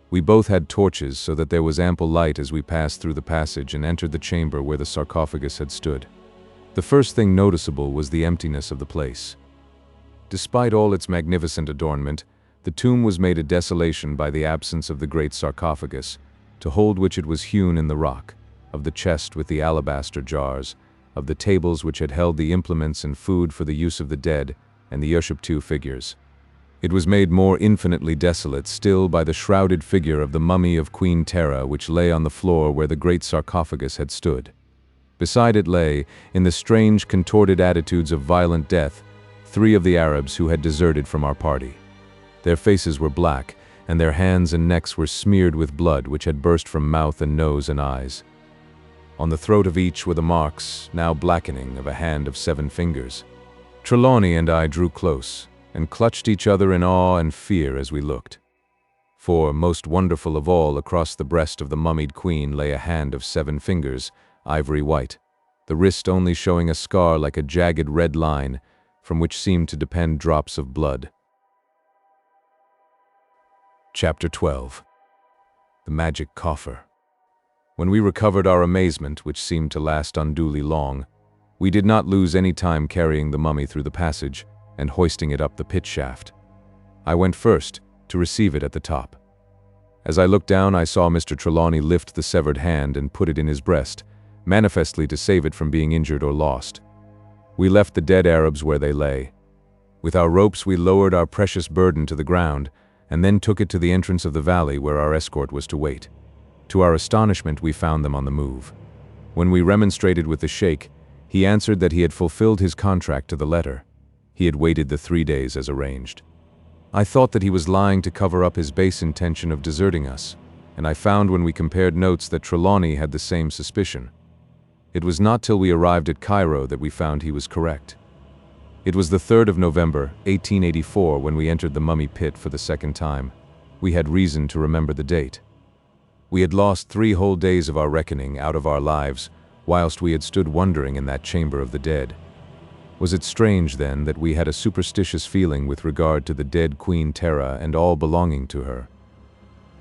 We both had torches, so that there was ample light as we passed through the passage and entered the chamber where the sarcophagus had stood. The first thing noticeable was the emptiness of the place. Despite all its magnificent adornment, the tomb was made a desolation by the absence of the great sarcophagus, to hold which it was hewn in the rock, of the chest with the alabaster jars, of the tables which had held the implements and food for the use of the dead, and the Ushaptu figures. It was made more infinitely desolate still by the shrouded figure of the mummy of Queen Tera which lay on the floor where the great sarcophagus had stood. Beside it lay, in the strange contorted attitudes of violent death, 3 of the Arabs who had deserted from our party. Their faces were black, and their hands and necks were smeared with blood which had burst from mouth and nose and eyes. On the throat of each were the marks, now blackening, of a hand of 7 fingers. Trelawney and I drew close, and clutched each other in awe and fear as we looked. For, most wonderful of all, across the breast of the mummied queen lay a hand of 7 fingers, ivory white, the wrist only showing a scar like a jagged red line, from which seemed to depend drops of blood. Chapter 12. The Magic Coffer. When we recovered our amazement, which seemed to last unduly long, we did not lose any time carrying the mummy through the passage and hoisting it up the pit shaft. I went first, to receive it at the top. As I looked down, I saw Mr. Trelawney lift the severed hand and put it in his breast, manifestly to save it from being injured or lost. We left the dead Arabs where they lay. With our ropes we lowered our precious burden to the ground, and then took it to the entrance of the valley where our escort was to wait. To our astonishment, we found them on the move. When we remonstrated with the sheikh, he answered that he had fulfilled his contract to the letter. He had waited the 3 days as arranged. I thought that he was lying to cover up his base intention of deserting us, and I found when we compared notes that Trelawney had the same suspicion. It was not till we arrived at Cairo that we found he was correct. It was the 3rd of November, 1884, when we entered the mummy pit for the 2nd time. We had reason to remember the date. We had lost 3 whole days of our reckoning out of our lives, whilst we had stood wondering in that chamber of the dead. Was it strange, then, that we had a superstitious feeling with regard to the dead Queen Tera and all belonging to her?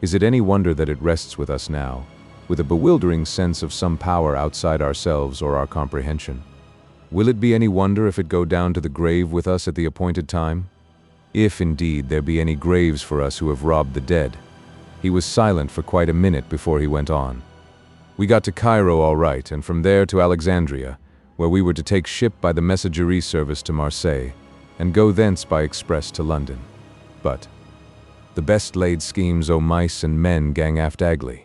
Is it any wonder that it rests with us now, with a bewildering sense of some power outside ourselves or our comprehension? Will it be any wonder if it go down to the grave with us at the appointed time? If, indeed, there be any graves for us who have robbed the dead. He was silent for quite a minute before he went on. We got to Cairo all right, and from there to Alexandria, where we were to take ship by the messagerie service to Marseille, and go thence by express to London. But the best laid schemes o' mice and men gang aft agly.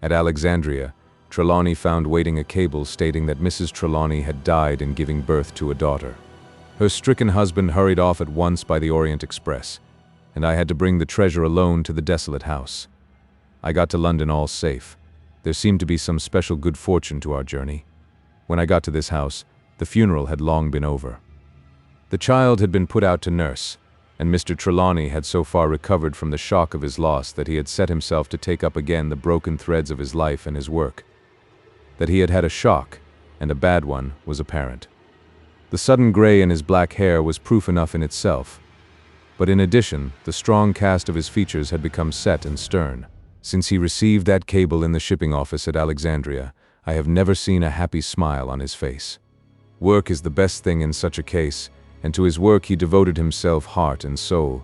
At Alexandria, Trelawney found waiting a cable stating that Mrs. Trelawney had died in giving birth to a daughter. Her stricken husband hurried off at once by the Orient Express, and I had to bring the treasure alone to the desolate house. I got to London all safe. There seemed to be some special good fortune to our journey. When I got to this house, the funeral had long been over. The child had been put out to nurse, and Mr. Trelawney had so far recovered from the shock of his loss that he had set himself to take up again the broken threads of his life and his work. That he had had a shock, and a bad one, was apparent. The sudden gray in his black hair was proof enough in itself. But in addition, the strong cast of his features had become set and stern. Since he received that cable in the shipping office at Alexandria, I have never seen a happy smile on his face. Work is the best thing in such a case, and to his work he devoted himself heart and soul.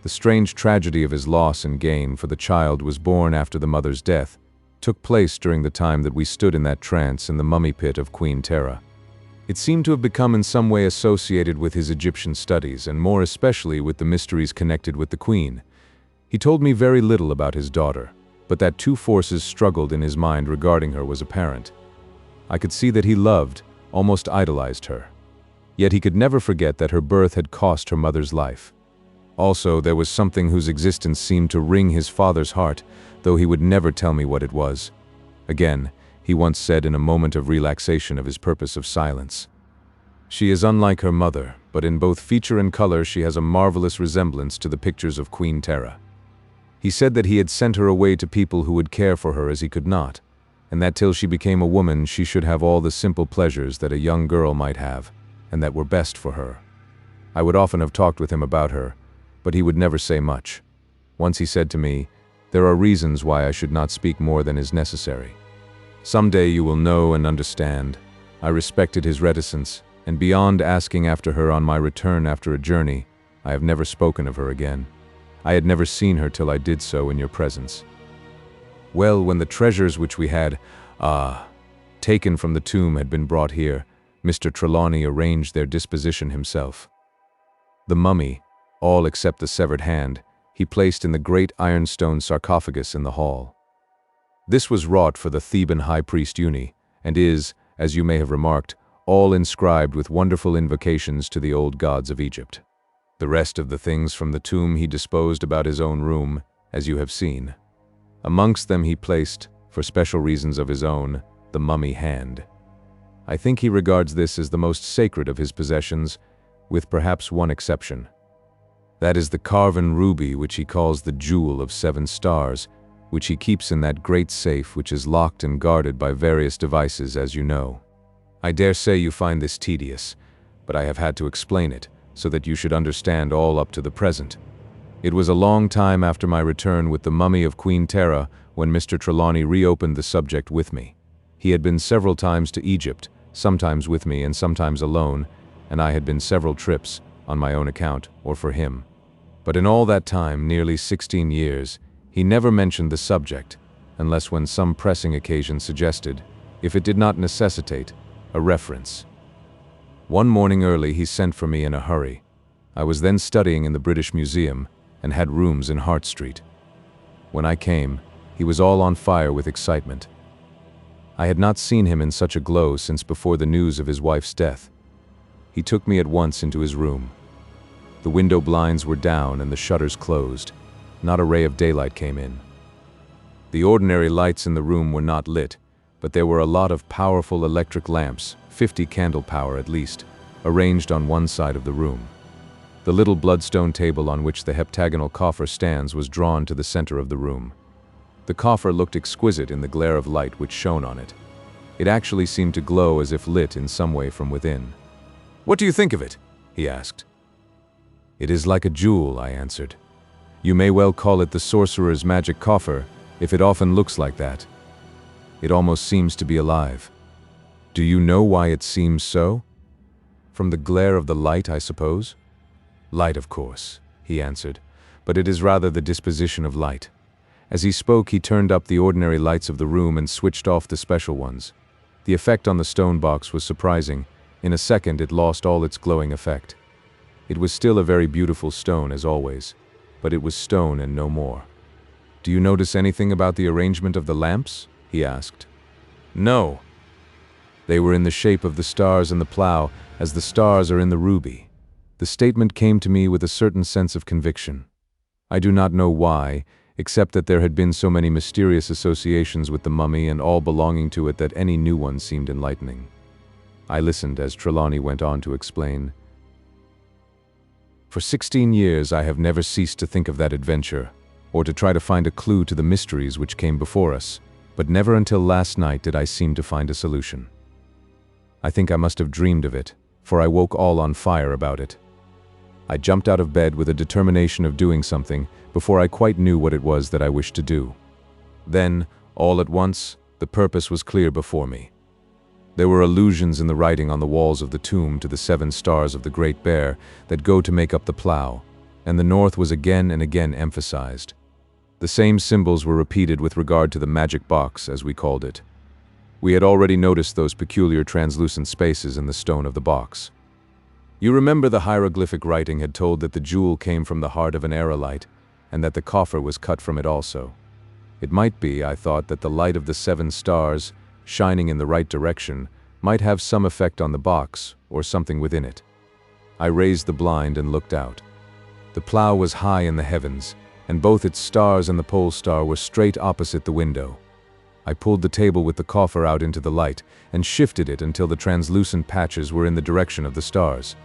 The strange tragedy of his loss and gain, for the child was born after the mother's death, took place during the time that we stood in that trance in the mummy pit of Queen Tera. It seemed to have become in some way associated with his Egyptian studies, and more especially with the mysteries connected with the queen. He told me very little about his daughter, but that 2 forces struggled in his mind regarding her was apparent. I could see that he loved, almost idolized her. Yet he could never forget that her birth had cost her mother's life. Also, there was something whose existence seemed to wring his father's heart, though he would never tell me what it was. Again, he once said in a moment of relaxation of his purpose of silence. She is unlike her mother, but in both feature and color she has a marvelous resemblance to the pictures of Queen Tera. He said that he had sent her away to people who would care for her as he could not, and that till she became a woman she should have all the simple pleasures that a young girl might have, and that were best for her. I would often have talked with him about her, but he would never say much. Once he said to me, "There are reasons why I should not speak more than is necessary. Someday you will know and understand." I respected his reticence, and beyond asking after her on my return after a journey, I have never spoken of her again. I had never seen her till I did so in your presence. Well, when the treasures which we had, taken from the tomb had been brought here, Mr. Trelawney arranged their disposition himself. The mummy, all except the severed hand, he placed in the great ironstone sarcophagus in the hall. This was wrought for the Theban high priest Uni, and is, as you may have remarked, all inscribed with wonderful invocations to the old gods of Egypt. The rest of the things from the tomb he disposed about his own room, as you have seen. Amongst them he placed, for special reasons of his own, the mummy hand. I think he regards this as the most sacred of his possessions, with perhaps one exception. That is the carven ruby which he calls the jewel of 7 stars, which he keeps in that great safe which is locked and guarded by various devices, as you know. I dare say you find this tedious, but I have had to explain it, so that you should understand all up to the present. It was a long time after my return with the mummy of Queen Tera when Mr. Trelawney reopened the subject with me. He had been several times to Egypt, sometimes with me and sometimes alone, and I had been several trips, on my own account, or for him. But in all that time, nearly 16 years, he never mentioned the subject, unless when some pressing occasion suggested, if it did not necessitate, a reference. One morning early he sent for me in a hurry. I was then studying in the British Museum and had rooms in Hart Street. When I came, he was all on fire with excitement. I had not seen him in such a glow since before the news of his wife's death. He took me at once into his room. The window blinds were down and the shutters closed. Not a ray of daylight came in. The ordinary lights in the room were not lit, but there were a lot of powerful electric lamps, 50 candle power at least, arranged on one side of the room. The little bloodstone table on which the heptagonal coffer stands was drawn to the center of the room. The coffer looked exquisite in the glare of light which shone on it. It actually seemed to glow as if lit in some way from within. "What do you think of it?" he asked. "It is like a jewel," I answered. "You may well call it the sorcerer's magic coffer, if it often looks like that. It almost seems to be alive. Do you know why it seems so? From the glare of the light, I suppose?" "Light, of course," he answered, "but it is rather the disposition of light." As he spoke, he turned up the ordinary lights of the room and switched off the special ones. The effect on the stone box was surprising. In a second, it lost all its glowing effect. It was still a very beautiful stone, as always, but it was stone and no more. "Do you notice anything about the arrangement of the lamps?" he asked. "No. They were in the shape of the stars in the plough, as the stars are in the ruby." The statement came to me with a certain sense of conviction. I do not know why, except that there had been so many mysterious associations with the mummy and all belonging to it that any new one seemed enlightening. I listened as Trelawney went on to explain. "For 16 years I have never ceased to think of that adventure, or to try to find a clue to the mysteries which came before us, but never until last night did I seem to find a solution. I think I must have dreamed of it, for I woke all on fire about it. I jumped out of bed with a determination of doing something before I quite knew what it was that I wished to do. Then, all at once, the purpose was clear before me. There were allusions in the writing on the walls of the tomb to the 7 stars of the Great Bear that go to make up the plough, and the north was again and again emphasized. The same symbols were repeated with regard to the magic box, as we called it. We had already noticed those peculiar translucent spaces in the stone of the box. You remember the hieroglyphic writing had told that the jewel came from the heart of an aerolite, and that the coffer was cut from it also. It might be, I thought, that the light of the 7 stars, shining in the right direction, might have some effect on the box, or something within it. I raised the blind and looked out. The plough was high in the heavens, and both its stars and the pole star were straight opposite the window. I pulled the table with the coffer out into the light and shifted it until the translucent patches were in the direction of the stars.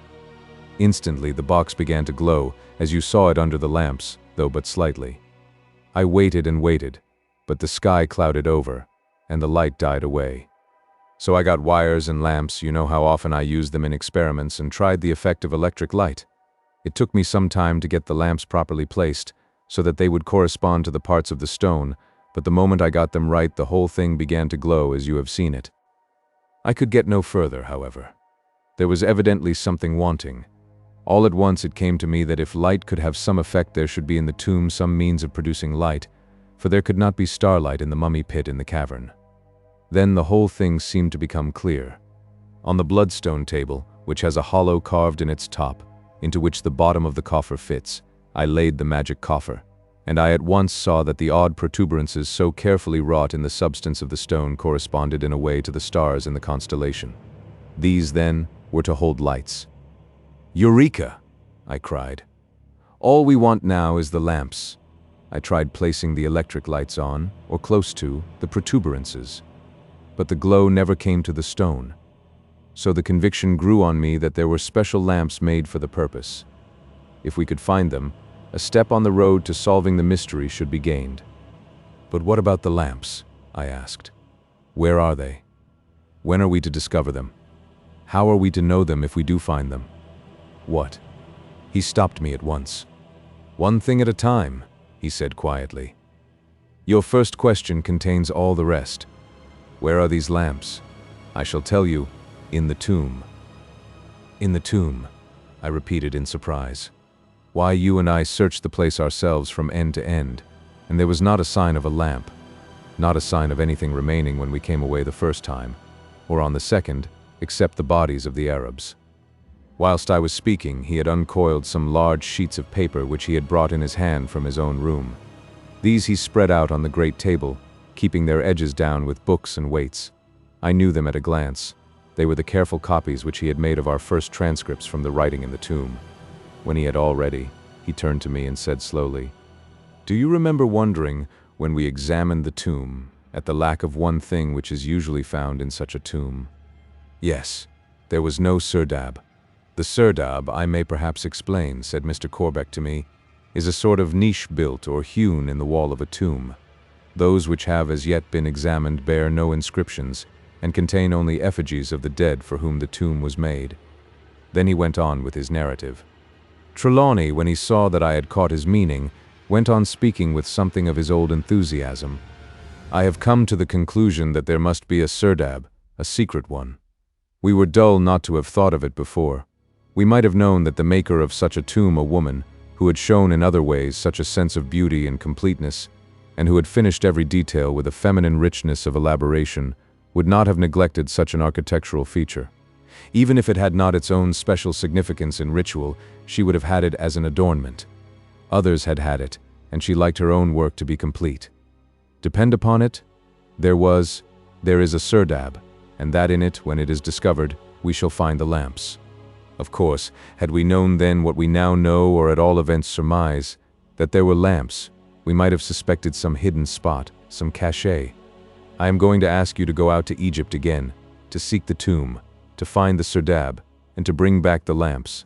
Instantly, the box began to glow, as you saw it under the lamps, though but slightly. I waited and waited, but the sky clouded over, and the light died away. So I got wires and lamps, you know how often I use them in experiments, and tried the effect of electric light. It took me some time to get the lamps properly placed, so that they would correspond to the parts of the stone, but the moment I got them right, the whole thing began to glow as you have seen it. I could get no further, however. There was evidently something wanting. All at once it came to me that if light could have some effect, there should be in the tomb some means of producing light, for there could not be starlight in the mummy pit in the cavern. Then the whole thing seemed to become clear. On the bloodstone table, which has a hollow carved in its top, into which the bottom of the coffer fits, I laid the magic coffer, and I at once saw that the odd protuberances so carefully wrought in the substance of the stone corresponded in a way to the stars in the constellation. These, then, were to hold lights. "Eureka!" I cried. "All we want now is the lamps." I tried placing the electric lights on, or close to, the protuberances, but the glow never came to the stone. So the conviction grew on me that there were special lamps made for the purpose. If we could find them, a step on the road to solving the mystery should be gained. "But what about the lamps?" I asked. "Where are they? When are we to discover them? How are we to know them if we do find them?" "What?" He stopped me at once. "One thing at a time," he said quietly. "Your first question contains all the rest. Where are these lamps? I shall tell you, in the tomb." "In the tomb," I repeated in surprise. Why, you and I searched the place ourselves from end to end, and there was not a sign of a lamp, not a sign of anything remaining when we came away the first time, or on the second, except the bodies of the Arabs. Whilst I was speaking, he had uncoiled some large sheets of paper which he had brought in his hand from his own room. These he spread out on the great table, keeping their edges down with books and weights. I knew them at a glance. They were the careful copies which he had made of our first transcripts from the writing in the tomb. When he had all ready, he turned to me and said slowly, "Do you remember wondering, when we examined the tomb, at the lack of one thing which is usually found in such a tomb?" "Yes, there was no serdab." "The serdab, I may perhaps explain," said Mr. Corbeck to me, "is a sort of niche built or hewn in the wall of a tomb. Those which have as yet been examined bear no inscriptions, and contain only effigies of the dead for whom the tomb was made." Then he went on with his narrative. Trelawney, when he saw that I had caught his meaning, went on speaking with something of his old enthusiasm. "I have come to the conclusion that there must be a serdab, a secret one. We were dull not to have thought of it before. We might have known that the maker of such a tomb, a woman, who had shown in other ways such a sense of beauty and completeness, and who had finished every detail with a feminine richness of elaboration, would not have neglected such an architectural feature. Even if it had not its own special significance in ritual, she would have had it as an adornment. Others had had it, and she liked her own work to be complete. Depend upon it, there is a serdab, and that in it, when it is discovered, we shall find the lamps. Of course, had we known then what we now know, or at all events surmise, that there were lamps, we might have suspected some hidden spot, some cachet. I am going to ask you to go out to Egypt again, to seek the tomb, to find the serdab, and to bring back the lamps.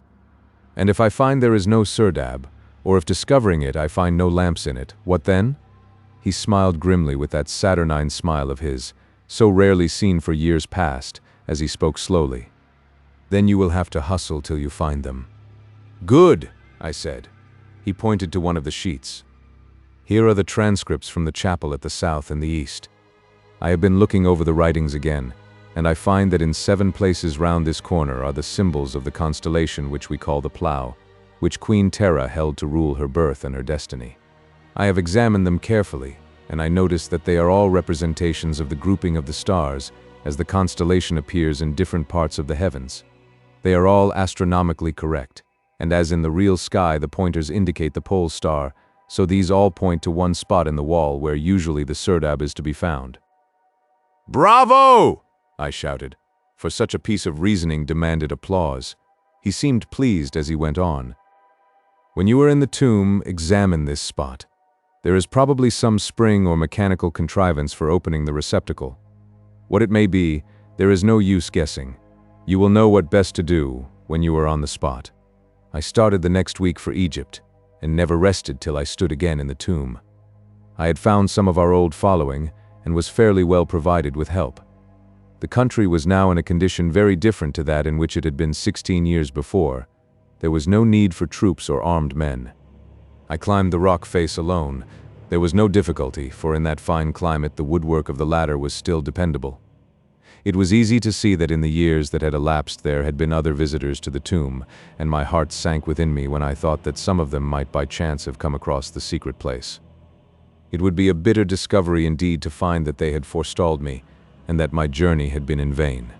And if I find there is no serdab, or if discovering it I find no lamps in it, what then?" He smiled grimly with that saturnine smile of his, so rarely seen for years past, as he spoke slowly. "Then you will have to hustle till you find them." "Good," I said. He pointed to one of the sheets. "Here are the transcripts from the chapel at the south and the east. I have been looking over the writings again, and I find that in 7 places round this corner are the symbols of the constellation which we call the Plough, which Queen Tera held to rule her birth and her destiny. I have examined them carefully, and I notice that they are all representations of the grouping of the stars as the constellation appears in different parts of the heavens. They are all astronomically correct, and as in the real sky the pointers indicate the pole star, so these all point to one spot in the wall where usually the serdab is to be found." "Bravo!" I shouted, for such a piece of reasoning demanded applause. He seemed pleased as he went on. "When you are in the tomb, examine this spot. There is probably some spring or mechanical contrivance for opening the receptacle. What it may be, there is no use guessing. You will know what best to do when you are on the spot. I started the next week for Egypt, and never rested till I stood again in the tomb. I had found some of our old following, and was fairly well provided with help. The country was now in a condition very different to that in which it had been 16 years before. There was no need for troops or armed men. I climbed the rock face alone. There was no difficulty, for in that fine climate the woodwork of the ladder was still dependable. It was easy to see that in the years that had elapsed there had been other visitors to the tomb, and my heart sank within me when I thought that some of them might by chance have come across the secret place. It would be a bitter discovery indeed to find that they had forestalled me, and that my journey had been in vain.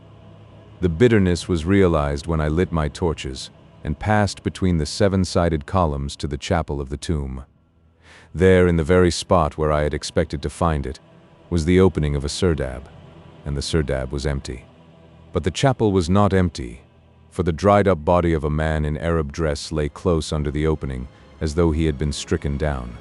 The bitterness was realized when I lit my torches, and passed between the seven-sided columns to the chapel of the tomb. There, in the very spot where I had expected to find it, was the opening of a serdab, and the serdab was empty. But the chapel was not empty, for the dried-up body of a man in Arab dress lay close under the opening, as though he had been stricken down.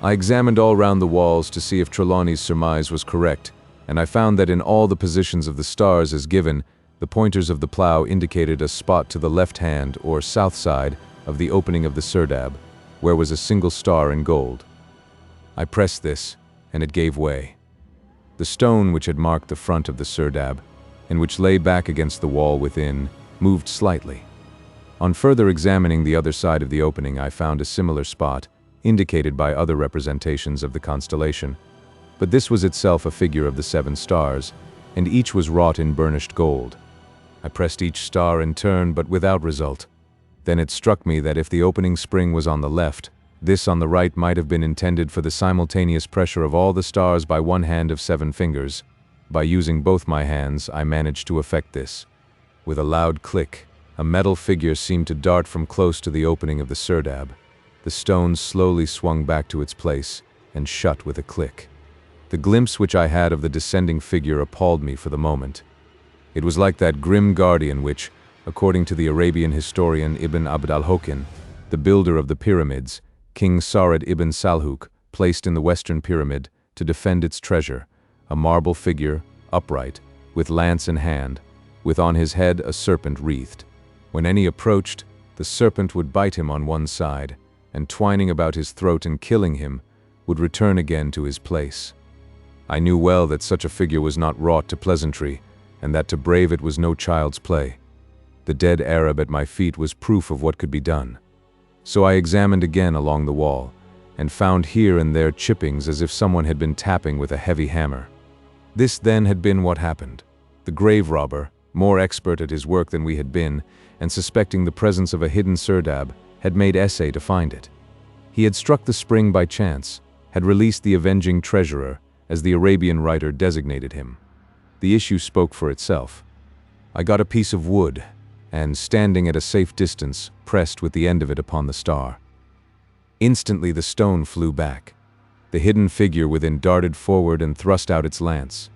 I examined all round the walls to see if Trelawney's surmise was correct, and I found that in all the positions of the stars as given, the pointers of the plow indicated a spot to the left hand or south side of the opening of the serdab, where was a single star in gold. I pressed this, and it gave way. The stone which had marked the front of the serdab, and which lay back against the wall within, moved slightly. On further examining the other side of the opening, I found a similar spot, indicated by other representations of the constellation, but this was itself a figure of the 7 stars, and each was wrought in burnished gold. I pressed each star in turn, but without result. Then it struck me that if the opening spring was on the left, this on the right might have been intended for the simultaneous pressure of all the stars by one hand of 7 fingers. By using both my hands, I managed to effect this. With a loud click, a metal figure seemed to dart from close to the opening of the serdab. The stone slowly swung back to its place, and shut with a click. The glimpse which I had of the descending figure appalled me for the moment. It was like that grim guardian which, according to the Arabian historian Ibn Abd al-Hokin, the builder of the pyramids, King Sarid ibn Salhuk, placed in the western pyramid to defend its treasure, a marble figure, upright, with lance in hand, with on his head a serpent wreathed. When any approached, the serpent would bite him on one side, and twining about his throat and killing him, would return again to his place. I knew well that such a figure was not wrought to pleasantry, and that to brave it was no child's play. The dead Arab at my feet was proof of what could be done. So I examined again along the wall, and found here and there chippings as if someone had been tapping with a heavy hammer. This then had been what happened. The grave robber, more expert at his work than we had been, and suspecting the presence of a hidden serdab, had made essay to find it. He had struck the spring by chance, had released the avenging treasurer, as the Arabian writer designated him. The issue spoke for itself. I got a piece of wood, and, standing at a safe distance, pressed with the end of it upon the star. Instantly the stone flew back. The hidden figure within darted forward and thrust out its lance.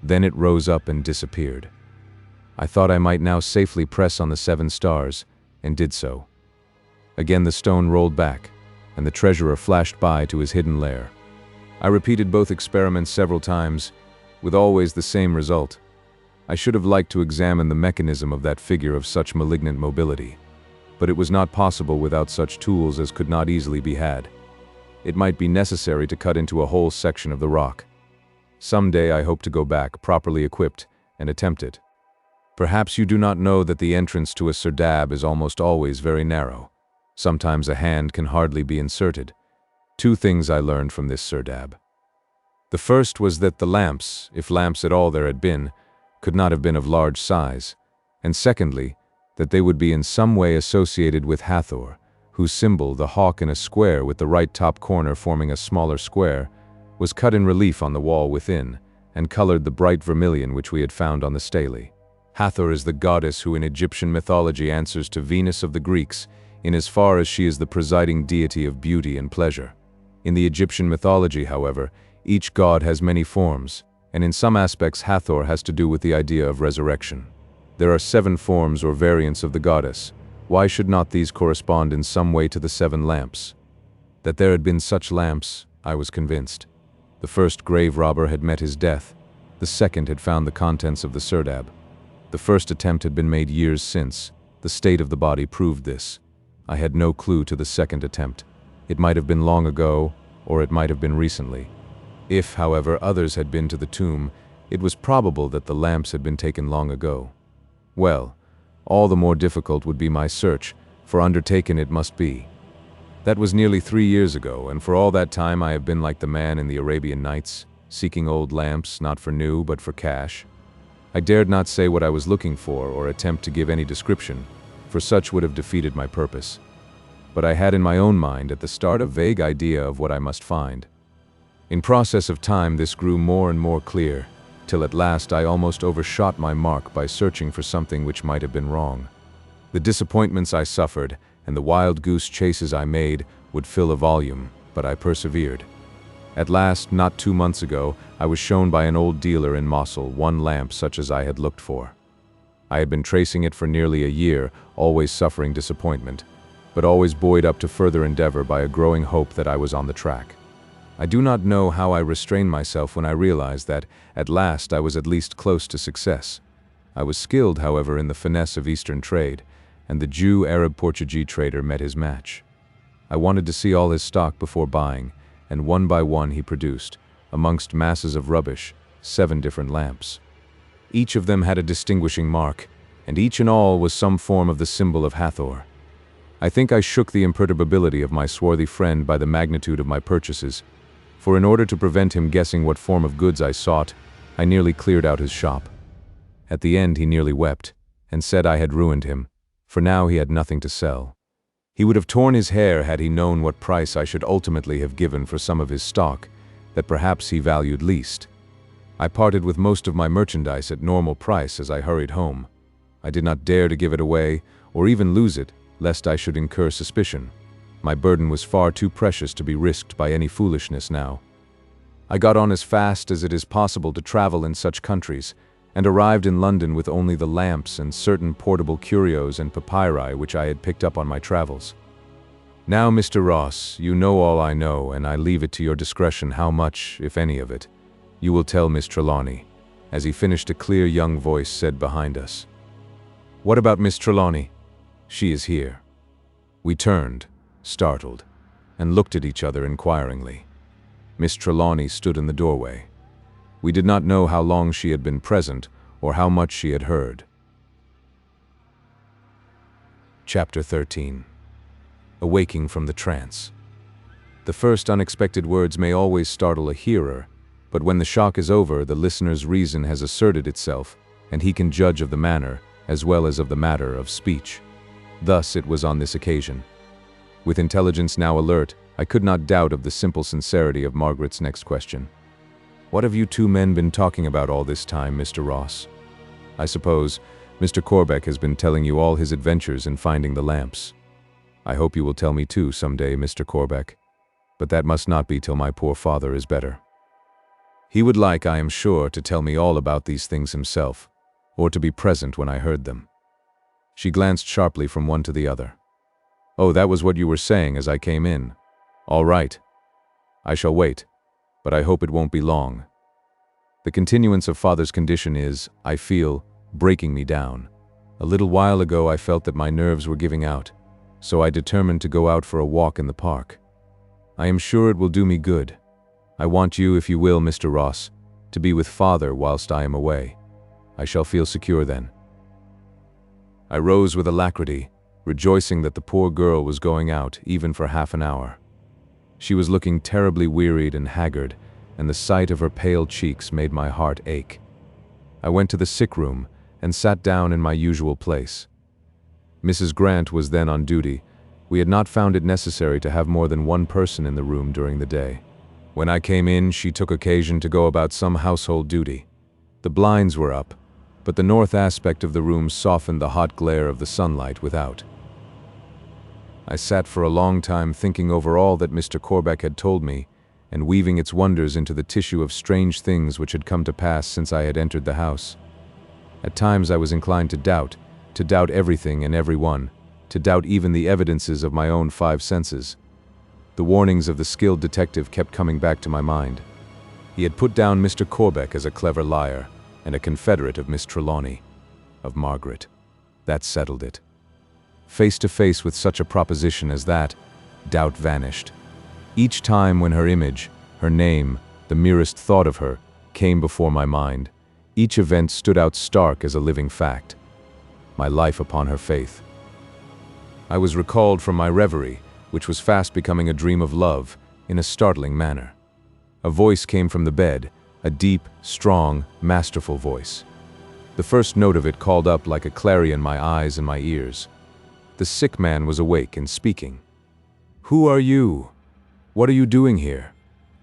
Then it rose up and disappeared. I thought I might now safely press on the 7 stars, and did so. Again the stone rolled back, and the treasurer flashed by to his hidden lair. I repeated both experiments several times, with always the same result. I should have liked to examine the mechanism of that figure of such malignant mobility, but it was not possible without such tools as could not easily be had. It might be necessary to cut into a whole section of the rock. Some day I hope to go back, properly equipped, and attempt it. Perhaps you do not know that the entrance to a serdab is almost always very narrow. Sometimes a hand can hardly be inserted. 2 things I learned from this serdab. The first was that the lamps, if lamps at all there had been, could not have been of large size, and secondly, that they would be in some way associated with Hathor, whose symbol, the hawk in a square with the right top corner forming a smaller square, was cut in relief on the wall within, and colored the bright vermilion which we had found on the stele. Hathor is the goddess who in Egyptian mythology answers to Venus of the Greeks, in as far as she is the presiding deity of beauty and pleasure. In the Egyptian mythology, however, each god has many forms, and in some aspects Hathor has to do with the idea of resurrection. There are 7 forms or variants of the goddess. Why should not these correspond in some way to the 7 lamps? That there had been such lamps, I was convinced. The first grave robber had met his death. The second had found the contents of the serdab. The first attempt had been made years since. The state of the body proved this. I had no clue to the second attempt. It might have been long ago, or it might have been recently. If, however, others had been to the tomb, it was probable that the lamps had been taken long ago. Well, all the more difficult would be my search, for undertaken it must be. That was nearly 3 years ago, and for all that time I have been like the man in the Arabian Nights, seeking old lamps, not for new, but for cash. I dared not say what I was looking for or attempt to give any description, for such would have defeated my purpose. But I had in my own mind at the start a vague idea of what I must find. In process of time this grew more and more clear, till at last I almost overshot my mark by searching for something which might have been wrong. The disappointments I suffered, and the wild goose chases I made, would fill a volume, but I persevered. At last, not 2 months ago, I was shown by an old dealer in Mosul one lamp such as I had looked for. I had been tracing it for nearly a year, always suffering disappointment, but always buoyed up to further endeavor by a growing hope that I was on the track. I do not know how I restrained myself when I realized that, at last, I was at least close to success. I was skilled, however, in the finesse of Eastern trade, and the Jew-Arab-Portuguese trader met his match. I wanted to see all his stock before buying, and one by one he produced, amongst masses of rubbish, 7 different lamps. Each of them had a distinguishing mark, and each and all was some form of the symbol of Hathor. I think I shook the imperturbability of my swarthy friend by the magnitude of my purchases, for in order to prevent him guessing what form of goods I sought, I nearly cleared out his shop. At the end he nearly wept, and said I had ruined him, for now he had nothing to sell. He would have torn his hair had he known what price I should ultimately have given for some of his stock, that perhaps he valued least. I parted with most of my merchandise at normal price as I hurried home. I did not dare to give it away, or even lose it, lest I should incur suspicion. My burden was far too precious to be risked by any foolishness now. I got on as fast as it is possible to travel in such countries, and arrived in London with only the lamps and certain portable curios and papyri which I had picked up on my travels. Now, Mr. Ross, you know all I know, and I leave it to your discretion how much, if any of it, you will tell Miss Trelawney, as he finished a clear young voice said behind us. What about Miss Trelawney? She is here. We turned, startled, and looked at each other inquiringly. Miss Trelawney stood in the doorway. We did not know how long she had been present or how much she had heard. Chapter 13. Awaking from the Trance. The first unexpected words may always startle a hearer, but when the shock is over, the listener's reason has asserted itself, and he can judge of the manner, as well as of the matter, of speech. Thus it was on this occasion. With intelligence now alert, I could not doubt of the simple sincerity of Margaret's next question. What have you 2 men been talking about all this time, Mr. Ross? I suppose Mr. Corbeck has been telling you all his adventures in finding the lamps. I hope you will tell me too some day, Mr. Corbeck, but that must not be till my poor father is better. He would like, I am sure, to tell me all about these things himself, or to be present when I heard them. She glanced sharply from one to the other. Oh, that was what you were saying as I came in. All right. I shall wait, but I hope it won't be long. The continuance of father's condition is, I feel, breaking me down. A little while ago I felt that my nerves were giving out, so I determined to go out for a walk in the park. I am sure it will do me good. I want you, if you will, Mr. Ross, to be with father whilst I am away. I shall feel secure then. I rose with alacrity, rejoicing that the poor girl was going out even for half an hour. She was looking terribly wearied and haggard, and the sight of her pale cheeks made my heart ache. I went to the sick room and sat down in my usual place. Mrs. Grant was then on duty. We had not found it necessary to have more than one person in the room during the day. When I came in, she took occasion to go about some household duty. The blinds were up, but the north aspect of the room softened the hot glare of the sunlight without. I sat for a long time thinking over all that Mr. Corbeck had told me, and weaving its wonders into the tissue of strange things which had come to pass since I had entered the house. At times I was inclined to doubt everything and everyone, to doubt even the evidences of my own 5 senses. The warnings of the skilled detective kept coming back to my mind. He had put down Mr. Corbeck as a clever liar and a confederate of Miss Trelawney, of Margaret. That settled it. Face to face with such a proposition as that, doubt vanished. Each time when her image, her name, the merest thought of her, came before my mind, each event stood out stark as a living fact. My life upon her faith. I was recalled from my reverie, which was fast becoming a dream of love, in a startling manner. A voice came from the bed, a deep, strong, masterful voice. The first note of it called up like a clarion my eyes and my ears. The sick man was awake and speaking. "Who are you? What are you doing here?"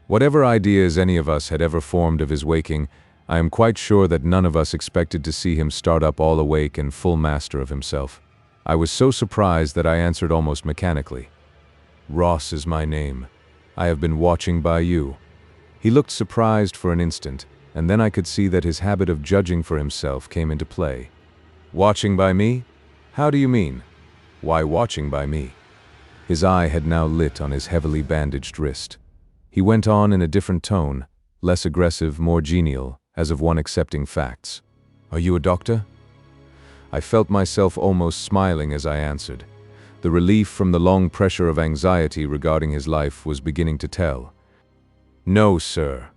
Whatever ideas any of us had ever formed of his waking, I am quite sure that none of us expected to see him start up all awake and full master of himself. I was so surprised that I answered almost mechanically. "Ross is my name. I have been watching by you." He looked surprised for an instant, and then I could see that his habit of judging for himself came into play. "Watching by me? How do you mean? Why watching by me?" His eye had now lit on his heavily bandaged wrist. He went on in a different tone, less aggressive, more genial, as of one accepting facts. "Are you a doctor?" I felt myself almost smiling as I answered. The relief from the long pressure of anxiety regarding his life was beginning to tell. "No, sir."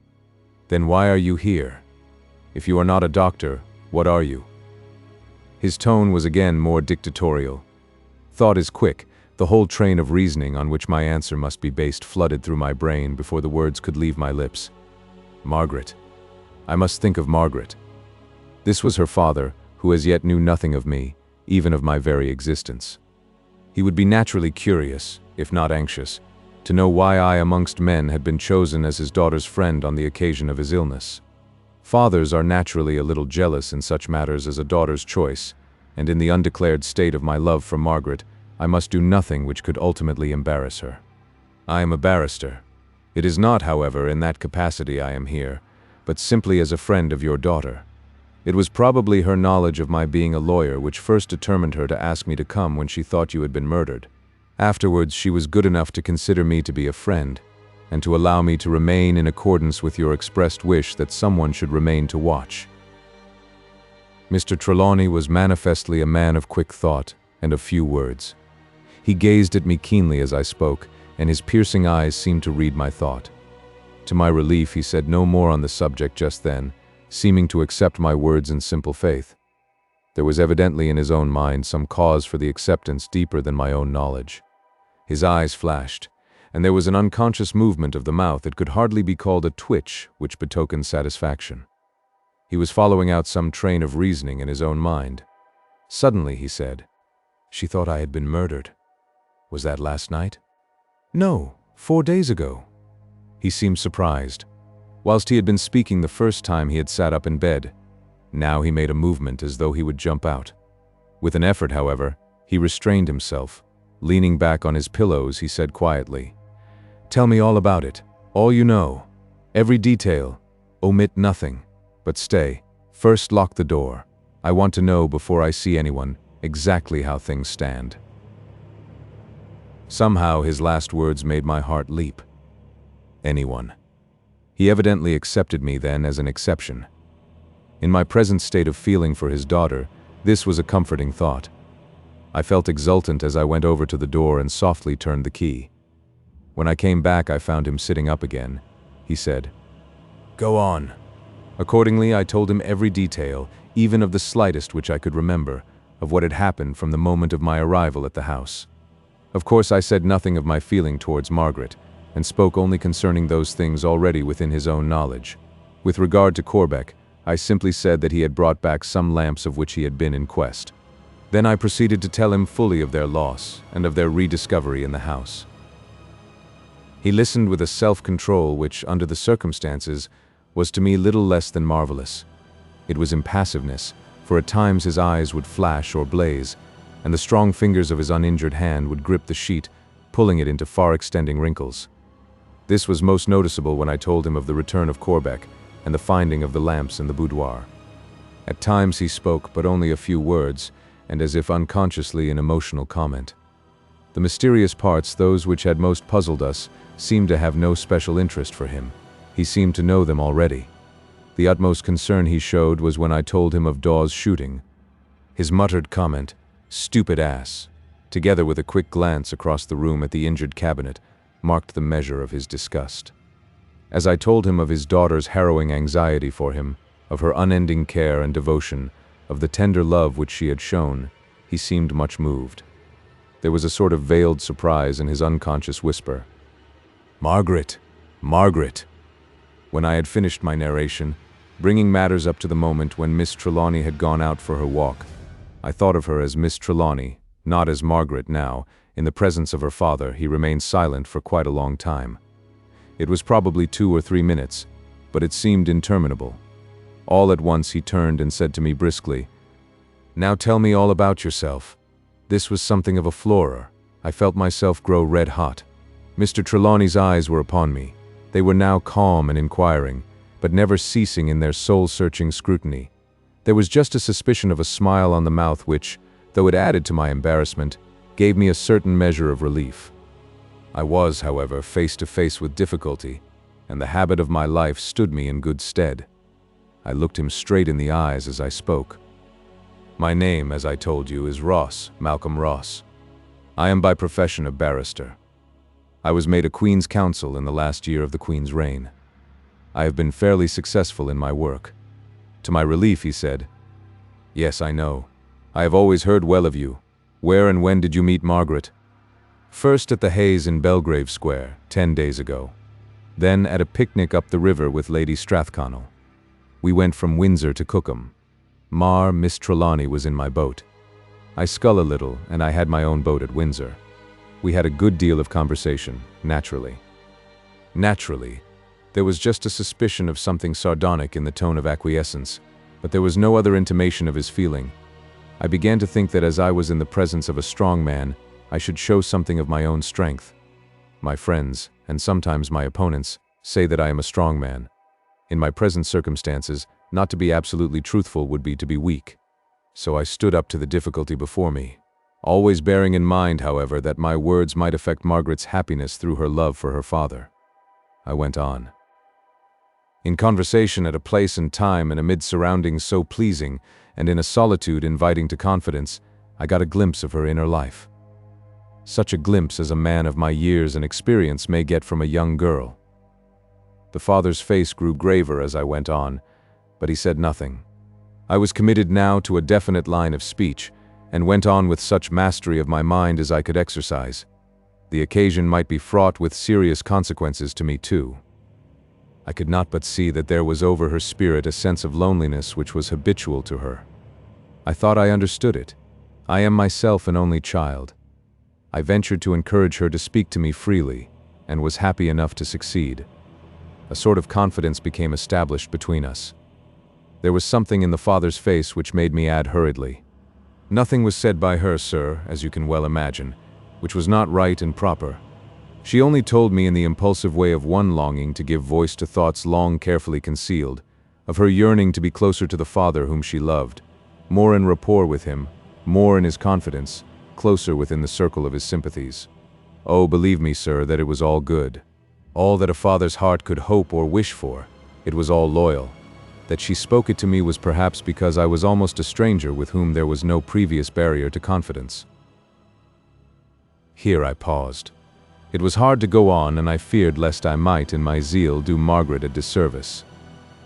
"Then why are you here? If you are not a doctor, what are you?" His tone was again more dictatorial. Thought is quick. The whole train of reasoning on which my answer must be based flooded through my brain before the words could leave my lips. Margaret. I must think of Margaret. This was her father, who as yet knew nothing of me, even of my very existence. He would be naturally curious, if not anxious, to know why I amongst men had been chosen as his daughter's friend on the occasion of his illness. Fathers are naturally a little jealous in such matters as a daughter's choice, and in the undeclared state of my love for Margaret, I must do nothing which could ultimately embarrass her. I am a barrister. It is not, however, in that capacity I am here, but simply as a friend of your daughter. It was probably her knowledge of my being a lawyer which first determined her to ask me to come when she thought you had been murdered. Afterwards, she was good enough to consider me to be a friend, and to allow me to remain in accordance with your expressed wish that someone should remain to watch. Mr. Trelawney was manifestly a man of quick thought and of few words. He gazed at me keenly as I spoke, and his piercing eyes seemed to read my thought. To my relief, he said no more on the subject just then, seeming to accept my words in simple faith. There was evidently in his own mind some cause for the acceptance deeper than my own knowledge. His eyes flashed, and there was an unconscious movement of the mouth that could hardly be called a twitch, which betokened satisfaction. He was following out some train of reasoning in his own mind. Suddenly, he said, "She thought I had been murdered. Was that last night?" "No, 4 days ago." He seemed surprised. Whilst he had been speaking the first time, he had sat up in bed. Now he made a movement as though he would jump out. With an effort, however, he restrained himself. Leaning back on his pillows, he said quietly, "Tell me all about it, all you know, every detail, omit nothing. But stay, first lock the door. I want to know before I see anyone exactly how things stand." Somehow his last words made my heart leap. Anyone. He evidently accepted me then as an exception. In my present state of feeling for his daughter, this was a comforting thought. I felt exultant as I went over to the door and softly turned the key. When I came back, I found him sitting up again. He said, "Go on." Accordingly, I told him every detail, even of the slightest which I could remember, of what had happened from the moment of my arrival at the house. Of course, I said nothing of my feeling towards Margaret, and spoke only concerning those things already within his own knowledge. With regard to Corbeck, I simply said that he had brought back some lamps of which he had been in quest. Then I proceeded to tell him fully of their loss and of their rediscovery in the house. He listened with a self-control which, under the circumstances, was to me little less than marvelous. It was impassiveness, for at times his eyes would flash or blaze, and the strong fingers of his uninjured hand would grip the sheet, pulling it into far-extending wrinkles. This was most noticeable when I told him of the return of Corbeck and the finding of the lamps in the boudoir. At times he spoke but only a few words, and as if unconsciously in emotional comment. The mysterious parts, those which had most puzzled us, seemed to have no special interest for him. He seemed to know them already. The utmost concern he showed was when I told him of Dawes' shooting. His muttered comment, "Stupid ass," together with a quick glance across the room at the injured cabinet, marked the measure of his disgust. As I told him of his daughter's harrowing anxiety for him, of her unending care and devotion, of the tender love which she had shown, he seemed much moved. There was a sort of veiled surprise in his unconscious whisper. "Margaret! Margaret!" When I had finished my narration, bringing matters up to the moment when Miss Trelawney had gone out for her walk, I thought of her as Miss Trelawney, not as Margaret now. In the presence of her father, he remained silent for quite a long time. It was probably 2 or 3 minutes, but it seemed interminable. All at once he turned and said to me briskly, "Now tell me all about yourself." This was something of a floorer. I felt myself grow red hot. Mr. Trelawney's eyes were upon me. They were now calm and inquiring, but never ceasing in their soul-searching scrutiny. There was just a suspicion of a smile on the mouth which, though it added to my embarrassment, gave me a certain measure of relief. I was, however, face to face with difficulty, and the habit of my life stood me in good stead. I looked him straight in the eyes as I spoke. "My name, as I told you, is Ross, Malcolm Ross. I am by profession a barrister. I was made a Queen's Counsel in the last year of the Queen's reign. I have been fairly successful in my work." To my relief, he said, "Yes, I know. I have always heard well of you. Where and when did you meet Margaret?" "First at the Hayes in Belgrave Square, 10 days ago. Then at a picnic up the river with Lady Strathconnell. We went from Windsor to Cookham. Miss Trelawney was in my boat. I scull a little, and I had my own boat at Windsor. We had a good deal of conversation, naturally. There was just a suspicion of something sardonic in the tone of acquiescence, but there was no other intimation of his feeling. I began to think that as I was in the presence of a strong man, I should show something of my own strength. My friends, and sometimes my opponents, say that I am a strong man. In my present circumstances, not to be absolutely truthful would be to be weak. So I stood up to the difficulty before me, always bearing in mind, however, that my words might affect Margaret's happiness through her love for her father. I went on. In conversation at a place and time and amid surroundings so pleasing, and in a solitude inviting to confidence, I got a glimpse of her inner life. Such a glimpse as a man of my years and experience may get from a young girl. The father's face grew graver as I went on, but he said nothing. I was committed now to a definite line of speech, and went on with such mastery of my mind as I could exercise. The occasion might be fraught with serious consequences to me too. I could not but see that there was over her spirit a sense of loneliness which was habitual to her. I thought I understood it. I am myself an only child. I ventured to encourage her to speak to me freely, and was happy enough to succeed. A sort of confidence became established between us. There was something in the father's face which made me add hurriedly, "Nothing was said by her, sir, as you can well imagine, which was not right and proper. She only told me in the impulsive way of one longing to give voice to thoughts long carefully concealed, of her yearning to be closer to the father whom she loved, more in rapport with him, more in his confidence, closer within the circle of his sympathies. Oh, believe me, sir, that it was all good. All that a father's heart could hope or wish for. It was all loyal. That she spoke it to me was perhaps because I was almost a stranger with whom there was no previous barrier to confidence." Here I paused. It was hard to go on, and I feared lest I might, in my zeal, do Margaret a disservice.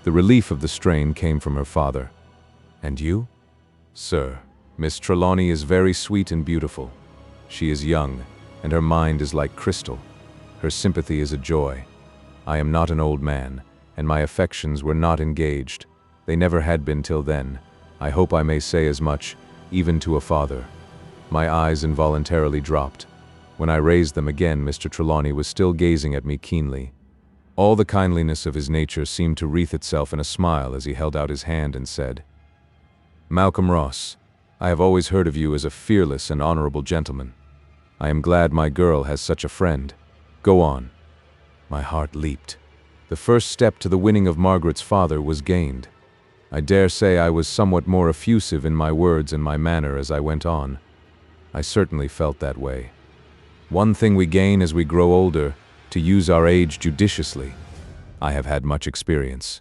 The relief of the strain came from her father. "And you?" "Sir, Miss Trelawney is very sweet and beautiful. She is young, and her mind is like crystal. Her sympathy is a joy. I am not an old man, and my affections were not engaged. They never had been till then. I hope I may say as much, even to a father." My eyes involuntarily dropped. When I raised them again, Mr. Trelawney was still gazing at me keenly. All the kindliness of his nature seemed to wreath itself in a smile as he held out his hand and said, "Malcolm Ross, I have always heard of you as a fearless and honorable gentleman. I am glad my girl has such a friend. Go on." My heart leaped. The first step to the winning of Margaret's father was gained. I dare say I was somewhat more effusive in my words and my manner as I went on. I certainly felt that way. One thing we gain as we grow older, to use our age judiciously. I have had much experience.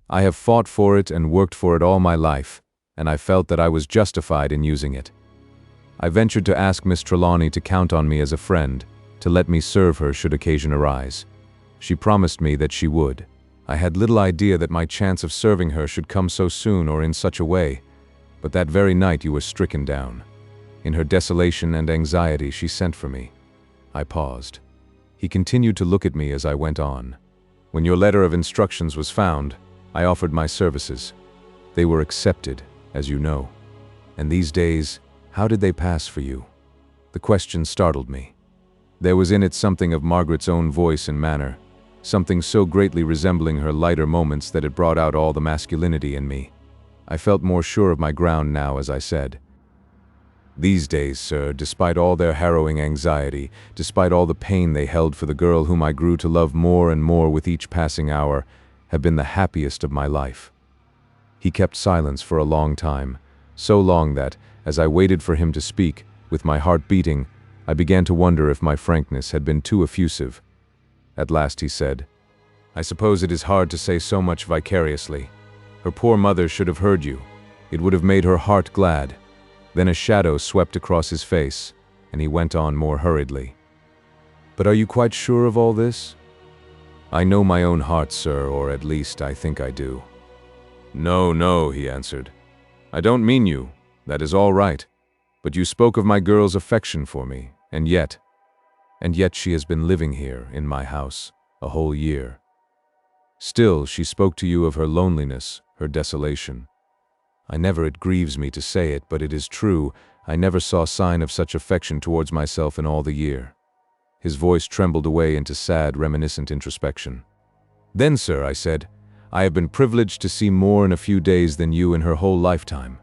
I have fought for it and worked for it all my life, and I felt that I was justified in using it. I ventured to ask Miss Trelawney to count on me as a friend, to let me serve her should occasion arise. She promised me that she would. I had little idea that my chance of serving her should come so soon or in such a way, but that very night you were stricken down. In her desolation and anxiety, she sent for me. I paused. He continued to look at me as I went on. When your letter of instructions was found, I offered my services. They were accepted, as you know. And these days, how did they pass for you? The question startled me. There was in it something of Margaret's own voice and manner, something so greatly resembling her lighter moments that it brought out all the masculinity in me. I felt more sure of my ground now as I said, "These days, sir, despite all their harrowing anxiety, despite all the pain they held for the girl whom I grew to love more and more with each passing hour, have been the happiest of my life." He kept silence for a long time, so long that, as I waited for him to speak, with my heart beating, I began to wonder if my frankness had been too effusive. At last he said, "I suppose it is hard to say so much vicariously. Her poor mother should have heard you. It would have made her heart glad." Then a shadow swept across his face, and he went on more hurriedly. "But are you quite sure of all this?" "I know my own heart, sir, or at least I think I do." "No, no," he answered. "I don't mean you. That is all right. But you spoke of my girl's affection for me, and yet she has been living here, in my house, a whole year. Still, she spoke to you of her loneliness, her desolation. It grieves me to say it, but it is true, I never saw sign of such affection towards myself in all the year." His voice trembled away into sad, reminiscent introspection. "Then, sir," I said, "I have been privileged to see more in a few days than you in her whole lifetime."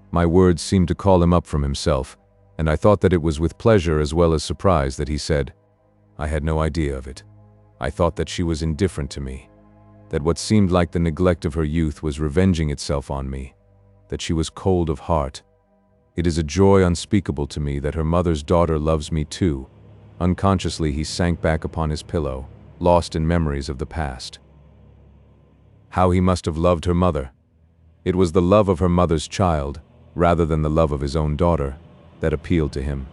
My words seemed to call him up from himself, and I thought that it was with pleasure as well as surprise that he said, "I had no idea of it. I thought that she was indifferent to me, that what seemed like the neglect of her youth was revenging itself on me, that she was cold of heart. It is a joy unspeakable to me that her mother's daughter loves me too." Unconsciously he sank back upon his pillow, lost in memories of the past. How he must have loved her mother. It was the love of her mother's child, rather than the love of his own daughter, that appealed to him.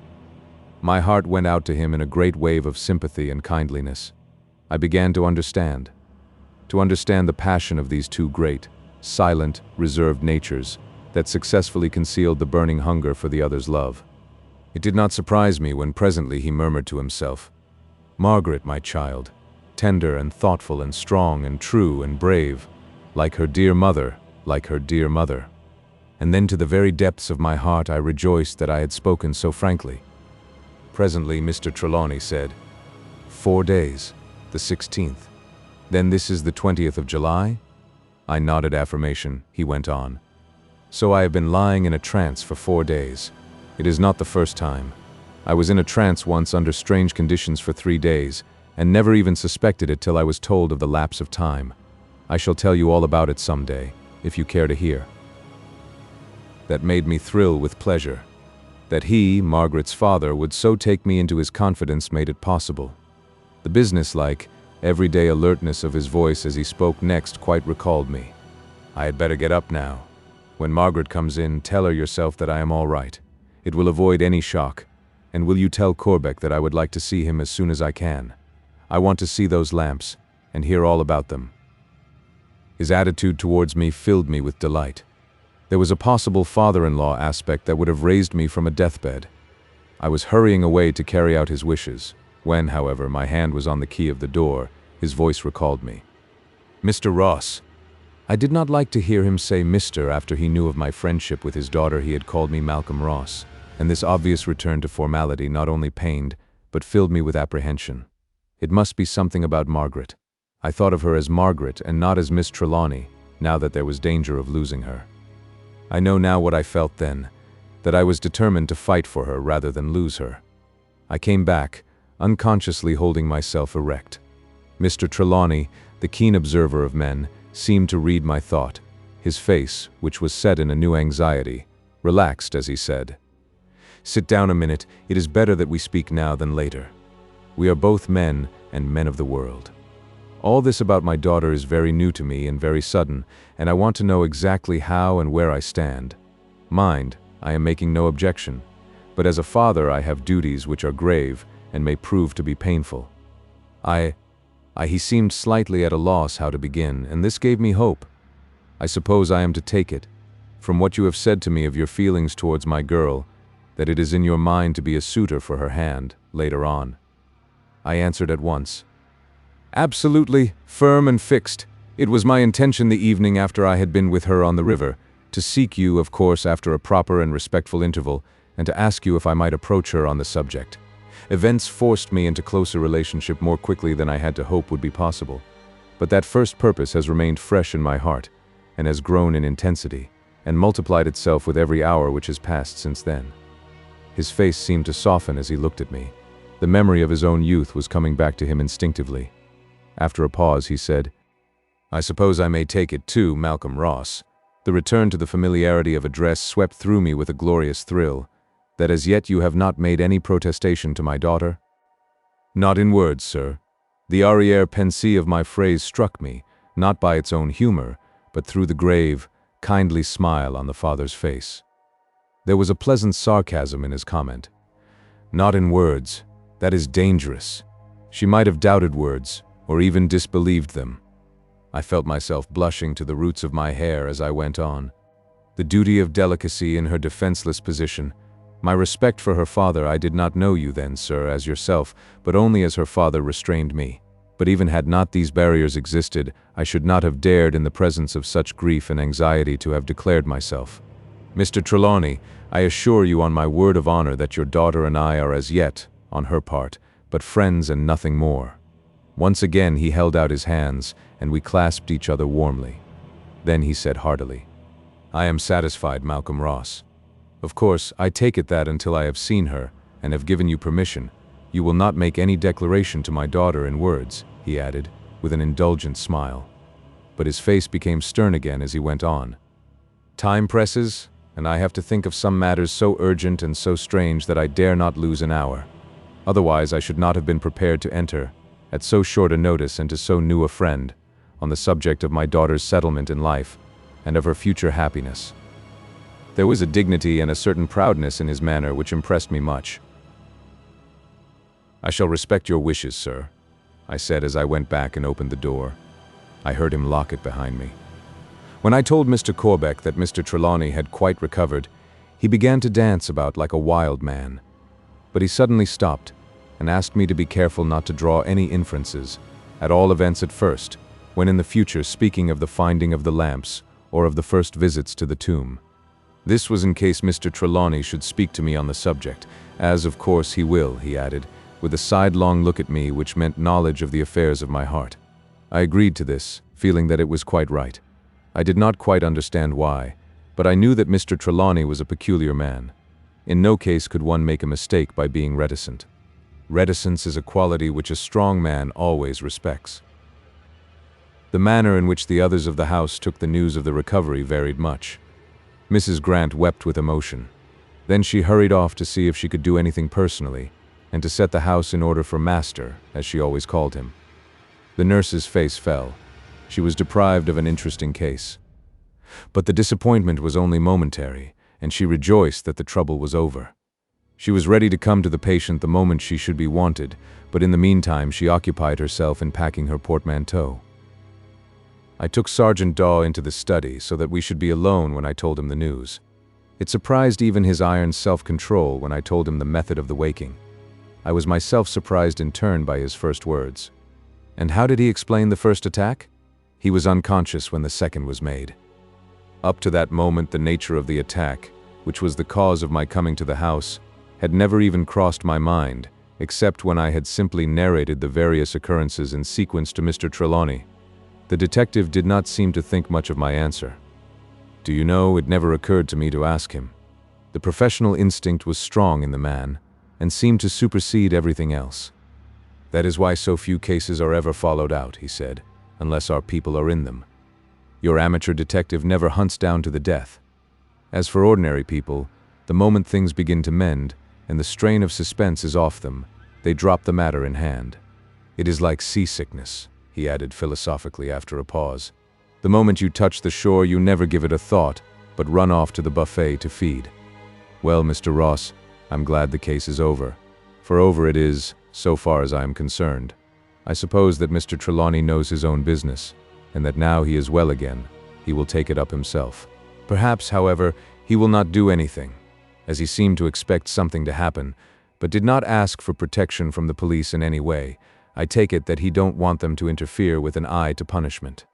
My heart went out to him in a great wave of sympathy and kindliness. I began to understand the passion of these two great, silent, reserved natures that successfully concealed the burning hunger for the other's love. It did not surprise me when presently he murmured to himself, "Margaret, my child, tender and thoughtful and strong and true and brave, like her dear mother, like her dear mother." And then to the very depths of my heart I rejoiced that I had spoken so frankly. Presently Mr. Trelawney said, "4 days, the 16th. Then this is the 20th of July?" I nodded affirmation. He went on, "So I have been lying in a trance for 4 days. It is not the first time. I was in a trance once under strange conditions for 3 days, and never even suspected it till I was told of the lapse of time. I shall tell you all about it some day, if you care to hear." That made me thrill with pleasure. That he, Margaret's father, would so take me into his confidence made it possible. The businesslike, everyday alertness of his voice as he spoke next quite recalled me. "I had better get up now. When Margaret comes in, tell her yourself that I am all right. It will avoid any shock. And will you tell Corbeck that I would like to see him as soon as I can? I want to see those lamps, and hear all about them." His attitude towards me filled me with delight. There was a possible father-in-law aspect that would have raised me from a deathbed. I was hurrying away to carry out his wishes. When, however, my hand was on the key of the door, his voice recalled me. "Mr. Ross." I did not like to hear him say Mr. after he knew of my friendship with his daughter. He had called me Malcolm Ross, and this obvious return to formality not only pained, but filled me with apprehension. It must be something about Margaret. I thought of her as Margaret and not as Miss Trelawney, now that there was danger of losing her. I know now what I felt then, that I was determined to fight for her rather than lose her. I came back, unconsciously holding myself erect. Mr. Trelawney, the keen observer of men, seemed to read my thought. His face, which was set in a new anxiety, relaxed as he said, Sit down a minute. It is better that we speak now than later. We are both men, and men of the world. All this about my daughter is very new to me and very sudden, and I want to know exactly how and where I stand. Mind, I am making no objection, but as a father I have duties which are grave and may prove to be painful. He seemed slightly at a loss how to begin, and this gave me hope. I suppose I am to take it, from what you have said to me of your feelings towards my girl, that it is in your mind to be a suitor for her hand, later on. I answered at once. Absolutely, firm and fixed. It was my intention the evening after I had been with her on the river, to seek you, of course, after a proper and respectful interval, and to ask you if I might approach her on the subject. Events forced me into closer relationship more quickly than I had to hope would be possible, but that first purpose has remained fresh in my heart, and has grown in intensity, and multiplied itself with every hour which has passed since then. His face seemed to soften as he looked at me. The memory of his own youth was coming back to him instinctively. After a pause, he said, I suppose I may take it too, Malcolm Ross. The return to the familiarity of address swept through me with a glorious thrill, that as yet you have not made any protestation to my daughter? Not in words, sir. The arrière-pensée of my phrase struck me, not by its own humor, but through the grave, kindly smile on the father's face. There was a pleasant sarcasm in his comment. Not in words. That is dangerous. She might have doubted words, or even disbelieved them. I felt myself blushing to the roots of my hair as I went on. The duty of delicacy in her defenseless position. My respect for her father. I did not know you then, sir, as yourself, but only as her father restrained me. But even had not these barriers existed, I should not have dared in the presence of such grief and anxiety to have declared myself. Mr. Trelawney, I assure you on my word of honor that your daughter and I are as yet, on her part, but friends and nothing more. Once again he held out his hands, and we clasped each other warmly. Then he said heartily, I am satisfied, Malcolm Ross. Of course, I take it that until I have seen her, and have given you permission, you will not make any declaration to my daughter in words, he added, with an indulgent smile. But his face became stern again as he went on. Time presses, and I have to think of some matters so urgent and so strange that I dare not lose an hour. Otherwise I should not have been prepared to enter, at so short a notice and to so new a friend, on the subject of my daughter's settlement in life, and of her future happiness. There was a dignity and a certain proudness in his manner which impressed me much. I shall respect your wishes, sir, I said as I went back and opened the door. I heard him lock it behind me. When I told Mr. Corbeck that Mr. Trelawney had quite recovered, he began to dance about like a wild man. But he suddenly stopped, and asked me to be careful not to draw any inferences, at all events at first, when in the future speaking of the finding of the lamps, or of the first visits to the tomb. This was in case Mr. Trelawney should speak to me on the subject, as of course he will, he added, with a sidelong look at me which meant knowledge of the affairs of my heart. I agreed to this, feeling that it was quite right. I did not quite understand why, but I knew that Mr. Trelawney was a peculiar man. In no case could one make a mistake by being reticent. Reticence is a quality which a strong man always respects. The manner in which the others of the house took the news of the recovery varied much. Mrs. Grant wept with emotion. Then she hurried off to see if she could do anything personally, and to set the house in order for Master, as she always called him. The nurse's face fell. She was deprived of an interesting case. But the disappointment was only momentary, and she rejoiced that the trouble was over. She was ready to come to the patient the moment she should be wanted, but in the meantime she occupied herself in packing her portmanteau. I took Sergeant Daw into the study so that we should be alone when I told him the news. It surprised even his iron self-control when I told him the method of the waking. I was myself surprised in turn by his first words. And how did he explain the first attack? He was unconscious when the second was made. Up to that moment, the nature of the attack, which was the cause of my coming to the house, had never even crossed my mind, except when I had simply narrated the various occurrences in sequence to Mr. Trelawney. The detective did not seem to think much of my answer. Do you know, it never occurred to me to ask him. The professional instinct was strong in the man, and seemed to supersede everything else. That is why so few cases are ever followed out, he said, unless our people are in them. Your amateur detective never hunts down to the death. As for ordinary people, the The moment things begin to mend, and the strain of suspense is off them, they drop the matter in hand. It is like seasickness, he added philosophically after a pause. The moment you touch the shore, you never give it a thought, but run off to the buffet to feed. Well, Mr. Ross, I'm glad the case is over. For over it is, so far as I am concerned. I suppose that Mr. Trelawney knows his own business, and that now he is well again, he will take it up himself. Perhaps, however, he will not do anything, as he seemed to expect something to happen, but did not ask for protection from the police in any way. I take it that he don't want them to interfere with an eye to punishment.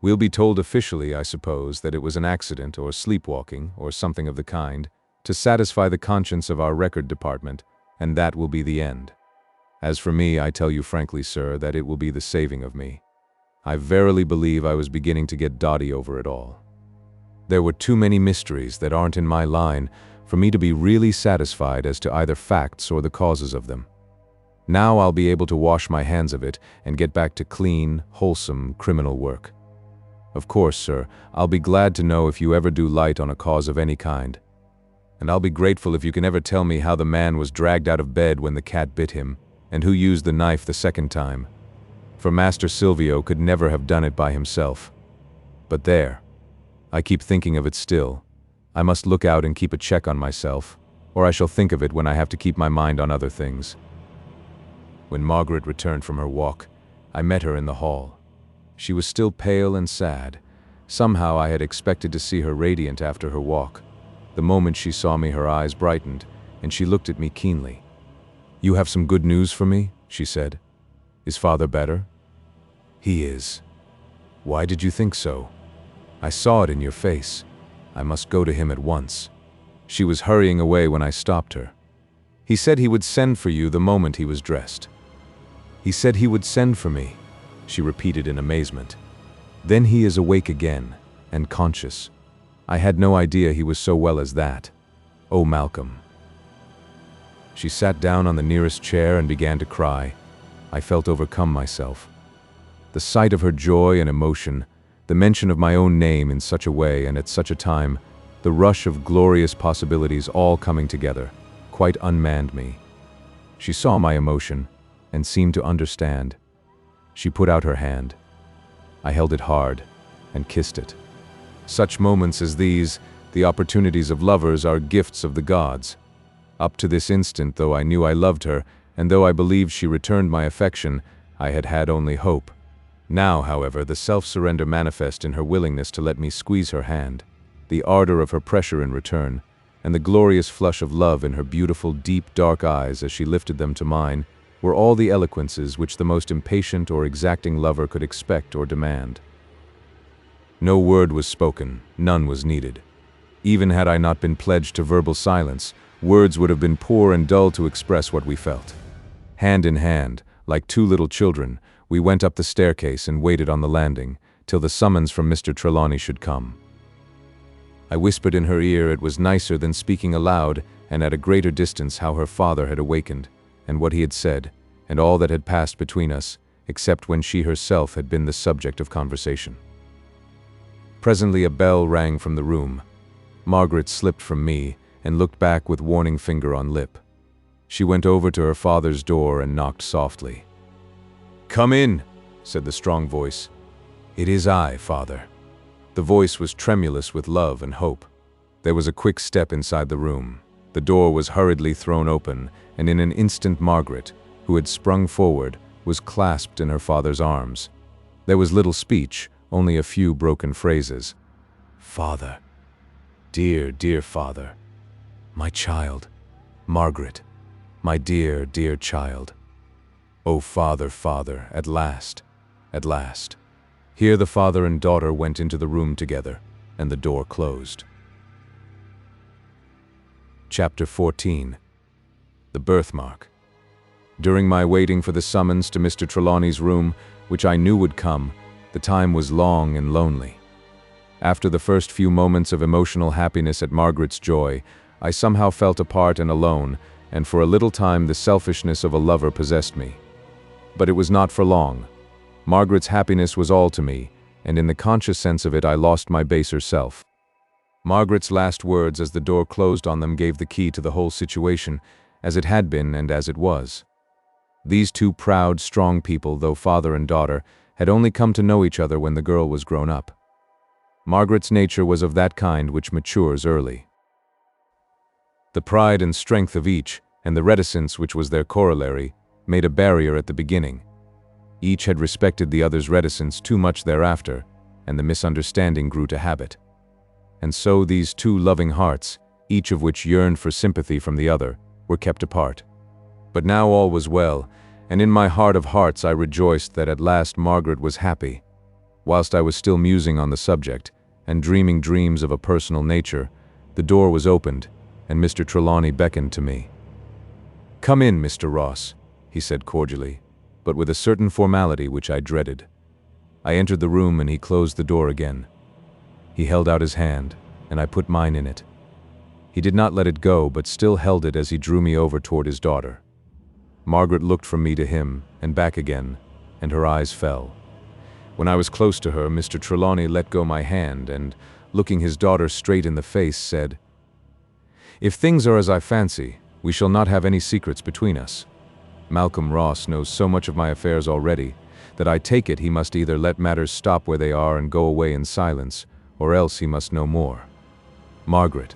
We'll be told officially, I suppose, that it was an accident or sleepwalking or something of the kind, to satisfy the conscience of our record department, and that will be the end. As for me, I tell you frankly, sir, that it will be the saving of me. I verily believe I was beginning to get dotty over it all. There were too many mysteries that aren't in my line for me to be really satisfied as to either facts or the causes of them. Now I'll be able to wash my hands of it and get back to clean, wholesome criminal work. Of course, sir, I'll be glad to know if you ever do light on a cause of any kind. And I'll be grateful if you can ever tell me how the man was dragged out of bed when the cat bit him, and who used the knife the second time. For Master Silvio could never have done it by himself. But there, I keep thinking of it still. I must look out and keep a check on myself, or I shall think of it when I have to keep my mind on other things. When Margaret returned from her walk, I met her in the hall. She was still pale and sad. Somehow I had expected to see her radiant after her walk. The moment she saw me, her eyes brightened, and she looked at me keenly. "You have some good news for me?" she said. "Is father better?" "He is." "Why did you think so?" "I saw it in your face. I must go to him at once." She was hurrying away when I stopped her. "He said he would send for you the moment he was dressed." "He said he would send for me," she repeated in amazement. "Then he is awake again, and conscious. I had no idea he was so well as that. Oh, Malcolm." She sat down on the nearest chair and began to cry. I felt overcome myself. The sight of her joy and emotion, the mention of my own name in such a way and at such a time, the rush of glorious possibilities all coming together, quite unmanned me. She saw my emotion and seemed to understand. She put out her hand. I held it hard and kissed it. Such moments as these, the opportunities of lovers, are gifts of the gods. Up to this instant, though I knew I loved her, and though I believed she returned my affection, I had had only hope. Now, however, the self-surrender manifest in her willingness to let me squeeze her hand, the ardor of her pressure in return, and the glorious flush of love in her beautiful, deep, dark eyes as she lifted them to mine, were all the eloquences which the most impatient or exacting lover could expect or demand. No word was spoken, none was needed. Even had I not been pledged to verbal silence, words would have been poor and dull to express what we felt. Hand in hand, like two little children, we went up the staircase and waited on the landing, till the summons from Mr. Trelawney should come. I whispered in her ear it was nicer than speaking aloud, and at a greater distance, how her father had awakened, and what he had said, and all that had passed between us, except when she herself had been the subject of conversation. Presently a bell rang from the room. Margaret slipped from me and looked back with warning finger on lip. She went over to her father's door and knocked softly. "Come in," said the strong voice. "It is I, father." The voice was tremulous with love and hope. There was a quick step inside the room. The door was hurriedly thrown open, and in an instant Margaret, who had sprung forward, was clasped in her father's arms. There was little speech, only a few broken phrases. "Father, dear, dear father, my child, Margaret, my dear, dear child. Oh, father, father, at last, at last." Here the father and daughter went into the room together, and the door closed. Chapter 14 The Birth-Mark. During my waiting for the summons to Mr. Trelawney's room, which I knew would come, the time was long and lonely. After the first few moments of emotional happiness at Margaret's joy, I somehow felt apart and alone, and for a little time the selfishness of a lover possessed me. But it was not for long. Margaret's happiness was all to me, and in the conscious sense of it I lost my baser self. Margaret's last words as the door closed on them gave the key to the whole situation, as it had been and as it was. These two proud, strong people, though father and daughter, had only come to know each other when the girl was grown up. Margaret's nature was of that kind which matures early. The pride and strength of each, and the reticence which was their corollary, made a barrier at the beginning. Each had respected the other's reticence too much thereafter, and the misunderstanding grew to habit. And so these two loving hearts, each of which yearned for sympathy from the other, were kept apart. But now all was well, and in my heart of hearts I rejoiced that at last Margaret was happy. Whilst I was still musing on the subject, and dreaming dreams of a personal nature, the door was opened, and Mr. Trelawney beckoned to me. "Come in, Mr. Ross," he said cordially, but with a certain formality which I dreaded. I entered the room and he closed the door again. He held out his hand, and I put mine in it. He did not let it go, but still held it as he drew me over toward his daughter. Margaret looked from me to him, and back again, and her eyes fell. When I was close to her, Mr. Trelawney let go my hand and, looking his daughter straight in the face, said, "If things are as I fancy, we shall not have any secrets between us. Malcolm Ross knows so much of my affairs already, that I take it he must either let matters stop where they are and go away in silence, or else he must know more. Margaret,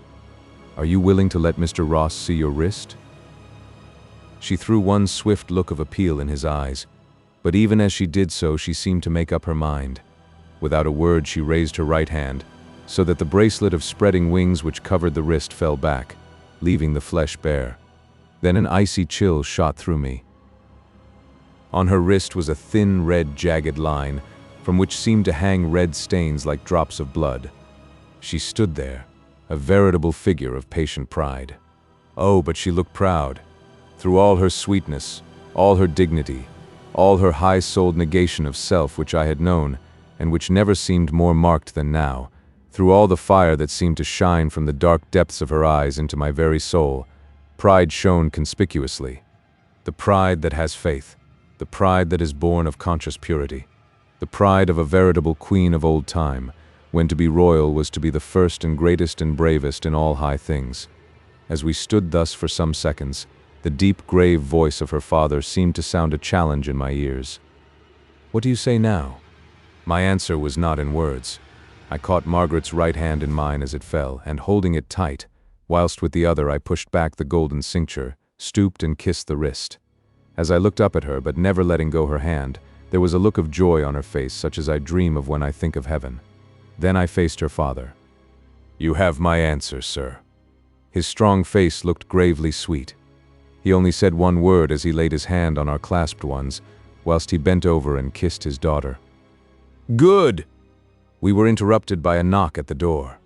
are you willing to let Mr. Ross see your wrist?" She threw one swift look of appeal in his eyes, but even as she did so she seemed to make up her mind. Without a word she raised her right hand, so that the bracelet of spreading wings which covered the wrist fell back, leaving the flesh bare. Then an icy chill shot through me. On her wrist was a thin, red, jagged line, from which seemed to hang red stains like drops of blood. She stood there, a veritable figure of patient pride. Oh, but she looked proud. Through all her sweetness, all her dignity, all her high-souled negation of self which I had known, and which never seemed more marked than now, through all the fire that seemed to shine from the dark depths of her eyes into my very soul, pride shone conspicuously. The pride that has faith, the pride that is born of conscious purity, the pride of a veritable queen of old time, when to be royal was to be the first and greatest and bravest in all high things. As we stood thus for some seconds, the deep, grave voice of her father seemed to sound a challenge in my ears. "What do you say now?" My answer was not in words. I caught Margaret's right hand in mine as it fell, and holding it tight, whilst with the other I pushed back the golden cincture, stooped and kissed the wrist. As I looked up at her, but never letting go her hand, there was a look of joy on her face such as I dream of when I think of heaven. Then I faced her father. "You have my answer, sir." His strong face looked gravely sweet. He only said one word as he laid his hand on our clasped ones, whilst he bent over and kissed his daughter. "Good!" We were interrupted by a knock at the door.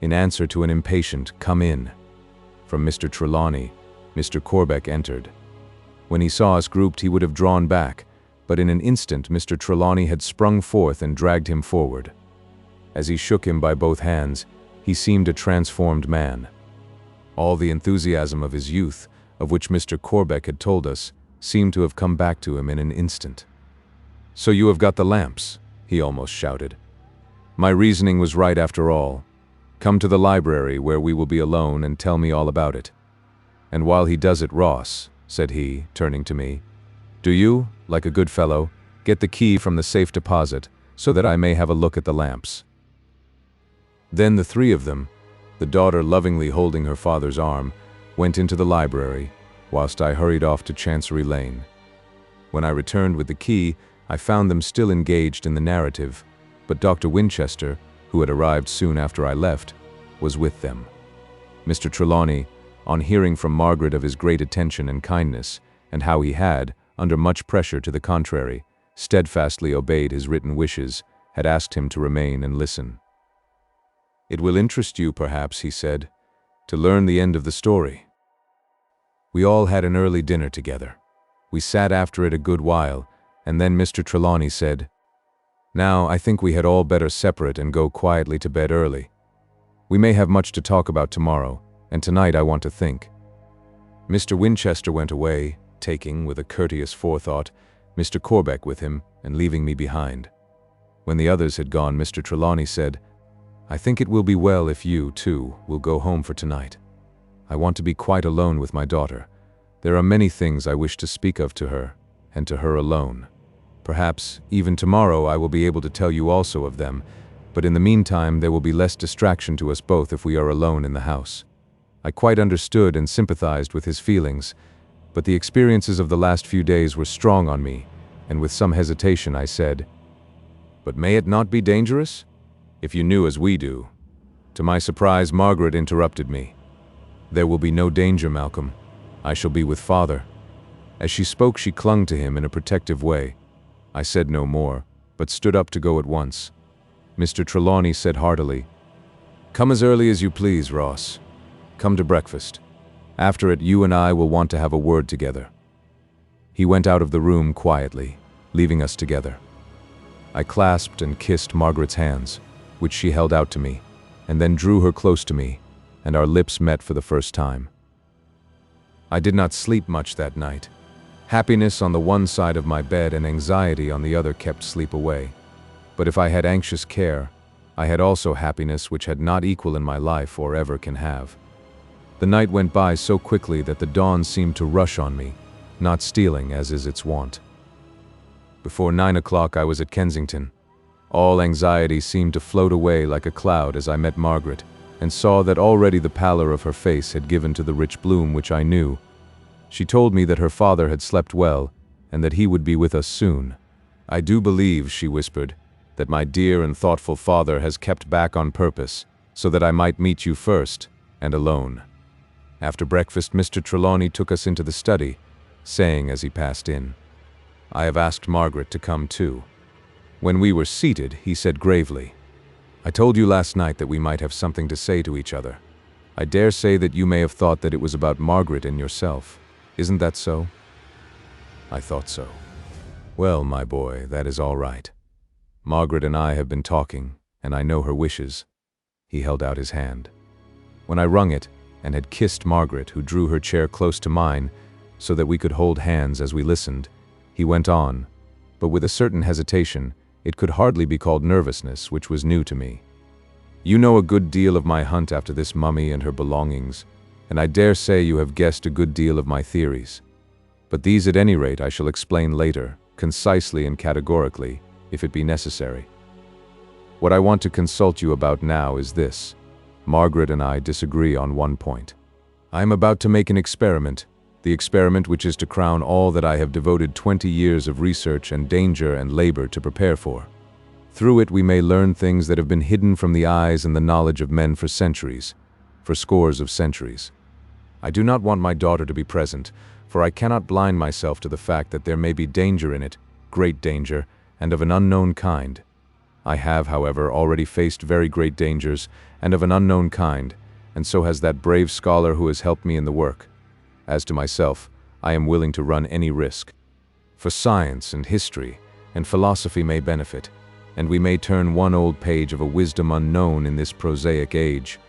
In answer to an impatient "come in" from Mr. Trelawney, Mr. Corbeck entered. When he saw us grouped, he would have drawn back, but in an instant Mr. Trelawney had sprung forth and dragged him forward. As he shook him by both hands, he seemed a transformed man. All the enthusiasm of his youth, of which Mr. Corbeck had told us, seemed to have come back to him in an instant. "So you have got the lamps," he almost shouted. "My reasoning was right after all. Come to the library where we will be alone and tell me all about it. And while he does it, Ross," said he, turning to me, "do you, like a good fellow, get the key from the safe deposit so that I may have a look at the lamps." Then the three of them, the daughter lovingly holding her father's arm, went into the library, whilst I hurried off to Chancery Lane. When I returned with the key, I found them still engaged in the narrative, but Dr. Winchester, who had arrived soon after I left, was with them. Mr. Trelawney, on hearing from Margaret of his great attention and kindness, and how he had, under much pressure to the contrary, steadfastly obeyed his written wishes, had asked him to remain and listen. "It will interest you, perhaps," he said, "to learn the end of the story." We all had an early dinner together. We sat after it a good while, and then Mr. Trelawney said, "Now, I think we had all better separate and go quietly to bed early. We may have much to talk about tomorrow, and tonight I want to think." Mr. Winchester went away, taking, with a courteous forethought, Mr. Corbeck with him and leaving me behind. When the others had gone, Mr. Trelawney said, I think it will be well if you, too, will go home for tonight. I want to be quite alone with my daughter. There are many things I wish to speak of to her, and to her alone. Perhaps, even tomorrow, I will be able to tell you also of them, but in the meantime there will be less distraction to us both if we are alone in the house. I quite understood and sympathized with his feelings, but the experiences of the last few days were strong on me, and with some hesitation I said, "But may it not be dangerous? If you knew as we do." To my surprise, Margaret interrupted me. "There will be no danger, Malcolm. I shall be with Father." As she spoke, she clung to him in a protective way. I said no more, but stood up to go at once. Mr. Trelawney said heartily, "Come as early as you please, Ross. Come to breakfast. After it, you and I will want to have a word together." He went out of the room quietly, leaving us together. I clasped and kissed Margaret's hands, which she held out to me, and then drew her close to me, and our lips met for the first time. I did not sleep much that night. Happiness on the one side of my bed and anxiety on the other kept sleep away. But if I had anxious care, I had also happiness which had not equal in my life or ever can have. The night went by so quickly that the dawn seemed to rush on me, not stealing as is its wont. Before 9 o'clock I was at Kensington. All anxiety seemed to float away like a cloud as I met Margaret, and saw that already the pallor of her face had given to the rich bloom which I knew. She told me that her father had slept well, and that he would be with us soon. "I do believe," she whispered, "that my dear and thoughtful father has kept back on purpose, so that I might meet you first, and alone." After breakfast, Mr. Trelawney took us into the study, saying as he passed in, "I have asked Margaret to come too." When we were seated, he said gravely, "I told you last night that we might have something to say to each other. I dare say that you may have thought that it was about Margaret and yourself. Isn't that so?" I thought so. "Well, my boy, that is all right. Margaret and I have been talking, and I know her wishes." He held out his hand. When I wrung it, and had kissed Margaret, who drew her chair close to mine, so that we could hold hands as we listened, he went on, but with a certain hesitation. It could hardly be called nervousness, which was new to me. "You know a good deal of my hunt after this mummy and her belongings, and I dare say you have guessed a good deal of my theories. But these at any rate I shall explain later, concisely and categorically, if it be necessary. What I want to consult you about now is this. Margaret and I disagree on one point. I am about to make an experiment, the experiment which is to crown all that I have devoted 20 years of research and danger and labor to prepare for. Through it we may learn things that have been hidden from the eyes and the knowledge of men for centuries, for scores of centuries. I do not want my daughter to be present, for I cannot blind myself to the fact that there may be danger in it, great danger, and of an unknown kind. I have, however, already faced very great dangers, and of an unknown kind, and so has that brave scholar who has helped me in the work. As to myself, I am willing to run any risk. For science and history and philosophy may benefit, and we may turn one old page of a wisdom unknown in this prosaic age.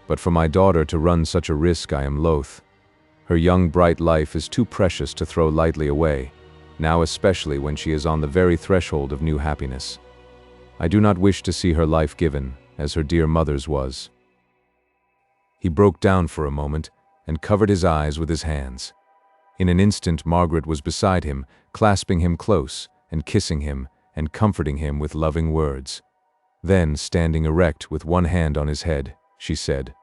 But for my daughter to run such a risk I am loath. Her young bright life is too precious to throw lightly away, now especially when she is on the very threshold of new happiness. I do not wish to see her life given, as her dear mother's was." He broke down for a moment, and covered his eyes with his hands. In an instant Margaret was beside him, clasping him close, and kissing him, and comforting him with loving words. Then, standing erect with one hand on his head, she said,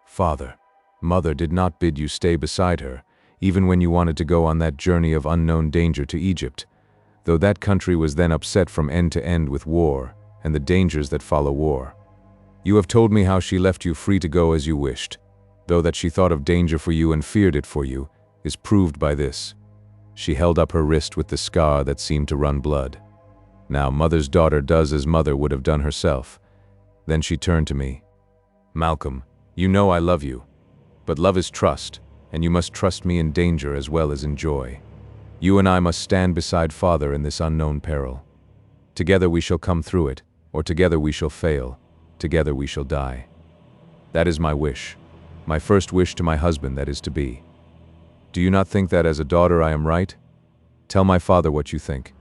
"Father, Mother did not bid you stay beside her, even when you wanted to go on that journey of unknown danger to Egypt, though that country was then upset from end to end with war, and the dangers that follow war. You have told me how she left you free to go as you wished, though that she thought of danger for you and feared it for you, is proved by this." She held up her wrist with the scar that seemed to run blood. "Now, Mother's daughter does as Mother would have done herself." Then she turned to me. "Malcolm, you know I love you. But love is trust, and you must trust me in danger as well as in joy. You and I must stand beside Father in this unknown peril. Together we shall come through it, or together we shall fail, together we shall die. That is my wish, my first wish to my husband that is to be. Do you not think that as a daughter I am right? Tell my father what you think."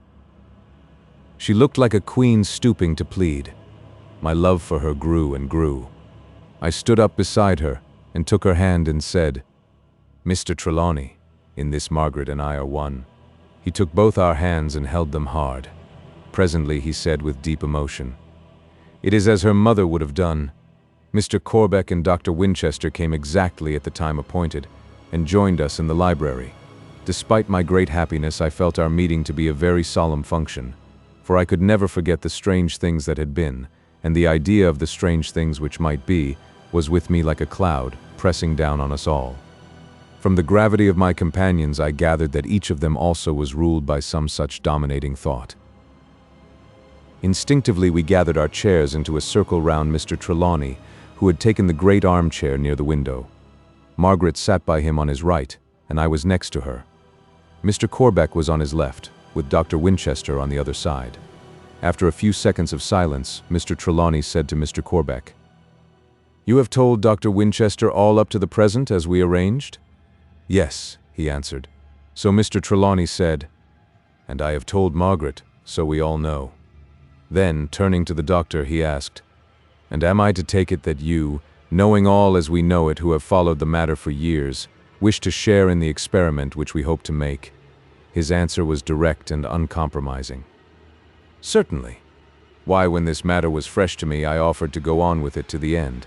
She looked like a queen stooping to plead. My love for her grew and grew. I stood up beside her and took her hand and said, "Mr. Trelawney, in this Margaret and I are one." He took both our hands and held them hard. Presently he said with deep emotion, "It is as her mother would have done. Mr. Corbeck and Dr. Winchester came exactly at the time appointed and joined us in the library. Despite my great happiness, I felt our meeting to be a very solemn function, for I could never forget the strange things that had been, and the idea of the strange things which might be was with me like a cloud, pressing down on us all. From the gravity of my companions, I gathered that each of them also was ruled by some such dominating thought. Instinctively, we gathered our chairs into a circle round Mr. Trelawney, who had taken the great armchair near the window. Margaret sat by him on his right, and I was next to her. Mr. Corbeck was on his left, with Dr. Winchester on the other side. After a few seconds of silence, Mr. Trelawney said to Mr. Corbeck, "You have told Dr. Winchester all up to the present as we arranged?" "Yes," he answered. So Mr. Trelawney said, "And I have told Margaret, so we all know." Then, turning to the doctor, he asked, "And am I to take it that you, knowing all as we know it who have followed the matter for years, wish to share in the experiment which we hope to make?" His answer was direct and uncompromising. "Certainly. Why, when this matter was fresh to me, I offered to go on with it to the end.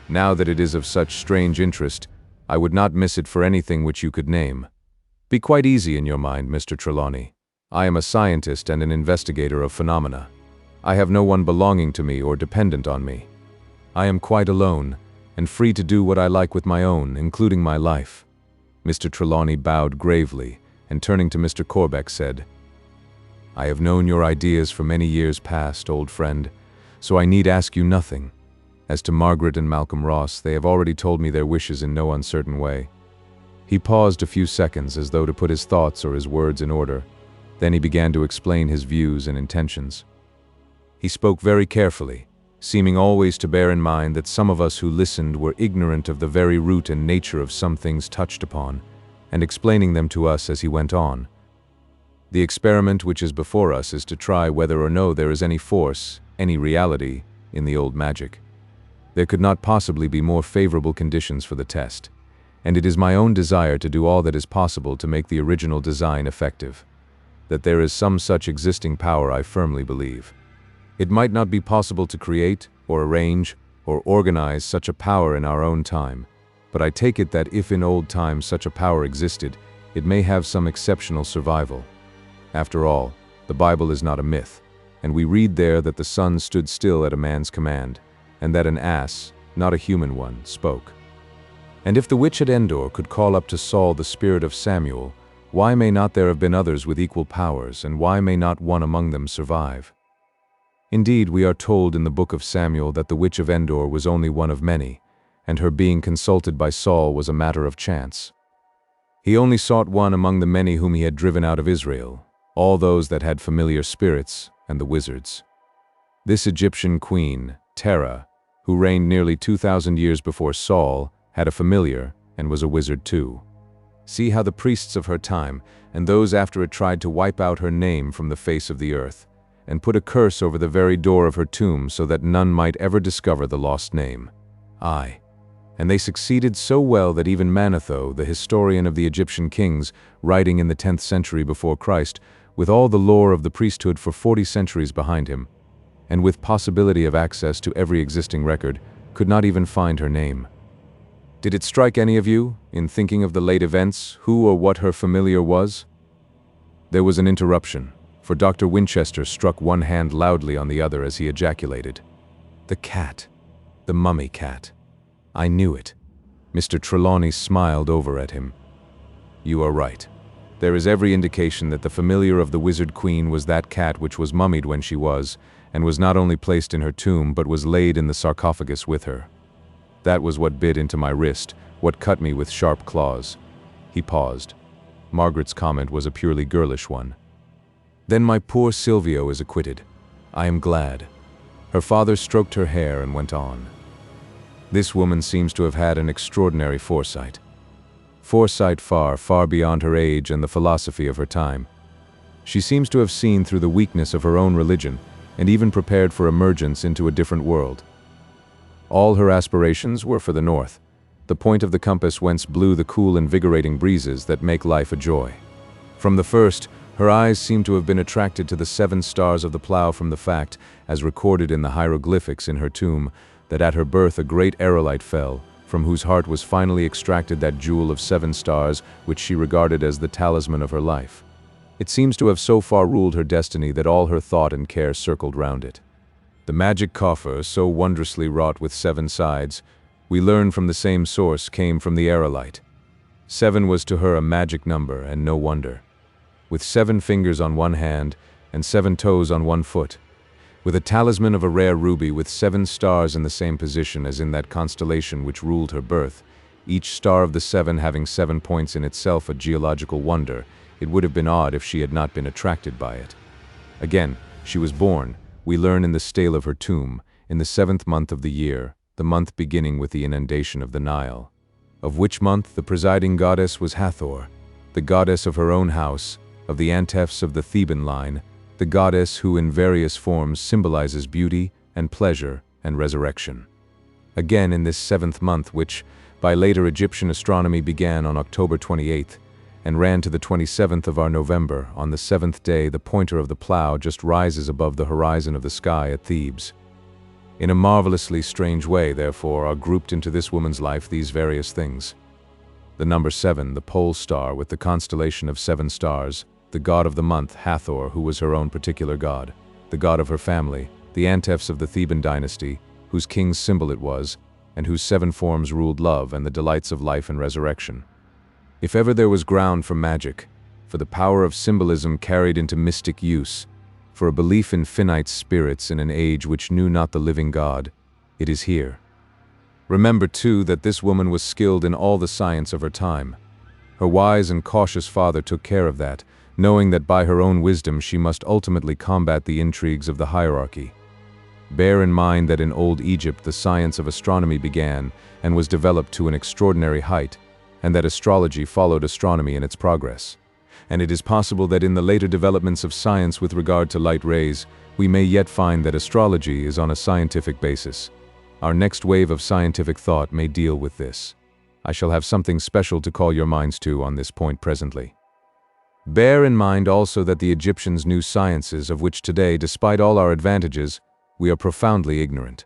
Now that it is of such strange interest, I would not miss it for anything which you could name. Be quite easy in your mind, Mr. Trelawney. I am a scientist and an investigator of phenomena. I have no one belonging to me or dependent on me. I am quite alone, and free to do what I like with my own, including my life." Mr. Trelawney bowed gravely, and turning to Mr. Corbeck said, "I have known your ideas for many years past, old friend, so I need ask you nothing. As to Margaret and Malcolm Ross, they have already told me their wishes in no uncertain way." He paused a few seconds as though to put his thoughts or his words in order. Then he began to explain his views and intentions. He spoke very carefully, seeming always to bear in mind that some of us who listened were ignorant of the very root and nature of some things touched upon, and explaining them to us as he went on. "The experiment which is before us is to try whether or no there is any force, any reality, in the old magic. There could not possibly be more favorable conditions for the test, and it is my own desire to do all that is possible to make the original design effective. That there is some such existing power I firmly believe. It might not be possible to create, or arrange, or organize such a power in our own time, but I take it that if in old times such a power existed, it may have some exceptional survival. After all, the Bible is not a myth, and we read there that the sun stood still at a man's command, and that an ass, not a human one, spoke. And if the witch at Endor could call up to Saul the spirit of Samuel, why may not there have been others with equal powers, and why may not one among them survive? Indeed, we are told in the book of Samuel that the witch of Endor was only one of many, and her being consulted by Saul was a matter of chance. He only sought one among the many whom he had driven out of Israel, all those that had familiar spirits and the wizards. This Egyptian queen, Tera, who reigned nearly 2,000 years before Saul, had a familiar and was a wizard too. See how the priests of her time and those after it tried to wipe out her name from the face of the earth, and put a curse over the very door of her tomb so that none might ever discover the lost name. Aye, and they succeeded so well that even Manetho, the historian of the Egyptian kings, writing in the 10th century before Christ, with all the lore of the priesthood for 40 centuries behind him, and with possibility of access to every existing record, could not even find her name. Did it strike any of you, in thinking of the late events, who or what her familiar was? There was an interruption, for Dr. Winchester struck one hand loudly on the other as he ejaculated, "The cat! The mummy cat! I knew it." Mr. Trelawney smiled over at him. "You are right. There is every indication that the familiar of the wizard queen was that cat which was mummied when she was, and was not only placed in her tomb but was laid in the sarcophagus with her. That was what bit into my wrist, what cut me with sharp claws." He paused. Margaret's comment was a purely girlish one. "Then my poor Silvio is acquitted. I am glad." Her father stroked her hair and went on. "This woman seems to have had an extraordinary foresight. Foresight far, far beyond her age and the philosophy of her time. She seems to have seen through the weakness of her own religion, and even prepared for emergence into a different world. All her aspirations were for the north, the point of the compass whence blew the cool, invigorating breezes that make life a joy. From the first, her eyes seem to have been attracted to the 7 stars of the plough from the fact, as recorded in the hieroglyphics in her tomb, that at her birth a great aerolite fell, from whose heart was finally extracted that jewel of 7 stars which she regarded as the talisman of her life. It seems to have so far ruled her destiny that all her thought and care circled round it. The magic coffer, so wondrously wrought with 7 sides, we learn from the same source came from the aerolite. 7 was to her a magic number, and no wonder. With 7 fingers on one hand and 7 toes on one foot, with a talisman of a rare ruby with 7 stars in the same position as in that constellation which ruled her birth, each star of the 7 having 7 points in itself a geological wonder, it would have been odd if she had not been attracted by it. Again, she was born, we learn in the stele of her tomb, in the 7th month of the year, the month beginning with the inundation of the Nile. Of which month the presiding goddess was Hathor, the goddess of her own house, of the Antefs of the Theban line, the goddess who in various forms symbolizes beauty and pleasure and resurrection. Again in this 7th month, which, by later Egyptian astronomy, began on October 28th and ran to the 27th of our November, on the 7th day the pointer of the plough just rises above the horizon of the sky at Thebes. In a marvelously strange way, therefore, are grouped into this woman's life these various things. The number 7, the pole star with the constellation of 7 stars, the god of the month, Hathor, who was her own particular god, the god of her family, the Antefs of the Theban dynasty, whose king's symbol it was, and whose 7 forms ruled love and the delights of life and resurrection. If ever there was ground for magic, for the power of symbolism carried into mystic use, for a belief in finite spirits in an age which knew not the living God, it is here. Remember, too, that this woman was skilled in all the science of her time. Her wise and cautious father took care of that, knowing that by her own wisdom she must ultimately combat the intrigues of the hierarchy. Bear in mind that in old Egypt the science of astronomy began and was developed to an extraordinary height, and that astrology followed astronomy in its progress. And it is possible that in the later developments of science with regard to light rays, we may yet find that astrology is on a scientific basis. Our next wave of scientific thought may deal with this. I shall have something special to call your minds to on this point presently. Bear in mind also that the Egyptians knew sciences of which today, despite all our advantages, we are profoundly ignorant.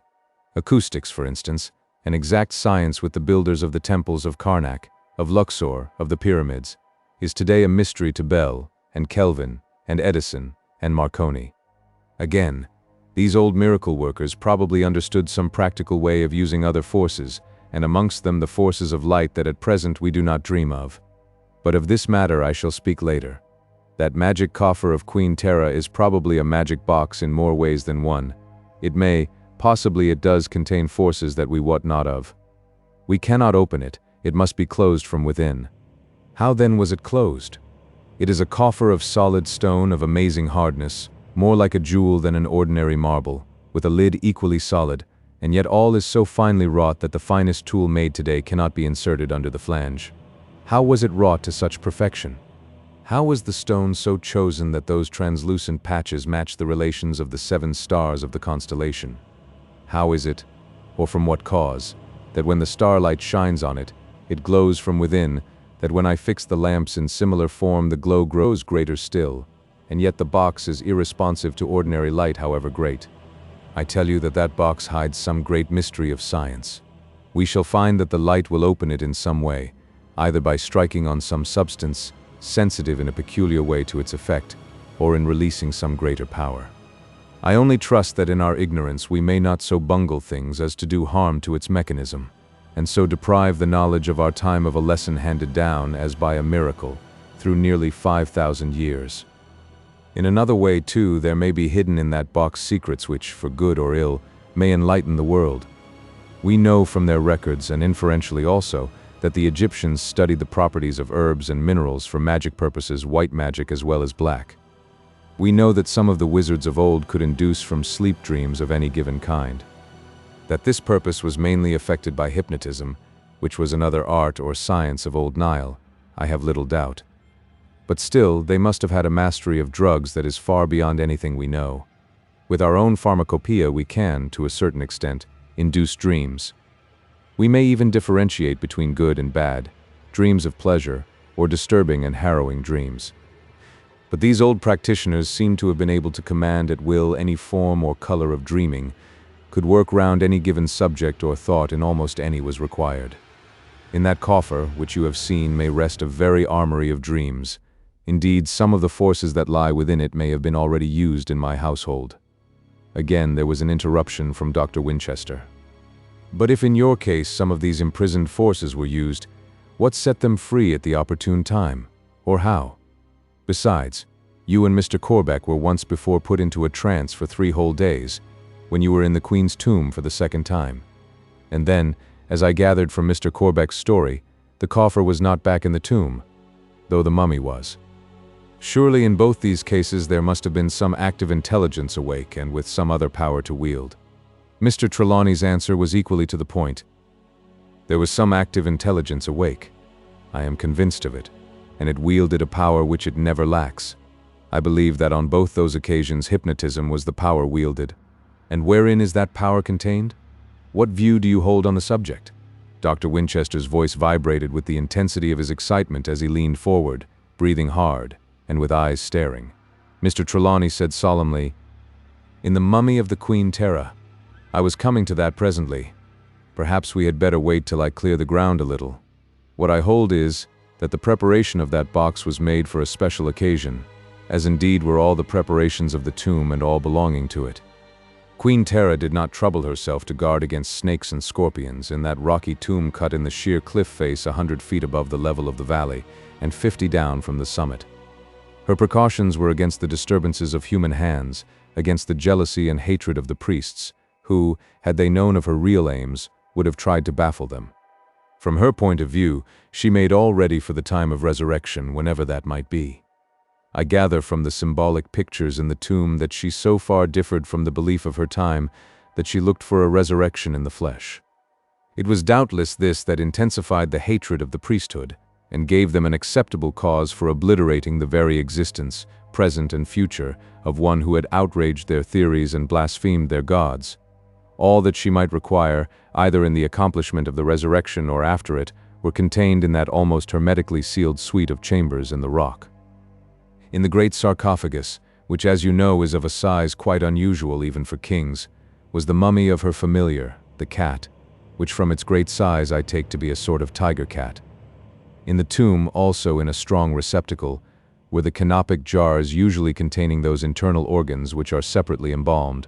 Acoustics, for instance, an exact science with the builders of the temples of Karnak, of Luxor, of the pyramids, is today a mystery to Bell, and Kelvin, and Edison, and Marconi. Again, these old miracle workers probably understood some practical way of using other forces, and amongst them the forces of light that at present we do not dream of. But of this matter I shall speak later. That magic coffer of Queen Tera is probably a magic box in more ways than one. It may, possibly it does, contain forces that we wot not of. We cannot open it, it must be closed from within. How then was it closed? It is a coffer of solid stone of amazing hardness, more like a jewel than an ordinary marble, with a lid equally solid, and yet all is so finely wrought that the finest tool made today cannot be inserted under the flange. How was it wrought to such perfection? How was the stone so chosen that those translucent patches match the relations of the 7 stars of the constellation? How is it, or from what cause, that when the starlight shines on it, it glows from within, that when I fix the lamps in similar form the glow grows greater still, and yet the box is irresponsive to ordinary light however great? I tell you that that box hides some great mystery of science. We shall find that the light will open it in some way, either by striking on some substance, sensitive in a peculiar way to its effect, or in releasing some greater power. I only trust that in our ignorance we may not so bungle things as to do harm to its mechanism, and so deprive the knowledge of our time of a lesson handed down as by a miracle, through nearly 5,000 years. In another way, too, there may be hidden in that box secrets which, for good or ill, may enlighten the world. We know from their records, and inferentially also, that the Egyptians studied the properties of herbs and minerals for magic purposes, white magic as well as black. We know that some of the wizards of old could induce from sleep dreams of any given kind. That this purpose was mainly effected by hypnotism, which was another art or science of old Nile, I have little doubt. But still, they must have had a mastery of drugs that is far beyond anything we know. With our own pharmacopoeia we can, to a certain extent, induce dreams. We may even differentiate between good and bad, dreams of pleasure, or disturbing and harrowing dreams. But these old practitioners seem to have been able to command at will any form or color of dreaming, could work round any given subject or thought in almost any was required. In that coffer, which you have seen, may rest a very armory of dreams. Indeed, some of the forces that lie within it may have been already used in my household. Again, there was an interruption from Dr. Winchester. But if in your case some of these imprisoned forces were used, what set them free at the opportune time? Or how? Besides, you and Mr. Corbeck were once before put into a trance for 3 whole days, when you were in the Queen's tomb for the 2nd time. And then, as I gathered from Mr. Corbeck's story, the coffer was not back in the tomb, though the mummy was. Surely in both these cases there must have been some active intelligence awake and with some other power to wield. Mr. Trelawney's answer was equally to the point. There was some active intelligence awake. I am convinced of it, and it wielded a power which it never lacks. I believe that on both those occasions hypnotism was the power wielded. And wherein is that power contained? What view do you hold on the subject? Dr. Winchester's voice vibrated with the intensity of his excitement as he leaned forward, breathing hard, and with eyes staring. Mr. Trelawney said solemnly, "In the mummy of the Queen Tera. I was coming to that presently. Perhaps we had better wait till I clear the ground a little. What I hold is, that the preparation of that box was made for a special occasion, as indeed were all the preparations of the tomb and all belonging to it. Queen Tera did not trouble herself to guard against snakes and scorpions in that rocky tomb cut in the sheer cliff face 100 feet above the level of the valley and 50 down from the summit. Her precautions were against the disturbances of human hands, against the jealousy and hatred of the priests, who, had they known of her real aims, would have tried to baffle them. From her point of view, she made all ready for the time of resurrection, whenever that might be. I gather from the symbolic pictures in the tomb that she so far differed from the belief of her time that she looked for a resurrection in the flesh. It was doubtless this that intensified the hatred of the priesthood, and gave them an acceptable cause for obliterating the very existence, present and future, of one who had outraged their theories and blasphemed their gods. All that she might require, either in the accomplishment of the resurrection or after it, were contained in that almost hermetically sealed suite of chambers in the rock. In the great sarcophagus, which as you know is of a size quite unusual even for kings, was the mummy of her familiar, the cat, which from its great size I take to be a sort of tiger cat. In the tomb, also in a strong receptacle, were the canopic jars usually containing those internal organs which are separately embalmed,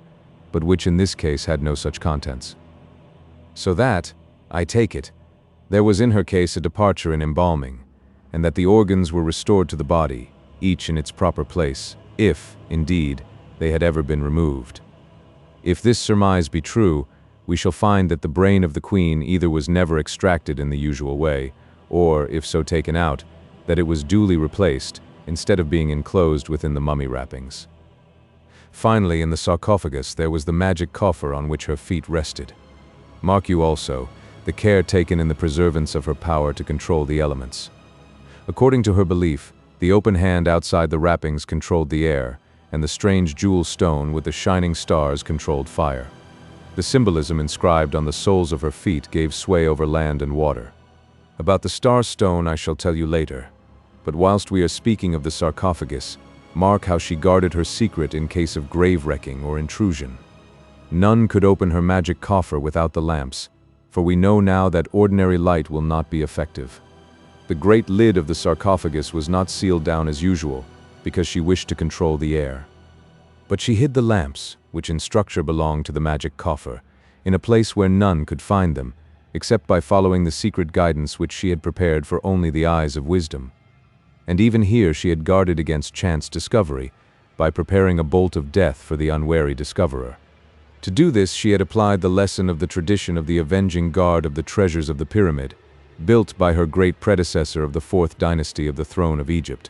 but which in this case had no such contents. So that, I take it, there was in her case a departure in embalming, and that the organs were restored to the body, each in its proper place, if, indeed, they had ever been removed. If this surmise be true, we shall find that the brain of the Queen either was never extracted in the usual way, or, if so taken out, that it was duly replaced, instead of being enclosed within the mummy wrappings. Finally, in the sarcophagus there was the magic coffer on which her feet rested. Mark you also, the care taken in the preservance of her power to control the elements. According to her belief, the open hand outside the wrappings controlled the air, and the strange jewel stone with the shining stars controlled fire. The symbolism inscribed on the soles of her feet gave sway over land and water. About the star stone I shall tell you later, but whilst we are speaking of the sarcophagus, mark how she guarded her secret in case of grave wrecking or intrusion. None could open her magic coffer without the lamps, for we know now that ordinary light will not be effective. The great lid of the sarcophagus was not sealed down as usual, because she wished to control the air. But she hid the lamps, which in structure belonged to the magic coffer, in a place where none could find them, except by following the secret guidance which she had prepared for only the eyes of wisdom. And even here she had guarded against chance discovery, by preparing a bolt of death for the unwary discoverer. To do this she had applied the lesson of the tradition of the avenging guard of the treasures of the pyramid, built by her great predecessor of the 4th dynasty of the throne of Egypt.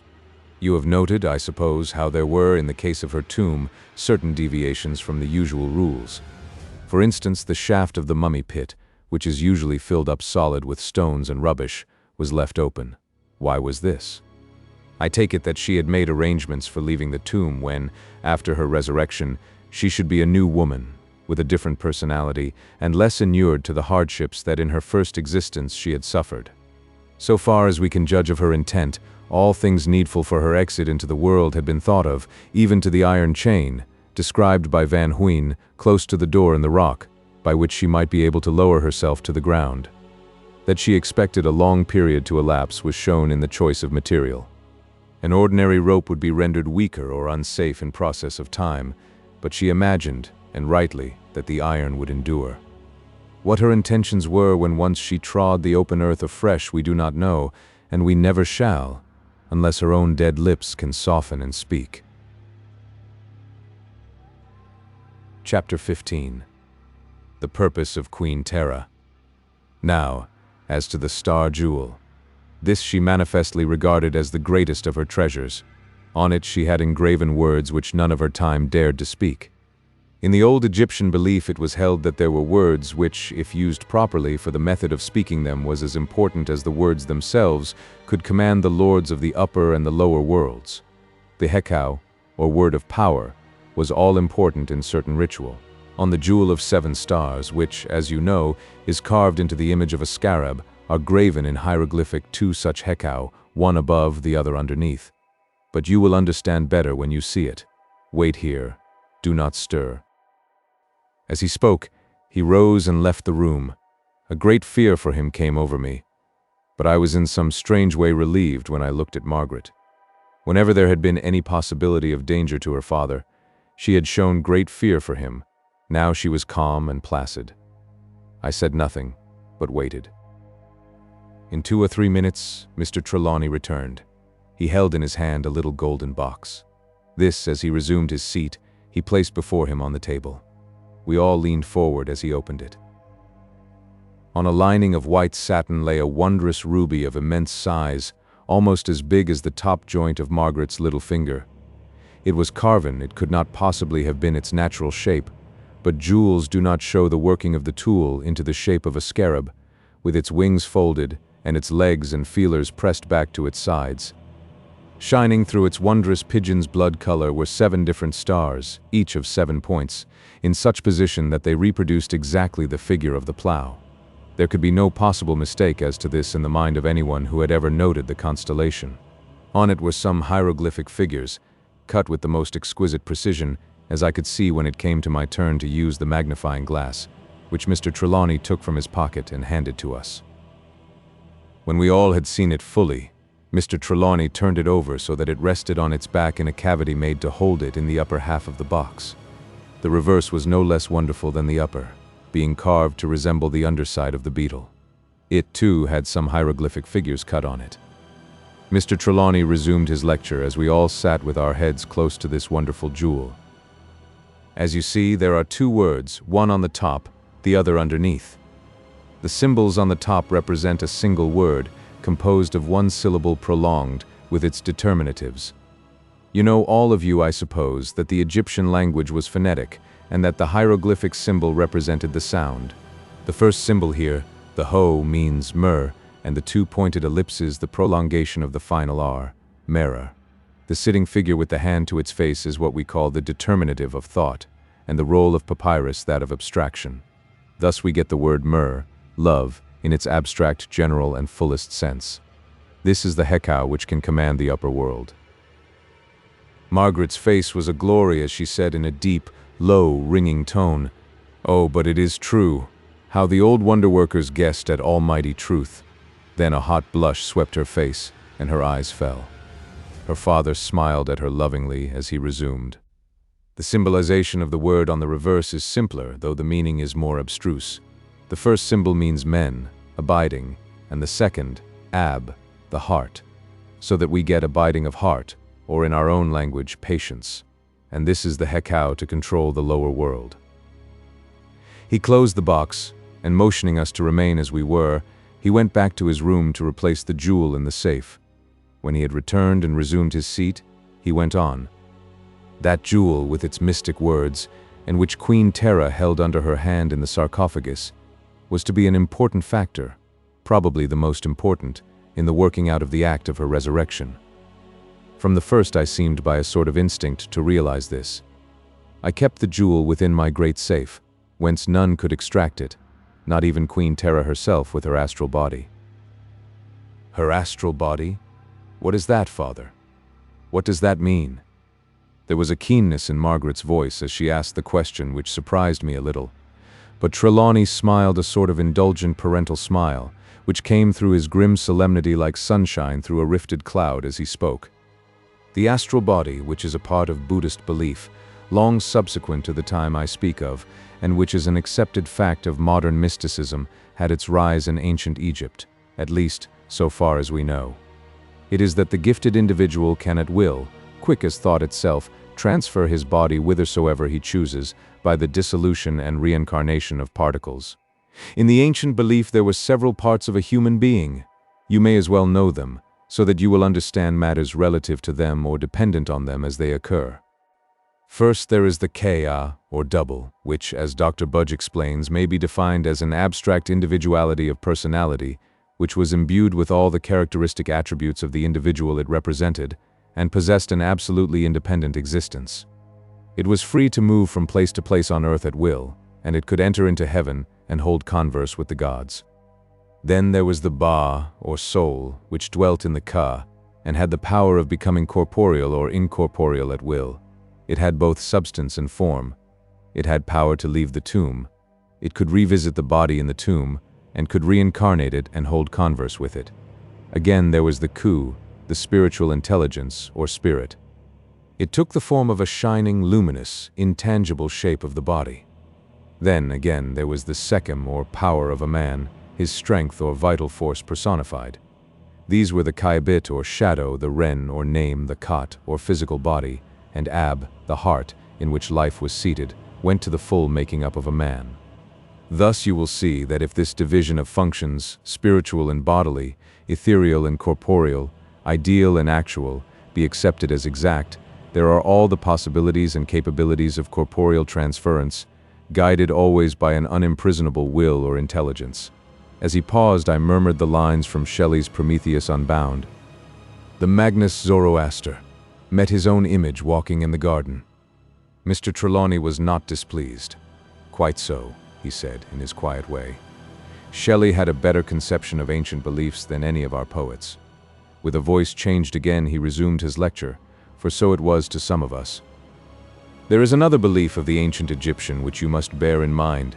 You have noted, I suppose, how there were, in the case of her tomb, certain deviations from the usual rules. For instance, the shaft of the mummy pit, which is usually filled up solid with stones and rubbish, was left open. Why was this? I take it that she had made arrangements for leaving the tomb when, after her resurrection, She should be a new woman, with a different personality, and less inured to the hardships that in her first existence she had suffered. So far as we can judge of her intent, all things needful for her exit into the world had been thought of, even to the iron chain, described by Van Huyn, close to the door in the rock, by which she might be able to lower herself to the ground. That she expected a long period to elapse was shown in the choice of material. An ordinary rope would be rendered weaker or unsafe in process of time, but she imagined, and rightly, that the iron would endure. What her intentions were when once she trod the open earth afresh we do not know, and we never shall, unless her own dead lips can soften and speak. Chapter 15. The Purpose of Queen Tera. Now, as to the star jewel. This she manifestly regarded as the greatest of her treasures. On it she had engraven words which none of her time dared to speak. In the old Egyptian belief it was held that there were words which, if used properly for the method of speaking them, was as important as the words themselves, could command the lords of the upper and the lower worlds. The hekau, or word of power, was all-important in certain ritual. On the jewel of 7 stars, which, as you know, is carved into the image of a scarab, are graven in hieroglyphic 2 such hekau, one above, the other underneath. But you will understand better when you see it. Wait here. Do not stir. As he spoke, he rose and left the room. A great fear for him came over me, but I was in some strange way relieved when I looked at Margaret. Whenever there had been any possibility of danger to her father, she had shown great fear for him. Now she was calm and placid. I said nothing, but waited. In 2 or 3 minutes, Mr. Trelawney returned. He held in his hand a little golden box. This, as he resumed his seat, he placed before him on the table. We all leaned forward as he opened it. On a lining of white satin lay a wondrous ruby of immense size, almost as big as the top joint of Margaret's little finger. It was carven, it could not possibly have been its natural shape, but jewels do not show the working of the tool into the shape of a scarab, with its wings folded and its legs and feelers pressed back to its sides. Shining through its wondrous pigeon's blood color were 7 different stars, each of 7 points, in such position that they reproduced exactly the figure of the plow. There could be no possible mistake as to this in the mind of anyone who had ever noted the constellation. On it were some hieroglyphic figures, cut with the most exquisite precision, as I could see when it came to my turn to use the magnifying glass, which Mr. Trelawney took from his pocket and handed to us. When we all had seen it fully, Mr. Trelawney turned it over so that it rested on its back in a cavity made to hold it in the upper half of the box. The reverse was no less wonderful than the upper, being carved to resemble the underside of the beetle. It, too, had some hieroglyphic figures cut on it. Mr. Trelawney resumed his lecture as we all sat with our heads close to this wonderful jewel. As you see, there are 2 words, one on the top, the other underneath. The symbols on the top represent a single word, composed of 1 syllable prolonged, with its determinatives. You know, all of you, I suppose, that the Egyptian language was phonetic, and that the hieroglyphic symbol represented the sound. The first symbol here, the ho, means myrrh, and the 2 pointed ellipses the prolongation of the final r, mera. The sitting figure with the hand to its face is what we call the determinative of thought, and the roll of papyrus that of abstraction. Thus we get the word myrrh, love, in its abstract, general, and fullest sense. This is the hekau which can command the upper world. Margaret's face was aglory as she said in a deep, low, ringing tone, "Oh, but it is true. How the old wonder-workers guessed at almighty truth." Then a hot blush swept her face, and her eyes fell. Her father smiled at her lovingly as he resumed. The symbolization of the word on the reverse is simpler, though the meaning is more abstruse. The first symbol means men, abiding, and the second, ab, the heart, so that we get abiding of heart, or in our own language, patience. And this is the hekau to control the lower world. He closed the box, and motioning us to remain as we were, he went back to his room to replace the jewel in the safe. When he had returned and resumed his seat, he went on. That jewel, with its mystic words, and which Queen Tera held under her hand in the sarcophagus, was to be an important factor, probably the most important, in the working out of the act of her resurrection. From the first I seemed by a sort of instinct to realize this. I kept the jewel within my great safe, whence none could extract it, not even Queen Tera herself with her astral body. Her astral body? What is that, Father? What does that mean? There was a keenness in Margaret's voice as she asked the question which surprised me a little. But Trelawney smiled a sort of indulgent parental smile, which came through his grim solemnity like sunshine through a rifted cloud as he spoke. The astral body, which is a part of Buddhist belief, long subsequent to the time I speak of, and which is an accepted fact of modern mysticism, had its rise in ancient Egypt, at least so far as we know. It is that the gifted individual can at will, quick as thought itself, transfer his body whithersoever he chooses by the dissolution and reincarnation of particles. In the ancient belief there were several parts of a human being. You may as well know them, so that you will understand matters relative to them or dependent on them as they occur. First there is the Ka, or double, which, as Dr. Budge explains, may be defined as an abstract individuality of personality, which was imbued with all the characteristic attributes of the individual it represented, and possessed an absolutely independent existence. It was free to move from place to place on earth at will, and it could enter into heaven and hold converse with the gods. Then there was the Ba, or soul, which dwelt in the Ka, and had the power of becoming corporeal or incorporeal at will. It had both substance and form. It had power to leave the tomb. It could revisit the body in the tomb, and could reincarnate it and hold converse with it. Again there was the Ku, the spiritual intelligence, or spirit. It took the form of a shining, luminous, intangible shape of the body. Then, again, there was the Sekhem, or power of a man, his strength or vital force personified. These were the Kaibit, or shadow, the Ren, or name, the Kot, or physical body, and Ab, the heart, in which life was seated, went to the full making up of a man. Thus you will see that if this division of functions, spiritual and bodily, ethereal and corporeal, ideal and actual, be accepted as exact, there are all the possibilities and capabilities of corporeal transference, guided always by an unimprisonable will or intelligence. As he paused, I murmured the lines from Shelley's Prometheus Unbound. The Magnus Zoroaster met his own image walking in the garden. Mr. Trelawney was not displeased. Quite so, he said in his quiet way. Shelley had a better conception of ancient beliefs than any of our poets. With a voice changed again, he resumed his lecture, for so it was to some of us. There is another belief of the ancient Egyptian which you must bear in mind,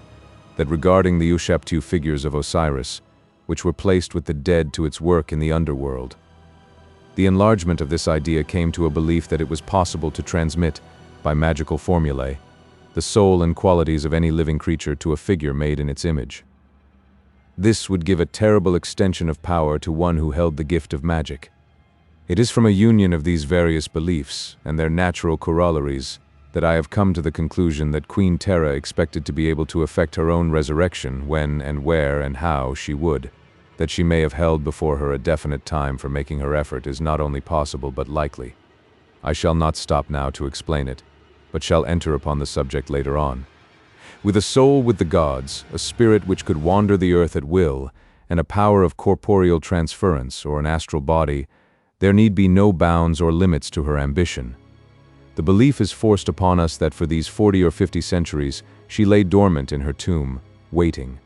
that regarding the Ushaptiu figures of Osiris, which were placed with the dead to its work in the underworld. The enlargement of this idea came to a belief that it was possible to transmit, by magical formulae, the soul and qualities of any living creature to a figure made in its image. This would give a terrible extension of power to one who held the gift of magic. It is from a union of these various beliefs and their natural corollaries that I have come to the conclusion that Queen Tera expected to be able to effect her own resurrection when and where and how she would. That she may have held before her a definite time for making her effort is not only possible but likely. I shall not stop now to explain it, but shall enter upon the subject later on. With a soul with the gods, a spirit which could wander the earth at will, and a power of corporeal transference or an astral body, there need be no bounds or limits to her ambition. The belief is forced upon us that for these 40 or 50 centuries she lay dormant in her tomb, waiting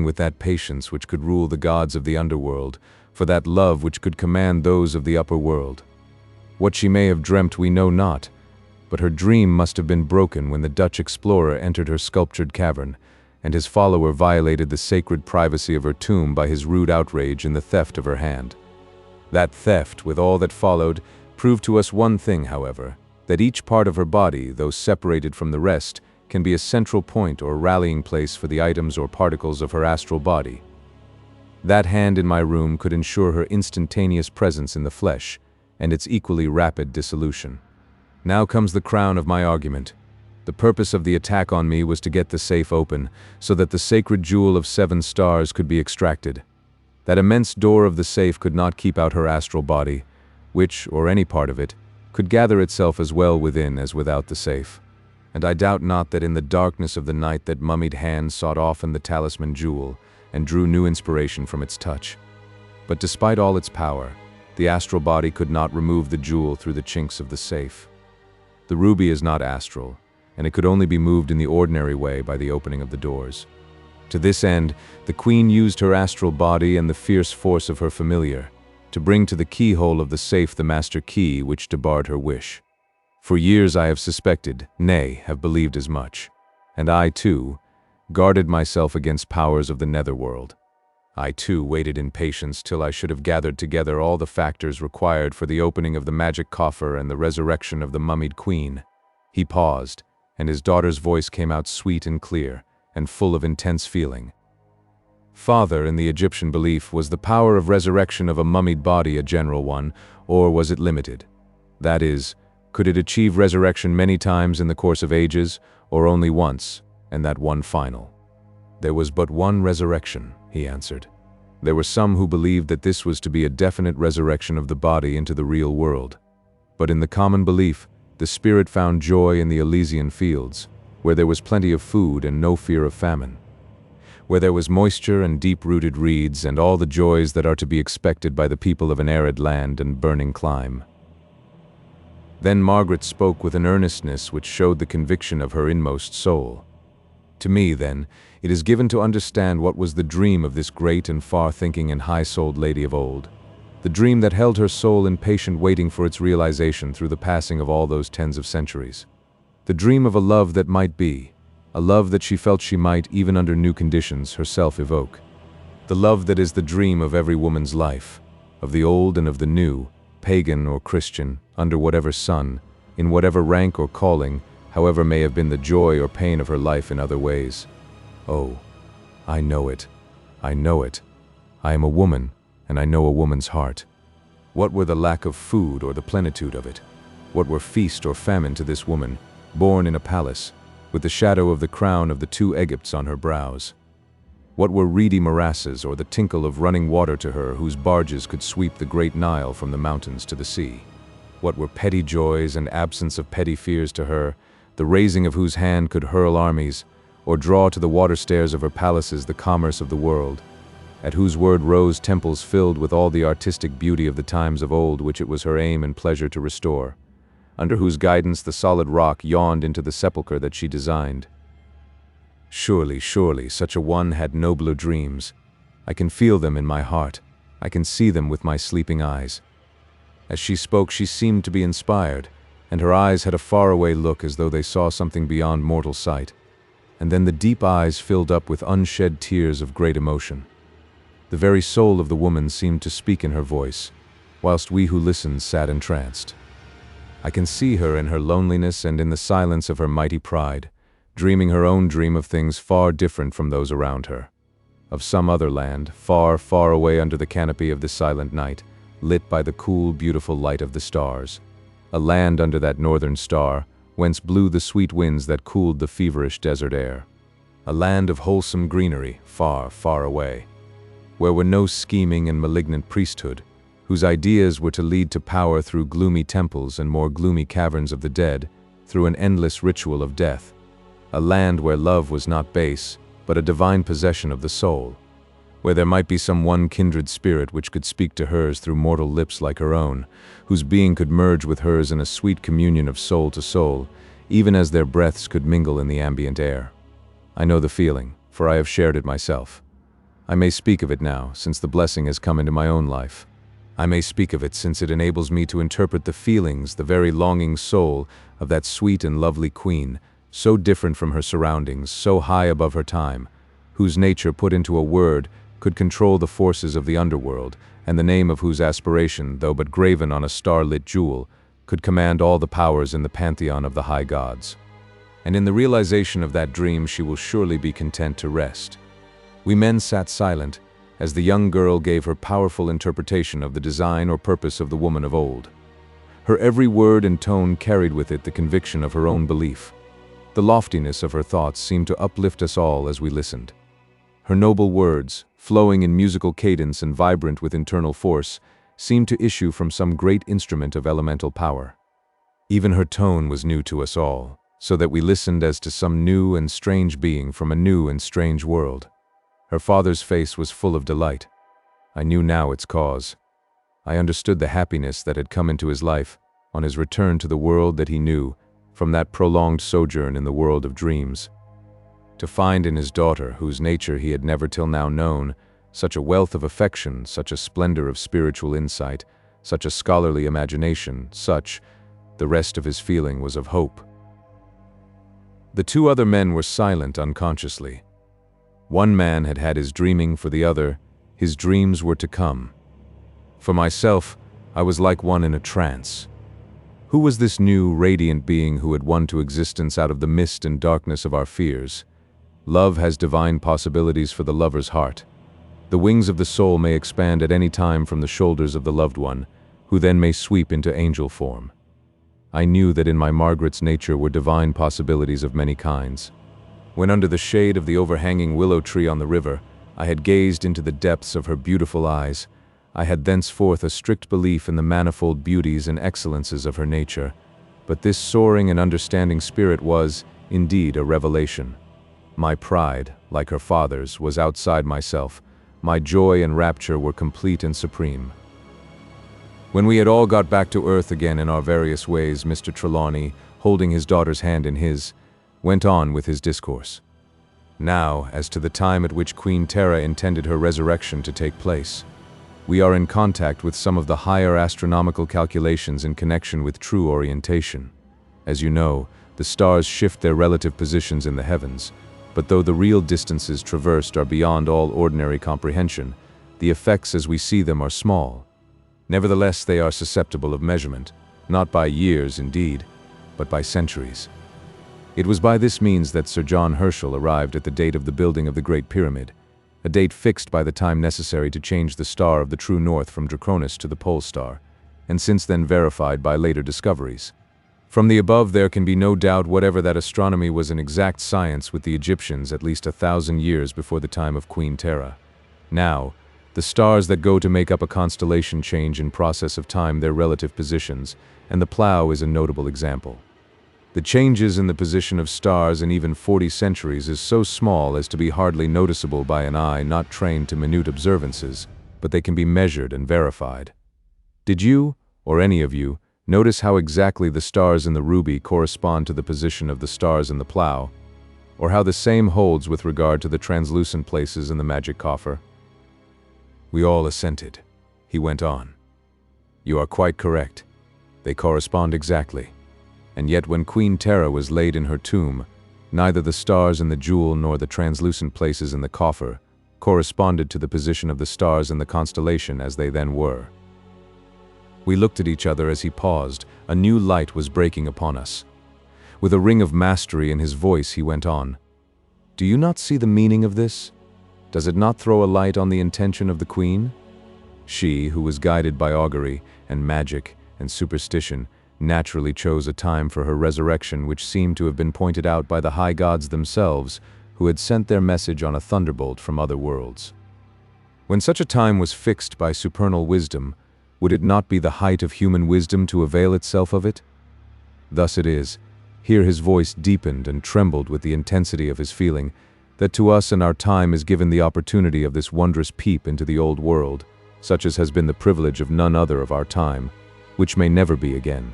with that patience which could rule the gods of the underworld, for that love which could command those of the upper world. What she may have dreamt we know not, but her dream must have been broken when the Dutch explorer entered her sculptured cavern, and his follower violated the sacred privacy of her tomb by his rude outrage in the theft of her hand. That theft, with all that followed, proved to us one thing, however, that each part of her body, though separated from the rest, can be a central point or rallying place for the items or particles of her astral body. That hand in my room could ensure her instantaneous presence in the flesh, and its equally rapid dissolution. Now comes the crown of my argument. The purpose of the attack on me was to get the safe open, so that the sacred jewel of 7 stars could be extracted. That immense door of the safe could not keep out her astral body, which, or any part of it, could gather itself as well within as without the safe. And I doubt not that in the darkness of the night that mummied hand sought often the talisman jewel, and drew new inspiration from its touch. But despite all its power, the astral body could not remove the jewel through the chinks of the safe. The ruby is not astral, and it could only be moved in the ordinary way by the opening of the doors. To this end, the queen used her astral body and the fierce force of her familiar to bring to the keyhole of the safe the master key which debarred her wish. For years I have suspected, nay, have believed as much, and I, too, guarded myself against powers of the netherworld. I, too, waited in patience till I should have gathered together all the factors required for the opening of the magic coffer and the resurrection of the mummied queen. He paused, and his daughter's voice came out sweet and clear, and full of intense feeling. Father, in the Egyptian belief, was the power of resurrection of a mummied body a general one, or was it limited? That is, could it achieve resurrection many times in the course of ages, or only once, and that one final? There was but one resurrection, he answered. There were some who believed that this was to be a definite resurrection of the body into the real world. But in the common belief, the spirit found joy in the Elysian fields, where there was plenty of food and no fear of famine, where there was moisture and deep-rooted reeds and all the joys that are to be expected by the people of an arid land and burning clime. Then Margaret spoke with an earnestness which showed the conviction of her inmost soul. To me, then, it is given to understand what was the dream of this great and far-thinking and high-souled lady of old, the dream that held her soul in patient waiting for its realization through the passing of all those tens of centuries. The dream of a love that might be, a love that she felt she might, even under new conditions, herself evoke. The love that is the dream of every woman's life, of the old and of the new, pagan or Christian, under whatever sun, in whatever rank or calling, however may have been the joy or pain of her life in other ways. Oh, I know it. I know it. I am a woman, and I know a woman's heart. What were the lack of food or the plenitude of it? What were feast or famine to this woman, born in a palace, with the shadow of the crown of the two Egypts on her brows? What were reedy morasses or the tinkle of running water to her whose barges could sweep the great Nile from the mountains to the sea? What were petty joys and absence of petty fears to her, the raising of whose hand could hurl armies, or draw to the water stairs of her palaces the commerce of the world, at whose word rose temples filled with all the artistic beauty of the times of old which it was her aim and pleasure to restore, under whose guidance the solid rock yawned into the sepulchre that she designed? Surely, surely, such a one had nobler dreams. I can feel them in my heart. I can see them with my sleeping eyes. As she spoke, she seemed to be inspired, and her eyes had a faraway look as though they saw something beyond mortal sight. And then the deep eyes filled up with unshed tears of great emotion. The very soul of the woman seemed to speak in her voice, whilst we who listened sat entranced. I can see her in her loneliness and in the silence of her mighty pride, dreaming her own dream of things far different from those around her, of some other land, far, far away under the canopy of the silent night, lit by the cool, beautiful light of the stars, a land under that northern star, whence blew the sweet winds that cooled the feverish desert air, a land of wholesome greenery, far, far away, where were no scheming and malignant priesthood, whose ideas were to lead to power through gloomy temples and more gloomy caverns of the dead, through an endless ritual of death, a land where love was not base, but a divine possession of the soul, where there might be some one kindred spirit which could speak to hers through mortal lips like her own, whose being could merge with hers in a sweet communion of soul to soul, even as their breaths could mingle in the ambient air. I know the feeling, for I have shared it myself. I may speak of it now, since the blessing has come into my own life. I may speak of it since it enables me to interpret the feelings, the very longing soul of that sweet and lovely queen, so different from her surroundings, so high above her time, whose nature put into a word could control the forces of the underworld, and the name of whose aspiration, though but graven on a star-lit jewel, could command all the powers in the pantheon of the high gods. And in the realization of that dream she will surely be content to rest. We men sat silent, as the young girl gave her powerful interpretation of the design or purpose of the woman of old. Her every word and tone carried with it the conviction of her own belief. The loftiness of her thoughts seemed to uplift us all as we listened. Her noble words, flowing in musical cadence and vibrant with internal force, seemed to issue from some great instrument of elemental power. Even her tone was new to us all, so that we listened as to some new and strange being from a new and strange world. Her father's face was full of delight. I knew now its cause. I understood the happiness that had come into his life, on his return to the world that he knew, from that prolonged sojourn in the world of dreams. To find in his daughter, whose nature he had never till now known, such a wealth of affection, such a splendor of spiritual insight, such a scholarly imagination, the rest of his feeling was of hope. The two other men were silent unconsciously. One man had had his dreaming, for the other, his dreams were to come. For myself, I was like one in a trance. Who was this new, radiant being who had won to existence out of the mist and darkness of our fears? Love has divine possibilities for the lover's heart. The wings of the soul may expand at any time from the shoulders of the loved one, who then may sweep into angel form. I knew that in my Margaret's nature were divine possibilities of many kinds. When under the shade of the overhanging willow tree on the river, I had gazed into the depths of her beautiful eyes, I had thenceforth a strict belief in the manifold beauties and excellences of her nature. But this soaring and understanding spirit was, indeed, a revelation. My pride, like her father's, was outside myself. My joy and rapture were complete and supreme. When we had all got back to earth again in our various ways, Mr. Trelawney, holding his daughter's hand in his, went on with his discourse. Now, as to the time at which Queen Tera intended her resurrection to take place. We are in contact with some of the higher astronomical calculations in connection with true orientation. As you know, the stars shift their relative positions in the heavens, but though the real distances traversed are beyond all ordinary comprehension, the effects as we see them are small. Nevertheless, they are susceptible of measurement, not by years indeed, but by centuries. It was by this means that Sir John Herschel arrived at the date of the building of the Great Pyramid, a date fixed by the time necessary to change the star of the true north from Draconis to the pole star, and since then verified by later discoveries. From the above there can be no doubt whatever that astronomy was an exact science with the Egyptians at least 1,000 years before the time of Queen Tera. Now, the stars that go to make up a constellation change in process of time their relative positions, and the plough is a notable example. The changes in the position of stars in even 40 centuries is so small as to be hardly noticeable by an eye not trained to minute observances, but they can be measured and verified. Did you, or any of you, notice how exactly the stars in the ruby correspond to the position of the stars in the plough, or how the same holds with regard to the translucent places in the magic coffer? We all assented. He went on. You are quite correct. They correspond exactly. And yet when Queen Tera was laid in her tomb, neither the stars in the jewel nor the translucent places in the coffer corresponded to the position of the stars in the constellation as they then were. We looked at each other as he paused. A new light was breaking upon us. With a ring of mastery in his voice, he went on. Do you not see the meaning of this? Does it not throw a light on the intention of the Queen? She, who was guided by augury and magic and superstition, naturally chose a time for her resurrection which seemed to have been pointed out by the high gods themselves, who had sent their message on a thunderbolt from other worlds. When such a time was fixed by supernal wisdom, would it not be the height of human wisdom to avail itself of it? Thus it is, here his voice deepened and trembled with the intensity of his feeling, that to us in our time is given the opportunity of this wondrous peep into the old world, such as has been the privilege of none other of our time, which may never be again.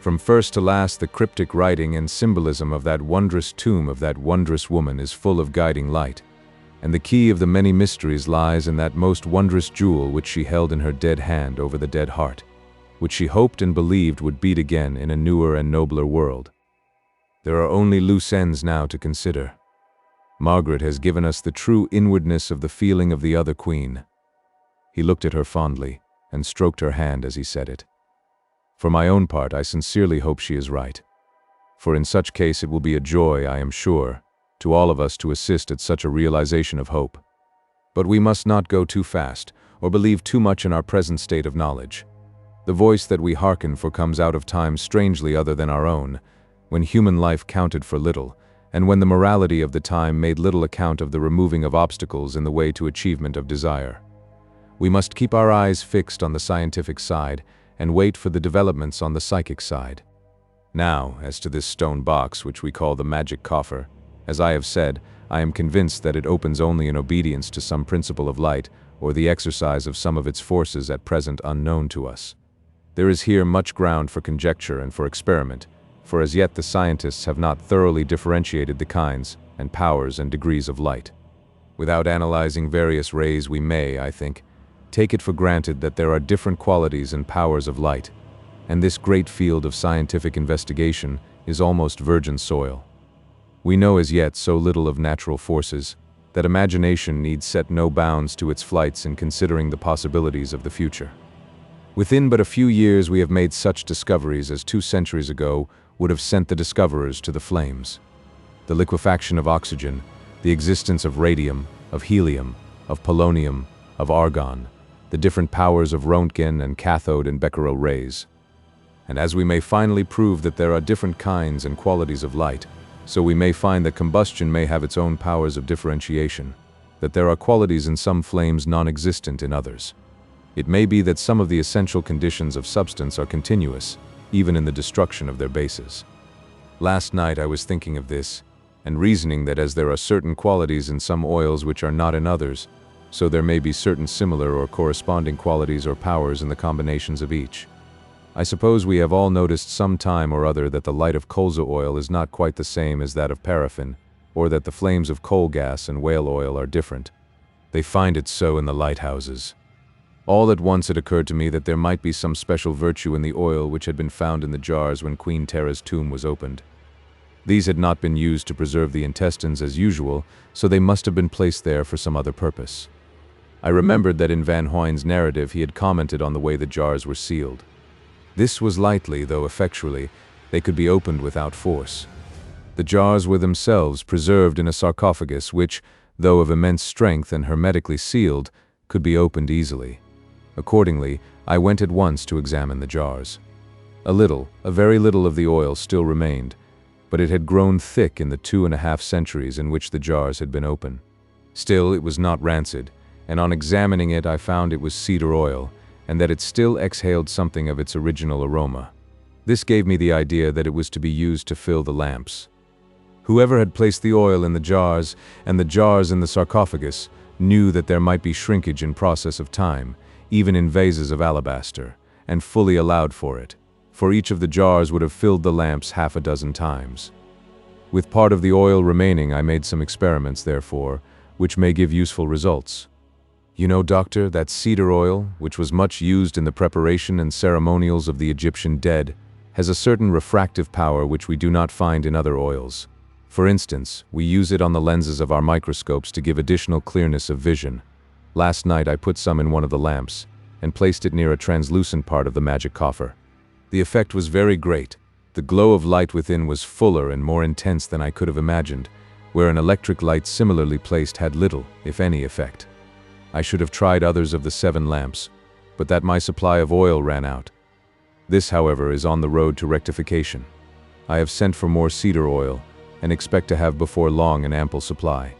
From first to last, the cryptic writing and symbolism of that wondrous tomb of that wondrous woman is full of guiding light, and the key of the many mysteries lies in that most wondrous jewel which she held in her dead hand over the dead heart, which she hoped and believed would beat again in a newer and nobler world. There are only loose ends now to consider. Margaret has given us the true inwardness of the feeling of the other queen. He looked at her fondly and stroked her hand as he said it. For my own part, I sincerely hope she is right. For in such case it will be a joy, I am sure, to all of us to assist at such a realization of hope. But we must not go too fast, or believe too much in our present state of knowledge. The voice that we hearken for comes out of times strangely other than our own, when human life counted for little, and when the morality of the time made little account of the removing of obstacles in the way to achievement of desire. We must keep our eyes fixed on the scientific side, and wait for the developments on the psychic side. Now, as to this stone box which we call the magic coffer, as I have said, I am convinced that it opens only in obedience to some principle of light, or the exercise of some of its forces at present unknown to us. There is here much ground for conjecture and for experiment, for as yet the scientists have not thoroughly differentiated the kinds and powers and degrees of light. Without analyzing various rays, we may, I think, take it for granted that there are different qualities and powers of light, and this great field of scientific investigation is almost virgin soil. We know as yet so little of natural forces that imagination needs set no bounds to its flights in considering the possibilities of the future. Within but a few years we have made such discoveries as 2 centuries ago would have sent the discoverers to the flames. The liquefaction of oxygen, the existence of radium, of helium, of polonium, of argon, the different powers of Röntgen and cathode and Becquerel rays. And as we may finally prove that there are different kinds and qualities of light, so we may find that combustion may have its own powers of differentiation, that there are qualities in some flames non-existent in others. It may be that some of the essential conditions of substance are continuous, even in the destruction of their bases. Last night I was thinking of this, and reasoning that as there are certain qualities in some oils which are not in others, so there may be certain similar or corresponding qualities or powers in the combinations of each. I suppose we have all noticed some time or other that the light of colza oil is not quite the same as that of paraffin, or that the flames of coal gas and whale oil are different. They find it so in the lighthouses. All at once it occurred to me that there might be some special virtue in the oil which had been found in the jars when Queen Tera's tomb was opened. These had not been used to preserve the intestines as usual, so they must have been placed there for some other purpose. I remembered that in Van Hoyn's narrative he had commented on the way the jars were sealed. This was lightly, though effectually, they could be opened without force. The jars were themselves preserved in a sarcophagus which, though of immense strength and hermetically sealed, could be opened easily. Accordingly, I went at once to examine the jars. A very little of the oil still remained, but it had grown thick in the 2.5 centuries in which the jars had been open. Still, it was not rancid, and on examining it I found it was cedar oil, and that it still exhaled something of its original aroma. This gave me the idea that it was to be used to fill the lamps. Whoever had placed the oil in the jars, and the jars in the sarcophagus, knew that there might be shrinkage in process of time, even in vases of alabaster, and fully allowed for it, for each of the jars would have filled the lamps 6 times. With part of the oil remaining I made some experiments, therefore, which may give useful results. You know, Doctor, that cedar oil, which was much used in the preparation and ceremonials of the Egyptian dead, has a certain refractive power which we do not find in other oils. For instance, we use it on the lenses of our microscopes to give additional clearness of vision. Last night I put some in one of the lamps, and placed it near a translucent part of the magic coffer. The effect was very great. The glow of light within was fuller and more intense than I could have imagined, where an electric light similarly placed had little, if any, effect. I should have tried others of the 7 lamps, but that my supply of oil ran out. This, however, is on the road to rectification. I have sent for more cedar oil, and expect to have before long an ample supply.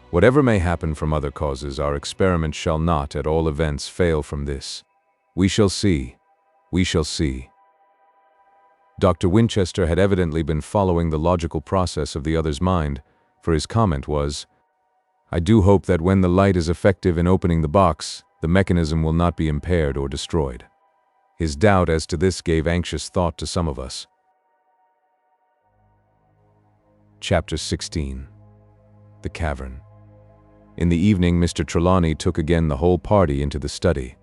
Whatever may happen from other causes, our experiment shall not, at all events, fail from this. We shall see. We shall see. Dr. Winchester had evidently been following the logical process of the other's mind, for his comment was, "I do hope that when the light is effective in opening the box, the mechanism will not be impaired or destroyed." His doubt as to this gave anxious thought to some of us. Chapter 16 The Cavern. In the evening, Mr. Trelawney took again the whole party into the study.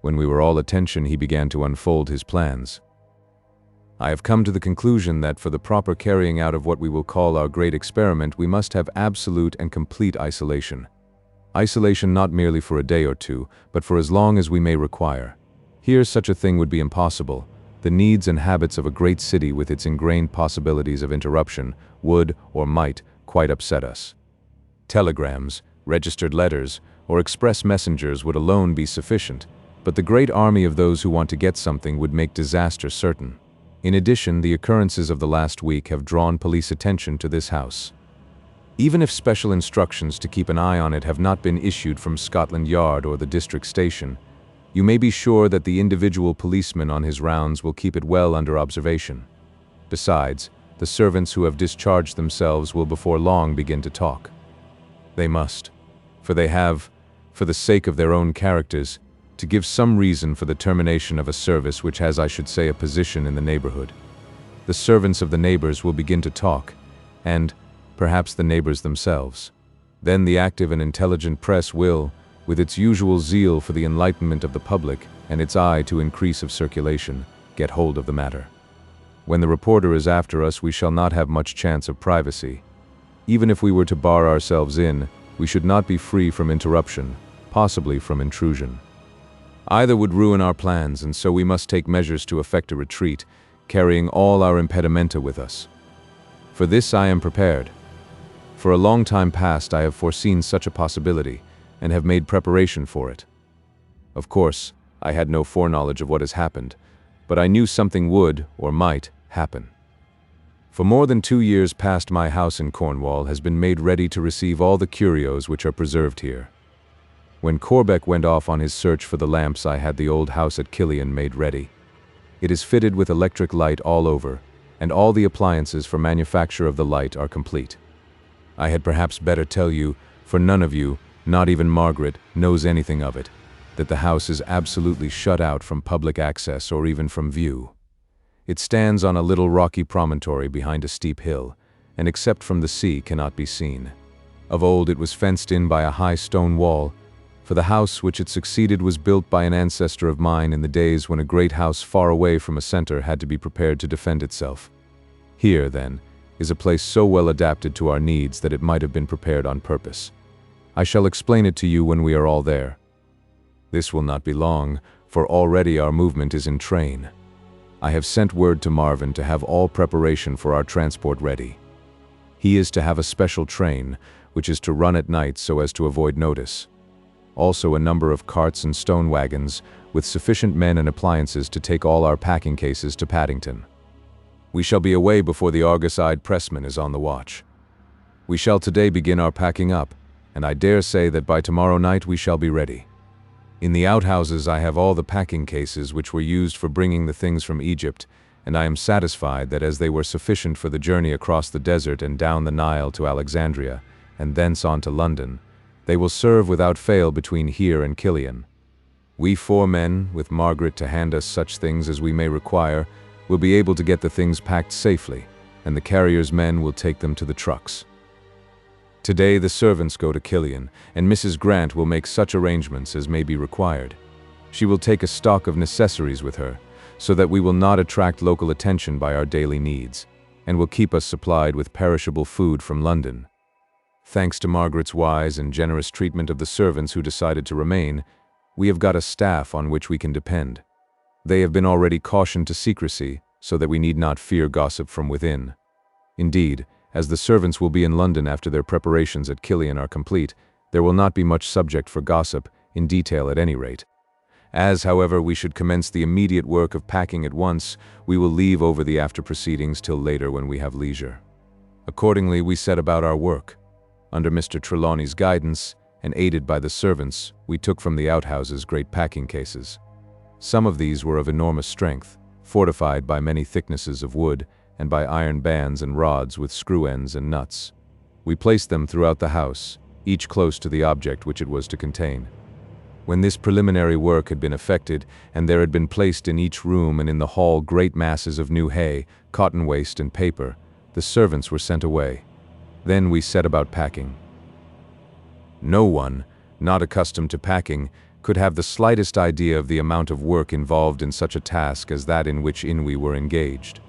When we were all attention, he began to unfold his plans. "I have come to the conclusion that for the proper carrying out of what we will call our great experiment, we must have absolute and complete isolation. Isolation not merely for a day or two, but for as long as we may require. Here such a thing would be impossible. The needs and habits of a great city with its ingrained possibilities of interruption would, or might, quite upset us. Telegrams, registered letters, or express messengers would alone be sufficient, but the great army of those who want to get something would make disaster certain. In addition, the occurrences of the last week have drawn police attention to this house. Even if special instructions to keep an eye on it have not been issued from Scotland Yard or the district station, you may be sure that the individual policeman on his rounds will keep it well under observation. Besides, the servants who have discharged themselves will before long begin to talk. They must, for they have, for the sake of their own characters, to give some reason for the termination of a service which has, I should say, a position in the neighborhood. the servants of the neighbors will begin to talk, and perhaps the neighbors themselves. Then the active and intelligent press will, with its usual zeal for the enlightenment of the public and its eye to increase of circulation, get hold of the matter. When the reporter is after us, we shall not have much chance of privacy. Even if we were to bar ourselves in, we should not be free from interruption, possibly from intrusion. Either would ruin our plans, and so we must take measures to effect a retreat, carrying all our impedimenta with us. For this I am prepared. For a long time past I have foreseen such a possibility, and have made preparation for it. Of course, I had no foreknowledge of what has happened, but I knew something would, or might, happen. For more than 2 years past, my house in Cornwall has been made ready to receive all the curios which are preserved here. When Corbeck went off on his search for the lamps, I had the old house at Killian made ready. It is fitted with electric light all over, and all the appliances for manufacture of the light are complete. I had perhaps better tell you, for none of you, not even Margaret, knows anything of it, that the house is absolutely shut out from public access or even from view. It stands on a little rocky promontory behind a steep hill, and except from the sea cannot be seen. Of old it was fenced in by a high stone wall, for the house which it succeeded was built by an ancestor of mine in the days when a great house far away from a center had to be prepared to defend itself. Here, then, is a place so well adapted to our needs that it might have been prepared on purpose. I shall explain it to you when we are all there. This will not be long, for already our movement is in train. I have sent word to Marvin to have all preparation for our transport ready. He is to have a special train, which is to run at night so as to avoid notice. Also a number of carts and stone wagons, with sufficient men and appliances to take all our packing cases to Paddington. We shall be away before the Argus-eyed pressman is on the watch. We shall today begin our packing up, and I dare say that by tomorrow night we shall be ready. In the outhouses I have all the packing cases which were used for bringing the things from Egypt, and I am satisfied that as they were sufficient for the journey across the desert and down the Nile to Alexandria, and thence on to London, they will serve without fail between here and Killian. We 4 men, with Margaret to hand us such things as we may require, will be able to get the things packed safely, and the carrier's men will take them to the trucks. Today the servants go to Killian, and Mrs. Grant will make such arrangements as may be required. She will take a stock of necessaries with her, so that we will not attract local attention by our daily needs, and will keep us supplied with perishable food from London. Thanks to Margaret's wise and generous treatment of the servants who decided to remain, we have got a staff on which we can depend. They have been already cautioned to secrecy, so that we need not fear gossip from within. Indeed, as the servants will be in London after their preparations at Killian are complete, there will not be much subject for gossip, in detail at any rate. As, however, we should commence the immediate work of packing at once, we will leave over the after proceedings till later when we have leisure. Accordingly, we set about our work. Under Mr. Trelawney's guidance, and aided by the servants, we took from the outhouses great packing cases. Some of these were of enormous strength, fortified by many thicknesses of wood, and by iron bands and rods with screw ends and nuts. We placed them throughout the house, each close to the object which it was to contain. When this preliminary work had been effected, and there had been placed in each room and in the hall great masses of new hay, cotton waste, and paper, the servants were sent away. Then we set about packing. No one, not accustomed to packing, could have the slightest idea of the amount of work involved in such a task as that in which we were engaged.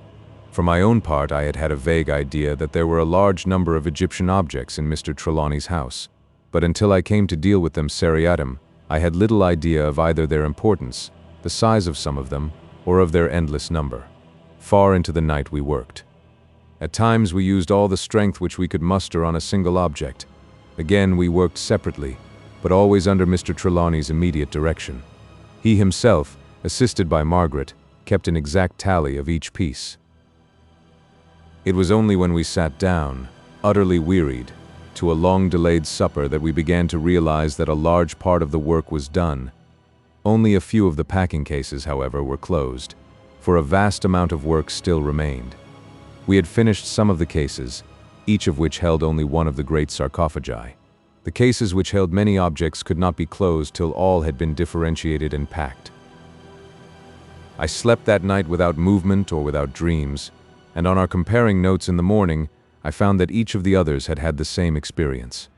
For my own part, I had had a vague idea that there were a large number of Egyptian objects in Mr. Trelawney's house, but until I came to deal with them seriatim, I had little idea of either their importance, the size of some of them, or of their endless number. Far into the night we worked. At times we used all the strength which we could muster on a single object. Again we worked separately, but always under Mr. Trelawney's immediate direction. He himself, assisted by Margaret, kept an exact tally of each piece. It was only when we sat down, utterly wearied, to a long-delayed supper that we began to realize that a large part of the work was done. Only a few of the packing cases, however, were closed, for a vast amount of work still remained. We had finished some of the cases, each of which held only one of the great sarcophagi. The cases which held many objects could not be closed till all had been differentiated and packed. I slept that night without movement or without dreams, and on our comparing notes in the morning, I found that each of the others had had the same experience.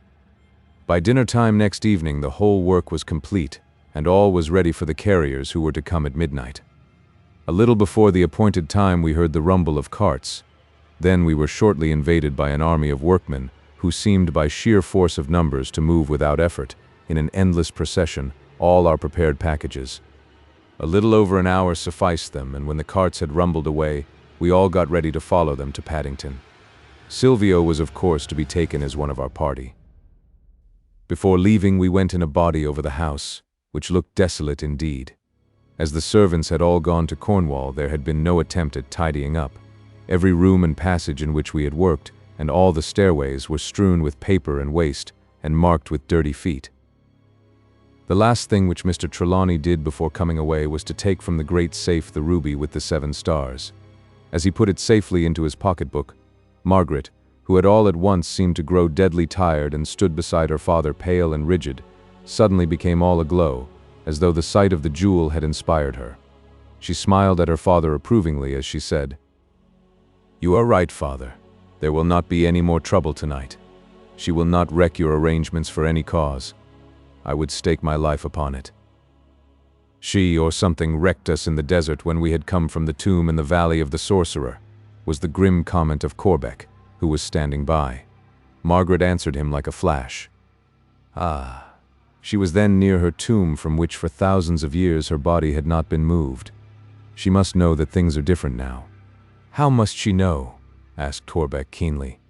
By dinner time next evening, the whole work was complete, and all was ready for the carriers who were to come at midnight. A little before the appointed time, we heard the rumble of carts. Then we were shortly invaded by an army of workmen who seemed by sheer force of numbers to move without effort, in an endless procession, all our prepared packages. A little over an hour sufficed them, and when the carts had rumbled away, we all got ready to follow them to Paddington. Silvio was of course to be taken as one of our party. Before leaving, we went in a body over the house, which looked desolate indeed. As the servants had all gone to Cornwall, there had been no attempt at tidying up. Every room and passage in which we had worked, and all the stairways, were strewn with paper and waste, and marked with dirty feet. The last thing which Mr. Trelawney did before coming away was to take from the great safe the ruby with the 7 stars. As he put it safely into his pocketbook, Margaret, who had all at once seemed to grow deadly tired and stood beside her father pale and rigid, suddenly became all aglow, as though the sight of the jewel had inspired her. She smiled at her father approvingly as she said, "You are right, father. There will not be any more trouble tonight. She will not wreck your arrangements for any cause. I would stake my life upon it. She or something wrecked us in the desert when we had come from the tomb in the valley of the Sorcerer," was the grim comment of Corbeck, who was standing by. Margaret answered him like a flash. Ah, she was then near her tomb from which for thousands of years her body had not been moved. She must know that things are different now. How must she know? Asked Corbeck keenly.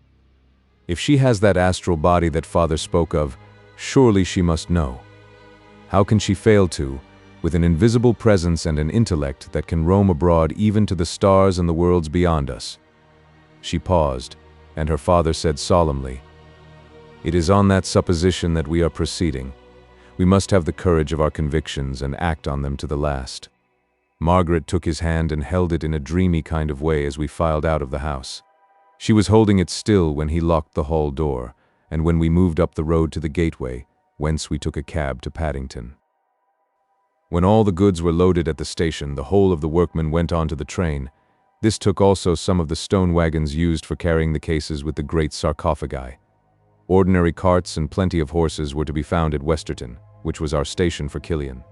If she has that astral body that father spoke of, surely she must know. How can she fail to, with an invisible presence and an intellect that can roam abroad even to the stars and the worlds beyond us? She paused, and her father said solemnly, "It is on that supposition that we are proceeding. We must have the courage of our convictions and act on them to the last." Margaret took his hand and held it in a dreamy kind of way as we filed out of the house. She was holding it still when he locked the hall door, and when we moved up the road to the gateway, whence we took a cab to Paddington. When all the goods were loaded at the station, the whole of the workmen went on to the train. This took also some of the stone wagons used for carrying the cases with the great sarcophagi. Ordinary carts and plenty of horses were to be found at Westerton, which was our station for Killian.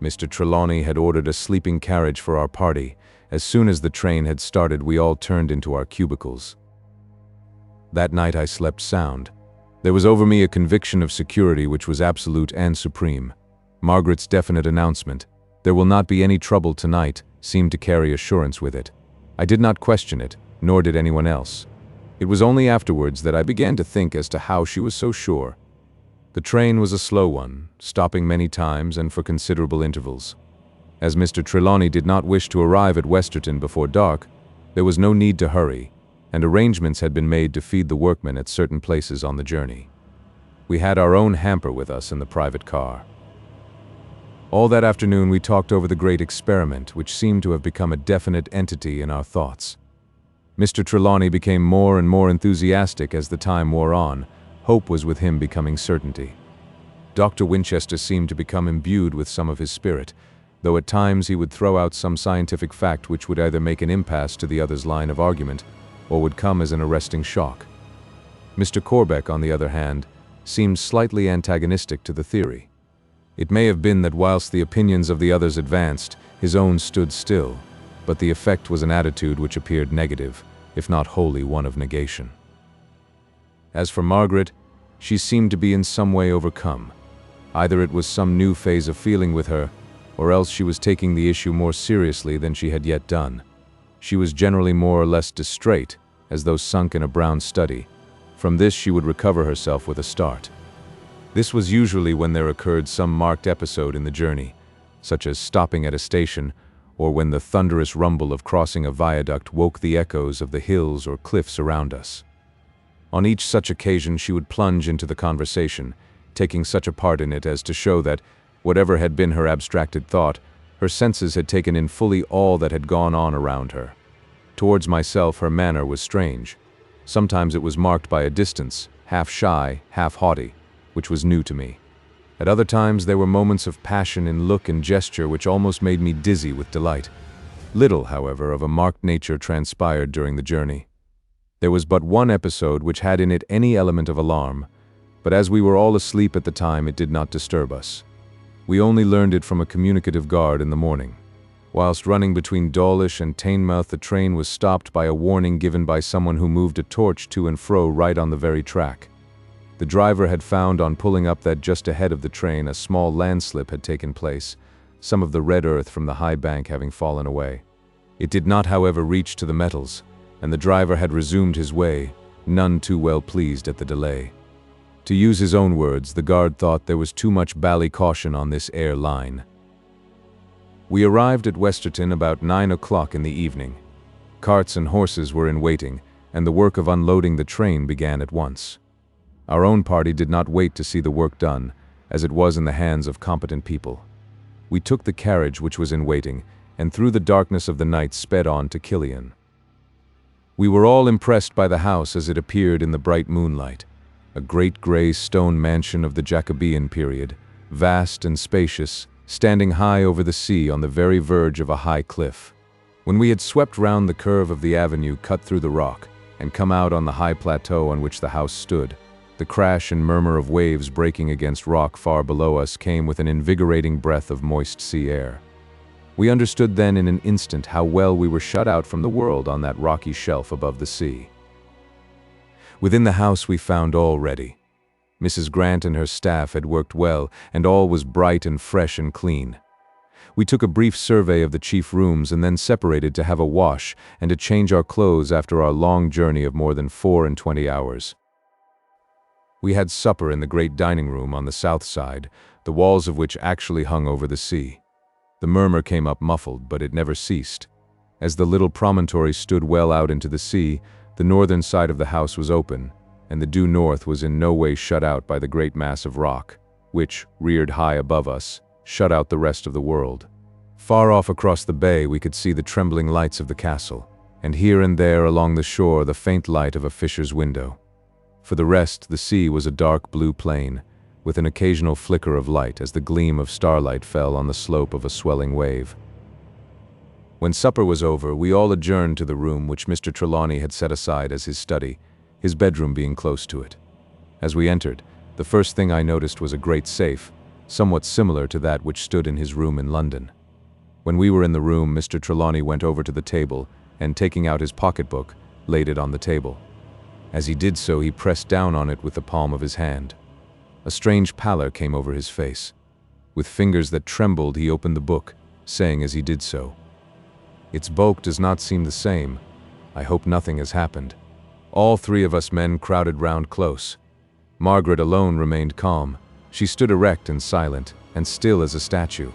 Mr. Trelawney had ordered a sleeping carriage for our party. As soon as the train had started, we all turned into our cubicles. That night I slept sound. There was over me a conviction of security which was absolute and supreme. Margaret's definite announcement, "There will not be any trouble tonight," seemed to carry assurance with it. I did not question it, nor did anyone else. It was only afterwards that I began to think as to how she was so sure. The train was a slow one, stopping many times and for considerable intervals. As Mr. Trelawney did not wish to arrive at Westerton before dark, there was no need to hurry, and arrangements had been made to feed the workmen at certain places on the journey. We had our own hamper with us in the private car. All that afternoon we talked over the great experiment, which seemed to have become a definite entity in our thoughts. Mr. Trelawney became more and more enthusiastic as the time wore on. Hope was with him becoming certainty. Dr. Winchester seemed to become imbued with some of his spirit, though at times he would throw out some scientific fact which would either make an impasse to the other's line of argument, or would come as an arresting shock. Mr. Corbeck, on the other hand, seemed slightly antagonistic to the theory. It may have been that whilst the opinions of the others advanced, his own stood still, but the effect was an attitude which appeared negative, if not wholly one of negation. As for Margaret, she seemed to be in some way overcome. Either it was some new phase of feeling with her, or else she was taking the issue more seriously than she had yet done. She was generally more or less distrait, as though sunk in a brown study. From this she would recover herself with a start. This was usually when there occurred some marked episode in the journey, such as stopping at a station, or when the thunderous rumble of crossing a viaduct woke the echoes of the hills or cliffs around us. On each such occasion she would plunge into the conversation, taking such a part in it as to show that, whatever had been her abstracted thought, her senses had taken in fully all that had gone on around her. Towards myself her manner was strange. Sometimes it was marked by a distance, half shy, half haughty, which was new to me. At other times there were moments of passion in look and gesture which almost made me dizzy with delight. Little, however, of a marked nature transpired during the journey. There was but one episode which had in it any element of alarm, but as we were all asleep at the time, it did not disturb us. We only learned it from a communicative guard in the morning. Whilst running between Dawlish and Teignmouth, the train was stopped by a warning given by someone who moved a torch to and fro right on the very track. The driver had found on pulling up that just ahead of the train a small landslip had taken place, some of the red earth from the high bank having fallen away. It did not, however, reach to the metals, and the driver had resumed his way, none too well pleased at the delay. To use his own words, the guard thought there was too much bally caution on this air line. We arrived at Westerton about 9 o'clock in the evening. Carts and horses were in waiting, and the work of unloading the train began at once. Our own party did not wait to see the work done, as it was in the hands of competent people. We took the carriage which was in waiting, and through the darkness of the night sped on to Killian. We were all impressed by the house as it appeared in the bright moonlight. A great grey stone mansion of the Jacobean period, vast and spacious, standing high over the sea on the very verge of a high cliff. When we had swept round the curve of the avenue cut through the rock, and come out on the high plateau on which the house stood, the crash and murmur of waves breaking against rock far below us came with an invigorating breath of moist sea air. We understood then in an instant how well we were shut out from the world on that rocky shelf above the sea. Within the house we found all ready. Mrs. Grant and her staff had worked well, and all was bright and fresh and clean. We took a brief survey of the chief rooms and then separated to have a wash and to change our clothes after our long journey of more than 24 hours. We had supper in the great dining room on the south side, the walls of which actually hung over the sea. The murmur came up muffled, but it never ceased. As the little promontory stood well out into the sea, the northern side of the house was open, and the due north was in no way shut out by the great mass of rock, which, reared high above us, shut out the rest of the world. Far off across the bay we could see the trembling lights of the castle, and here and there along the shore the faint light of a fisher's window. For the rest, the sea was a dark blue plain, with an occasional flicker of light as the gleam of starlight fell on the slope of a swelling wave. When supper was over, we all adjourned to the room which Mr. Trelawney had set aside as his study, his bedroom being close to it. As we entered, the first thing I noticed was a great safe, somewhat similar to that which stood in his room in London. When we were in the room, Mr. Trelawney went over to the table and, taking out his pocketbook, laid it on the table. As he did so, he pressed down on it with the palm of his hand. A strange pallor came over his face. With fingers that trembled, he opened the book, saying as he did so, "Its bulk does not seem the same. I hope nothing has happened." All three of us men crowded round close. Margaret alone remained calm. She stood erect and silent, and still as a statue.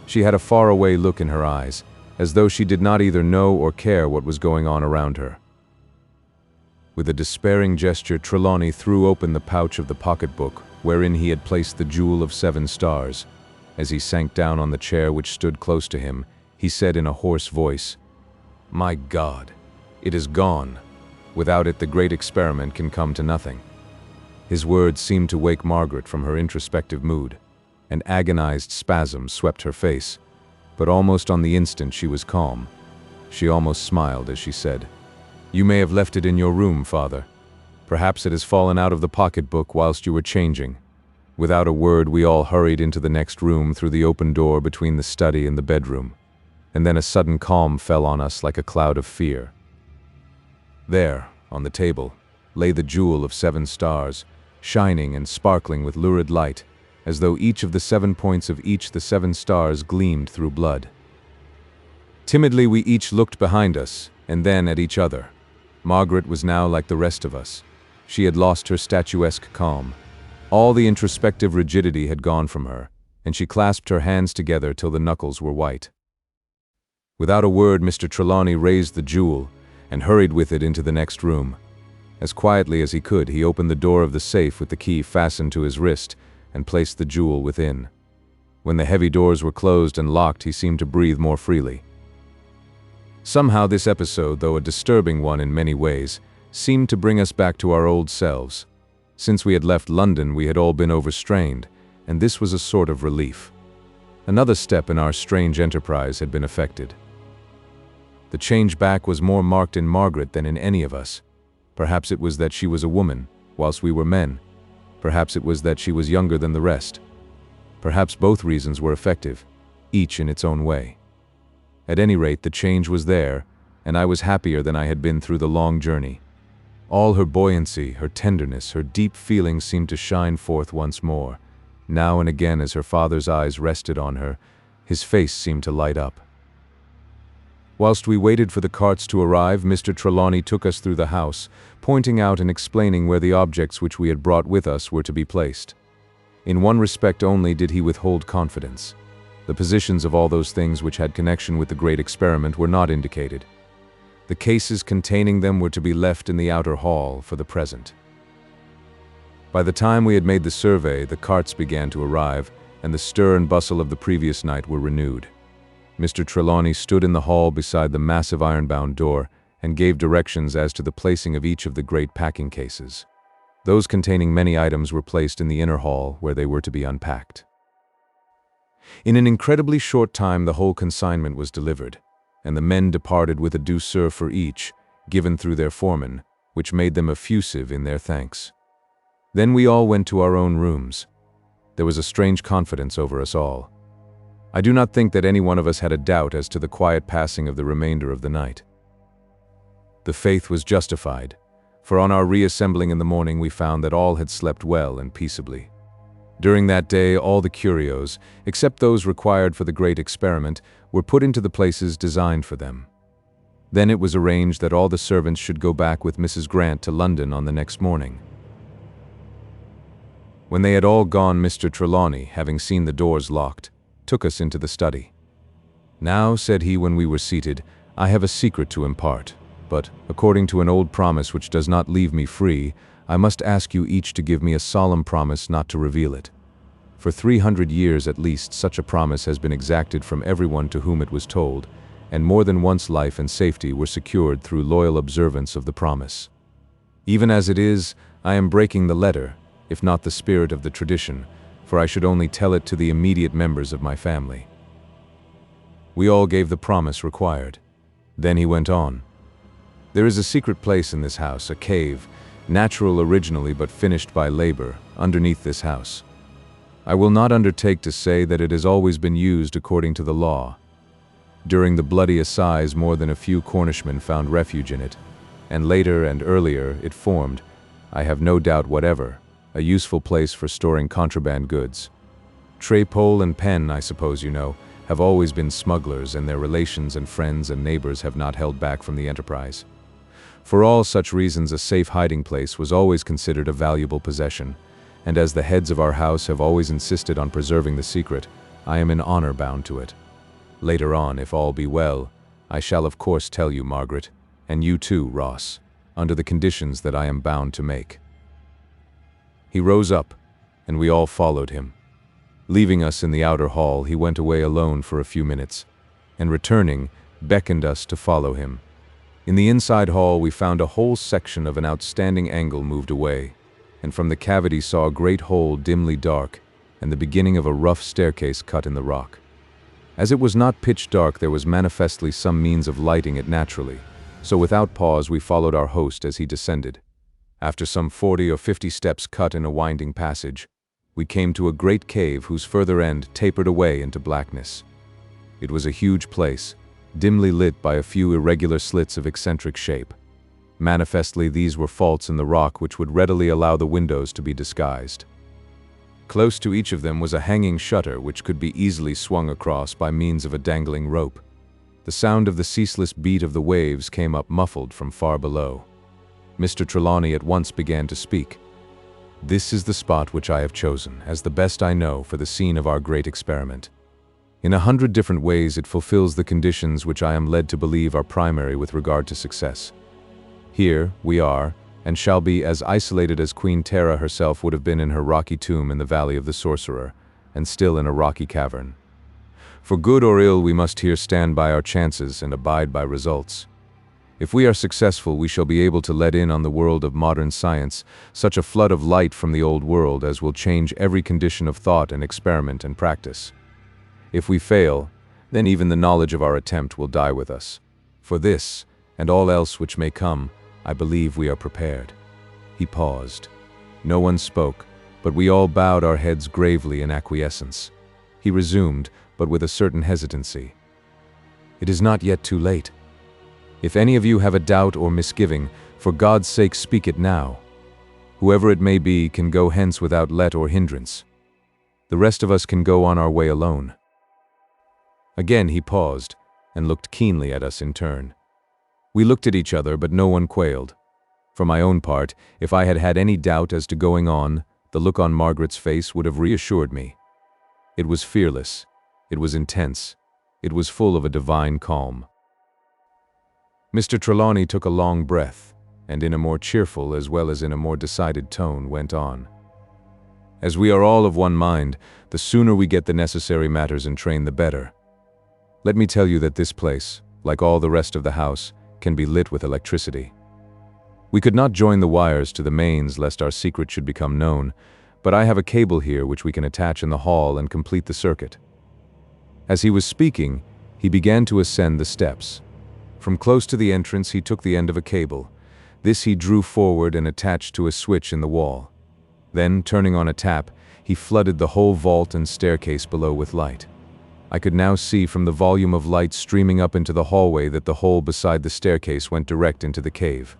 She had a far-away look in her eyes, as though she did not either know or care what was going on around her. With a despairing gesture, Trelawney threw open the pouch of the pocketbook, wherein he had placed the jewel of 7 stars. As he sank down on the chair which stood close to him, he said in a hoarse voice, "My God, it is gone. Without it, the great experiment can come to nothing." His words seemed to wake Margaret from her introspective mood. An agonized spasm swept her face, but almost on the instant she was calm. She almost smiled as she said, "You may have left it in your room, Father. Perhaps it has fallen out of the pocketbook whilst you were changing." Without a word, we all hurried into the next room through the open door between the study and the bedroom. And then a sudden calm fell on us like a cloud of fear. There, on the table, lay the jewel of 7 stars, shining and sparkling with lurid light, as though each of the 7 points of each the 7 stars gleamed through blood. Timidly we each looked behind us, and then at each other. Margaret was now like the rest of us. She had lost her statuesque calm. All the introspective rigidity had gone from her, and she clasped her hands together till the knuckles were white. Without a word, Mr. Trelawney raised the jewel and hurried with it into the next room. As quietly as he could, he opened the door of the safe with the key fastened to his wrist and placed the jewel within. When the heavy doors were closed and locked, he seemed to breathe more freely. Somehow this episode, though a disturbing one in many ways, seemed to bring us back to our old selves. Since we had left London, we had all been overstrained, and this was a sort of relief. Another step in our strange enterprise had been effected. The change back was more marked in Margaret than in any of us. Perhaps it was that she was a woman, whilst we were men. Perhaps it was that she was younger than the rest. Perhaps both reasons were effective, each in its own way. At any rate, the change was there, and I was happier than I had been through the long journey. All her buoyancy, her tenderness, her deep feelings seemed to shine forth once more. Now and again, as her father's eyes rested on her, his face seemed to light up. Whilst we waited for the carts to arrive, Mr. Trelawney took us through the house, pointing out and explaining where the objects which we had brought with us were to be placed. In one respect only did he withhold confidence. The positions of all those things which had connection with the great experiment were not indicated. The cases containing them were to be left in the outer hall for the present. By the time we had made the survey, the carts began to arrive, and the stir and bustle of the previous night were renewed. Mr. Trelawney stood in the hall beside the massive iron-bound door and gave directions as to the placing of each of the great packing cases. Those containing many items were placed in the inner hall, where they were to be unpacked. In an incredibly short time the whole consignment was delivered, and the men departed with a douceur for each, given through their foreman, which made them effusive in their thanks. Then we all went to our own rooms. There was a strange confidence over us all. I do not think that any one of us had a doubt as to the quiet passing of the remainder of the night. The faith was justified, for on our reassembling in the morning we found that all had slept well and peaceably. During that day all the curios, except those required for the great experiment, were put into the places designed for them. Then it was arranged that all the servants should go back with Mrs. Grant to London on the next morning. When they had all gone, Mr. Trelawney, having seen the doors locked, took us into the study. "Now," said he when we were seated, "I have a secret to impart, but, according to an old promise which does not leave me free, I must ask you each to give me a solemn promise not to reveal it. For 300 years at least such a promise has been exacted from everyone to whom it was told, and more than once life and safety were secured through loyal observance of the promise. Even as it is, I am breaking the letter, if not the spirit of the tradition, for I should only tell it to the immediate members of my family." We all gave the promise required. Then he went on. "There is a secret place in this house, a cave, natural originally but finished by labor, underneath this house. I will not undertake to say that it has always been used according to the law. During the bloody assize more than a few Cornishmen found refuge in it, and later and earlier it formed, I have no doubt whatever, a useful place for storing contraband goods. Trapole and Penn, I suppose you know, have always been smugglers, and their relations and friends and neighbors have not held back from the enterprise. For all such reasons a safe hiding place was always considered a valuable possession, and as the heads of our house have always insisted on preserving the secret, I am in honor bound to it. Later on, if all be well, I shall of course tell you, Margaret, and you too, Ross, under the conditions that I am bound to make." He rose up, and we all followed him. Leaving us in the outer hall, he went away alone for a few minutes, and returning, beckoned us to follow him. In the inside hall we found a whole section of an outstanding angle moved away, and from the cavity saw a great hole dimly dark, and the beginning of a rough staircase cut in the rock. As it was not pitch dark, there was manifestly some means of lighting it naturally, so without pause we followed our host as he descended. After some 40 or 50 steps cut in a winding passage, we came to a great cave whose further end tapered away into blackness. It was a huge place, dimly lit by a few irregular slits of eccentric shape. Manifestly these were faults in the rock which would readily allow the windows to be disguised. Close to each of them was a hanging shutter which could be easily swung across by means of a dangling rope. The sound of the ceaseless beat of the waves came up muffled from far below. Mr. Trelawney at once began to speak. "This is the spot which I have chosen, as the best I know, for the scene of our great experiment. In 100 different ways it fulfills the conditions which I am led to believe are primary with regard to success. Here we are, and shall be as isolated as Queen Tera herself would have been in her rocky tomb in the Valley of the Sorcerer, and still in a rocky cavern. For good or ill we must here stand by our chances and abide by results. If we are successful, we shall be able to let in on the world of modern science such a flood of light from the old world as will change every condition of thought and experiment and practice. If we fail, then even the knowledge of our attempt will die with us. For this, and all else which may come, I believe we are prepared." He paused. No one spoke, but we all bowed our heads gravely in acquiescence. He resumed, but with a certain hesitancy. "It is not yet too late. If any of you have a doubt or misgiving, for God's sake speak it now. Whoever it may be can go hence without let or hindrance. The rest of us can go on our way alone." Again he paused, and looked keenly at us in turn. We looked at each other, but no one quailed. For my own part, if I had had any doubt as to going on, the look on Margaret's face would have reassured me. It was fearless, it was intense, it was full of a divine calm. Mr. Trelawney took a long breath, and in a more cheerful as well as in a more decided tone went on. "As we are all of one mind, the sooner we get the necessary matters in train, the better. Let me tell you that this place, like all the rest of the house, can be lit with electricity. We could not join the wires to the mains lest our secret should become known, but I have a cable here which we can attach in the hall and complete the circuit." As he was speaking, he began to ascend the steps. From close to the entrance he took the end of a cable. This he drew forward and attached to a switch in the wall. Then, turning on a tap, he flooded the whole vault and staircase below with light. I could now see from the volume of light streaming up into the hallway that the hole beside the staircase went direct into the cave.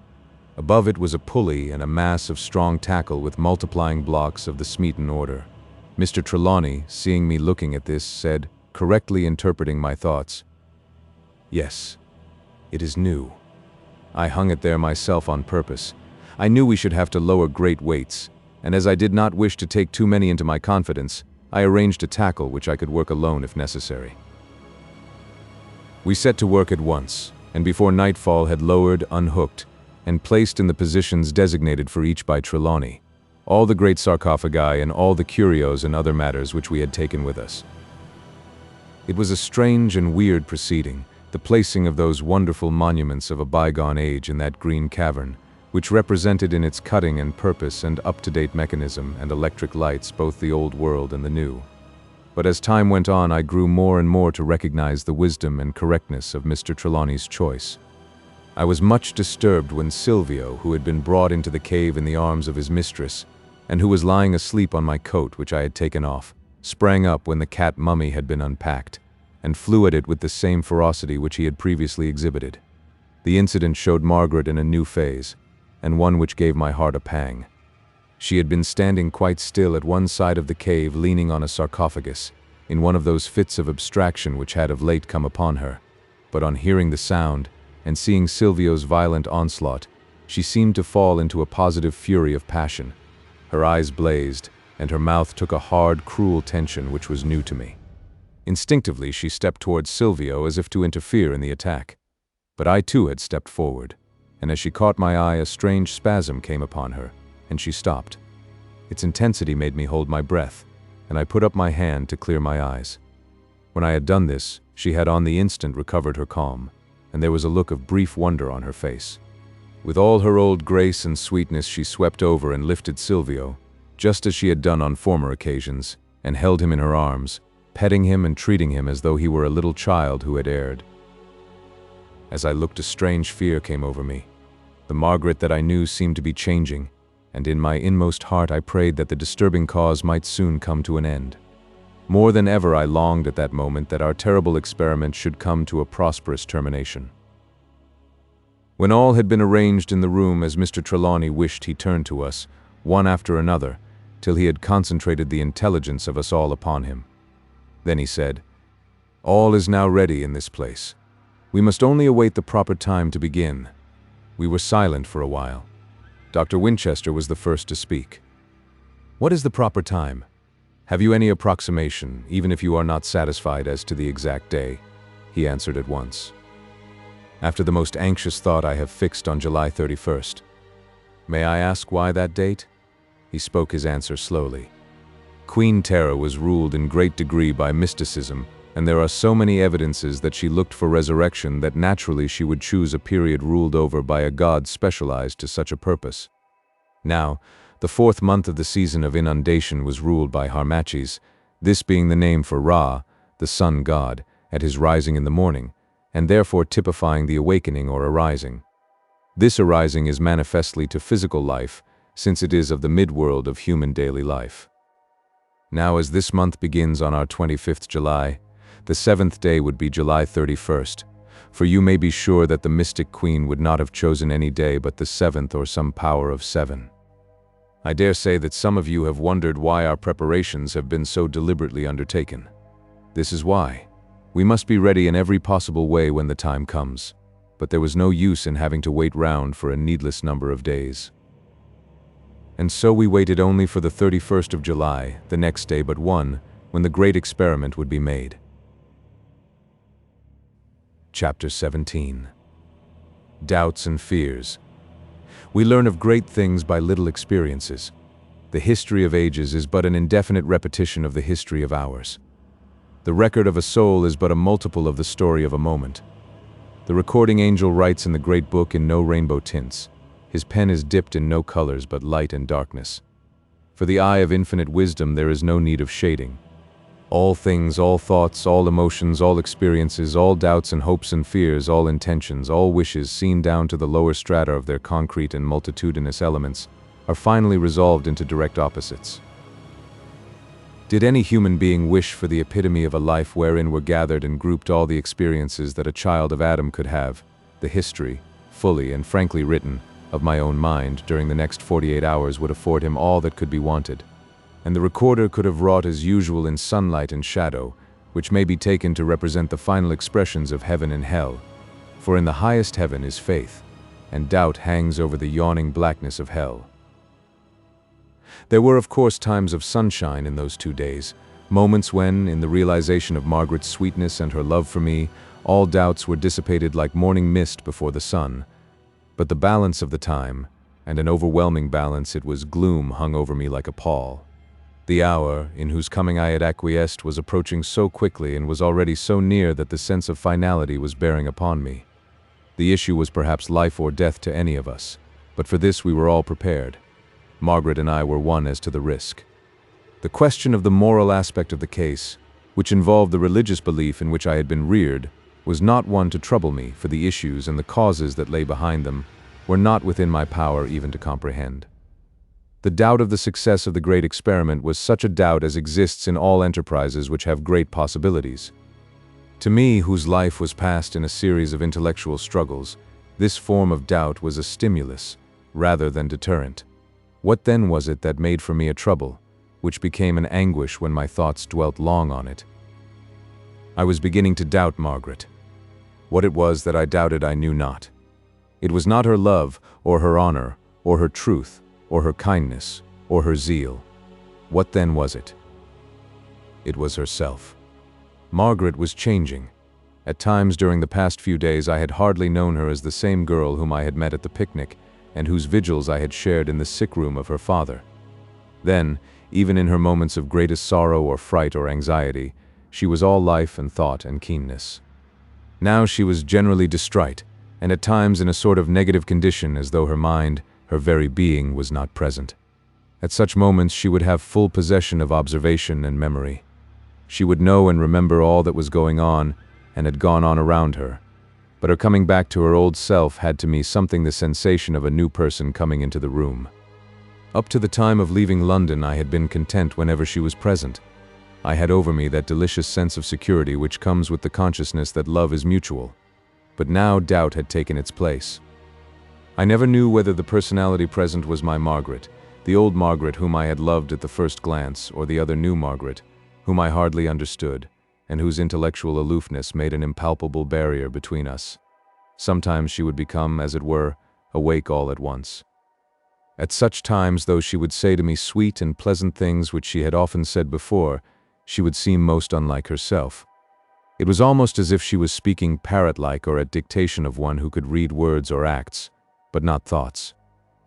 Above it was a pulley and a mass of strong tackle with multiplying blocks of the Smeaton order. Mr. Trelawney, seeing me looking at this, said, correctly interpreting my thoughts, "Yes, it is new. I hung it there myself on purpose. I knew we should have to lower great weights, and as I did not wish to take too many into my confidence, I arranged a tackle which I could work alone if necessary." We set to work at once, and before nightfall had lowered, unhooked, and placed in the positions designated for each by Trelawney all the great sarcophagi and all the curios and other matters which we had taken with us. It was a strange and weird proceeding, the placing of those wonderful monuments of a bygone age in that green cavern, which represented in its cutting and purpose and up-to-date mechanism and electric lights both the old world and the new. But as time went on, I grew more and more to recognize the wisdom and correctness of Mr. Trelawney's choice. I was much disturbed when Silvio, who had been brought into the cave in the arms of his mistress, and who was lying asleep on my coat which I had taken off, sprang up when the cat mummy had been unpacked, and flew at it with the same ferocity which he had previously exhibited. The incident showed Margaret in a new phase, and one which gave my heart a pang. She had been standing quite still at one side of the cave leaning on a sarcophagus, in one of those fits of abstraction which had of late come upon her, but on hearing the sound, and seeing Silvio's violent onslaught, she seemed to fall into a positive fury of passion. Her eyes blazed, and her mouth took a hard, cruel tension which was new to me. Instinctively she stepped towards Silvio as if to interfere in the attack. But I too had stepped forward, and as she caught my eye a strange spasm came upon her, and she stopped. Its intensity made me hold my breath, and I put up my hand to clear my eyes. When I had done this, she had on the instant recovered her calm, and there was a look of brief wonder on her face. With all her old grace and sweetness she swept over and lifted Silvio, just as she had done on former occasions, and held him in her arms, petting him and treating him as though he were a little child who had erred. As I looked, a strange fear came over me. The Margaret that I knew seemed to be changing, and in my inmost heart I prayed that the disturbing cause might soon come to an end. More than ever I longed at that moment that our terrible experiment should come to a prosperous termination. When all had been arranged in the room as Mr. Trelawney wished, he turned to us, one after another, till he had concentrated the intelligence of us all upon him. Then he said, "All is now ready in this place. We must only await the proper time to begin." We were silent for a while. Dr. Winchester was the first to speak. "What is the proper time? Have you any approximation, even if you are not satisfied as to the exact day?" He answered at once. "After the most anxious thought I have fixed on July 31st. May I ask why that date?" He spoke his answer slowly. "Queen Tera was ruled in great degree by mysticism, and there are so many evidences that she looked for resurrection that naturally she would choose a period ruled over by a god specialized to such a purpose. Now, the 4th month of the season of inundation was ruled by Harmachis, this being the name for Ra, the sun god, at his rising in the morning, and therefore typifying the awakening or arising. This arising is manifestly to physical life, since it is of the mid-world of human daily life. Now, as this month begins on our 25th July, the 7th day would be July 31st, for you may be sure that the mystic queen would not have chosen any day but the 7th or some power of 7. I dare say that some of you have wondered why our preparations have been so deliberately undertaken. This is why. We must be ready in every possible way when the time comes, but there was no use in having to wait round for a needless number of days. And so we waited only for the 31st of July, the next day but one, when the great experiment would be made. Chapter 17. Doubts and Fears. We learn of great things by little experiences. The history of ages is but an indefinite repetition of the history of hours. The record of a soul is but a multiple of the story of a moment. The recording angel writes in the great book in no rainbow tints. His pen is dipped in no colors but light and darkness. For the eye of infinite wisdom there is no need of shading. All things, all thoughts, all emotions, all experiences, all doubts and hopes and fears, all intentions, all wishes seen down to the lower strata of their concrete and multitudinous elements, are finally resolved into direct opposites. Did any human being wish for the epitome of a life wherein were gathered and grouped all the experiences that a child of Adam could have, the history, fully and frankly written, of my own mind during the next 48 hours would afford him all that could be wanted, and the recorder could have wrought as usual in sunlight and shadow, which may be taken to represent the final expressions of heaven and hell, for in the highest heaven is faith, and doubt hangs over the yawning blackness of hell. There were of course times of sunshine in those 2 days, moments when, in the realization of Margaret's sweetness and her love for me, all doubts were dissipated like morning mist before the sun. But the balance of the time, and an overwhelming balance it was, gloom hung over me like a pall. The hour, in whose coming I had acquiesced, was approaching so quickly and was already so near that the sense of finality was bearing upon me. The issue was perhaps life or death to any of us, but for this we were all prepared. Margaret and I were one as to the risk. The question of the moral aspect of the case, which involved the religious belief in which I had been reared, was not one to trouble me, for the issues and the causes that lay behind them were not within my power even to comprehend. The doubt of the success of the great experiment was such a doubt as exists in all enterprises which have great possibilities. To me, whose life was passed in a series of intellectual struggles, this form of doubt was a stimulus, rather than deterrent. What then was it that made for me a trouble, which became an anguish when my thoughts dwelt long on it? I was beginning to doubt Margaret. What it was that I doubted I knew not. It was not her love, or her honor, or her truth, or her kindness, or her zeal. What then was it? It was herself. Margaret was changing. At times during the past few days I had hardly known her as the same girl whom I had met at the picnic, and whose vigils I had shared in the sick room of her father. Then, even in her moments of greatest sorrow or fright or anxiety, she was all life and thought and keenness. Now she was generally distraught, and at times in a sort of negative condition, as though her mind, her very being, was not present. At such moments she would have full possession of observation and memory. She would know and remember all that was going on and had gone on around her, but her coming back to her old self had to me something the sensation of a new person coming into the room. Up to the time of leaving London I had been content whenever she was present. I had over me that delicious sense of security which comes with the consciousness that love is mutual. But now doubt had taken its place. I never knew whether the personality present was my Margaret, the old Margaret whom I had loved at the first glance, or the other new Margaret, whom I hardly understood, and whose intellectual aloofness made an impalpable barrier between us. Sometimes she would become, as it were, awake all at once. At such times, though she would say to me sweet and pleasant things which she had often said before, she would seem most unlike herself. It was almost as if she was speaking parrot-like or at dictation of one who could read words or acts, but not thoughts.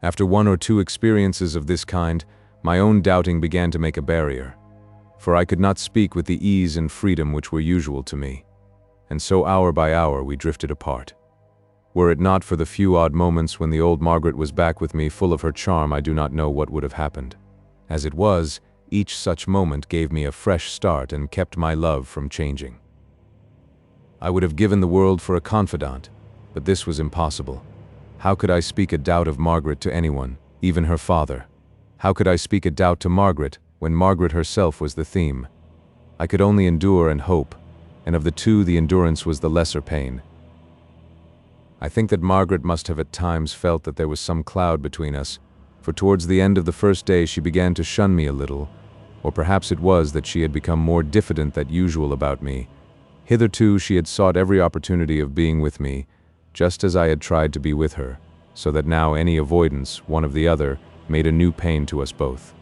After 1 or 2 experiences of this kind, my own doubting began to make a barrier, for I could not speak with the ease and freedom which were usual to me, and so hour by hour we drifted apart. Were it not for the few odd moments when the old Margaret was back with me full of her charm, I do not know what would have happened. As it was, each such moment gave me a fresh start and kept my love from changing. I would have given the world for a confidant, but this was impossible. How could I speak a doubt of Margaret to anyone, even her father? How could I speak a doubt to Margaret when Margaret herself was the theme? I could only endure and hope, and of the two the endurance was the lesser pain. I think that Margaret must have at times felt that there was some cloud between us, for towards the end of the first day she began to shun me a little, or perhaps it was that she had become more diffident than usual about me. Hitherto she had sought every opportunity of being with me, just as I had tried to be with her, so that now any avoidance, one of the other, made a new pain to us both.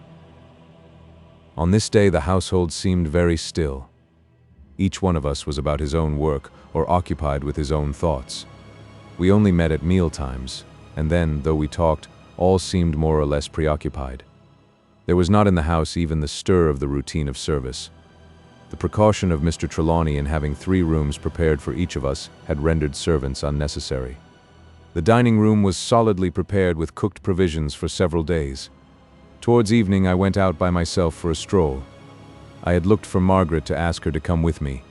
On this day the household seemed very still. Each one of us was about his own work or occupied with his own thoughts. We only met at meal times, and then, though we talked, all seemed more or less preoccupied. There was not in the house even the stir of the routine of service. The precaution of Mr. Trelawney in having 3 rooms prepared for each of us had rendered servants unnecessary. The dining room was solidly prepared with cooked provisions for several days. Towards evening I went out by myself for a stroll. I had looked for Margaret to ask her to come with me,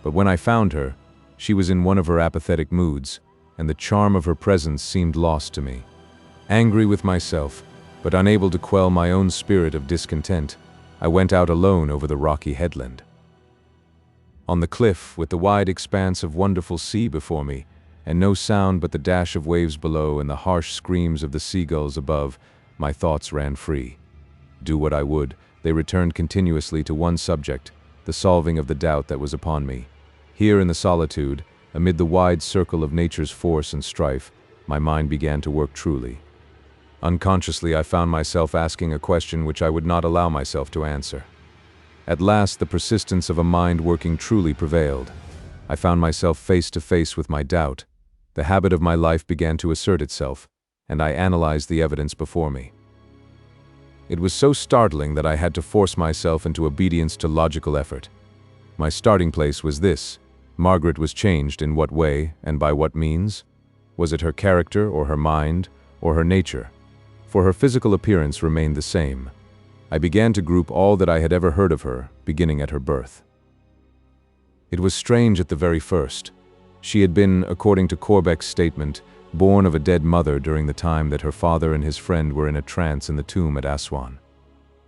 but when I found her, she was in one of her apathetic moods, and the charm of her presence seemed lost to me. Angry with myself, but unable to quell my own spirit of discontent, I went out alone over the rocky headland. On the cliff, with the wide expanse of wonderful sea before me, and no sound but the dash of waves below and the harsh screams of the seagulls above, my thoughts ran free. Do what I would, they returned continuously to one subject, the solving of the doubt that was upon me. Here in the solitude, amid the wide circle of nature's force and strife, my mind began to work truly. Unconsciously, I found myself asking a question which I would not allow myself to answer. At last, the persistence of a mind working truly prevailed. I found myself face to face with my doubt. The habit of my life began to assert itself, and I analyzed the evidence before me. It was so startling that I had to force myself into obedience to logical effort. My starting place was this: Margaret was changed in what way and by what means? Was it her character or her mind or her nature? For her physical appearance remained the same. I began to group all that I had ever heard of her, beginning at her birth. It was strange at the very first. She had been, according to Corbeck's statement, born of a dead mother during the time that her father and his friend were in a trance in the tomb at Aswan.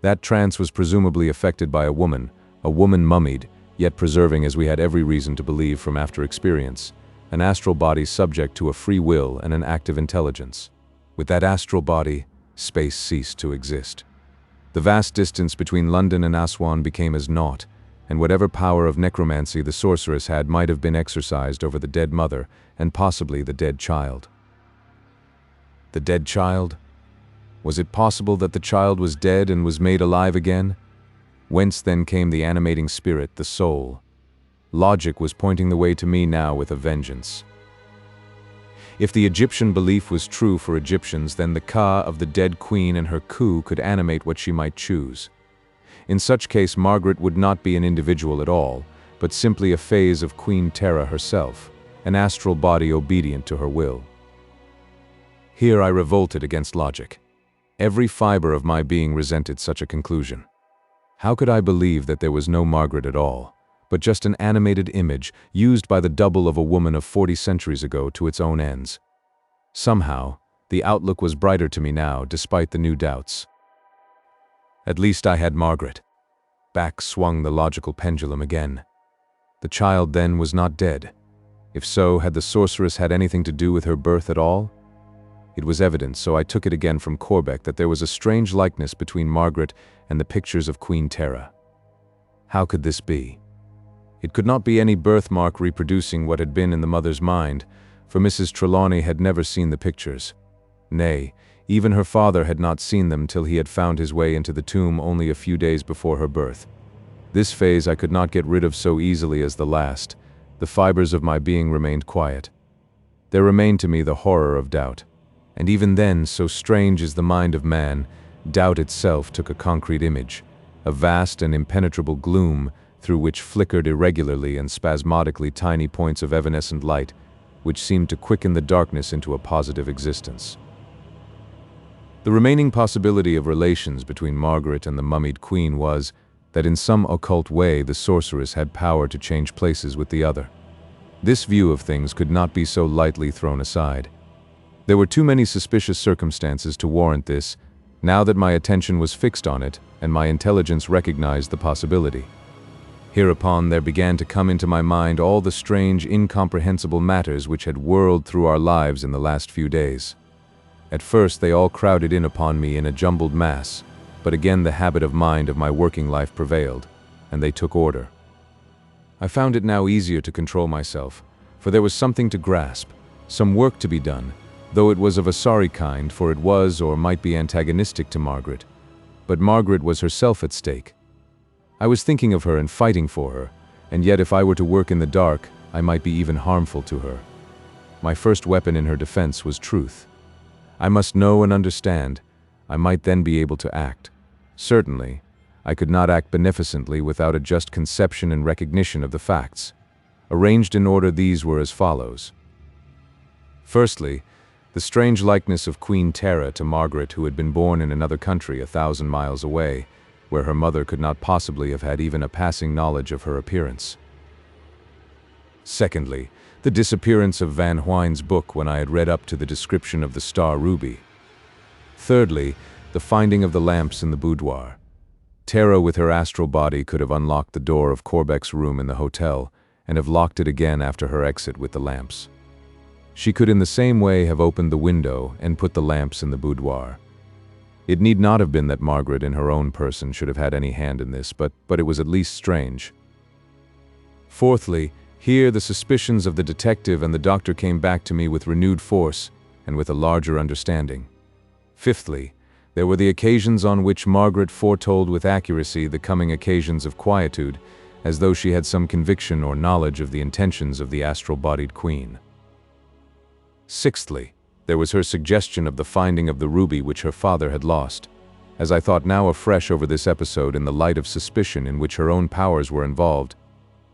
That trance was presumably affected by a woman mummied, yet preserving, as we had every reason to believe from after experience, an astral body subject to a free will and an active intelligence. With that astral body, space ceased to exist. The vast distance between London and Aswan became as naught, and whatever power of necromancy the sorceress had might have been exercised over the dead mother and possibly the dead child. The dead child? Was it possible that the child was dead and was made alive again? Whence then came the animating spirit, the soul? Logic was pointing the way to me now with a vengeance. If the Egyptian belief was true for Egyptians, then the Ka of the dead queen and her coup could animate what she might choose. In such case, Margaret would not be an individual at all, but simply a phase of Queen Tera herself, an astral body obedient to her will. Here I revolted against logic. Every fiber of my being resented such a conclusion. How could I believe that there was no Margaret at all, but just an animated image used by the double of a woman of 40 centuries ago to its own ends? Somehow, the outlook was brighter to me now, despite the new doubts. At least I had Margaret. Back swung the logical pendulum again. The child then was not dead. If so, had the sorceress had anything to do with her birth at all? It was evident, so I took it again from Corbeck, that there was a strange likeness between Margaret and the pictures of Queen Tera. How could this be? It could not be any birthmark reproducing what had been in the mother's mind, for Mrs. Trelawney had never seen the pictures. Nay, even her father had not seen them till he had found his way into the tomb only a few days before her birth. This phase I could not get rid of so easily as the last. The fibers of my being remained quiet. There remained to me the horror of doubt. And even then, so strange is the mind of man, doubt itself took a concrete image, a vast and impenetrable gloom through which flickered irregularly and spasmodically tiny points of evanescent light, which seemed to quicken the darkness into a positive existence. The remaining possibility of relations between Margaret and the mummied queen was that in some occult way the sorceress had power to change places with the other. This view of things could not be so lightly thrown aside. There were too many suspicious circumstances to warrant this, now that my attention was fixed on it and my intelligence recognized the possibility. Hereupon there began to come into my mind all the strange, incomprehensible matters which had whirled through our lives in the last few days. At first they all crowded in upon me in a jumbled mass, but again the habit of mind of my working life prevailed, and they took order. I found it now easier to control myself, for there was something to grasp, some work to be done, though it was of a sorry kind, for it was or might be antagonistic to Margaret. But Margaret was herself at stake. I was thinking of her and fighting for her, and yet if I were to work in the dark, I might be even harmful to her. My first weapon in her defense was truth. I must know and understand. I might then be able to act. Certainly, I could not act beneficently without a just conception and recognition of the facts. Arranged in order, these were as follows. Firstly, the strange likeness of Queen Tera to Margaret, who had been born in another country 1,000 miles away, where her mother could not possibly have had even a passing knowledge of her appearance. Secondly, the disappearance of Van Huyn's book when I had read up to the description of the star ruby. Thirdly, the finding of the lamps in the boudoir. Tera with her astral body could have unlocked the door of Corbeck's room in the hotel and have locked it again after her exit with the lamps. She could in the same way have opened the window and put the lamps in the boudoir. It need not have been that Margaret in her own person should have had any hand in this, but it was at least strange. Fourthly, here the suspicions of the detective and the doctor came back to me with renewed force and with a larger understanding. Fifthly, there were the occasions on which Margaret foretold with accuracy the coming occasions of quietude, as though she had some conviction or knowledge of the intentions of the astral-bodied queen. Sixthly, there was her suggestion of the finding of the ruby which her father had lost. As I thought now afresh over this episode in the light of suspicion in which her own powers were involved,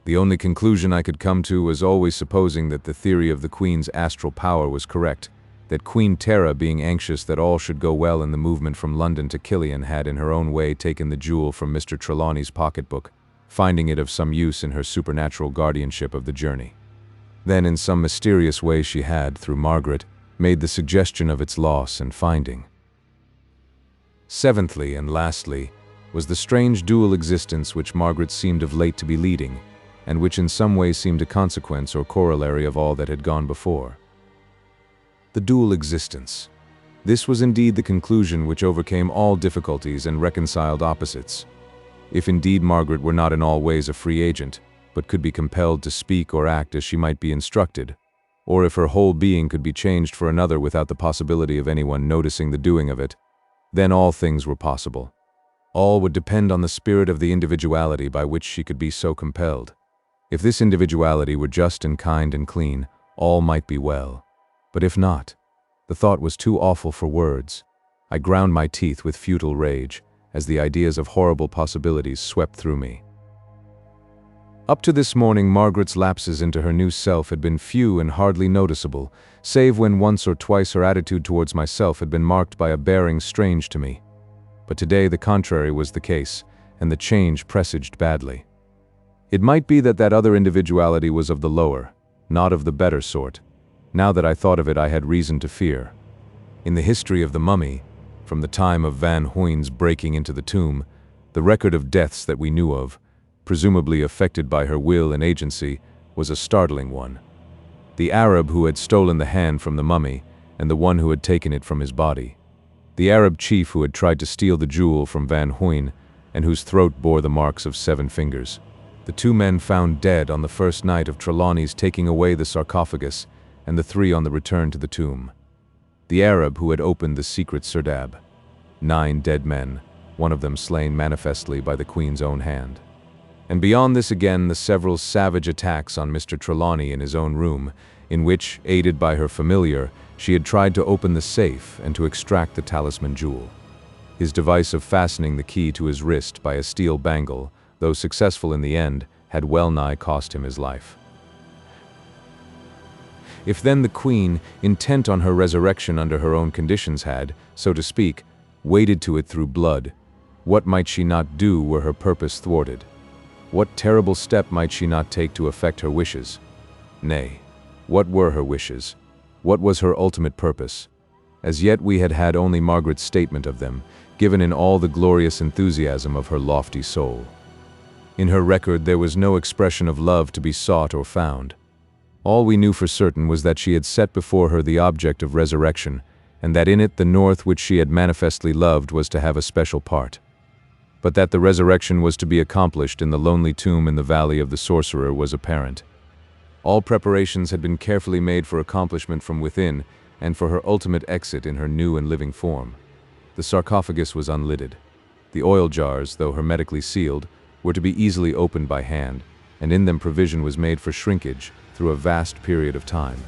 the only conclusion I could come to was always supposing that the theory of the queen's astral power was correct, that Queen Tera, being anxious that all should go well in the movement from London to Killian, had in her own way taken the jewel from Mr. Trelawney's pocketbook, finding it of some use in her supernatural guardianship of the journey. Then in some mysterious way she had, through Margaret, made the suggestion of its loss and finding. Seventhly and lastly was the strange dual existence which Margaret seemed of late to be leading, and which in some way seemed a consequence or corollary of all that had gone before. The dual existence. This was indeed the conclusion which overcame all difficulties and reconciled opposites. If indeed Margaret were not in all ways a free agent, but could be compelled to speak or act as she might be instructed, or if her whole being could be changed for another without the possibility of anyone noticing the doing of it, then all things were possible. All would depend on the spirit of the individuality by which she could be so compelled. If this individuality were just and kind and clean, all might be well. But if not, the thought was too awful for words. I ground my teeth with futile rage, as the ideas of horrible possibilities swept through me. Up to this morning, Margaret's lapses into her new self had been few and hardly noticeable, save when once or twice her attitude towards myself had been marked by a bearing strange to me. But today the contrary was the case, and the change presaged badly. It might be that that other individuality was of the lower, not of the better sort. Now that I thought of it, I had reason to fear. In the history of the mummy, from the time of Van Huyn's breaking into the tomb, the record of deaths that we knew of, presumably affected by her will and agency, was a startling one. The Arab who had stolen the hand from the mummy, and the one who had taken it from his body. The Arab chief who had tried to steal the jewel from Van Huyn, and whose throat bore the marks of 7 fingers. The 2 men found dead on the first night of Trelawney's taking away the sarcophagus, and the 3 on the return to the tomb. The Arab who had opened the secret serdab. 9 dead men, one of them slain manifestly by the Queen's own hand. And beyond this again the several savage attacks on Mr. Trelawney in his own room, in which, aided by her familiar, she had tried to open the safe and to extract the talisman jewel. His device of fastening the key to his wrist by a steel bangle, though successful in the end, had well-nigh cost him his life. If then the Queen, intent on her resurrection under her own conditions, had, so to speak, waded to it through blood, what might she not do were her purpose thwarted? What terrible step might she not take to effect her wishes? Nay, what were her wishes? What was her ultimate purpose? As yet we had had only Margaret's statement of them, given in all the glorious enthusiasm of her lofty soul. In her record there was no expression of love to be sought or found. All we knew for certain was that she had set before her the object of resurrection, and that in it the North which she had manifestly loved was to have a special part. But that the resurrection was to be accomplished in the lonely tomb in the valley of the Sorcerer was apparent. All preparations had been carefully made for accomplishment from within, and for her ultimate exit in her new and living form. The sarcophagus was unlidded. The oil jars, though hermetically sealed, were to be easily opened by hand, and in them provision was made for shrinkage through a vast period of time.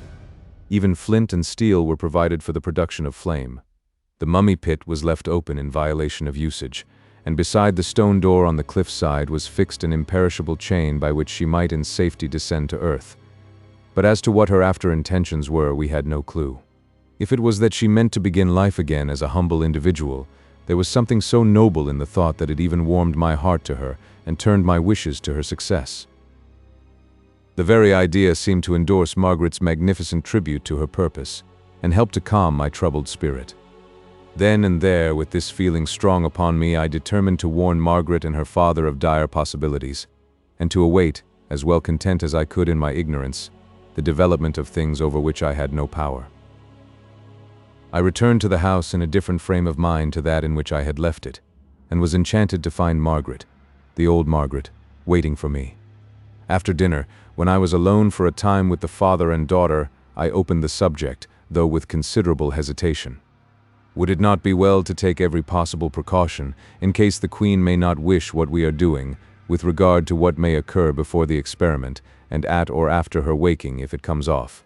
Even flint and steel were provided for the production of flame. The mummy pit was left open in violation of usage, and beside the stone door on the cliff side was fixed an imperishable chain by which she might in safety descend to earth. But as to what her after intentions were, we had no clue. If it was that she meant to begin life again as a humble individual, there was something so noble in the thought that it even warmed my heart to her and turned my wishes to her success. The very idea seemed to endorse Margaret's magnificent tribute to her purpose, and help to calm my troubled spirit. Then and there, with this feeling strong upon me, I determined to warn Margaret and her father of dire possibilities, and to await, as well content as I could in my ignorance, the development of things over which I had no power. I returned to the house in a different frame of mind to that in which I had left it, and was enchanted to find Margaret, the old Margaret, waiting for me. After dinner, when I was alone for a time with the father and daughter, I opened the subject, though with considerable hesitation. Would it not be well to take every possible precaution, in case the Queen may not wish what we are doing, with regard to what may occur before the experiment, and at or after her waking if it comes off?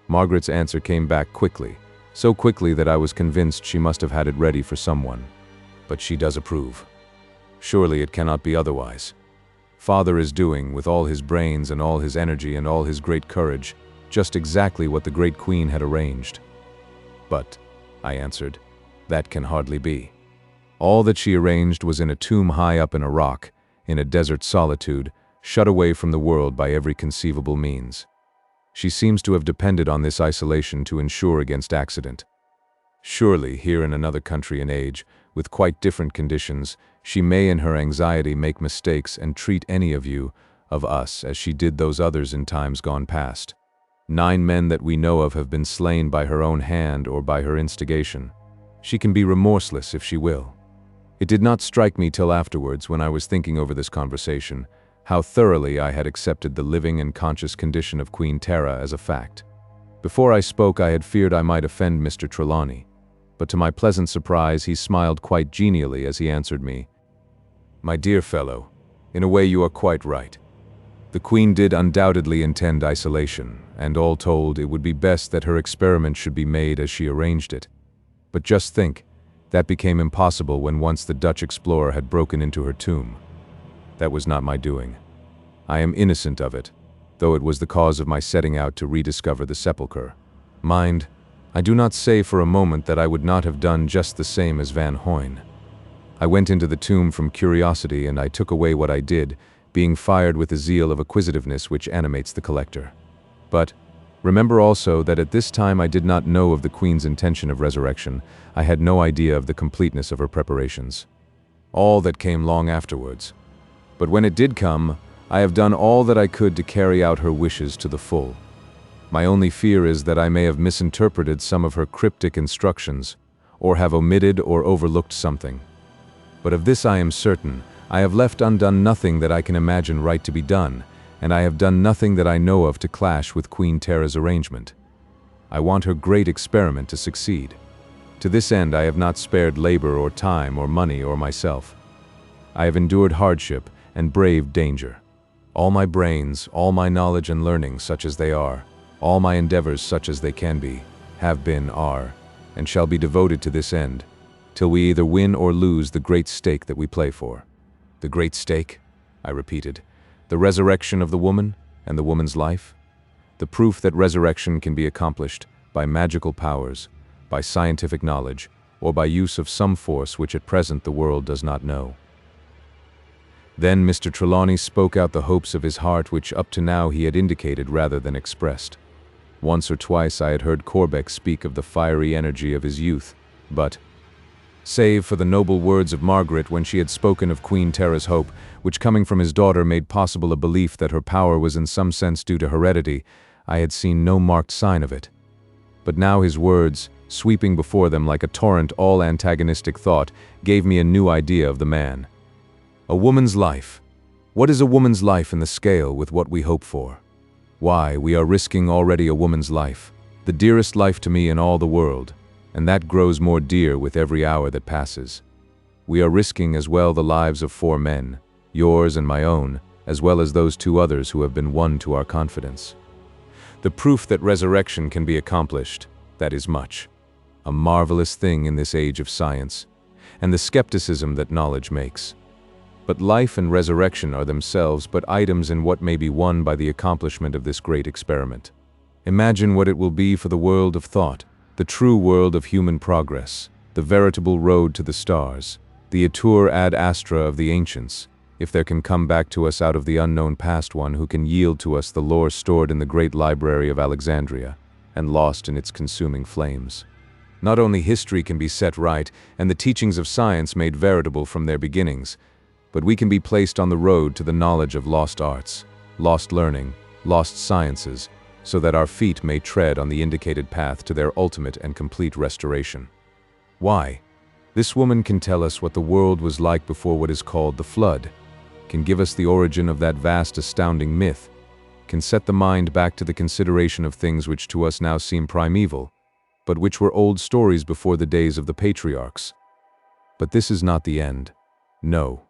Margaret's answer came back quickly, so quickly that I was convinced she must have had it ready for someone. But she does approve. Surely it cannot be otherwise. Father is doing, with all his brains and all his energy and all his great courage, just exactly what the great Queen had arranged. But, I answered, that can hardly be. All that she arranged was in a tomb high up in a rock, in a desert solitude, shut away from the world by every conceivable means. She seems to have depended on this isolation to ensure against accident. Surely, here in another country and age, with quite different conditions, she may in her anxiety make mistakes and treat any of us, as she did those others in times gone past. 9 men that we know of have been slain by her own hand or by her instigation. She can be remorseless if she will. It did not strike me till afterwards, when I was thinking over this conversation, how thoroughly I had accepted the living and conscious condition of Queen Tera as a fact. Before I spoke, I had feared I might offend Mr. Trelawney, but to my pleasant surprise he smiled quite genially as he answered me, "My dear fellow, in a way you are quite right. The Queen did undoubtedly intend isolation, and all told, it would be best that her experiment should be made as she arranged it. But just think, that became impossible when once the Dutch explorer had broken into her tomb. That was not my doing. I am innocent of it, though it was the cause of my setting out to rediscover the sepulchre. Mind, I do not say for a moment that I would not have done just the same as Van Hoyne. I went into the tomb from curiosity, and I took away what I did, being fired with the zeal of acquisitiveness which animates the collector. But remember also that at this time I did not know of the Queen's intention of resurrection. I had no idea of the completeness of her preparations. All that came long afterwards. But when it did come, I have done all that I could to carry out her wishes to the full. My only fear is that I may have misinterpreted some of her cryptic instructions, or have omitted or overlooked something. But of this I am certain, I have left undone nothing that I can imagine right to be done, and I have done nothing that I know of to clash with Queen Tera's arrangement. I want her great experiment to succeed. To this end I have not spared labor or time or money or myself. I have endured hardship and braved danger. All my brains, all my knowledge and learning such as they are, all my endeavors such as they can be, have been, are, and shall be devoted to this end, till we either win or lose the great stake that we play for." "The great stake?" I repeated. "The resurrection of the woman and the woman's life? The proof that resurrection can be accomplished by magical powers, by scientific knowledge, or by use of some force which at present the world does not know." Then Mr. Trelawney spoke out the hopes of his heart which up to now he had indicated rather than expressed. Once or twice I had heard Corbeck speak of the fiery energy of his youth, but, save for the noble words of Margaret when she had spoken of Queen Tera's hope, which coming from his daughter made possible a belief that her power was in some sense due to heredity, I had seen no marked sign of it. But now his words, sweeping before them like a torrent all antagonistic thought, gave me a new idea of the man. A woman's life. What is a woman's life in the scale with what we hope for? Why, we are risking already a woman's life, the dearest life to me in all the world, and that grows more dear with every hour that passes. We are risking as well the lives of 4 men, yours and my own, as well as those 2 others who have been won to our confidence. The proof that resurrection can be accomplished, that is much. A marvelous thing in this age of science, and the skepticism that knowledge makes. But life and resurrection are themselves but items in what may be won by the accomplishment of this great experiment. Imagine what it will be for the world of thought, the true world of human progress, the veritable road to the stars, the itur ad astra of the ancients, if there can come back to us out of the unknown past one who can yield to us the lore stored in the great library of Alexandria, and lost in its consuming flames. Not only history can be set right, and the teachings of science made veritable from their beginnings, but we can be placed on the road to the knowledge of lost arts, lost learning, lost sciences, so that our feet may tread on the indicated path to their ultimate and complete restoration. Why? This woman can tell us what the world was like before what is called the flood, can give us the origin of that vast astounding myth, can set the mind back to the consideration of things which to us now seem primeval, but which were old stories before the days of the patriarchs. But this is not the end. No.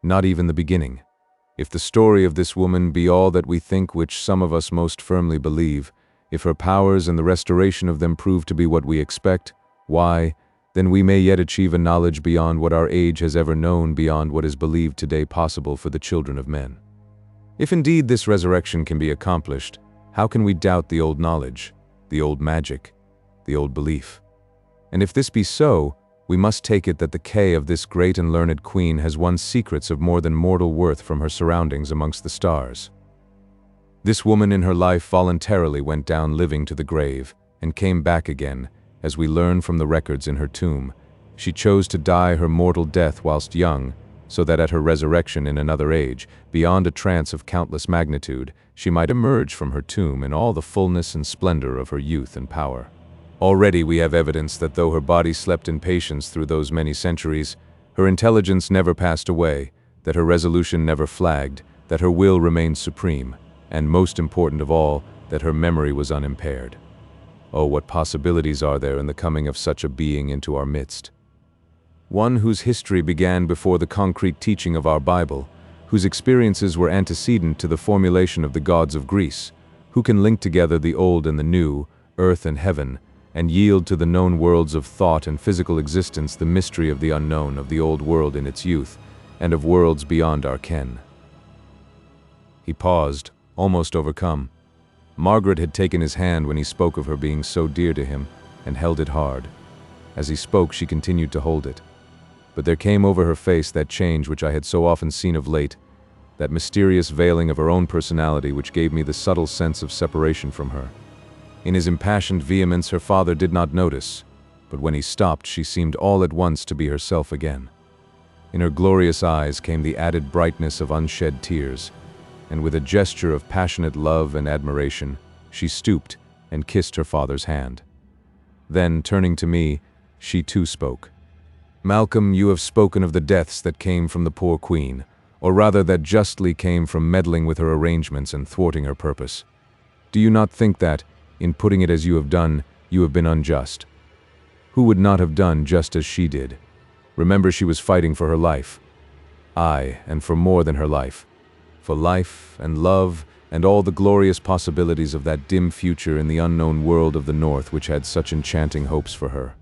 Not even the beginning. If the story of this woman be all that we think, which some of us most firmly believe, if her powers and the restoration of them prove to be what we expect, why, then we may yet achieve a knowledge beyond what our age has ever known, beyond what is believed today possible for the children of men. If indeed this resurrection can be accomplished, how can we doubt the old knowledge, the old magic, the old belief? And if this be so, we must take it that the K of this great and learned queen has won secrets of more than mortal worth from her surroundings amongst the stars. This woman in her life voluntarily went down living to the grave, and came back again, as we learn from the records in her tomb. She chose to die her mortal death whilst young, so that at her resurrection in another age, beyond a trance of countless magnitude, she might emerge from her tomb in all the fullness and splendor of her youth and power. Already we have evidence that though her body slept in patience through those many centuries, her intelligence never passed away, that her resolution never flagged, that her will remained supreme, and most important of all, that her memory was unimpaired. Oh, what possibilities are there in the coming of such a being into our midst. One whose history began before the concrete teaching of our Bible, whose experiences were antecedent to the formulation of the gods of Greece, who can link together the old and the new, earth and heaven, and yield to the known worlds of thought and physical existence the mystery of the unknown, of the old world in its youth, and of worlds beyond our ken. He paused, almost overcome. Margaret had taken his hand when he spoke of her being so dear to him, and held it hard. As he spoke, she continued to hold it. But there came over her face that change which I had so often seen of late, that mysterious veiling of her own personality which gave me the subtle sense of separation from her. In his impassioned vehemence her father did not notice, but when he stopped she seemed all at once to be herself again. In her glorious eyes came the added brightness of unshed tears, and with a gesture of passionate love and admiration, she stooped and kissed her father's hand. Then, turning to me, she too spoke. "Malcolm, you have spoken of the deaths that came from the poor queen, or rather that justly came from meddling with her arrangements and thwarting her purpose. Do you not think that, in putting it as you have done, you have been unjust? Who would not have done just as she did? Remember, she was fighting for her life. Aye, and for more than her life. For life and love and all the glorious possibilities of that dim future in the unknown world of the North which had such enchanting hopes for her.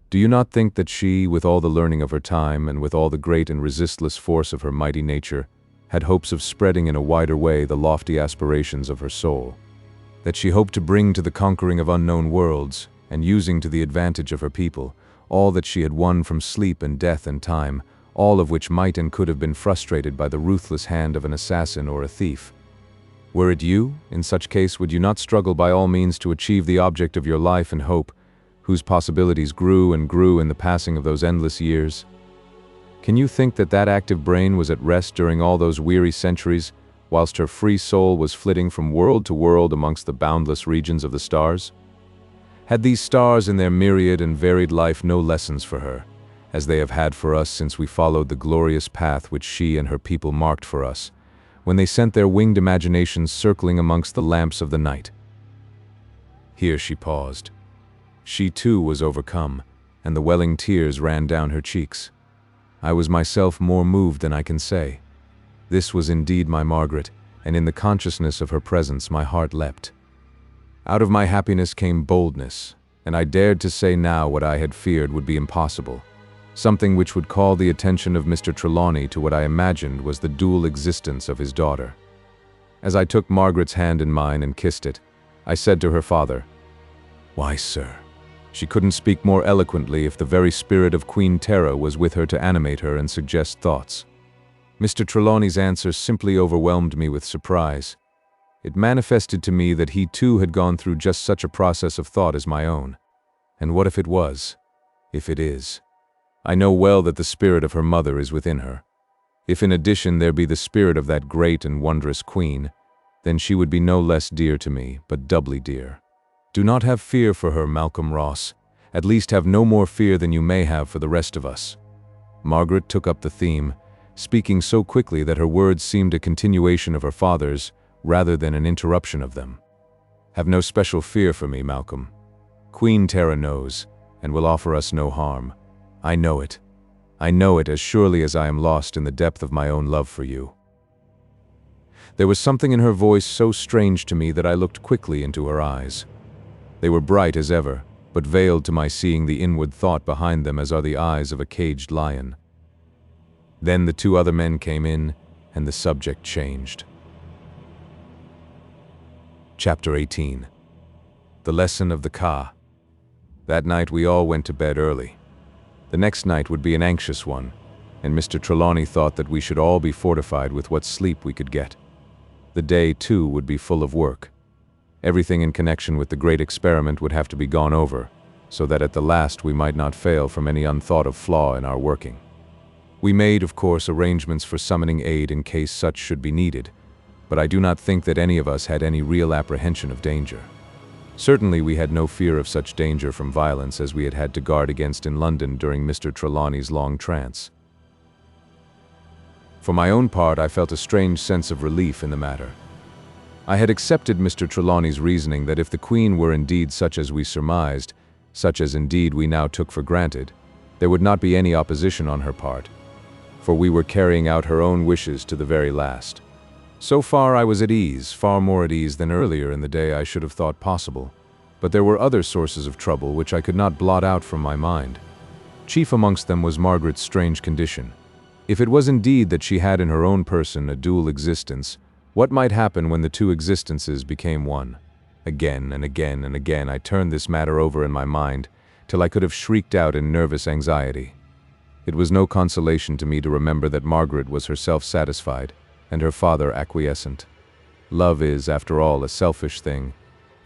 Do you not think that she, with all the learning of her time and with all the great and resistless force of her mighty nature, had hopes of spreading in a wider way the lofty aspirations of her soul? That she hoped to bring to the conquering of unknown worlds, and using to the advantage of her people, all that she had won from sleep and death and time, all of which might and could have been frustrated by the ruthless hand of an assassin or a thief. Were it you, in such case, would you not struggle by all means to achieve the object of your life and hope, whose possibilities grew and grew in the passing of those endless years? Can you think that that active brain was at rest during all those weary centuries, whilst her free soul was flitting from world to world amongst the boundless regions of the stars? Had these stars in their myriad and varied life no lessons for her, as they have had for us since we followed the glorious path which she and her people marked for us, when they sent their winged imaginations circling amongst the lamps of the night? Here she paused. She too was overcome, and the welling tears ran down her cheeks. I was myself more moved than I can say. This was indeed my Margaret, and in the consciousness of her presence my heart leapt. Out of my happiness came boldness, and I dared to say now what I had feared would be impossible, something which would call the attention of Mr. Trelawney to what I imagined was the dual existence of his daughter. As I took Margaret's hand in mine and kissed it, I said to her father, "Why, sir, she couldn't speak more eloquently if the very spirit of Queen Tera was with her to animate her and suggest thoughts." Mr. Trelawney's answer simply overwhelmed me with surprise. It manifested to me that he too had gone through just such a process of thought as my own. And what if it was? If it is? I know well that the spirit of her mother is within her. If in addition there be the spirit of that great and wondrous queen, then she would be no less dear to me, but doubly dear. Do not have fear for her, Malcolm Ross. At least have no more fear than you may have for the rest of us. Margaret took up the theme, speaking so quickly that her words seemed a continuation of her father's, rather than an interruption of them. Have no special fear for me, Malcolm. Queen Tera knows, and will offer us no harm. I know it. I know it as surely as I am lost in the depth of my own love for you. There was something in her voice so strange to me that I looked quickly into her eyes. They were bright as ever, but veiled to my seeing the inward thought behind them as are the eyes of a caged lion. Then the two other men came in, and the subject changed. Chapter 18. The Lesson of the Ka. That night we all went to bed early. The next night would be an anxious one, and Mr. Trelawney thought that we should all be fortified with what sleep we could get. The day, too, would be full of work. Everything in connection with the great experiment would have to be gone over, so that at the last we might not fail from any unthought-of flaw in our working. We made, of course, arrangements for summoning aid in case such should be needed, but I do not think that any of us had any real apprehension of danger. Certainly we had no fear of such danger from violence as we had had to guard against in London during Mr. Trelawney's long trance. For my own part, I felt a strange sense of relief in the matter. I had accepted Mr. Trelawney's reasoning that if the Queen were indeed such as we surmised, such as indeed we now took for granted, there would not be any opposition on her part, for we were carrying out her own wishes to the very last. So far I was at ease, far more at ease than earlier in the day I should have thought possible, but there were other sources of trouble which I could not blot out from my mind. Chief amongst them was Margaret's strange condition. If it was indeed that she had in her own person a dual existence, what might happen when the two existences became one? Again and again and again I turned this matter over in my mind, till I could have shrieked out in nervous anxiety. It was no consolation to me to remember that Margaret was herself satisfied, and her father acquiescent. Love is, after all, a selfish thing,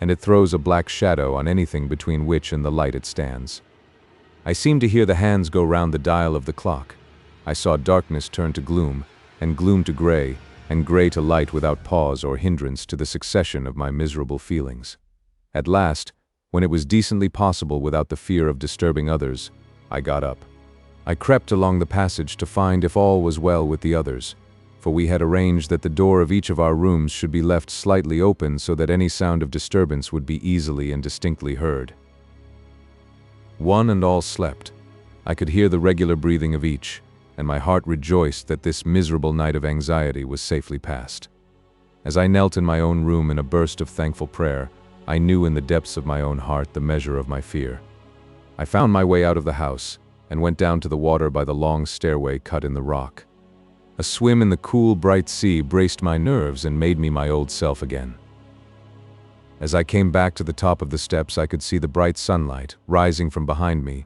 and it throws a black shadow on anything between which and the light it stands. I seemed to hear the hands go round the dial of the clock. I saw darkness turn to gloom, and gloom to gray, and gray to light without pause or hindrance to the succession of my miserable feelings. At last, when it was decently possible without the fear of disturbing others, I got up. I crept along the passage to find if all was well with the others, for we had arranged that the door of each of our rooms should be left slightly open so that any sound of disturbance would be easily and distinctly heard. One and all slept. I could hear the regular breathing of each, and my heart rejoiced that this miserable night of anxiety was safely passed. As I knelt in my own room in a burst of thankful prayer, I knew in the depths of my own heart the measure of my fear. I found my way out of the house, and went down to the water by the long stairway cut in the rock. A swim in the cool, bright sea braced my nerves and made me my old self again. As I came back to the top of the steps, I could see the bright sunlight rising from behind me,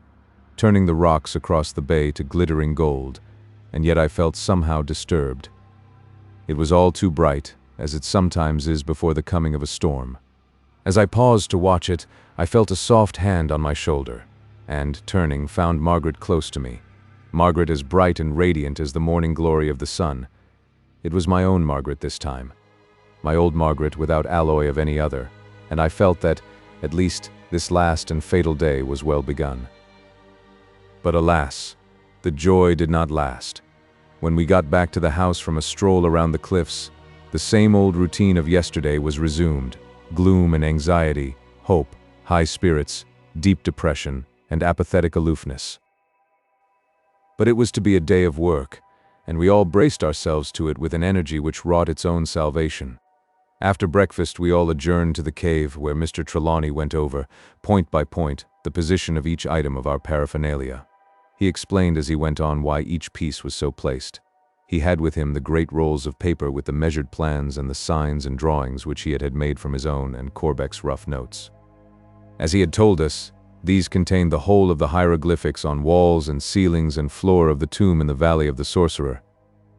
turning the rocks across the bay to glittering gold, and yet I felt somehow disturbed. It was all too bright, as it sometimes is before the coming of a storm. As I paused to watch it, I felt a soft hand on my shoulder, and, turning, found Margaret close to me. Margaret as bright and radiant as the morning glory of the sun. It was my own Margaret this time. My old Margaret without alloy of any other, and I felt that, at least, this last and fatal day was well begun. But alas, the joy did not last. When we got back to the house from a stroll around the cliffs, the same old routine of yesterday was resumed. Gloom and anxiety, hope, high spirits, deep depression, and apathetic aloofness. But it was to be a day of work, and we all braced ourselves to it with an energy which wrought its own salvation. After breakfast, we all adjourned to the cave where Mr. Trelawney went over, point by point, the position of each item of our paraphernalia. He explained as he went on why each piece was so placed. He had with him the great rolls of paper with the measured plans and the signs and drawings which he had made from his own and Corbeck's rough notes. As he had told us, these contained the whole of the hieroglyphics on walls and ceilings and floor of the tomb in the Valley of the Sorcerer.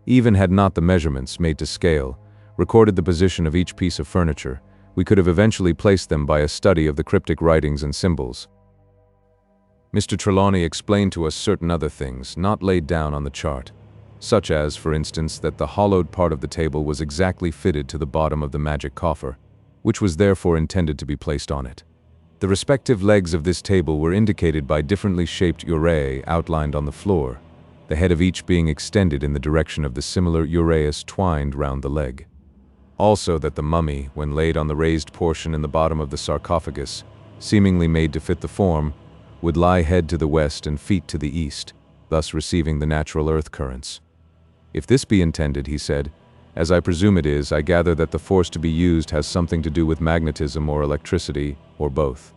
Even had not the measurements, made to scale, recorded the position of each piece of furniture, we could have eventually placed them by a study of the cryptic writings and symbols. Mr. Trelawney explained to us certain other things not laid down on the chart, such as, for instance, that the hollowed part of the table was exactly fitted to the bottom of the magic coffer, which was therefore intended to be placed on it. The respective legs of this table were indicated by differently shaped uraei outlined on the floor, the head of each being extended in the direction of the similar uraeus twined round the leg. Also that the mummy, when laid on the raised portion in the bottom of the sarcophagus, seemingly made to fit the form, would lie head to the west and feet to the east, thus receiving the natural earth currents. If this be intended, he said, as I presume it is, I gather that the force to be used has something to do with magnetism or electricity, or both.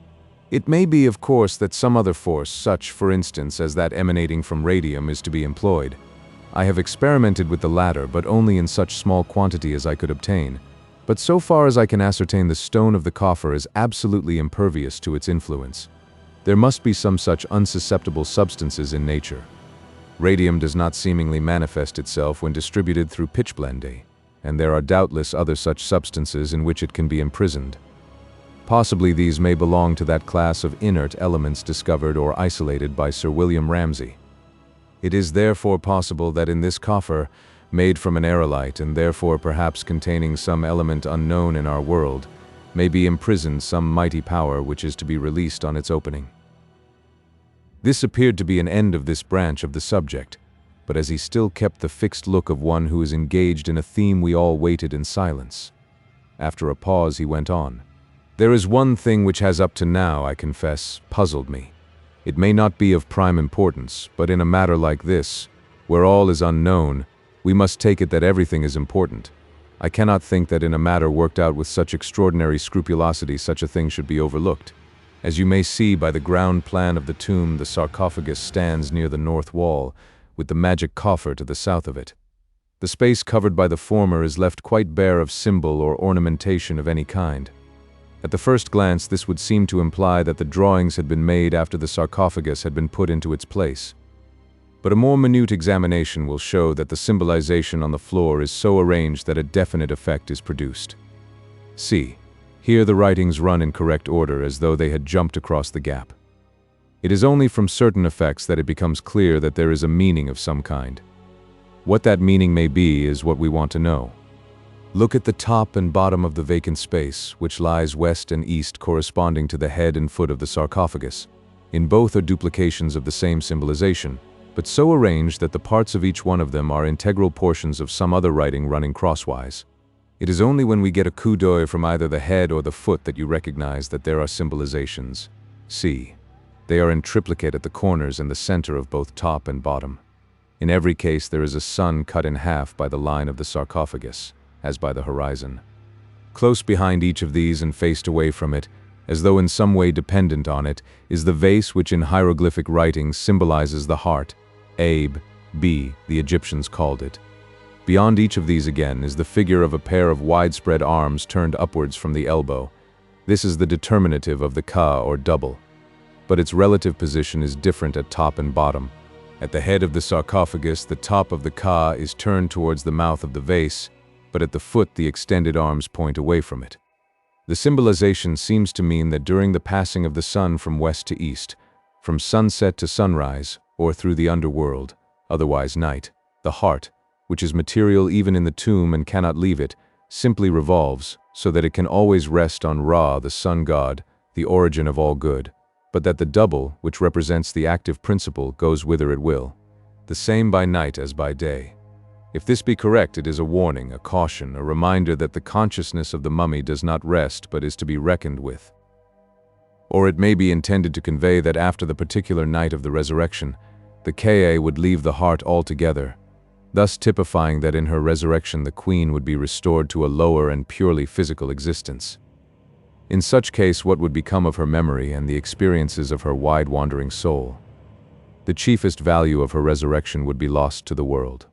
It may be, of course, that some other force, such, for instance, as that emanating from radium, is to be employed. I have experimented with the latter, but only in such small quantity as I could obtain. But so far as I can ascertain, the stone of the coffer is absolutely impervious to its influence. There must be some such unsusceptible substances in nature. Radium does not seemingly manifest itself when distributed through pitchblende, and there are doubtless other such substances in which it can be imprisoned. Possibly these may belong to that class of inert elements discovered or isolated by Sir William Ramsay. It is therefore possible that in this coffer, made from an aerolite and therefore perhaps containing some element unknown in our world, may be imprisoned some mighty power which is to be released on its opening. This appeared to be an end of this branch of the subject, but as he still kept the fixed look of one who is engaged in a theme, we all waited in silence. After a pause, he went on. There is one thing which has up to now, I confess, puzzled me. It may not be of prime importance, but in a matter like this, where all is unknown, we must take it that everything is important. I cannot think that in a matter worked out with such extraordinary scrupulosity such a thing should be overlooked. As you may see by the ground plan of the tomb, the sarcophagus stands near the north wall, with the magic coffer to the south of it. The space covered by the former is left quite bare of symbol or ornamentation of any kind. At the first glance, this would seem to imply that the drawings had been made after the sarcophagus had been put into its place. But a more minute examination will show that the symbolization on the floor is so arranged that a definite effect is produced. See. Here the writings run in correct order as though they had jumped across the gap. It is only from certain effects that it becomes clear that there is a meaning of some kind. What that meaning may be is what we want to know. Look at the top and bottom of the vacant space, which lies west and east corresponding to the head and foot of the sarcophagus. In both are duplications of the same symbolization, but so arranged that the parts of each one of them are integral portions of some other writing running crosswise. It is only when we get a coup d'oeil from either the head or the foot that you recognize that there are symbolizations. See, they are in triplicate at the corners and the center of both top and bottom. In every case there is a sun cut in half by the line of the sarcophagus, as by the horizon. Close behind each of these and faced away from it, as though in some way dependent on it, is the vase which in hieroglyphic writing symbolizes the heart, Abe, B, the Egyptians called it. Beyond each of these again is the figure of a pair of widespread arms turned upwards from the elbow. This is the determinative of the ka or double. But its relative position is different at top and bottom. At the head of the sarcophagus, the top of the ka is turned towards the mouth of the vase, but at the foot the extended arms point away from it. The symbolization seems to mean that during the passing of the sun from west to east, from sunset to sunrise, or through the underworld, otherwise night, the heart, which is material even in the tomb and cannot leave it, simply revolves, so that it can always rest on Ra, the sun god, the origin of all good, but that the double, which represents the active principle, goes whither it will, the same by night as by day. If this be correct, it is a warning, a caution, a reminder that the consciousness of the mummy does not rest but is to be reckoned with. Or it may be intended to convey that after the particular night of the resurrection, the Ka would leave the heart altogether, thus typifying that in her resurrection the queen would be restored to a lower and purely physical existence. In such case, what would become of her memory and the experiences of her wide-wandering soul? The chiefest value of her resurrection would be lost to the world.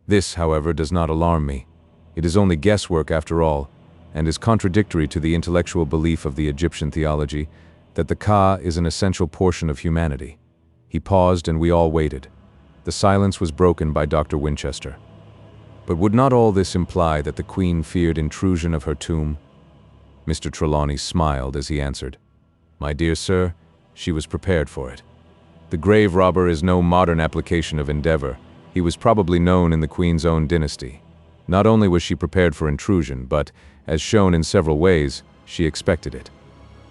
This, however, does not alarm me. It is only guesswork after all, and is contradictory to the intellectual belief of the Egyptian theology that the Ka is an essential portion of humanity. He paused and we all waited. The silence was broken by Dr. Winchester. But would not all this imply that the queen feared intrusion of her tomb? Mr. Trelawney smiled as he answered, "My dear sir, she was prepared for it. The grave robber is no modern application of endeavor. He was probably known in the queen's own dynasty. Not only was she prepared for intrusion, but, as shown in several ways, she expected it.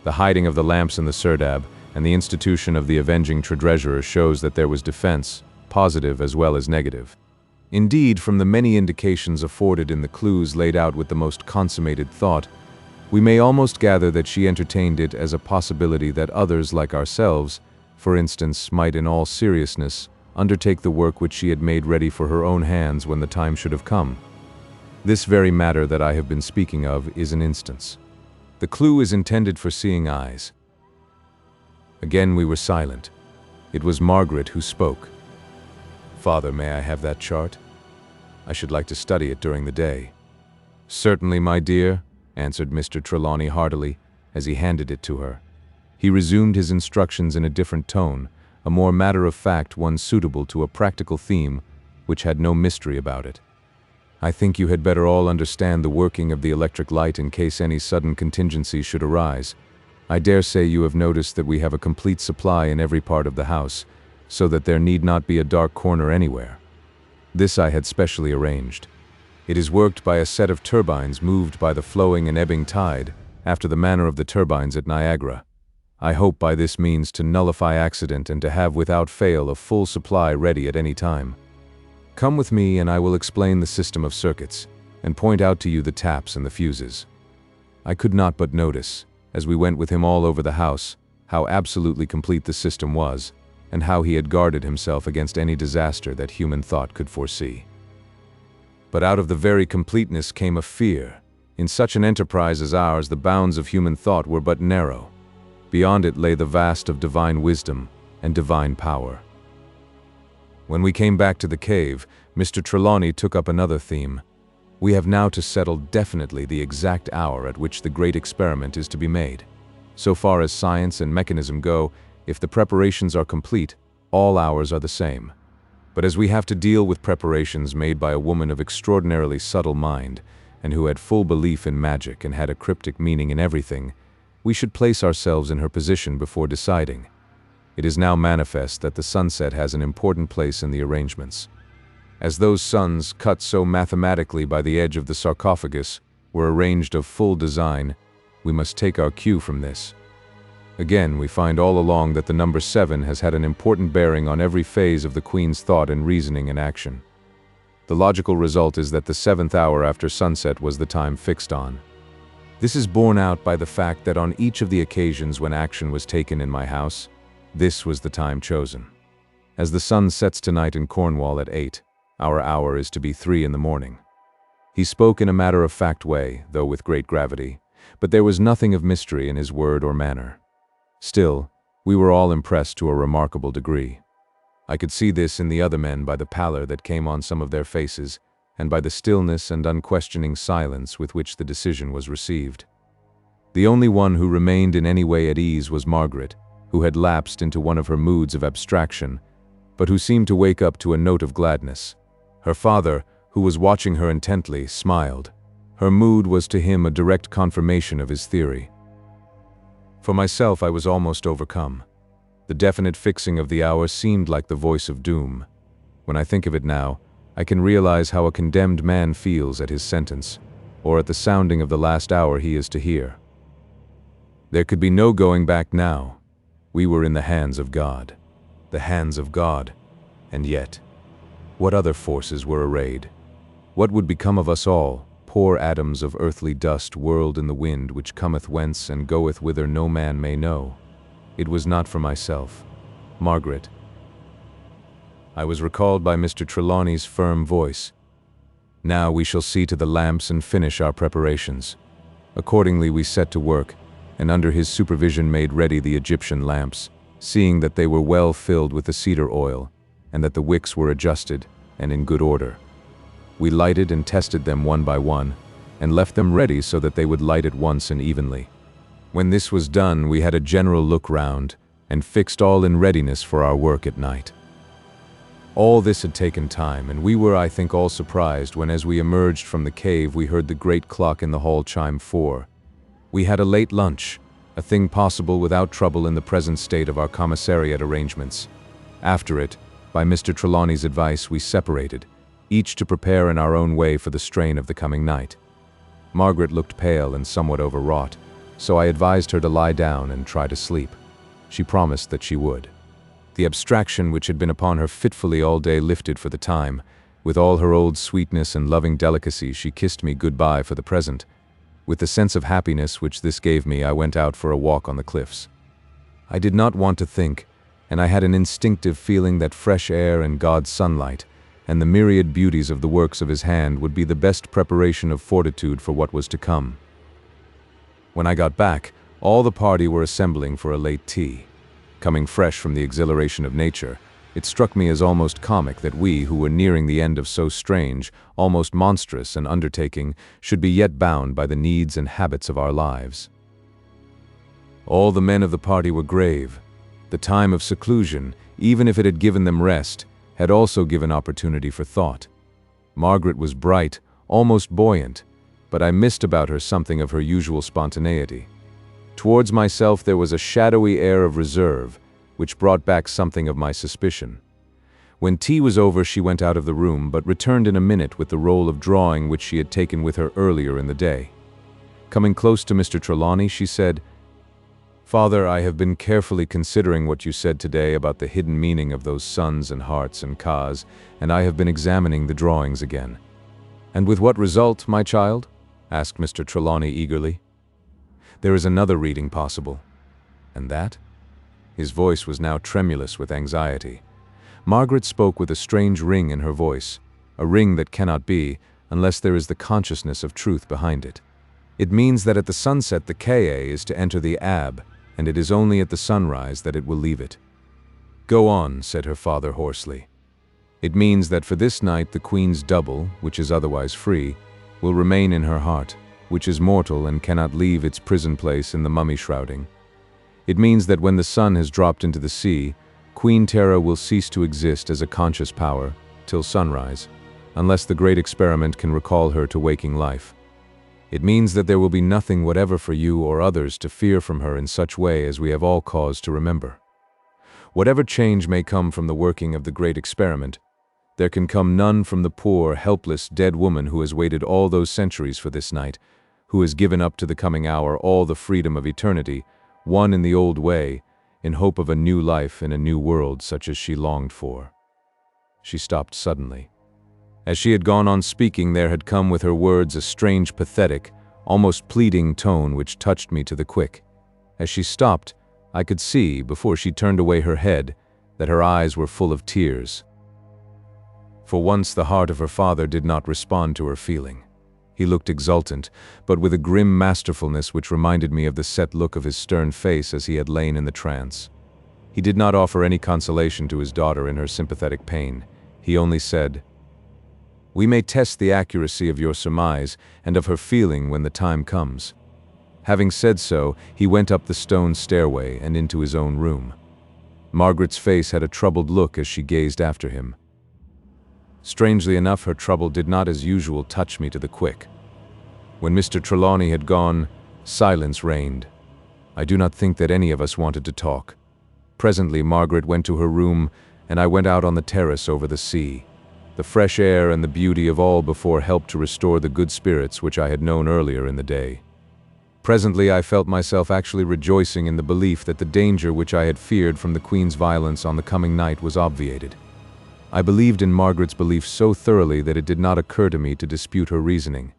The hiding of the lamps in the serdab and the institution of the avenging treasurer shows that there was defense, positive as well as negative. Indeed, from the many indications afforded in the clues laid out with the most consummated thought, we may almost gather that she entertained it as a possibility that others like ourselves, for instance, might in all seriousness undertake the work which she had made ready for her own hands when the time should have come. This very matter that I have been speaking of is an instance. The clue is intended for seeing eyes." Again we were silent. It was Margaret who spoke. "Father, may I have that chart? I should like to study it during the day." "Certainly, my dear," answered Mr. Trelawney heartily, as he handed it to her. He resumed his instructions in a different tone, a more matter-of-fact one suitable to a practical theme which had no mystery about it. "I think you had better all understand the working of the electric light in case any sudden contingency should arise. I dare say you have noticed that we have a complete supply in every part of the house, so that there need not be a dark corner anywhere. This I had specially arranged. It is worked by a set of turbines moved by the flowing and ebbing tide, after the manner of the turbines at Niagara. I hope by this means to nullify accident and to have without fail a full supply ready at any time. Come with me and I will explain the system of circuits, and point out to you the taps and the fuses." I could not but notice, as we went with him all over the house, how absolutely complete the system was, and how he had guarded himself against any disaster that human thought could foresee. But out of the very completeness came a fear. In such an enterprise as ours, the bounds of human thought were but narrow. Beyond it lay the vast of divine wisdom and divine power. When we came back to the cave, Mr. Trelawney took up another theme. "We have now to settle definitely the exact hour at which the great experiment is to be made. So far as science and mechanism go, if the preparations are complete, all hours are the same. But as we have to deal with preparations made by a woman of extraordinarily subtle mind, and who had full belief in magic and had a cryptic meaning in everything, we should place ourselves in her position before deciding. It is now manifest that the sunset has an important place in the arrangements. As those suns, cut so mathematically by the edge of the sarcophagus, were arranged of full design, we must take our cue from this. Again, we find all along that the number 7 has had an important bearing on every phase of the Queen's thought and reasoning and action. The logical result is that the 7th hour after sunset was the time fixed on. This is borne out by the fact that on each of the occasions when action was taken in my house, this was the time chosen. As the sun sets tonight in Cornwall at 8, our hour is to be 3 in the morning. He spoke in a matter-of-fact way, though with great gravity, but there was nothing of mystery in his word or manner. Still, we were all impressed to a remarkable degree. I could see this in the other men by the pallor that came on some of their faces, and by the stillness and unquestioning silence with which the decision was received. The only one who remained in any way at ease was Margaret, who had lapsed into one of her moods of abstraction, but who seemed to wake up to a note of gladness. Her father, who was watching her intently, smiled. Her mood was to him a direct confirmation of his theory. For myself, I was almost overcome. The definite fixing of the hour seemed like the voice of doom. When I think of it now, I can realize how a condemned man feels at his sentence, or at the sounding of the last hour he is to hear. There could be no going back now. We were in the hands of God. The hands of God. And yet, what other forces were arrayed? What would become of us all, poor atoms of earthly dust whirled in the wind which cometh whence and goeth whither no man may know? It was not for myself. Margaret. I was recalled by Mr. Trelawney's firm voice. Now we shall see to the lamps and finish our preparations. Accordingly we set to work, and under his supervision made ready the Egyptian lamps, seeing that they were well filled with the cedar oil, and that the wicks were adjusted and in good order. We lighted and tested them one by one, and left them ready so that they would light at once and evenly. When this was done, we had a general look round, and fixed all in readiness for our work at night. All this had taken time, and we were, I think, all surprised when as we emerged from the cave we heard the great clock in the hall chime 4. We had a late lunch, a thing possible without trouble in the present state of our commissariat arrangements. After it, by Mr. Trelawney's advice, we separated, each to prepare in our own way for the strain of the coming night. Margaret looked pale and somewhat overwrought, so I advised her to lie down and try to sleep. She promised that she would. The abstraction which had been upon her fitfully all day lifted for the time. With all her old sweetness and loving delicacy, she kissed me goodbye for the present. With the sense of happiness which this gave me, I went out for a walk on the cliffs. I did not want to think, and I had an instinctive feeling that fresh air and God's sunlight, and the myriad beauties of the works of his hand would be the best preparation of fortitude for what was to come. When I got back, all the party were assembling for a late tea. Coming fresh from the exhilaration of nature, it struck me as almost comic that we, who were nearing the end of so strange, almost monstrous an undertaking, should be yet bound by the needs and habits of our lives. All the men of the party were grave. The time of seclusion, even if it had given them rest, had also given opportunity for thought. Margaret was bright, almost buoyant, but I missed about her something of her usual spontaneity. Towards myself there was a shadowy air of reserve, which brought back something of my suspicion. When tea was over, she went out of the room, but returned in a minute with the roll of drawing which she had taken with her earlier in the day. Coming close to Mr. Trelawney, she said, "Father, I have been carefully considering what you said today about the hidden meaning of those suns and hearts and kas, and I have been examining the drawings again." "And with what result, my child?" asked Mr. Trelawney eagerly. "There is another reading possible." "And that?" His voice was now tremulous with anxiety. Margaret spoke with a strange ring in her voice, a ring that cannot be, unless there is the consciousness of truth behind it. "It means that at the sunset the Ka is to enter the Ab, and it is only at the sunrise that it will leave it." "Go on," said her father hoarsely. "It means that for this night the Queen's double, which is otherwise free, will remain in her heart, which is mortal and cannot leave its prison place in the mummy shrouding. It means that when the sun has dropped into the sea, Queen Tera will cease to exist as a conscious power, till sunrise, unless the great experiment can recall her to waking life. It means that there will be nothing whatever for you or others to fear from her in such way as we have all cause to remember. Whatever change may come from the working of the great experiment, there can come none from the poor, helpless, dead woman who has waited all those centuries for this night, who has given up to the coming hour all the freedom of eternity, one in the old way, in hope of a new life in a new world such as she longed for." She stopped suddenly. As she had gone on speaking, there had come with her words a strange, pathetic, almost pleading tone which touched me to the quick. As she stopped, I could see, before she turned away her head, that her eyes were full of tears. For once the heart of her father did not respond to her feeling. He looked exultant, but with a grim masterfulness which reminded me of the set look of his stern face as he had lain in the trance. He did not offer any consolation to his daughter in her sympathetic pain. He only said, "We may test the accuracy of your surmise and of her feeling when the time comes." Having said so, he went up the stone stairway and into his own room. Margaret's face had a troubled look as she gazed after him. Strangely enough, her trouble did not as usual touch me to the quick. When Mr. Trelawney had gone, silence reigned. I do not think that any of us wanted to talk. Presently Margaret went to her room, and I went out on the terrace over the sea. The fresh air and the beauty of all before helped to restore the good spirits which I had known earlier in the day. Presently I felt myself actually rejoicing in the belief that the danger which I had feared from the Queen's violence on the coming night was obviated. I believed in Margaret's belief so thoroughly that it did not occur to me to dispute her reasoning.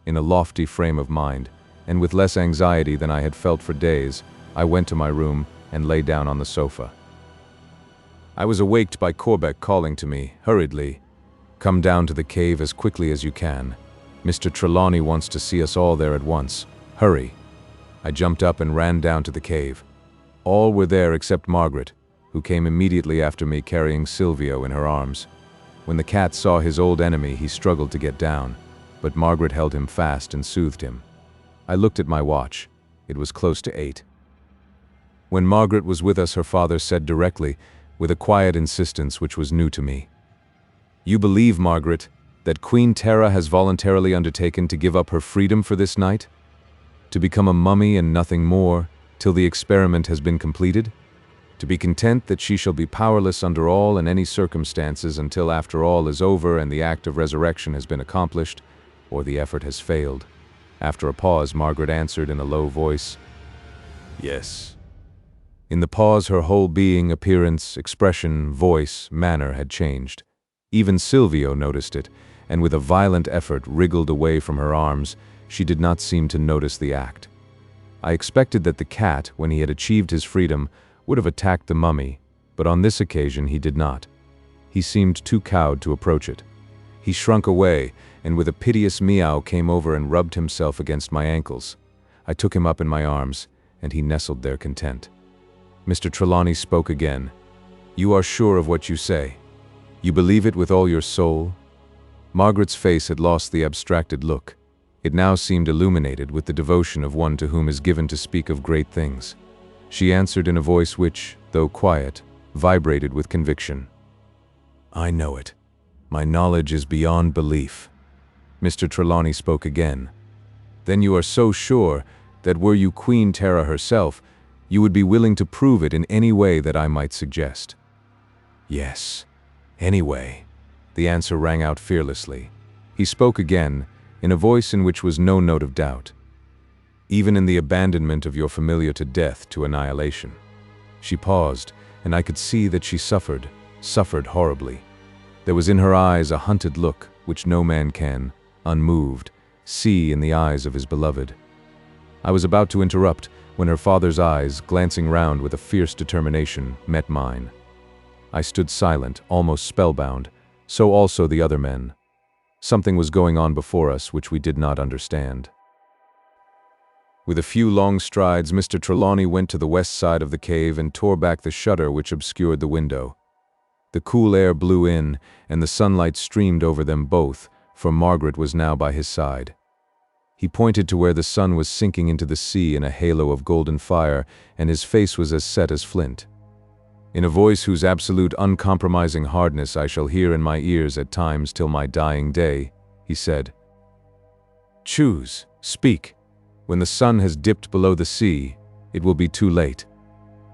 In a lofty frame of mind, and with less anxiety than I had felt for days, I went to my room and lay down on the sofa. I was awaked by Corbeck calling to me, hurriedly, "Come down to the cave as quickly as you can. Mr. Trelawney wants to see us all there at once. Hurry." I jumped up and ran down to the cave. All were there except Margaret, who came immediately after me carrying Silvio in her arms. When the cat saw his old enemy, he struggled to get down, but Margaret held him fast and soothed him. I looked at my watch. It was close to 8. When Margaret was with us, her father said directly, with a quiet insistence which was new to me, "You believe, Margaret, that Queen Tera has voluntarily undertaken to give up her freedom for this night? To become a mummy and nothing more, till the experiment has been completed? To be content that she shall be powerless under all and any circumstances until after all is over and the act of resurrection has been accomplished, or the effort has failed?" After a pause, Margaret answered in a low voice, "Yes." In the pause, her whole being, appearance, expression, voice, manner had changed. Even Silvio noticed it, and with a violent effort wriggled away from her arms. She did not seem to notice the act. I expected that the cat, when he had achieved his freedom, would have attacked the mummy, but on this occasion he did not. He seemed too cowed to approach it. He shrunk away, and with a piteous meow came over and rubbed himself against my ankles. I took him up in my arms, and he nestled there content. Mr. Trelawney spoke again. "You are sure of what you say? You believe it with all your soul?" Margaret's face had lost the abstracted look. It now seemed illuminated with the devotion of one to whom is given to speak of great things. She answered in a voice which, though quiet, vibrated with conviction. "I know it. My knowledge is beyond belief." Mr. Trelawney spoke again. "Then you are so sure that were you Queen Tera herself, you would be willing to prove it in any way that I might suggest?" "Yes, any way." The answer rang out fearlessly. He spoke again, in a voice in which was no note of doubt. "Even in the abandonment of your familiar to death, to annihilation." She paused, and I could see that she suffered horribly. There was in her eyes a hunted look, which no man can, unmoved, see in the eyes of his beloved. I was about to interrupt, when her father's eyes, glancing round with a fierce determination, met mine. I stood silent, almost spellbound, so also the other men. Something was going on before us which we did not understand. With a few long strides, Mr. Trelawney went to the west side of the cave and tore back the shutter which obscured the window. The cool air blew in, and the sunlight streamed over them both, for Margaret was now by his side. He pointed to where the sun was sinking into the sea in a halo of golden fire, and his face was as set as flint. In a voice whose absolute uncompromising hardness I shall hear in my ears at times till my dying day, he said, "Choose, speak. When the sun has dipped below the sea, it will be too late."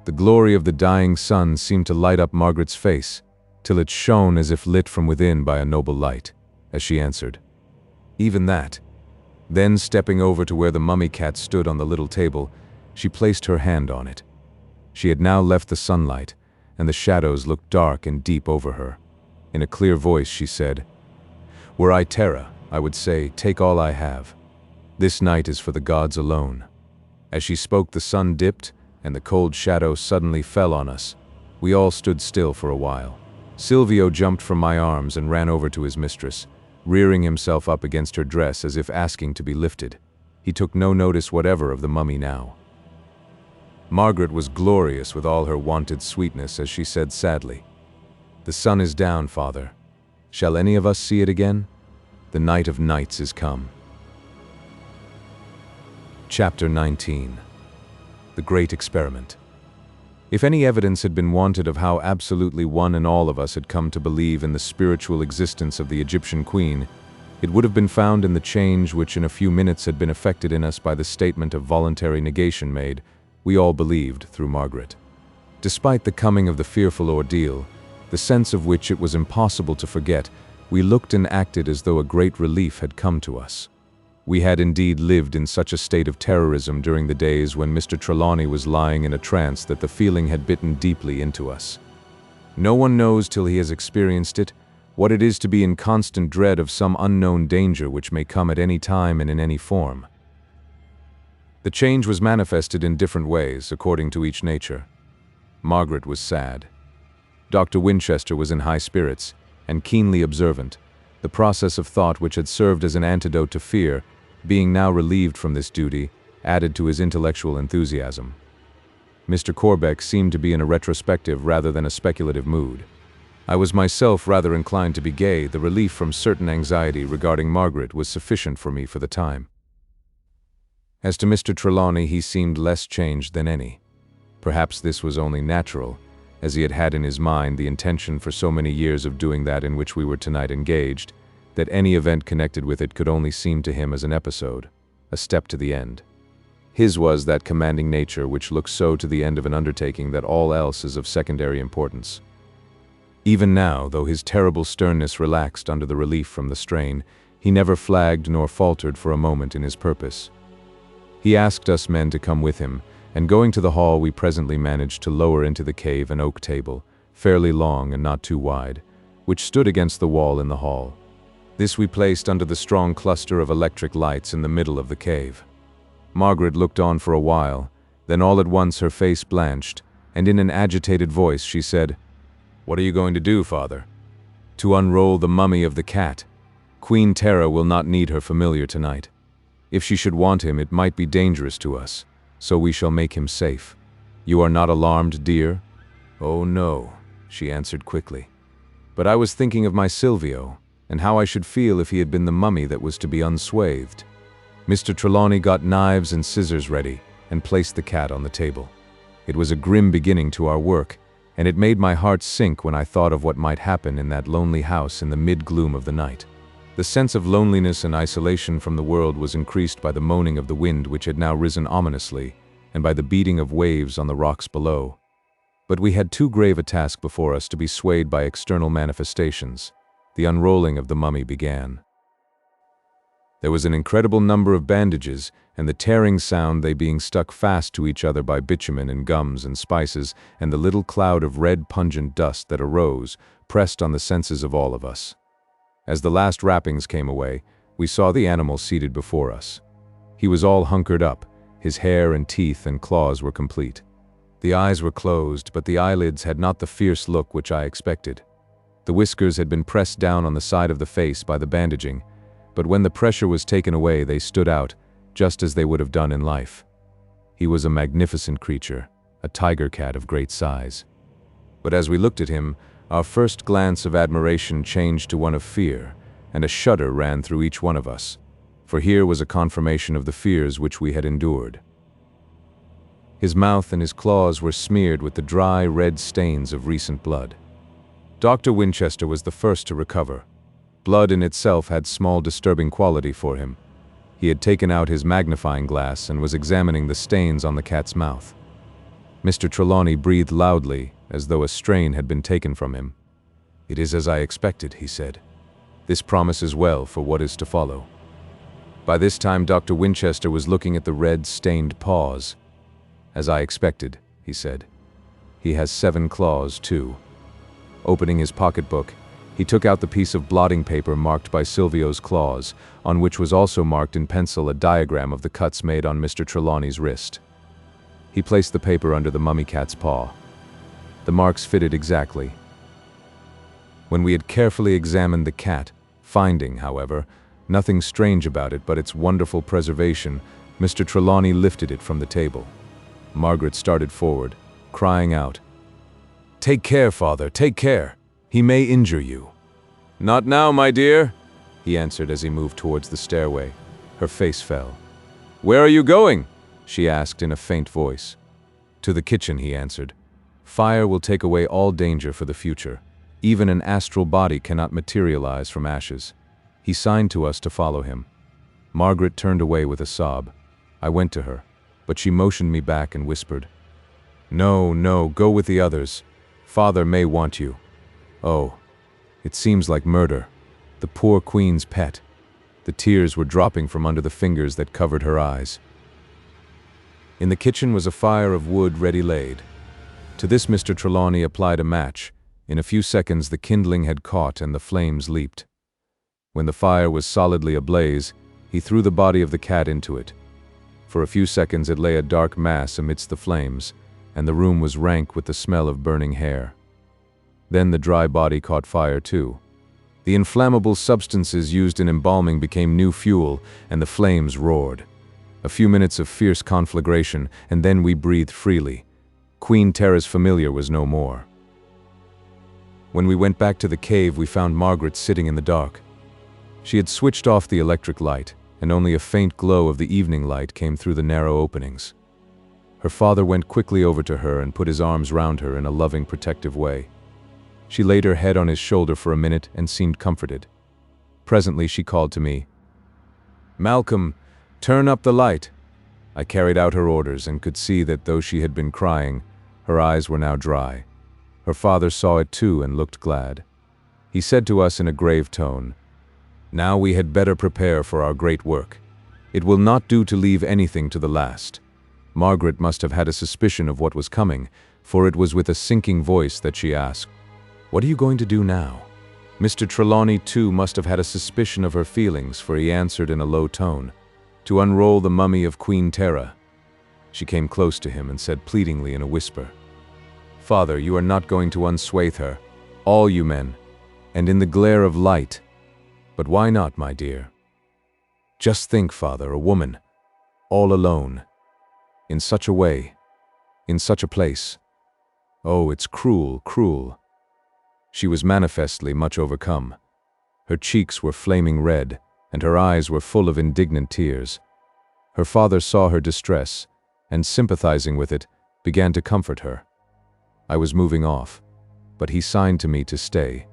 The glory of the dying sun seemed to light up Margaret's face, till it shone as if lit from within by a noble light, as she answered, "Even that." Then, stepping over to where the mummy cat stood on the little table, she placed her hand on it. She had now left the sunlight, and the shadows looked dark and deep over her. In a clear voice she said, "Were I Tera, I would say, take all I have. This night is for the gods alone." As she spoke, the sun dipped, and the cold shadow suddenly fell on us. We all stood still for a while. Silvio jumped from my arms and ran over to his mistress, rearing himself up against her dress as if asking to be lifted. He took no notice whatever of the mummy now. Margaret was glorious with all her wonted sweetness as she said sadly, "The sun is down, father. Shall any of us see it again? The night of nights is come." Chapter 19. The Great Experiment. If any evidence had been wanted of how absolutely one and all of us had come to believe in the spiritual existence of the Egyptian queen, it would have been found in the change which in a few minutes had been effected in us by the statement of voluntary negation made, we all believed, through Margaret. Despite the coming of the fearful ordeal, the sense of which it was impossible to forget, we looked and acted as though a great relief had come to us. We had indeed lived in such a state of terrorism during the days when Mr. Trelawney was lying in a trance that the feeling had bitten deeply into us. No one knows till he has experienced it what it is to be in constant dread of some unknown danger which may come at any time and in any form. The change was manifested in different ways, according to each nature. Margaret was sad. Dr. Winchester was in high spirits and keenly observant, the process of thought which had served as an antidote to fear, being now relieved from this duty, added to his intellectual enthusiasm. Mr. Corbeck seemed to be in a retrospective rather than a speculative mood. I was myself rather inclined to be gay. The relief from certain anxiety regarding Margaret was sufficient for me for the time. As to Mr. Trelawney, he seemed less changed than any. Perhaps this was only natural, as he had had in his mind the intention for so many years of doing that in which we were tonight engaged, that any event connected with it could only seem to him as an episode, a step to the end. His was that commanding nature which looks so to the end of an undertaking that all else is of secondary importance. Even now, though his terrible sternness relaxed under the relief from the strain, he never flagged nor faltered for a moment in his purpose. He asked us men to come with him, and going to the hall we presently managed to lower into the cave an oak table, fairly long and not too wide, which stood against the wall in the hall. This we placed under the strong cluster of electric lights in the middle of the cave. Margaret looked on for a while, then all at once her face blanched, and in an agitated voice she said, "What are you going to do, father?" "To unroll the mummy of the cat. Queen Tera will not need her familiar tonight. If she should want him, it might be dangerous to us, so we shall make him safe. You are not alarmed, dear?" "Oh no," she answered quickly. "But I was thinking of my Silvio, and how I should feel if he had been the mummy that was to be unswathed." Mr. Trelawney got knives and scissors ready and placed the cat on the table. It was a grim beginning to our work, and it made my heart sink when I thought of what might happen in that lonely house in the mid-gloom of the night. The sense of loneliness and isolation from the world was increased by the moaning of the wind which had now risen ominously, and by the beating of waves on the rocks below. But we had too grave a task before us to be swayed by external manifestations. The unrolling of the mummy began. There was an incredible number of bandages, and the tearing sound, they being stuck fast to each other by bitumen and gums and spices, and the little cloud of red pungent dust that arose, pressed on the senses of all of us. As the last wrappings came away, we saw the animal seated before us. He was all hunkered up, his hair and teeth and claws were complete. The eyes were closed, but the eyelids had not the fierce look which I expected. The whiskers had been pressed down on the side of the face by the bandaging, but when the pressure was taken away they stood out, just as they would have done in life. He was a magnificent creature, a tiger cat of great size. But as we looked at him, our first glance of admiration changed to one of fear, and a shudder ran through each one of us, for here was a confirmation of the fears which we had endured. His mouth and his claws were smeared with the dry, red stains of recent blood. Dr. Winchester was the first to recover. Blood in itself had small disturbing quality for him. He had taken out his magnifying glass and was examining the stains on the cat's mouth. Mr. Trelawney breathed loudly, as though a strain had been taken from him. "It is as I expected," he said. "This promises well for what is to follow." By this time Dr. Winchester was looking at the red, stained paws. "As I expected," he said. "He has 7 claws, too." Opening his pocketbook, he took out the piece of blotting paper marked by Silvio's claws, on which was also marked in pencil a diagram of the cuts made on Mr. Trelawney's wrist. He placed the paper under the mummy cat's paw. The marks fitted exactly. When we had carefully examined the cat, finding, however, nothing strange about it but its wonderful preservation, Mr. Trelawney lifted it from the table. Margaret started forward, crying out, "Take care, father, take care! He may injure you." "Not now, my dear," he answered as he moved towards the stairway. Her face fell. "Where are you going?" she asked in a faint voice. "To the kitchen," he answered. Fire will take away all danger for the future. Even an astral body cannot materialize from ashes. He signed to us to follow him. Margaret turned away with a sob. I went to her, but she motioned me back and whispered, "No, no, go with the others. Father may want you." Oh, it seems like murder. The poor queen's pet. The tears were dropping from under the fingers that covered her eyes. In the kitchen was a fire of wood ready laid. To this Mr. Trelawney applied a match. In a few seconds the kindling had caught and the flames leaped. When the fire was solidly ablaze, he threw the body of the cat into it. For a few seconds it lay a dark mass amidst the flames, and the room was rank with the smell of burning hair. Then the dry body caught fire too. The inflammable substances used in embalming became new fuel, and the flames roared. A few minutes of fierce conflagration, and then we breathed freely. Queen Tera's familiar was no more. When we went back to the cave, we found Margaret sitting in the dark. She had switched off the electric light, and only a faint glow of the evening light came through the narrow openings. Her father went quickly over to her and put his arms round her in a loving, protective way. She laid her head on his shoulder for a minute and seemed comforted. Presently she called to me, "Malcolm, turn up the light." I carried out her orders and could see that though she had been crying, her eyes were now dry. Her father saw it too and looked glad. He said to us in a grave tone, "Now we had better prepare for our great work. It will not do to leave anything to the last." Margaret must have had a suspicion of what was coming, for it was with a sinking voice that she asked, "What are you going to do now?" Mr. Trelawney too must have had a suspicion of her feelings, for he answered in a low tone, "To unroll the mummy of Queen Tera." She came close to him and said pleadingly in a whisper, "Father, you are not going to unswathe her, all you men, and in the glare of light. But why not, my dear? Just think, Father, a woman, all alone, in such a way, in such a place. Oh, it's cruel, cruel." She was manifestly much overcome. Her cheeks were flaming red, and her eyes were full of indignant tears. Her father saw her distress, and sympathizing with it, began to comfort her. I was moving off, but he signed to me to stay.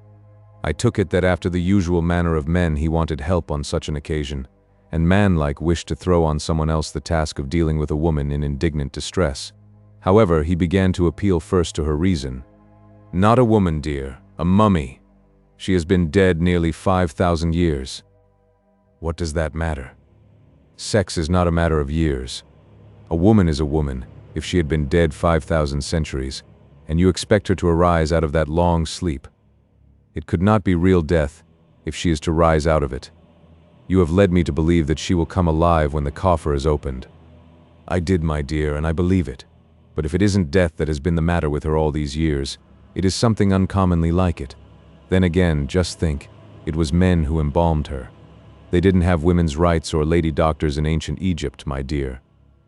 I took it that after the usual manner of men he wanted help on such an occasion, and manlike wished to throw on someone else the task of dealing with a woman in indignant distress. However, he began to appeal first to her reason. "Not a woman, dear, a mummy. She has been dead nearly 5,000 years. What does that matter? Sex is not a matter of years. A woman is a woman, if she had been dead 5,000 centuries, and you expect her to arise out of that long sleep. It could not be real death, if she is to rise out of it. You have led me to believe that she will come alive when the coffer is opened. I did, my dear, and I believe it. But if it isn't death that has been the matter with her all these years, it is something uncommonly like it. Then again, just think, it was men who embalmed her. They didn't have women's rights or lady doctors in ancient Egypt, my dear.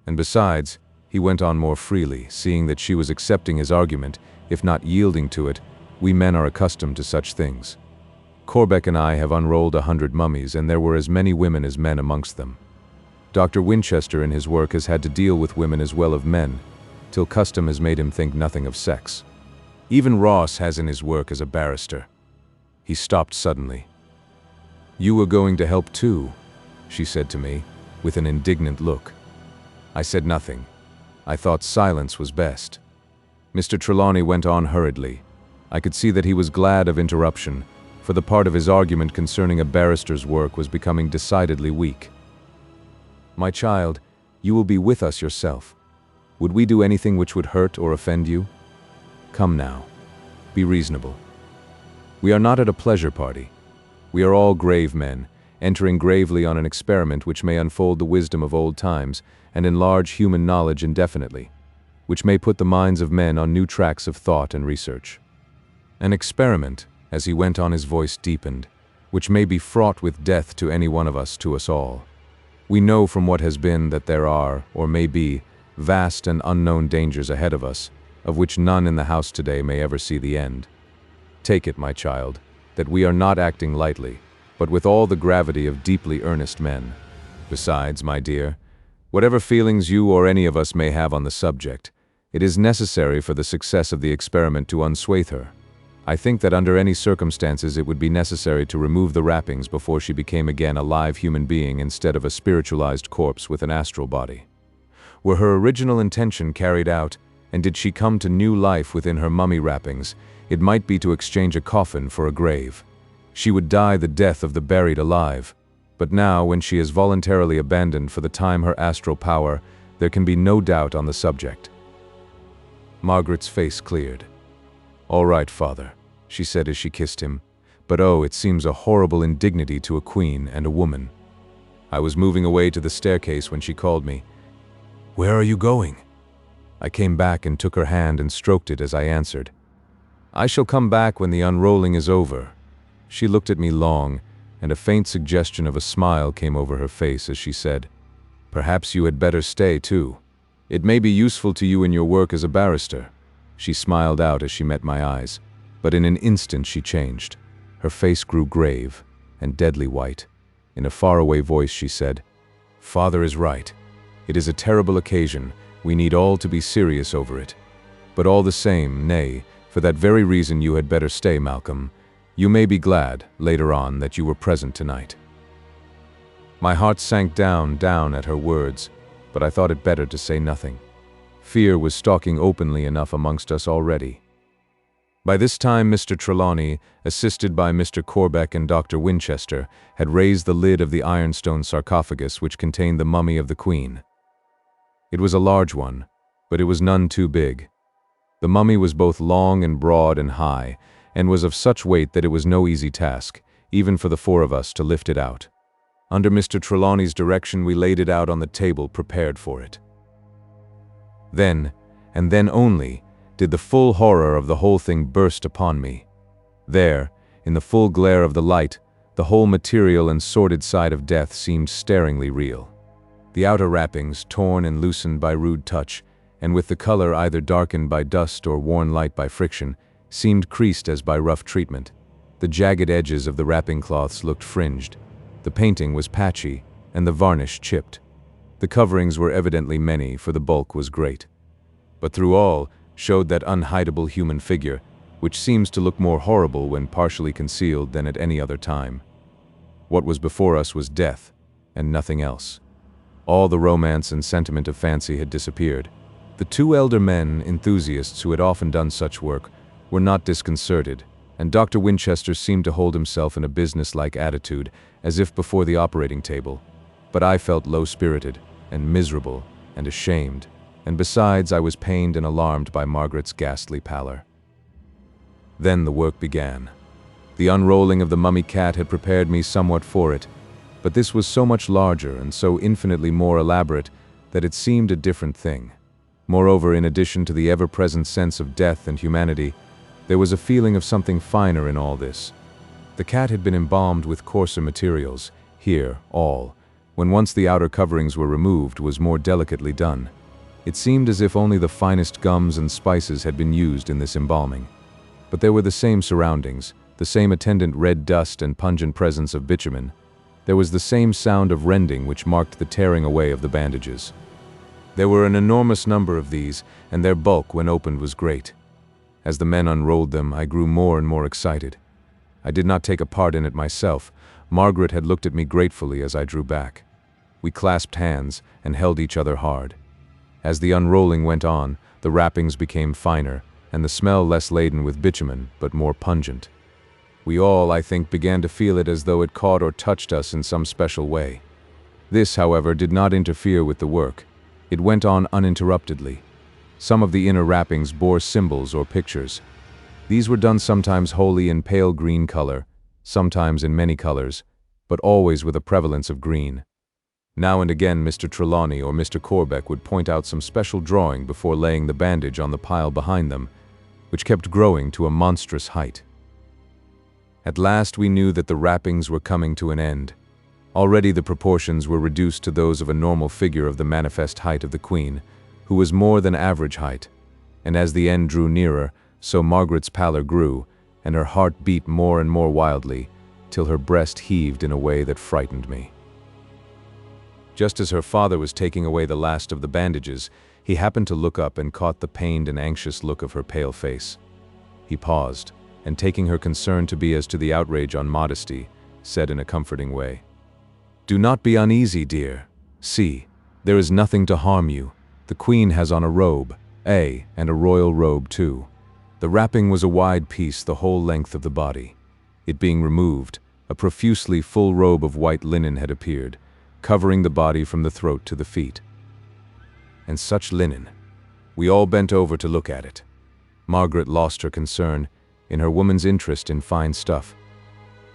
And besides," he went on more freely, seeing that she was accepting his argument, if not yielding to it, "we men are accustomed to such things. Corbeck and I have unrolled 100 mummies, and there were as many women as men amongst them. Dr. Winchester in his work has had to deal with women as well as men, till custom has made him think nothing of sex. Even Ross has in his work as a barrister." He stopped suddenly. "You were going to help too," she said to me, with an indignant look. I said nothing. I thought silence was best. Mr. Trelawney went on hurriedly. I could see that he was glad of interruption, for the part of his argument concerning a barrister's work was becoming decidedly weak. "My child, you will be with us yourself. Would we do anything which would hurt or offend you? Come now, be reasonable. We are not at a pleasure party. We are all grave men, entering gravely on an experiment which may unfold the wisdom of old times and enlarge human knowledge indefinitely, which may put the minds of men on new tracks of thought and research. An experiment," as he went on, his voice deepened, "which may be fraught with death to any one of us, to us all. We know from what has been that there are, or may be, vast and unknown dangers ahead of us, of which none in the house today may ever see the end. Take it, my child, that we are not acting lightly, but with all the gravity of deeply earnest men. Besides, my dear, whatever feelings you or any of us may have on the subject, It is necessary for the success of the experiment to unswathe her. I think that under any circumstances it would be necessary to remove the wrappings before she became again a live human being instead of a spiritualized corpse with an astral body. Were her original intention carried out, and did she come to new life within her mummy wrappings, it might be to exchange a coffin for a grave. She would die the death of the buried alive. But now, when she has voluntarily abandoned for the time her astral power, there can be no doubt on the subject. Margaret's face cleared. "All right, father," she said as she kissed him, "but oh, it seems a horrible indignity to a queen and a woman." I was moving away to the staircase when she called me. "Where are you going?" I came back and took her hand and stroked it as I answered, "I shall come back when the unrolling is over." She looked at me long, and a faint suggestion of a smile came over her face as she said, "Perhaps you had better stay too. It may be useful to you in your work as a barrister." She smiled out as she met my eyes, but in an instant she changed. Her face grew grave and deadly white. In a faraway voice she said, "Father is right. It is a terrible occasion. We need all to be serious over it. But all the same, nay, for that very reason you had better stay, Malcolm. You may be glad, later on, that you were present tonight." My heart sank down at her words, but I thought it better to say nothing. Fear was stalking openly enough amongst us already. By this time Mr. Trelawney, assisted by Mr. Corbeck and Dr. Winchester, had raised the lid of the ironstone sarcophagus which contained the mummy of the Queen. It was a large one, but it was none too big. The mummy was both long and broad and high, and was of such weight that it was no easy task, even for the four of us, to lift it out. Under Mr. Trelawney's direction we laid it out on the table prepared for it. Then, and then only, did the full horror of the whole thing burst upon me. There, in the full glare of the light, the whole material and sordid side of death seemed staringly real. The outer wrappings, torn and loosened by rude touch, and with the color either darkened by dust or worn light by friction, seemed creased as by rough treatment. The jagged edges of the wrapping cloths looked fringed. The painting was patchy, and the varnish chipped. The coverings were evidently many, for the bulk was great. But through all showed that unhideable human figure, which seems to look more horrible when partially concealed than at any other time. What was before us was death, and nothing else. All the romance and sentiment of fancy had disappeared. The two elder men, enthusiasts who had often done such work, were not disconcerted, and Dr. Winchester seemed to hold himself in a business-like attitude, as if before the operating table. But I felt low-spirited, and miserable, and ashamed, and besides I was pained and alarmed by Margaret's ghastly pallor. Then the work began. The unrolling of the mummy cat had prepared me somewhat for it, but this was so much larger and so infinitely more elaborate that it seemed a different thing. Moreover, in addition to the ever-present sense of death and humanity, there was a feeling of something finer in all this. The cat had been embalmed with coarser materials. Here, all, when once the outer coverings were removed, was more delicately done. It seemed as if only the finest gums and spices had been used in this embalming. But there were the same surroundings, the same attendant red dust and pungent presence of bitumen. There was the same sound of rending which marked the tearing away of the bandages. There were an enormous number of these, and their bulk when opened was great. As the men unrolled them, I grew more and more excited. I did not take a part in it myself. Margaret had looked at me gratefully as I drew back. We clasped hands and held each other hard. As the unrolling went on, the wrappings became finer, and the smell less laden with bitumen, but more pungent. We all, I think, began to feel it as though it caught or touched us in some special way. This, however, did not interfere with the work. It went on uninterruptedly. Some of the inner wrappings bore symbols or pictures. These were done sometimes wholly in pale green color, sometimes in many colors, but always with a prevalence of green. Now and again Mr. Trelawney or Mr. Corbeck would point out some special drawing before laying the bandage on the pile behind them, which kept growing to a monstrous height. At last we knew that the wrappings were coming to an end. Already the proportions were reduced to those of a normal figure of the manifest height of the Queen, who was more than average height, and as the end drew nearer, so Margaret's pallor grew, and her heart beat more and more wildly, till her breast heaved in a way that frightened me. Just as her father was taking away the last of the bandages, he happened to look up and caught the pained and anxious look of her pale face. He paused, and taking her concern to be as to the outrage on modesty, said in a comforting way, "Do not be uneasy, dear. See, there is nothing to harm you. The queen has on a robe, and a royal robe too." The wrapping was a wide piece the whole length of the body. It being removed, a profusely full robe of white linen had appeared, covering the body from the throat to the feet. And such linen! We all bent over to look at it. Margaret lost her concern, in her woman's interest in fine stuff.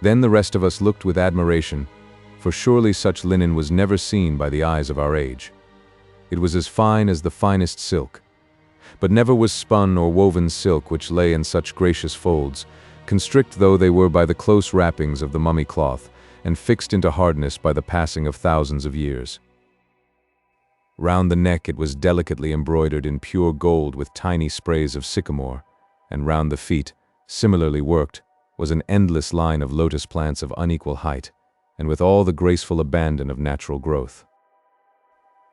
Then the rest of us looked with admiration, for surely such linen was never seen by the eyes of our age. It was as fine as the finest silk. But never was spun or woven silk which lay in such gracious folds, constrict though they were by the close wrappings of the mummy cloth, and fixed into hardness by the passing of thousands of years. Round the neck it was delicately embroidered in pure gold with tiny sprays of sycamore, and round the feet, similarly worked, was an endless line of lotus plants of unequal height, and with all the graceful abandon of natural growth.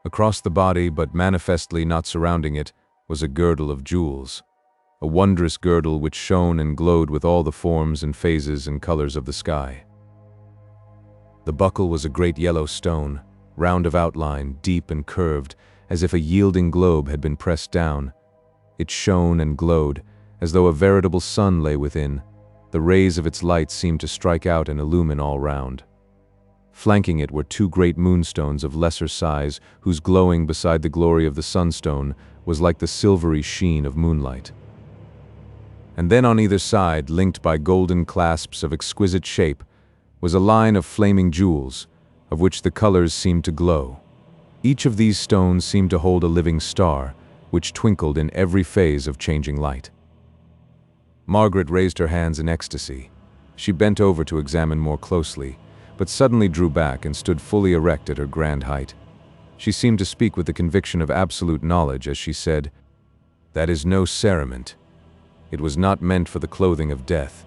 Across the body, but manifestly not surrounding it, was a girdle of jewels, a wondrous girdle which shone and glowed with all the forms and phases and colors of the sky. The buckle was a great yellow stone, round of outline, deep and curved, as if a yielding globe had been pressed down. It shone and glowed, as though a veritable sun lay within. The rays of its light seemed to strike out and illumine all round. Flanking it were two great moonstones of lesser size, whose glowing beside the glory of the sunstone was like the silvery sheen of moonlight. And then on either side, linked by golden clasps of exquisite shape, was a line of flaming jewels, of which the colors seemed to glow. Each of these stones seemed to hold a living star, which twinkled in every phase of changing light. Margaret raised her hands in ecstasy. She bent over to examine more closely, but suddenly drew back and stood fully erect at her grand height. She seemed to speak with the conviction of absolute knowledge as she said, "That is no cerement. It was not meant for the clothing of death.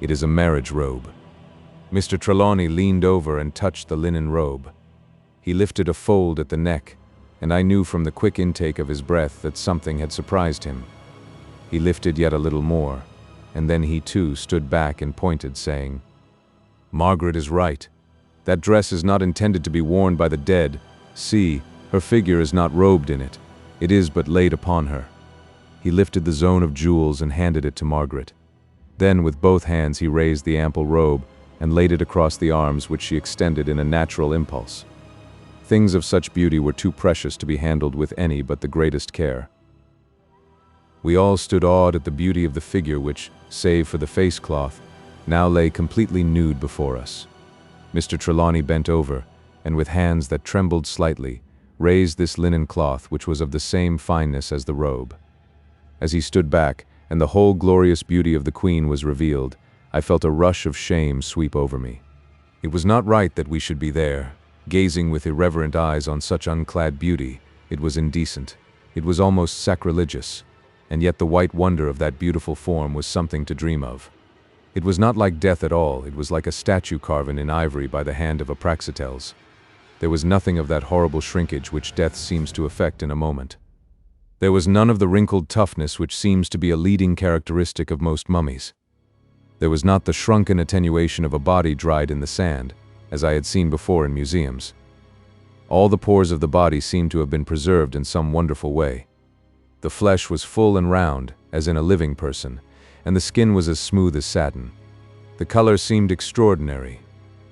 It is a marriage robe." Mr. Trelawney leaned over and touched the linen robe. He lifted a fold at the neck, and I knew from the quick intake of his breath that something had surprised him. He lifted yet a little more, and then he too stood back and pointed, saying, "Margaret is right. That dress is not intended to be worn by the dead. See, her figure is not robed in it. It is but laid upon her." He lifted the zone of jewels and handed it to Margaret. Then with both hands he raised the ample robe and laid it across the arms which she extended in a natural impulse. Things of such beauty were too precious to be handled with any but the greatest care. We all stood awed at the beauty of the figure which, save for the face cloth, now lay completely nude before us. Mr. Trelawney bent over, and with hands that trembled slightly, raised this linen cloth which was of the same fineness as the robe. As he stood back, and the whole glorious beauty of the Queen was revealed, I felt a rush of shame sweep over me. It was not right that we should be there, gazing with irreverent eyes on such unclad beauty. It was indecent. It was almost sacrilegious, and yet the white wonder of that beautiful form was something to dream of. It was not like death at all. It was like a statue carven in ivory by the hand of a Praxiteles. There was nothing of that horrible shrinkage which death seems to effect in a moment. There was none of the wrinkled toughness which seems to be a leading characteristic of most mummies. There was not the shrunken attenuation of a body dried in the sand, as I had seen before in museums. All the pores of the body seemed to have been preserved in some wonderful way. The flesh was full and round, as in a living person, and the skin was as smooth as satin. The color seemed extraordinary.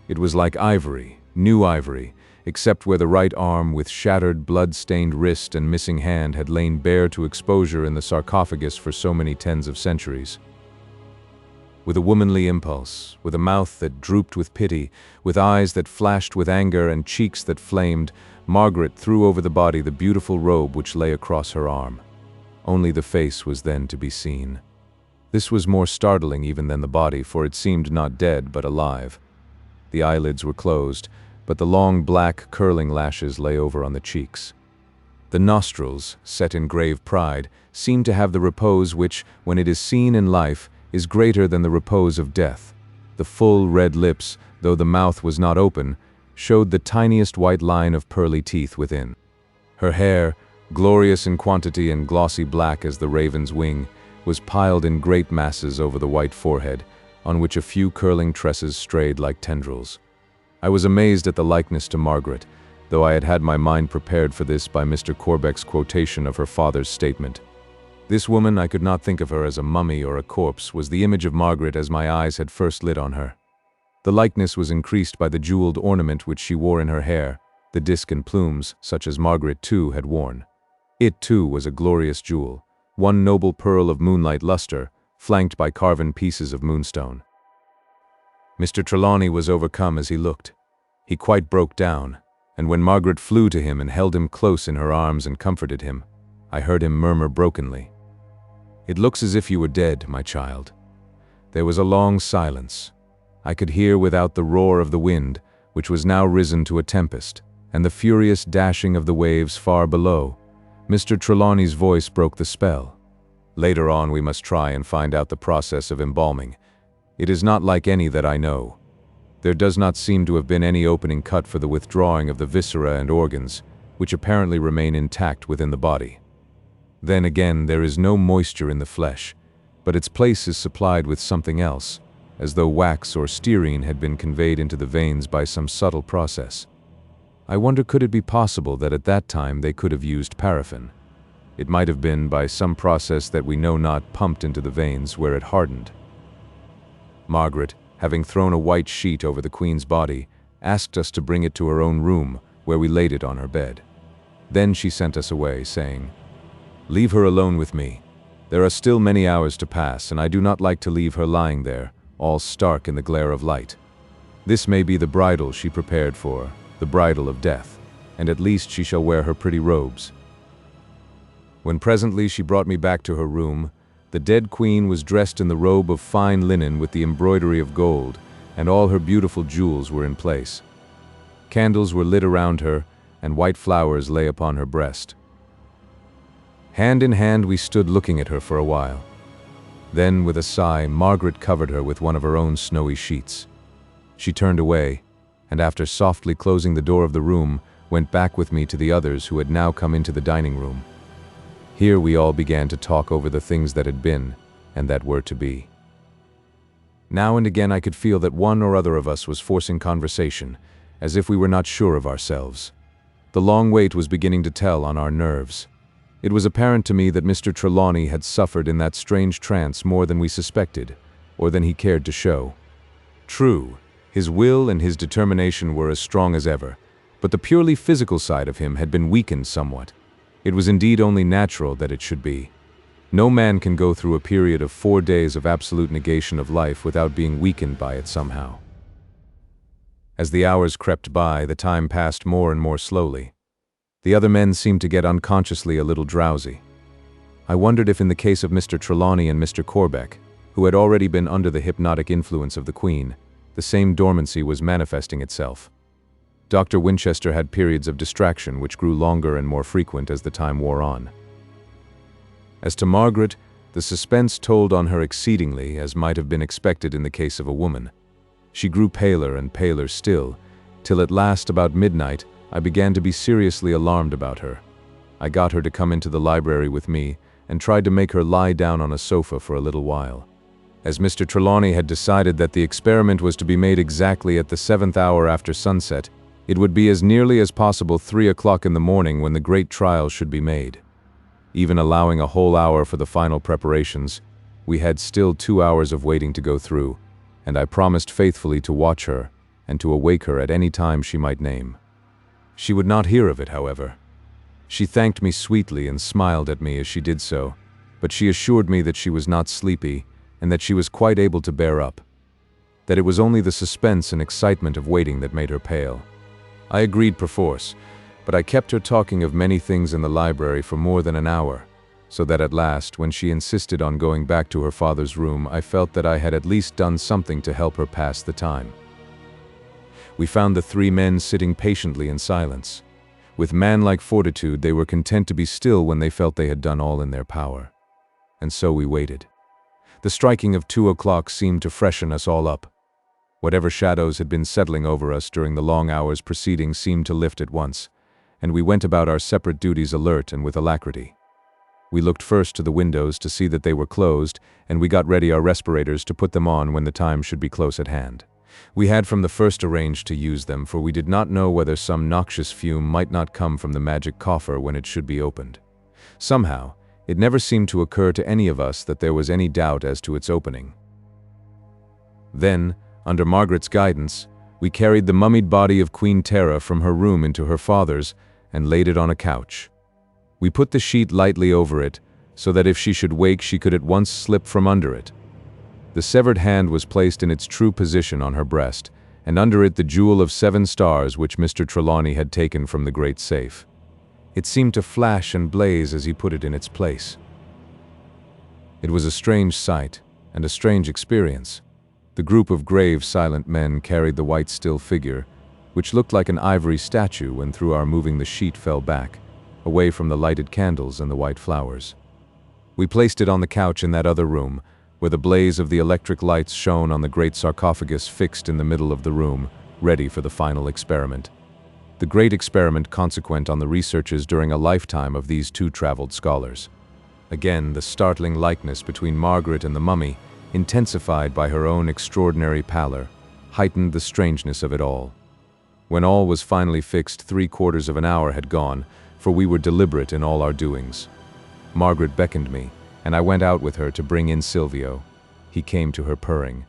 It was like ivory, new ivory, except where the right arm with shattered, blood-stained wrist and missing hand had lain bare to exposure in the sarcophagus for so many tens of centuries. With a womanly impulse, with a mouth that drooped with pity, with eyes that flashed with anger and cheeks that flamed, Margaret threw over the body the beautiful robe which lay across her arm. Only the face was then to be seen. This was more startling even than the body, for it seemed not dead but alive. The eyelids were closed, but the long black curling lashes lay over on the cheeks. The nostrils, set in grave pride, seemed to have the repose which, when it is seen in life, is greater than the repose of death. The full red lips, though the mouth was not open, showed the tiniest white line of pearly teeth within. Her hair, glorious in quantity and glossy black as the raven's wing, was piled in great masses over the white forehead, on which a few curling tresses strayed like tendrils. I was amazed at the likeness to Margaret, though I had had my mind prepared for this by Mr. Corbeck's quotation of her father's statement. This woman, I could not think of her as a mummy or a corpse, was the image of Margaret as my eyes had first lit on her. The likeness was increased by the jeweled ornament which she wore in her hair, the disc and plumes, such as Margaret too had worn. It too was a glorious jewel, one noble pearl of moonlight luster, flanked by carven pieces of moonstone. Mr. Trelawney was overcome as he looked. He quite broke down, and when Margaret flew to him and held him close in her arms and comforted him, I heard him murmur brokenly, "It looks as if you were dead, my child." There was a long silence. I could hear without the roar of the wind, which was now risen to a tempest, and the furious dashing of the waves far below. Mr. Trelawney's voice broke the spell. "Later on we must try and find out the process of embalming. It is not like any that I know. There does not seem to have been any opening cut for the withdrawing of the viscera and organs, which apparently remain intact within the body. Then again, there is no moisture in the flesh, but its place is supplied with something else, as though wax or stearine had been conveyed into the veins by some subtle process. I wonder, could it be possible that at that time they could have used paraffin? It might have been by some process that we know not pumped into the veins where it hardened. Margaret, having thrown a white sheet over the Queen's body, asked us to bring it to her own room, where we laid it on her bed. Then she sent us away, saying, "Leave her alone with me. There are still many hours to pass, and I do not like to leave her lying there, all stark in the glare of light. This may be the bridal she prepared for, the bridal of death, and at least she shall wear her pretty robes." When presently she brought me back to her room, the dead queen was dressed in the robe of fine linen with the embroidery of gold, and all her beautiful jewels were in place. Candles were lit around her, and white flowers lay upon her breast. Hand in hand we stood looking at her for a while. Then, with a sigh, Margaret covered her with one of her own snowy sheets. She turned away, and after softly closing the door of the room, went back with me to the others who had now come into the dining room. Here we all began to talk over the things that had been, and that were to be. Now and again I could feel that one or other of us was forcing conversation, as if we were not sure of ourselves. The long wait was beginning to tell on our nerves. It was apparent to me that Mr. Trelawney had suffered in that strange trance more than we suspected, or than he cared to show. True, his will and his determination were as strong as ever, but the purely physical side of him had been weakened somewhat. It was indeed only natural that it should be. No man can go through a period of 4 days of absolute negation of life without being weakened by it somehow. As the hours crept by, the time passed more and more slowly. The other men seemed to get unconsciously a little drowsy. I wondered if in the case of Mr. Trelawney and Mr. Corbeck, who had already been under the hypnotic influence of the Queen, the same dormancy was manifesting itself. Dr. Winchester had periods of distraction which grew longer and more frequent as the time wore on. As to Margaret, the suspense told on her exceedingly, as might have been expected in the case of a woman. She grew paler and paler still, till at last about midnight I began to be seriously alarmed about her. I got her to come into the library with me and tried to make her lie down on a sofa for a little while. As Mr. Trelawney had decided that the experiment was to be made exactly at the 7th hour after sunset, it would be as nearly as possible 3 o'clock in the morning when the great trial should be made. Even allowing a whole hour for the final preparations, we had still 2 hours of waiting to go through, and I promised faithfully to watch her and to awake her at any time she might name. She would not hear of it, however. She thanked me sweetly and smiled at me as she did so, but she assured me that she was not sleepy and that she was quite able to bear up, that it was only the suspense and excitement of waiting that made her pale. I agreed perforce, but I kept her talking of many things in the library for more than an hour, so that at last, when she insisted on going back to her father's room, I felt that I had at least done something to help her pass the time. We found the 3 men sitting patiently in silence. With manlike fortitude, they were content to be still when they felt they had done all in their power. And so we waited. The striking of 2 o'clock seemed to freshen us all up. Whatever shadows had been settling over us during the long hours preceding seemed to lift at once, and we went about our separate duties alert and with alacrity. We looked first to the windows to see that they were closed, and we got ready our respirators to put them on when the time should be close at hand. We had from the first arranged to use them, for we did not know whether some noxious fume might not come from the magic coffer when it should be opened. Somehow, it never seemed to occur to any of us that there was any doubt as to its opening. Then, under Margaret's guidance, we carried the mummied body of Queen Tera from her room into her father's and laid it on a couch. We put the sheet lightly over it, so that if she should wake she could at once slip from under it. The severed hand was placed in its true position on her breast, and under it the jewel of 7 stars which Mr. Trelawney had taken from the great safe. It seemed to flash and blaze as he put it in its place. It was a strange sight, and a strange experience. The group of grave, silent men carried the white still figure, which looked like an ivory statue when through our moving the sheet fell back, away from the lighted candles and the white flowers. We placed it on the couch in that other room, where the blaze of the electric lights shone on the great sarcophagus fixed in the middle of the room, ready for the final experiment. The great experiment consequent on the researches during a lifetime of these 2 traveled scholars. Again, the startling likeness between Margaret and the mummy, intensified by her own extraordinary pallor, heightened the strangeness of it all. When all was finally fixed, 3/4 of an hour had gone, for we were deliberate in all our doings. Margaret beckoned me, and I went out with her to bring in Silvio. He came to her purring.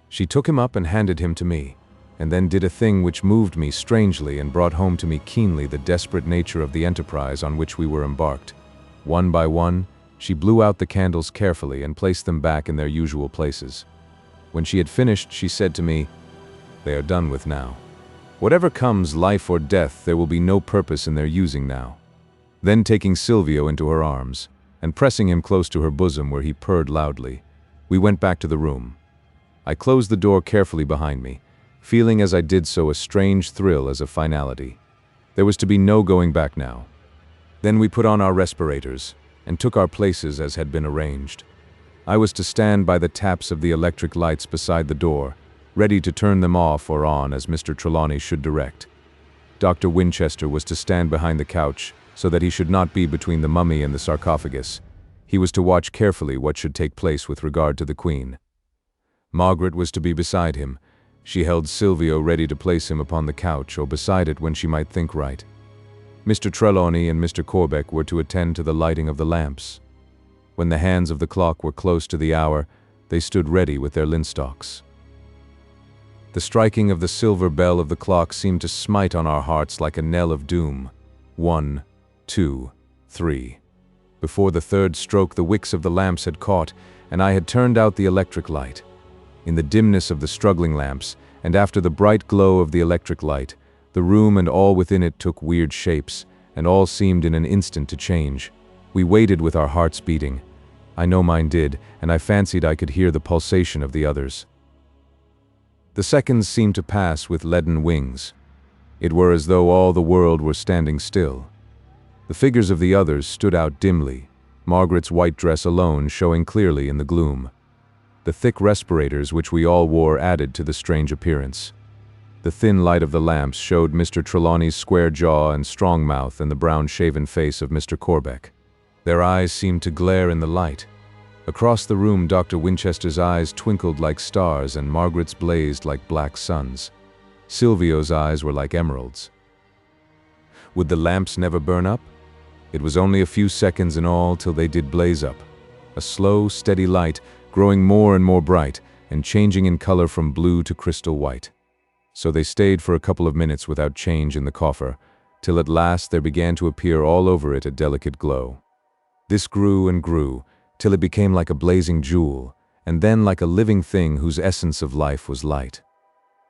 She took him up and handed him to me, and then did a thing which moved me strangely and brought home to me keenly the desperate nature of the enterprise on which we were embarked. One by one, she blew out the candles carefully and placed them back in their usual places. When she had finished, she said to me, "They are done with now. Whatever comes, life or death, there will be no purpose in their using now." Then taking Silvio into her arms, and pressing him close to her bosom where he purred loudly, we went back to the room. I closed the door carefully behind me, feeling as I did so a strange thrill as of finality. There was to be no going back now. Then we put on our respirators, and took our places as had been arranged. I was to stand by the taps of the electric lights beside the door, ready to turn them off or on as Mr. Trelawney should direct. Dr. Winchester was to stand behind the couch, so that he should not be between the mummy and the sarcophagus. He was to watch carefully what should take place with regard to the Queen. Margaret was to be beside him. She held Silvio ready to place him upon the couch or beside it when she might think right. Mr. Trelawney and Mr. Corbeck were to attend to the lighting of the lamps. When the hands of the clock were close to the hour, they stood ready with their linstocks. The striking of the silver bell of the clock seemed to smite on our hearts like a knell of doom. 1, 2, 3. Before the 3rd stroke, the wicks of the lamps had caught, and I had turned out the electric light. In the dimness of the struggling lamps, and after the bright glow of the electric light, the room and all within it took weird shapes, and all seemed in an instant to change. We waited with our hearts beating. I know mine did, and I fancied I could hear the pulsation of the others. The seconds seemed to pass with leaden wings. It were as though all the world were standing still. The figures of the others stood out dimly, Margaret's white dress alone showing clearly in the gloom. The thick respirators which we all wore added to the strange appearance. The thin light of the lamps showed Mr. Trelawney's square jaw and strong mouth and the brown-shaven face of Mr. Corbeck. Their eyes seemed to glare in the light. Across the room, Dr. Winchester's eyes twinkled like stars and Margaret's blazed like black suns. Silvio's eyes were like emeralds. Would the lamps never burn up? It was only a few seconds in all till they did blaze up. A slow, steady light, growing more and more bright, and changing in color from blue to crystal white. So they stayed for a couple of minutes without change in the coffer, till at last there began to appear all over it a delicate glow. This grew and grew, till it became like a blazing jewel, and then like a living thing whose essence of life was light.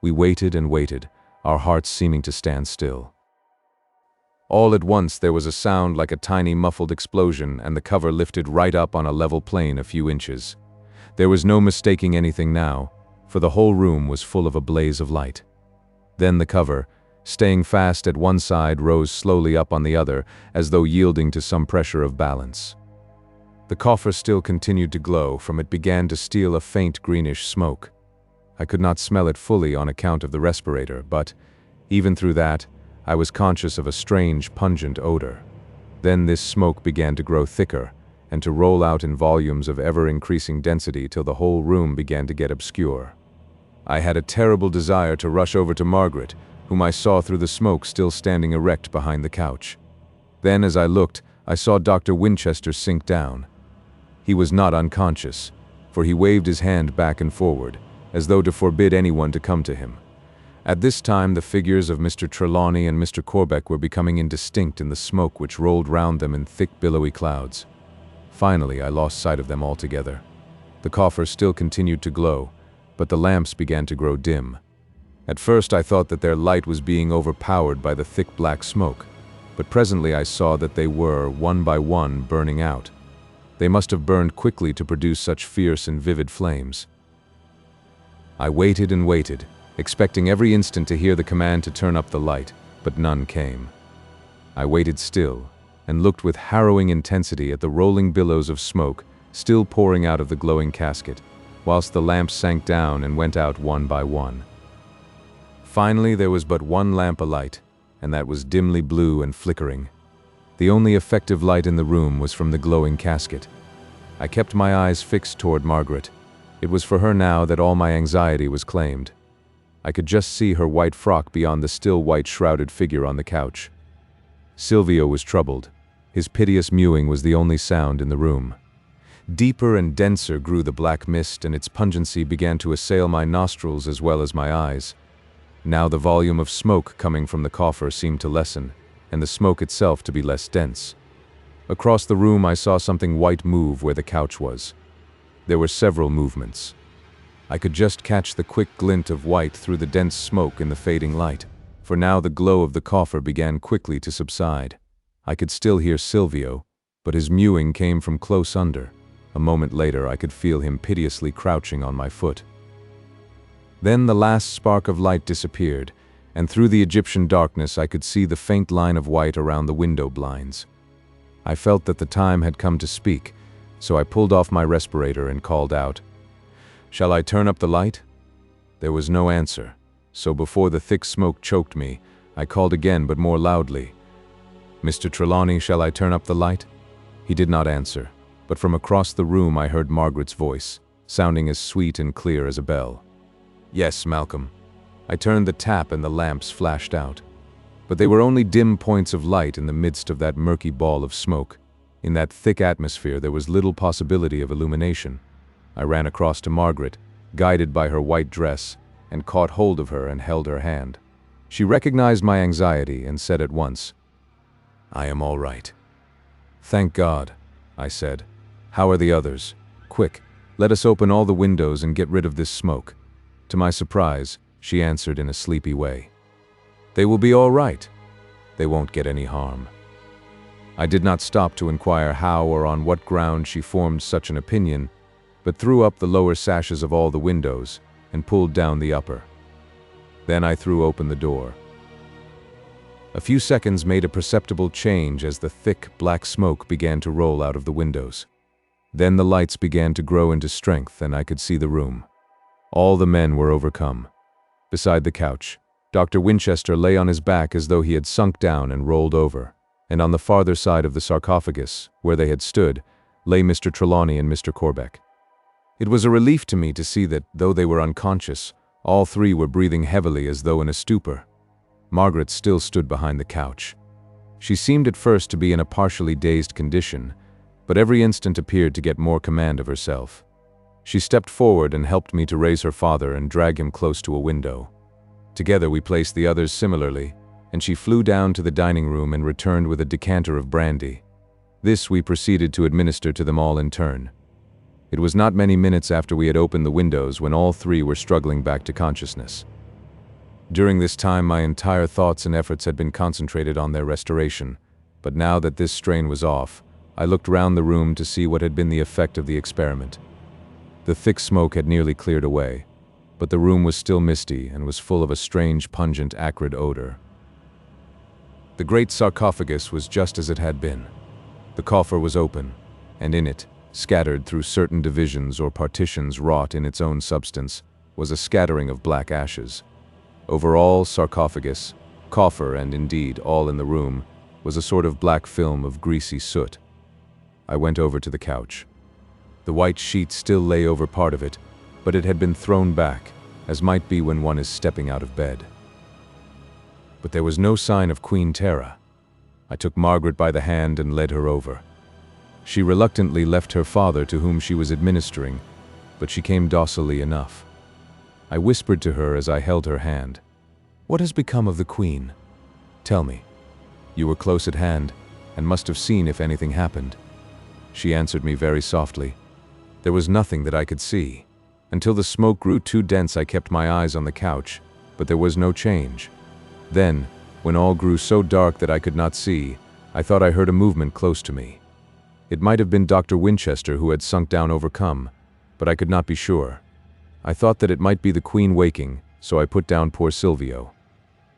We waited and waited, our hearts seeming to stand still. All at once there was a sound like a tiny muffled explosion, and the cover lifted right up on a level plane a few inches. There was no mistaking anything now, for the whole room was full of a blaze of light. Then the cover, staying fast at one side, rose slowly up on the other, as though yielding to some pressure of balance. The coffer still continued to glow, from it began to steal a faint greenish smoke. I could not smell it fully on account of the respirator, but, even through that, I was conscious of a strange, pungent odor. Then this smoke began to grow thicker, and to roll out in volumes of ever-increasing density till the whole room began to get obscure. I had a terrible desire to rush over to Margaret, whom I saw through the smoke still standing erect behind the couch. Then, as I looked, I saw Dr. Winchester sink down. He was not unconscious, for he waved his hand back and forward, as though to forbid anyone to come to him. At this time, the figures of Mr. Trelawney and Mr. Corbeck were becoming indistinct in the smoke which rolled round them in thick, billowy clouds. Finally, I lost sight of them altogether. The coffer still continued to glow, but the lamps began to grow dim. At first, I thought that their light was being overpowered by the thick black smoke, but presently I saw that they were, one by one, burning out. They must have burned quickly to produce such fierce and vivid flames. I waited and waited, expecting every instant to hear the command to turn up the light, but none came. I waited still, and looked with harrowing intensity at the rolling billows of smoke still pouring out of the glowing casket, whilst the lamps sank down and went out one by one. Finally, there was but one lamp alight, and that was dimly blue and flickering. The only effective light in the room was from the glowing casket. I kept my eyes fixed toward Margaret. It was for her now that all my anxiety was claimed. I could just see her white frock beyond the still white shrouded figure on the couch. Silvio was troubled. His piteous mewing was the only sound in the room. Deeper and denser grew the black mist, and its pungency began to assail my nostrils as well as my eyes. Now the volume of smoke coming from the coffer seemed to lessen, and the smoke itself to be less dense. Across the room I saw something white move where the couch was. There were several movements. I could just catch the quick glint of white through the dense smoke in the fading light, for now the glow of the coffer began quickly to subside. I could still hear Silvio, but his mewing came from close under. A moment later I could feel him piteously crouching on my foot. Then the last spark of light disappeared, and through the Egyptian darkness I could see the faint line of white around the window blinds. I felt that the time had come to speak, so I pulled off my respirator and called out, "Shall I turn up the light?" There was no answer, so before the thick smoke choked me, I called again but more loudly, "Mr. Trelawney, shall I turn up the light?" He did not answer, but from across the room I heard Margaret's voice, sounding as sweet and clear as a bell. "Yes, Malcolm." I turned the tap and the lamps flashed out. But they were only dim points of light in the midst of that murky ball of smoke. In that thick atmosphere there was little possibility of illumination. I ran across to Margaret, guided by her white dress, and caught hold of her and held her hand. She recognized my anxiety and said at once, "I am all right." "Thank God," I said. "How are the others? Quick, let us open all the windows and get rid of this smoke." To my surprise, she answered in a sleepy way, "They will be all right. They won't get any harm." I did not stop to inquire how or on what ground she formed such an opinion, but threw up the lower sashes of all the windows and pulled down the upper. Then I threw open the door. A few seconds made a perceptible change as the thick, black smoke began to roll out of the windows. Then the lights began to grow into strength and I could see the room. All the men were overcome. Beside the couch, Dr. Winchester lay on his back as though he had sunk down and rolled over, and on the farther side of the sarcophagus, where they had stood, lay Mr. Trelawney and Mr. Corbeck. It was a relief to me to see that, though they were unconscious, all three were breathing heavily as though in a stupor. Margaret still stood behind the couch. She seemed at first to be in a partially dazed condition, but every instant appeared to get more command of herself. She stepped forward and helped me to raise her father and drag him close to a window. Together we placed the others similarly, and she flew down to the dining room and returned with a decanter of brandy. This we proceeded to administer to them all in turn. It was not many minutes after we had opened the windows when all three were struggling back to consciousness. During this time my entire thoughts and efforts had been concentrated on their restoration, but now that this strain was off, I looked round the room to see what had been the effect of the experiment. The thick smoke had nearly cleared away, but the room was still misty and was full of a strange, pungent, acrid odor. The great sarcophagus was just as it had been. The coffer was open, and in it, scattered through certain divisions or partitions wrought in its own substance, was a scattering of black ashes. Over all sarcophagus, Coffer, and indeed all in the room, was a sort of black film of greasy soot. I went over to the couch. The white sheet still lay over part of it, but it had been thrown back, as might be when one is stepping out of bed. But there was no sign of Queen Tera. I took Margaret by the hand and led her over. She reluctantly left her father to whom she was administering, but she came docilely enough. I whispered to her as I held her hand, "What has become of the Queen? Tell me. You were close at hand, and must have seen if anything happened." She answered me very softly, "There was nothing that I could see. Until the smoke grew too dense I kept my eyes on the couch, but there was no change. Then, when all grew so dark that I could not see, I thought I heard a movement close to me. It might have been Dr. Winchester who had sunk down overcome, but I could not be sure. I thought that it might be the Queen waking, so I put down poor Silvio.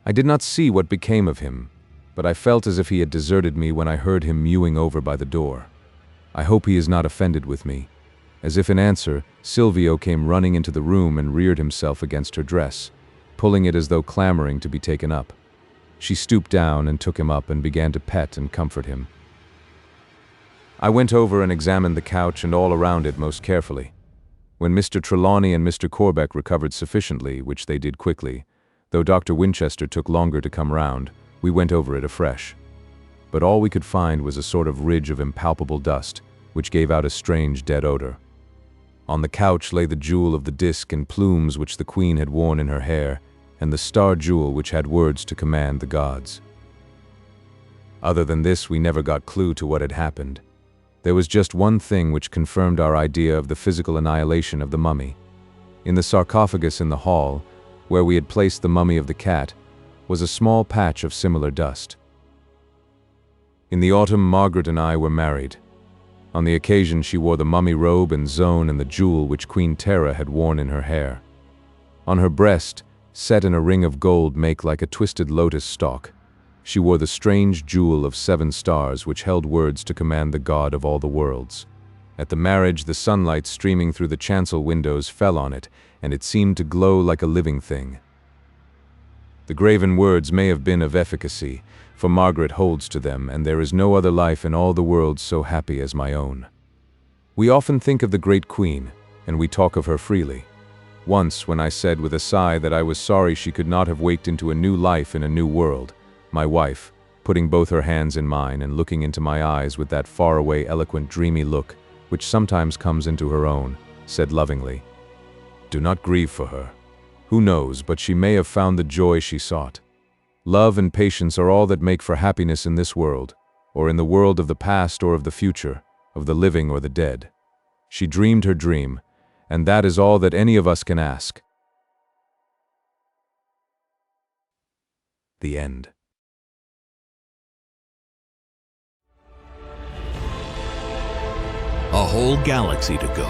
I did not see what became of him, but I felt as if he had deserted me when I heard him mewing over by the door. I hope he is not offended with me." As if in answer, Silvio came running into the room and reared himself against her dress, pulling it as though clamoring to be taken up. She stooped down and took him up and began to pet and comfort him. I went over and examined the couch and all around it most carefully. When Mr. Trelawney and Mr. Corbeck recovered sufficiently, which they did quickly, though Dr. Winchester took longer to come round, we went over it afresh. But all we could find was a sort of ridge of impalpable dust, which gave out a strange dead odor. On the couch lay the jewel of the disc and plumes which the Queen had worn in her hair, and the star jewel which had words to command the gods. Other than this, we never got clue to what had happened. There was just one thing which confirmed our idea of the physical annihilation of the mummy. In the sarcophagus in the hall, where we had placed the mummy of the cat, was a small patch of similar dust. In the autumn, Margaret and I were married. On the occasion, she wore the mummy robe and zone and the jewel which Queen Tera had worn in her hair. On her breast, set in a ring of gold make like a twisted lotus stalk, she wore the strange jewel of 7 stars which held words to command the god of all the worlds. At the marriage, the sunlight streaming through the chancel windows fell on it, and it seemed to glow like a living thing. The graven words may have been of efficacy, for Margaret holds to them, and there is no other life in all the world so happy as my own. We often think of the great Queen, and we talk of her freely. Once, when I said with a sigh that I was sorry she could not have waked into a new life in a new world, my wife, putting both her hands in mine and looking into my eyes with that faraway, eloquent, dreamy look, which sometimes comes into her own, said lovingly, "Do not grieve for her. Who knows, but she may have found the joy she sought. Love and patience are all that make for happiness in this world, or in the world of the past or of the future, of the living or the dead. She dreamed her dream, and that is all that any of us can ask." The end. A whole galaxy to go.